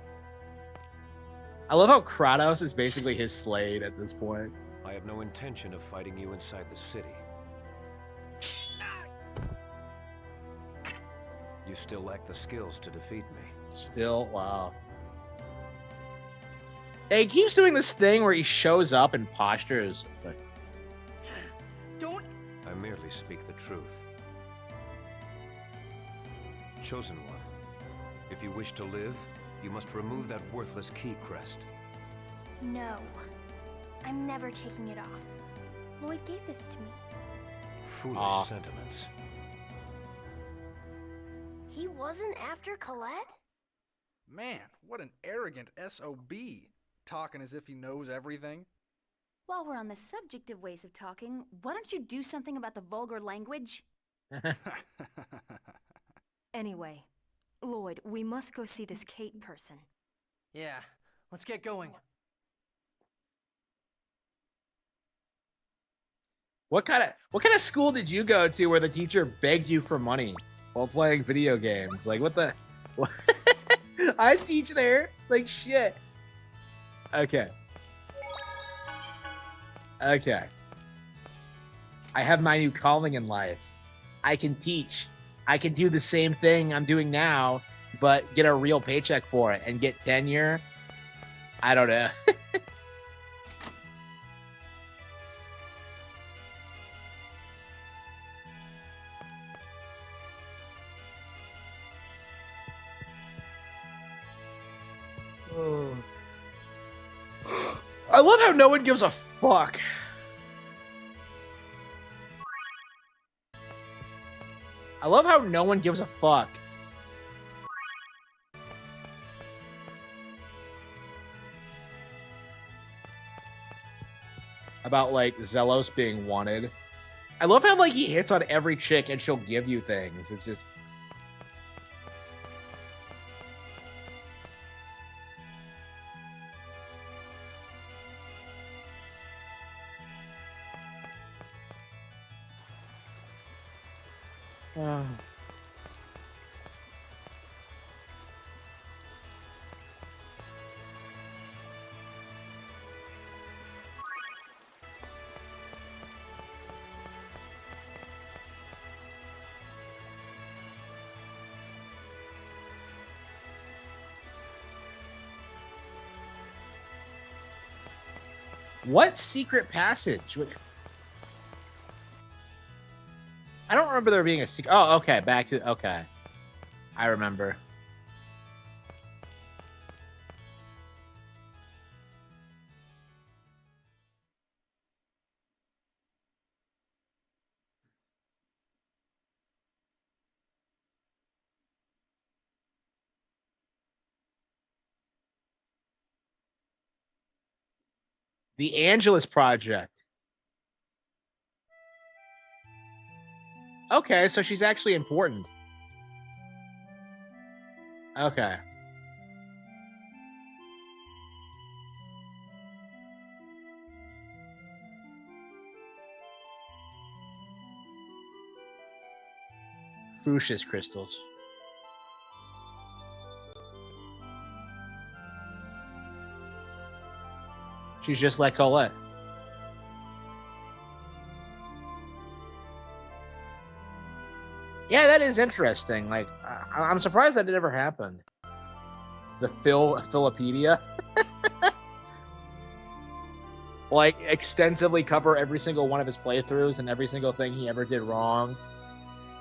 I love how Kratos is basically his Slade at this point. I have no intention of fighting you inside the city. You still lack the skills to defeat me. Still, wow. Yeah, he keeps doing this thing where he shows up and postures. Like, Don't. I merely speak the truth. Chosen One, if you wish to live, you must remove that worthless key crest. No. I'm never taking it off. Lloyd gave this to me. Foolish sentiments. He wasn't after Colette? Man, what an arrogant SOB. Talking as if he knows everything. While we're on the subject of ways of talking, why don't you do something about the vulgar language? Anyway, Lloyd, we must go see this Kate person. Yeah, let's get going. what kind of school did you go to where the teacher begged you for money while playing video games? Like, what the? What? I teach there. Like, shit. Okay. Okay. I have my new calling in life. I can teach. I can do the same thing I'm doing now, but get a real paycheck for it and get tenure. I don't know. I love how no one gives a fuck. I love how no one gives a fuck. About, like, Zelos being wanted. I love how, like, he hits on every chick and she'll give you things. It's just... What secret passage? I don't remember there being a secret. Oh, okay. Back to okay. I remember. The Angelus Project. Okay, so she's actually important. Okay. Fuchsia's crystals. She's just like Colette. Yeah, that is interesting. Like, I'm surprised that it ever happened. The Philopedia. Like, extensively cover every single one of his playthroughs and every single thing he ever did wrong.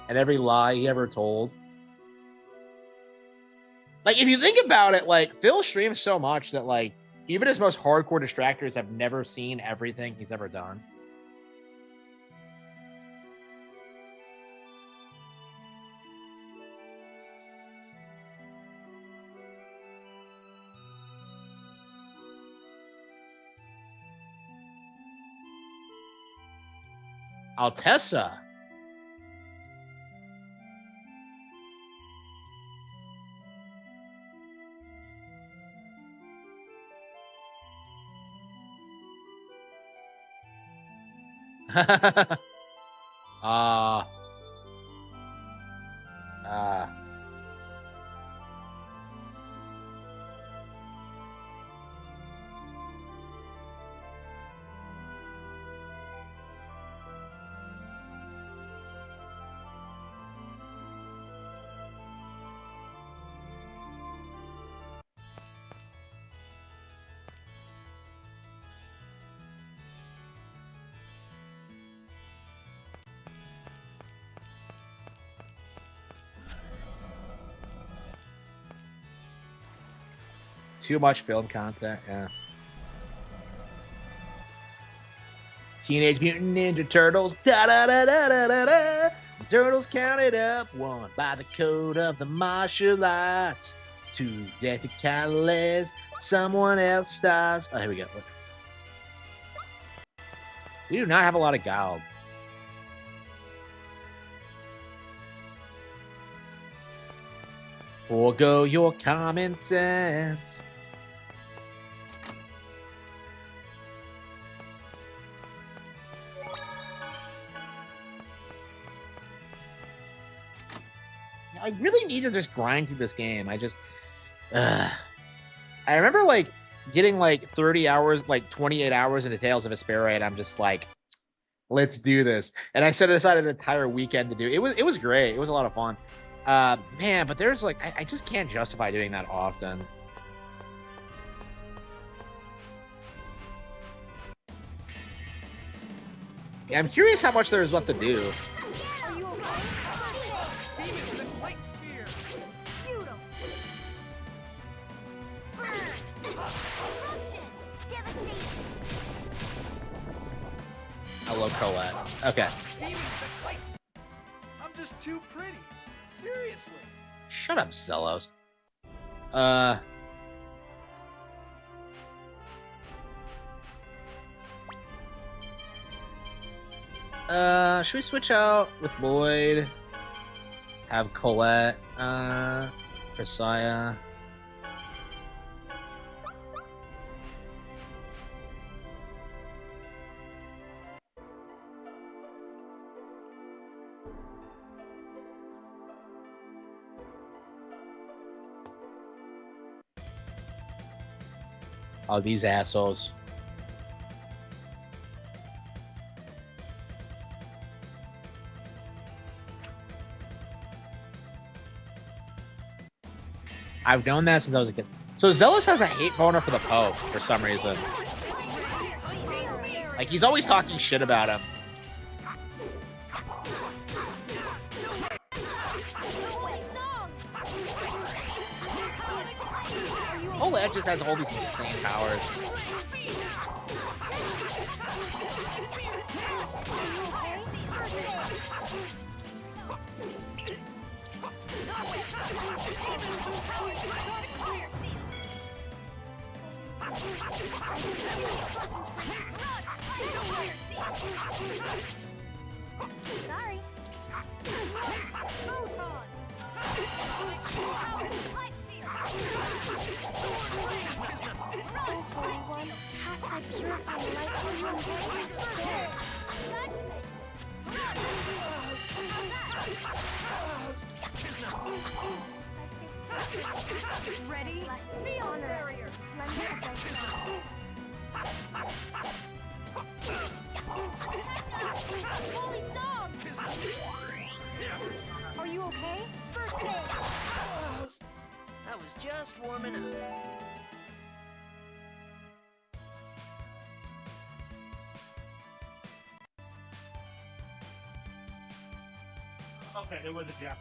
And every lie he ever told. Like, if you think about it, like, Phil streams so much that, like, even his most hardcore distractors have never seen everything he's ever done. Altessa. Too much film content, yeah. Teenage Mutant Ninja Turtles, da da da da da da da. The turtles counted up, one by the code of the martial arts. Two death catalysts, someone else stars. Oh, here we go. Look. We do not have a lot of gold. Forgo your common sense. I really need to just grind through this game. I remember like getting like 30 hours, like 28 hours into Tales of Vesperia, and I'm just like, let's do this. And I set aside an entire weekend to do it. It was great. It was a lot of fun. Man, but there's like I just can't justify doing that often. Yeah, I'm curious how much there is left to do. I love Colette. Okay. I'm just too pretty. Seriously. Shut up, Zelos. Should we switch out with Lloyd? Have Colette, Priscilla. Oh, these assholes. I've known that since I was a kid. So Zealous has a hate boner for the Pope for some reason. Like, he's always talking shit about him. Oled just has all these insane powers. Sorry. Cast thy purifying light on your Ready? Be on barrier. Holy song! Are you okay? First aid! I was just warming up. Okay, there was a Japanese.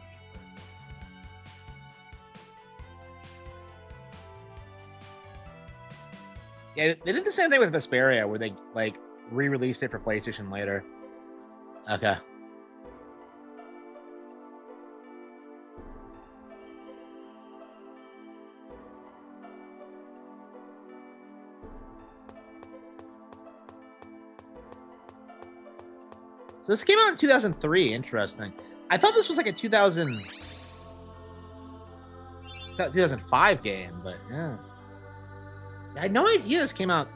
Yeah, they did the same thing with Vesperia, where they like re-released it for PlayStation later. Okay. So this came out in 2003. Interesting. I thought this was like a 2005 game, but yeah. I had no idea this came out.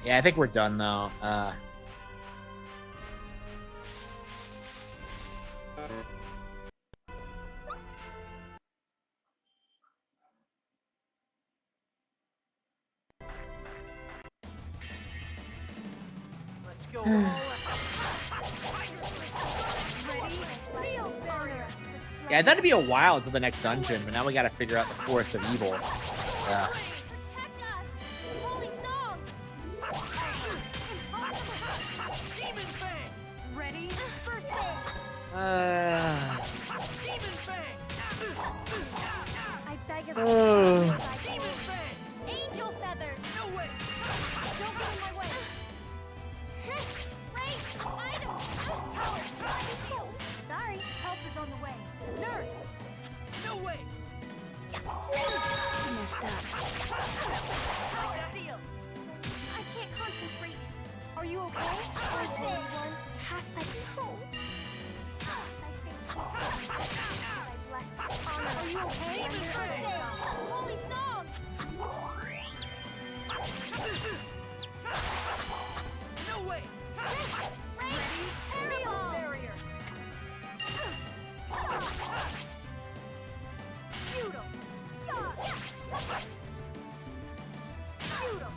Yeah, I think we're done though. Let's go. Yeah, that'd be a while to the next dungeon, but now we gotta figure out the Forest of Evil. Ready? First aid! Demon Fang! I beg of Oh. you. Demon Fang! Angel feathers! No way! Don't get in my way! Great! Item! Sorry, help is on the way. Nurse! No way! Messed up. Seal! I can't concentrate. Are you okay? First aid! Cast thy Are you okay? Holy song! No way! Ready? Aerial barrier! Shoot 'em! Shoot 'em!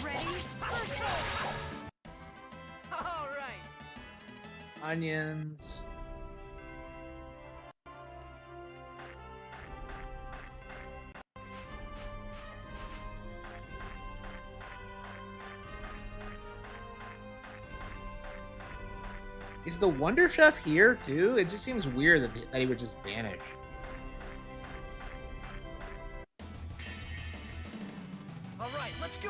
Ready? First aid! All right. Onions. Is the Wonder Chef here too? It just seems weird that he would just vanish. All right, let's go.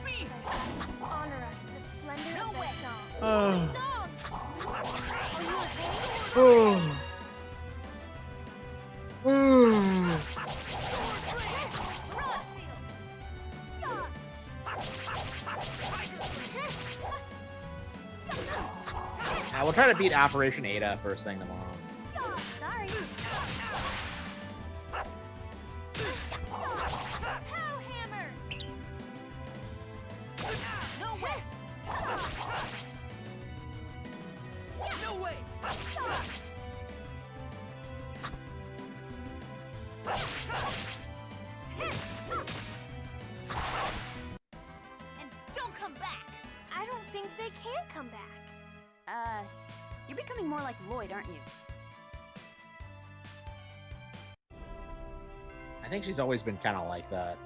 Beast! Honor us with the splendor of thy song. Oh. Song! Are you okay? Oh. We'll try to beat Operation Ada first thing tomorrow. Sorry. Hammer! No way! No way! And don't come back! I don't think they can come back. You're becoming more like Lloyd, aren't you? I think she's always been kind of like that.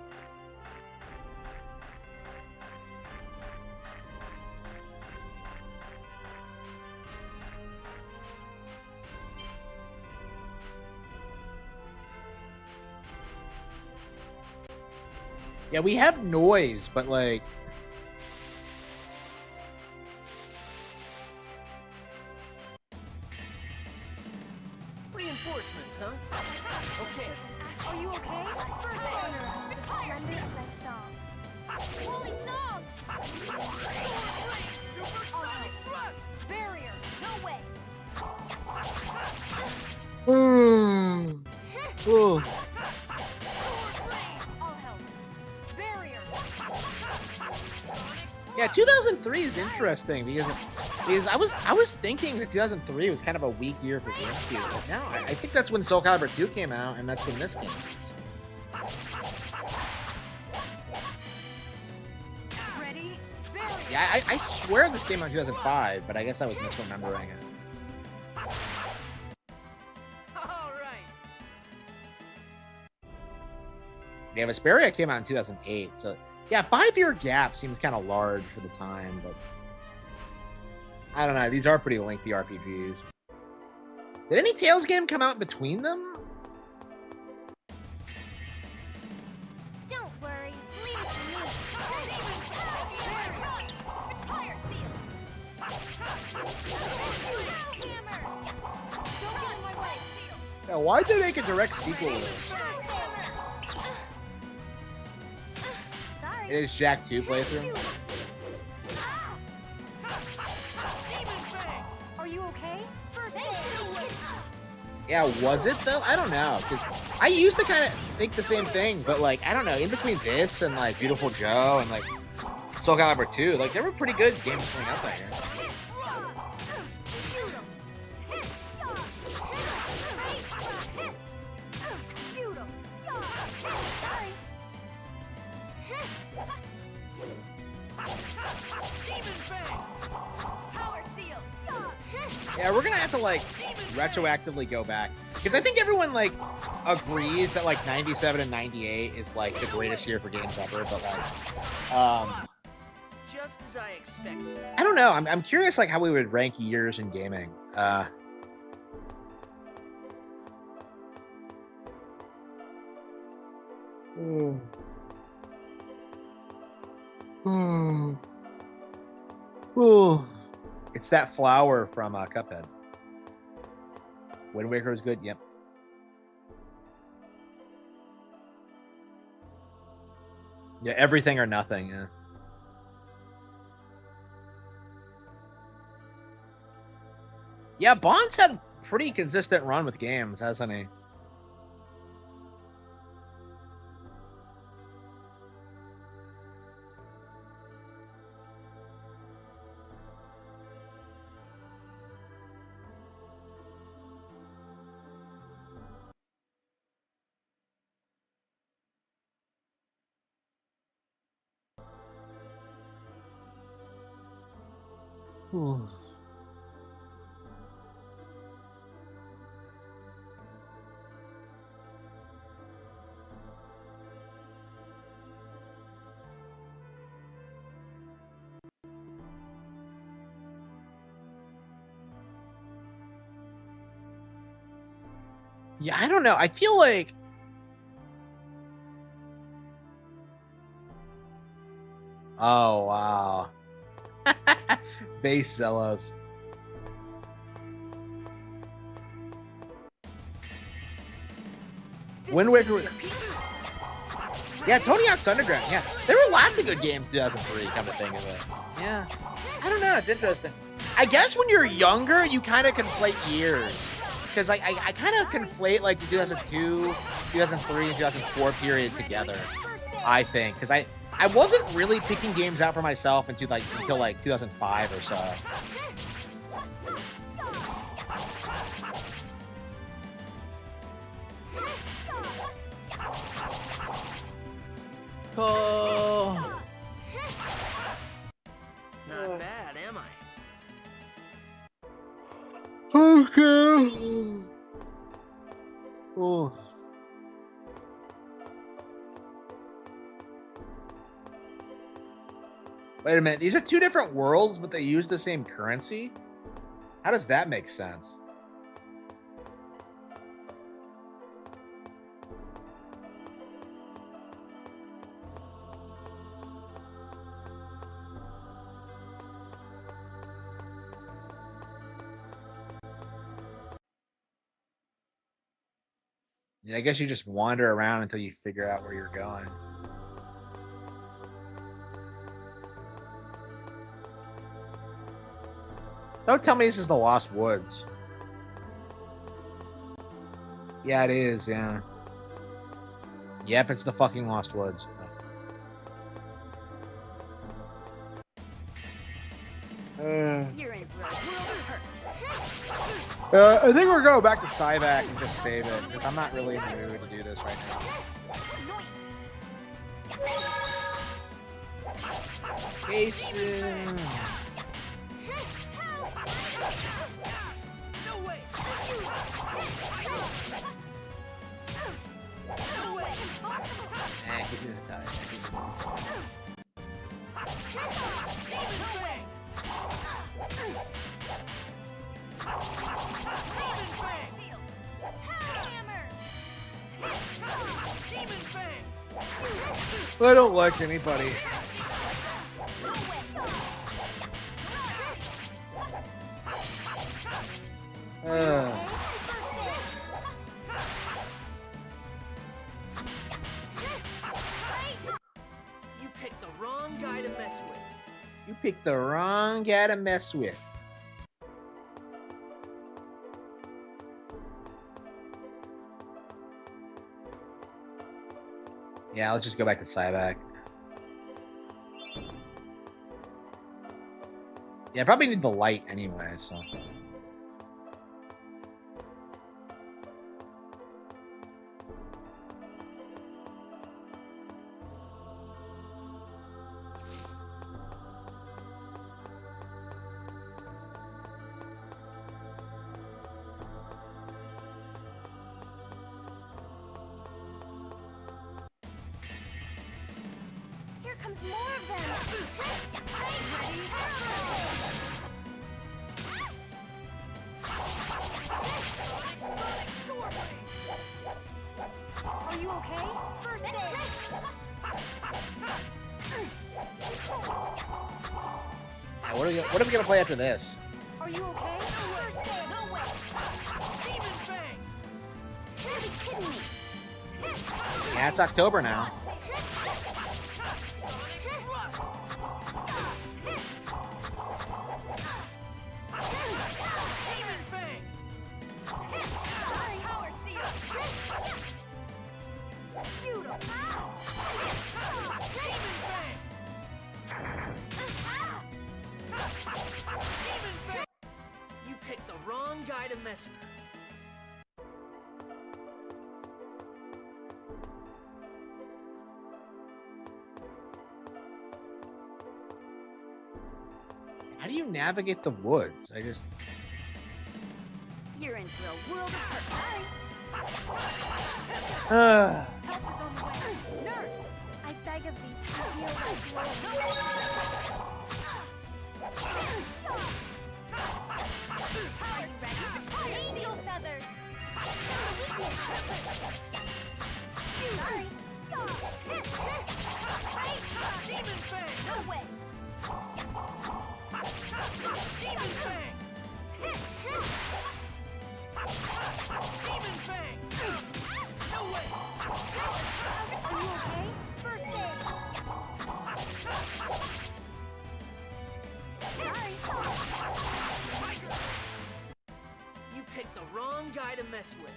Yeah, we have noise, but like... Reinforcements, huh? Okay. Are you okay? First corner. Fire seal. Next song. Holy song! Supersonic thrust! Barrier. No way. Ooh. I'll help. Barrier. Yeah, 2003 is interesting because I was thinking that 2003 was kind of a weak year for GameCube. But now I think that's when Soul Calibur 2 came out, and that's when this came out. Ready? Barrier. Yeah, I swear this came out in 2005, but I guess I was misremembering it. All right. Yeah, Vesperia came out in 2008, so yeah, 5-year gap seems kind of large for the time, but I don't know. These are pretty lengthy RPGs. Did any Tales game come out between them? Don't worry. Leave it to me. Fire seal. Hammer. Don't get in my way. Yeah, why'd they make a direct sequel to this? Sorry. It is Jack 2 playthrough. Are you okay? First aid. Yeah, was it though? I don't know, because I used to kind of think the same thing, but like, I don't know, in between this and like Beautiful Joe and like Soul Calibur 2, like there were pretty good games coming out that year. Yeah, we're gonna have to like retroactively go back because I think everyone like agrees that like 97 and 98 is like the greatest year for games ever, but like Just as I expected. I don't know. I'm curious like how we would rank years in gaming. Ooh. It's that flower from Cuphead. Wind Waker was good. Yep. Yeah, everything or nothing. Yeah. Yeah, Bond's had a pretty consistent run with games, hasn't he? Ooh. Yeah, I don't know. I feel like oh wow. Bass Zellos. Wind Waker. Yeah, Tony Hawk's Underground. Yeah, there were lots of good games in 2003. Come to think of it. Yeah, I don't know. It's interesting. I guess when you're younger, you kind of conflate years. because I kind of conflate like the 2002, 2003, and 2004 period together. I think because I wasn't really picking games out for myself until like 2005 or so. Oh. Not bad, am I? Okay. Oh. Wait a minute, these are two different worlds, but they use the same currency? How does that make sense? Yeah, I guess you just wander around until you figure out where you're going. Don't tell me this is the Lost Woods. Yeah, it is, yeah. Yep, it's the fucking Lost Woods. You're in for a world of hurt. I think we're going back to Cyvac and just save it, because I'm not really in the mood to do this right now. Jason. No way! No way! He's gonna die. I don't like anybody. You picked the wrong guy to mess with. You picked the wrong guy to mess with. Yeah, let's just go back to Cyvac. Yeah, I probably need the light anyway, so. Here comes more of them. Ready? Are you okay? First aid. Yeah, what are we gonna play after this? Are you okay? First aid. No way. Demon Fang. You gotta be kidding me. Yeah, it's October now. You picked the wrong guy to mess with. How do you navigate the woods? I just. You're in for a world of hurt. Help is on the way. Nurse, I beg of thee to heal my blow. Angel feathers. Sorry. Demon Fang. No way. Demon Fang. Demon Fang. No way. Are you okay? First aid. Sorry. You picked the wrong guy mess with.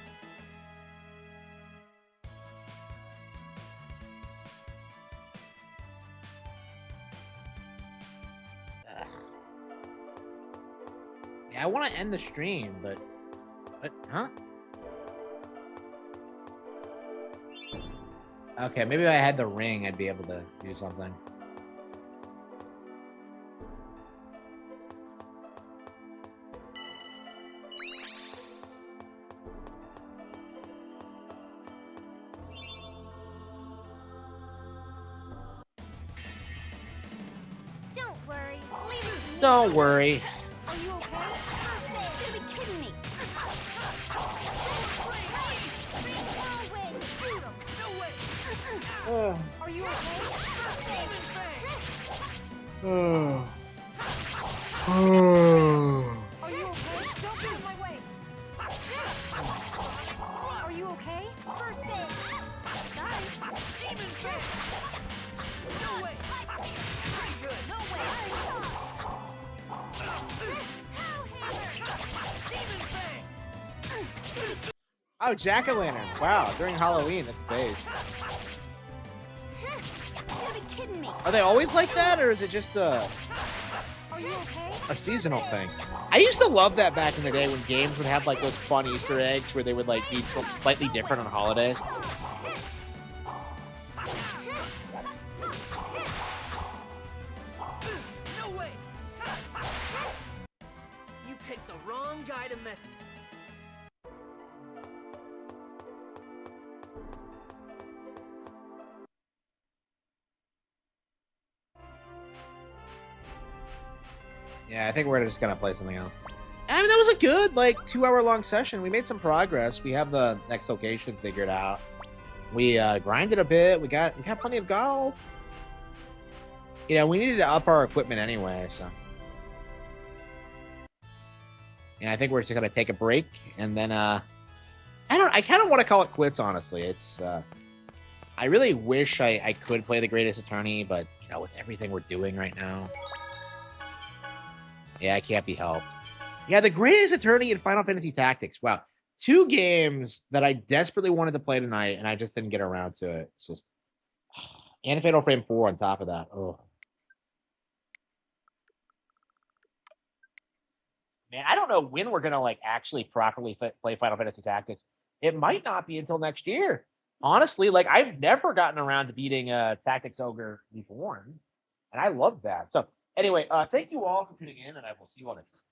Yeah, I want to end the stream, but what? Huh? Okay, maybe if I had the ring, I'd be able to do something. Don't worry. Leave it to me. Don't worry. Are you okay? You're gonna be kidding me. No way! Are you okay? Are you okay? Don't get in my way. Are you okay? First aid. Sorry. Demon Fang! No way! Pretty good. No way. Demon Fang! Oh, jack-o'-lantern. Wow, during Halloween, that's based. You're gonna be kidding me. Are they always like that, or is it just Are you okay? a seasonal thing? I used to love that back in the day when games would have like those fun Easter eggs where they would like be slightly different on holidays. No way! You picked the wrong guy to mess with. Yeah, I think we're just gonna play something else. I mean, that was a good, like, 2-hour-long session. We made some progress. We have the next location figured out. We grinded a bit. We got plenty of golf. You know, we needed to up our equipment anyway, so. And I think we're just gonna take a break, and then I kind of want to call it quits. Honestly, it's I really wish I could play the Greatest Attorney, but you know, with everything we're doing right now, yeah, it can't be helped. Yeah, the Greatest Attorney and Final Fantasy Tactics. Wow, 2 games that I desperately wanted to play tonight, and I just didn't get around to it. It's just and Fatal Frame 4 on top of that. Oh. Man, I don't know when we're gonna like actually properly play Final Fantasy Tactics. It might not be until next year. Honestly, like I've never gotten around to beating Tactics Ogre before, and I love that. So anyway, thank you all for tuning in, and I will see you all next time.